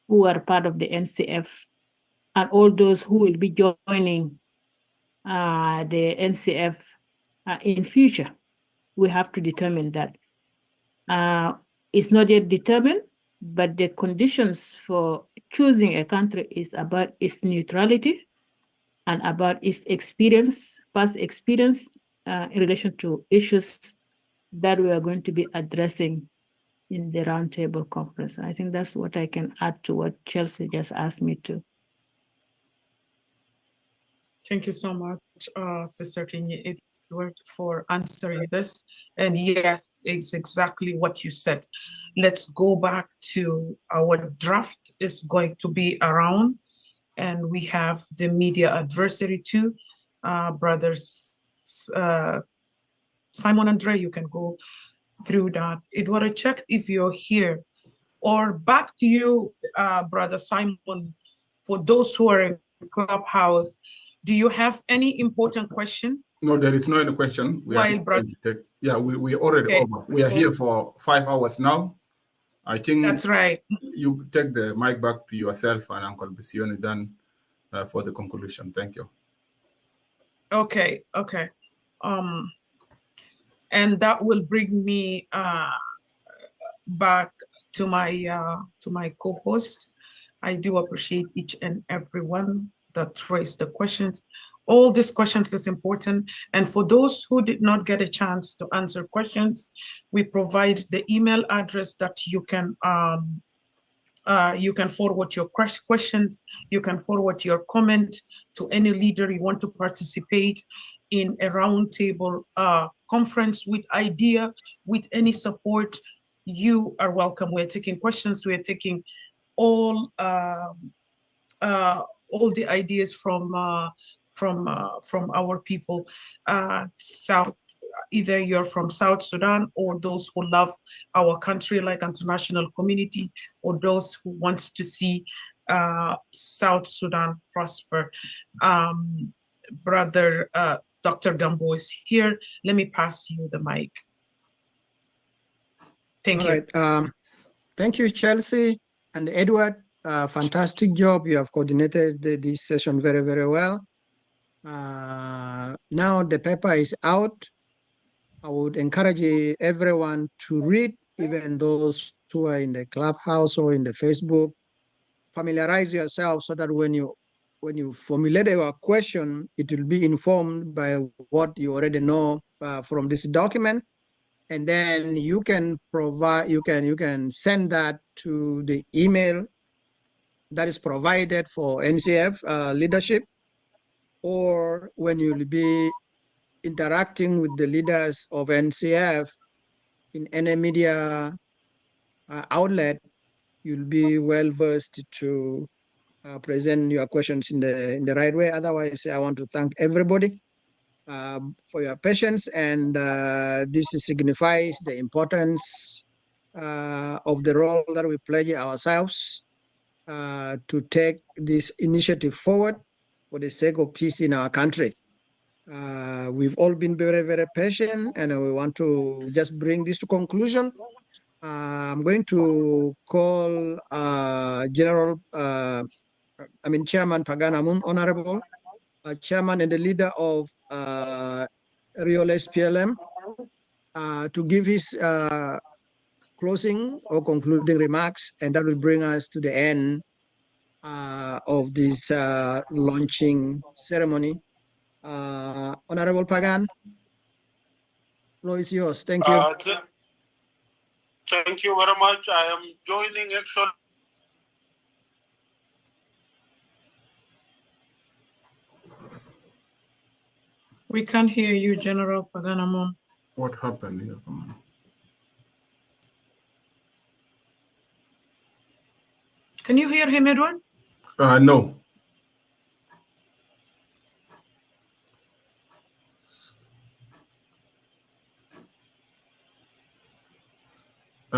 who are part of the NCF and all those who will be joining the NCF in future. We have to determine that. It's not yet determined, but the conditions for choosing a country is about its neutrality and about its experience, past experience in relation to issues that we are going to be addressing in the roundtable conference. I think that's what I can add to what Chelsea just asked me to. Thank you so much, Sister Kenya Edward, for answering this. And yes, it's exactly what you said. Let's go back to our draft is going to be around, and we have the media adversary too. Brothers Simon Andre, you can go through that. Edward, I checked if you're here. Or back to you, Brother Simon, for those who are in Clubhouse. Do you have any important question? No, there is no any question. We already over. We are here for 5 hours now. I think that's right. You take the mic back to yourself and Uncle Basuni then for the conclusion. Thank you. Okay. And that will bring me back to my co-host. I do appreciate each and every one that raised the questions. All these questions is important. And for those who did not get a chance to answer questions, we provide the email address that you can forward your questions. You can forward your comment to any leader you want to participate in a roundtable conference with idea, with any support. You are welcome. We're taking questions. We're taking all the ideas from our people, either you're from South Sudan or those who love our country like international community, or those who wants to see South Sudan prosper. Brother Dr. Gambo is here. Let me pass you the mic. Thank you. All right. Thank you, Chelsea and Edward. Fantastic job. You have coordinated this session very, very well. Now the paper is out. I would encourage everyone to read, even those who are in the clubhouse or in the Facebook. Familiarize yourself so that when you formulate your question, it will be informed by what you already know from this document, and then you can provide, you can send that to the email that is provided for NCF leadership, or when you'll be interacting with the leaders of NCF in any media outlet, you'll be well versed to present your questions in the right way. Otherwise, I want to thank everybody for your patience, and this signifies the importance of the role that we play ourselves to take this initiative forward for the sake of peace in our country. We've all been very, very patient, and we want to just bring this to conclusion. I'm going to call Chairman Pagan Amum, Honorable Chairman and the leader of Real SPLM, to give his closing or concluding remarks, and that will bring us to the end of this launching ceremony. Honorable Pagan, floor is yours. Thank you. Thank you very much. I am joining actually. We can't hear you, General Pagan Amum. What happened here? Can you hear him, Edward? No.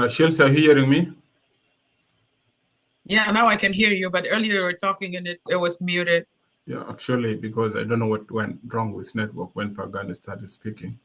Chelsea, are you hearing me? Yeah, now I can hear you, but earlier you were talking and it was muted. Yeah, actually, because I don't know what went wrong with network when Pagan started speaking.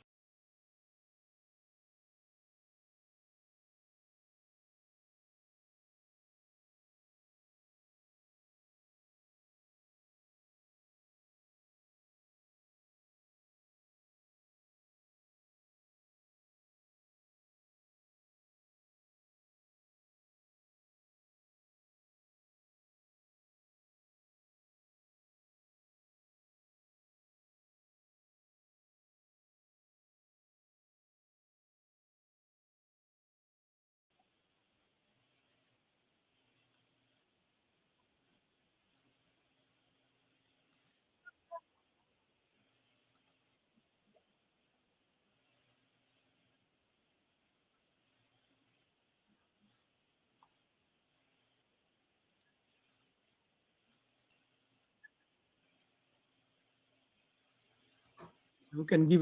You can give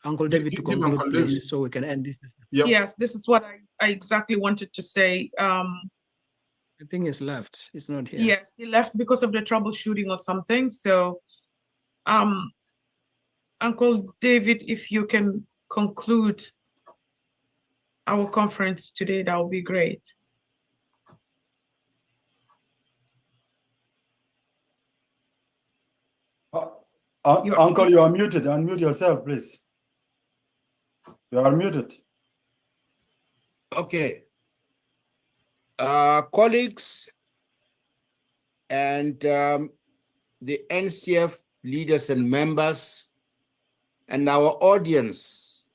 Uncle David to conclude, please, so we can end this. Yep. Yes, this is what I exactly wanted to say. I think he's left. He's not here. Yes, he left because of the troubleshooting or something. So, Uncle David, if you can conclude our conference today, that would be great. Uncle, you are muted. Unmute yourself, please. You are muted. Okay. Colleagues and the NCF leaders and members and our audience,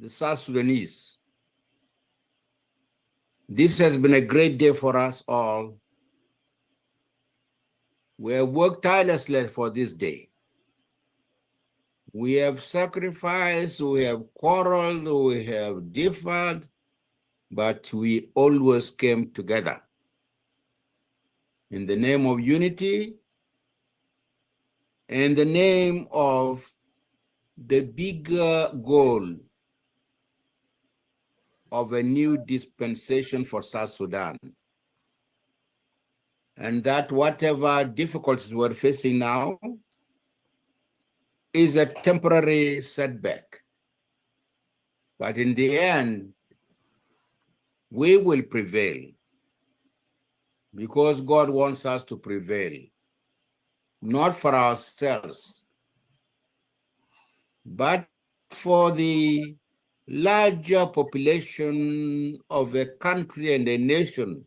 the South Sudanese, this has been a great day for us all. We have worked tirelessly for this day. We have sacrificed, we have quarreled, we have differed, but we always came together in the name of unity, in the name of the bigger goal of a new dispensation for South Sudan. And that whatever difficulties we're facing now is a temporary setback. But in the end, we will prevail because God wants us to prevail. not for ourselves, but for the larger population of a country and a nation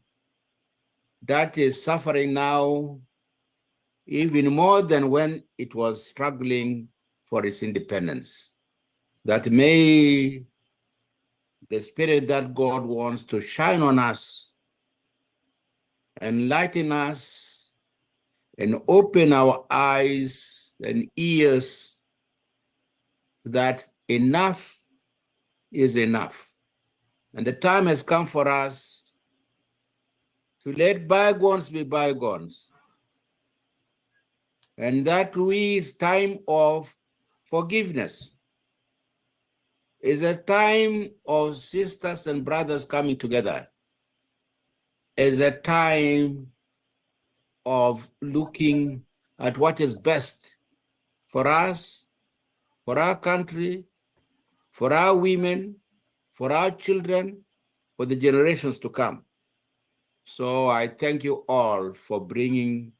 that is suffering now even more than when it was struggling for its independence. That may the spirit that God wants to shine on us, enlighten us, and open our eyes and ears that enough is enough. And the time has come for us to let bygones be bygones. And that is time of forgiveness. Is a time of sisters and brothers coming together. Is a time of looking at what is best for us, for our country, for our women, for our children, for the generations to come. So I thank you all for bringing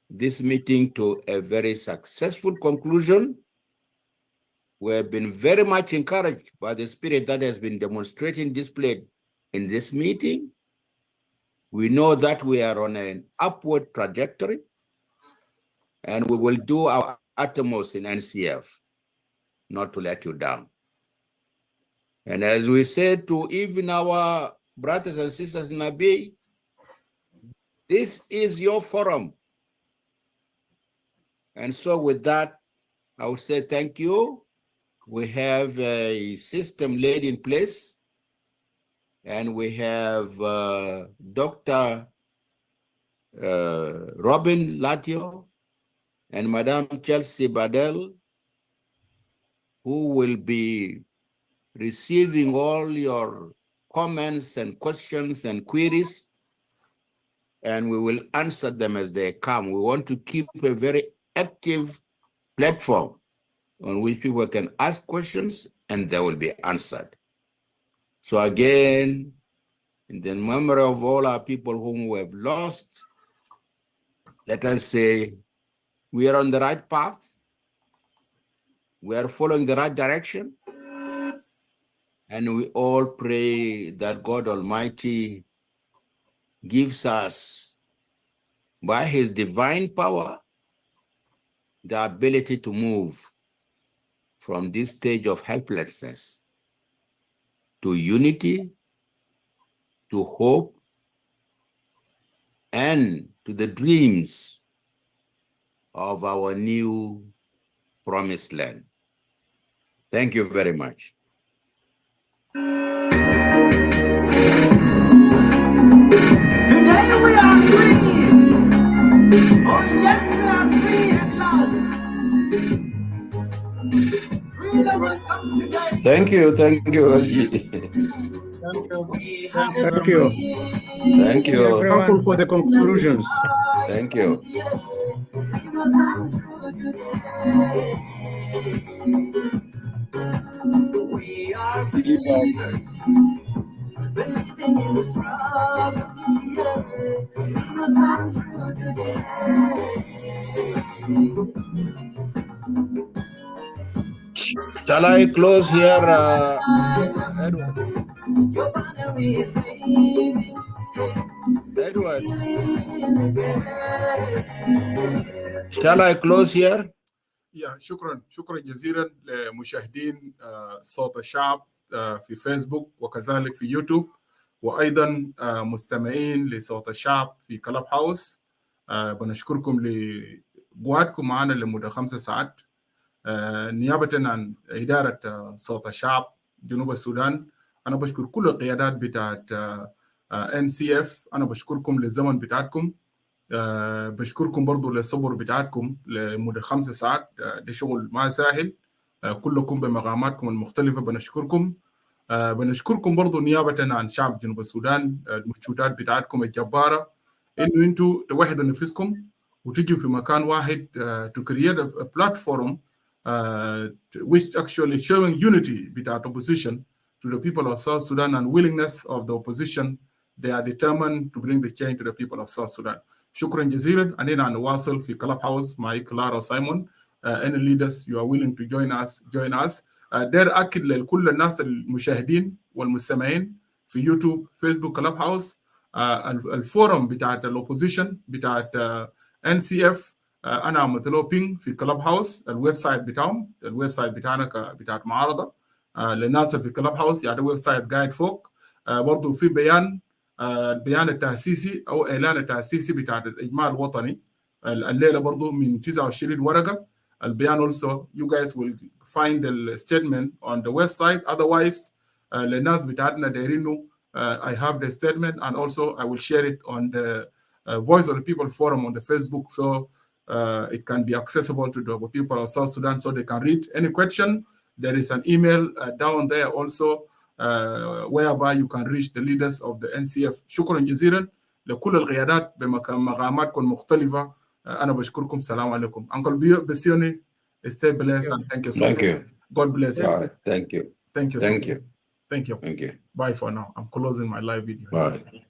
this meeting to a very successful conclusion. We have been very much encouraged by the spirit that has been displayed in this meeting. We know that we are on an upward trajectory, and we will do our utmost in NCF not to let you down. And as we said to even our brothers and sisters in Abiy, this is your forum. And so with that, I would say thank you. We have a system laid in place, and we have Dr. Robin Latio and Madame Chelsea Badel, who will be receiving all your comments and questions and queries, and we will answer them as they come. We want to keep a very active platform on which people can ask questions and they will be answered. So again, in the memory of all our people whom we have lost, let us say we are on the right path. We are following the right direction. And we all pray that God Almighty gives us, by his divine power, the ability to move from this stage of helplessness to unity, to hope, and to the dreams of our new promised land. Thank you very much. Today we are free. Oh yes, we are free at last. Freedom has come today. Thank you, LG. Thank you. Thank you. Thankful for the conclusions. Thank you. We are believing in the struggle. We must come through today. Shall I close here, Edward? Edward. Shall I close here? يا شكرا جزيلا لمشاهدين صوت الشعب في فيسبوك وكذلك في يوتيوب، وايضا مستمعين لصوت الشعب في كلاب هاوس. بنشكركم لقعدكم معنا لمدة 5 ساعات نيابة عن إدارة صوت الشعب جنوب السودان. أنا بشكر كل القيادات بتاعت NCF. أنا بشكركم للزمن بتاعتكم، بشكركم برضو للصبر بتاعتكم لمدة 5 ساعات. ده شغل ما سهل، كلكم بمقاماتكم المختلفة بنشكركم. بنشكركم برضو نيابة عن شعب جنوب السودان، المجهودات بتاعتكم الجبارة إنه أنتوا توحدوا نفسكم وتجوا في مكان واحد to create a platform which actually showing unity between opposition to the people of South Sudan and willingness of the opposition. They are determined to bring the change to the people of South Sudan. شكرا جزيلا. أننا نواصل في كلاب هاوس مع كلارا وسايمون. Any leaders you are willing to join us. داير أكد لكل الناس المشاهدين والمستمعين في يوتيوب فيسبوك كلاب هاوس الفورم بتاعت الأوبوزيشن بتاعت NCF أنا عملت له بينج في كلاب هاوس الويب سايت بتاعهم. الويب سايت بتاعنا بتاعت معارضة للناس في كلاب هاوس يعني ويب سايت قاعد فوق. برضو في بيان البيان التأسيسي أو إعلان التأسيسي بتاع الإجماع الوطني الليلة برضو من 29 ورقة. البيان also you guys will find the statement on the website. Otherwise للناس بتاعتنا دايرينه I have the statement and also I will share it on the Voice of the People forum on the Facebook so it can be accessible to the people of South Sudan so they can read any question. There is an email down there also whereby you can reach the leaders of the NCF. شكرا جزيلا لكل القيادات بمقاماتكم مختلفة. أنا بشكركم. السلام عليكم. Uncle Basuni, stay blessed and thank you so much. Thank you. God bless you. All right. Thank you. Thank you. Thank you. Thank you. Thank you. Bye for now. I'm closing my live video. Bye.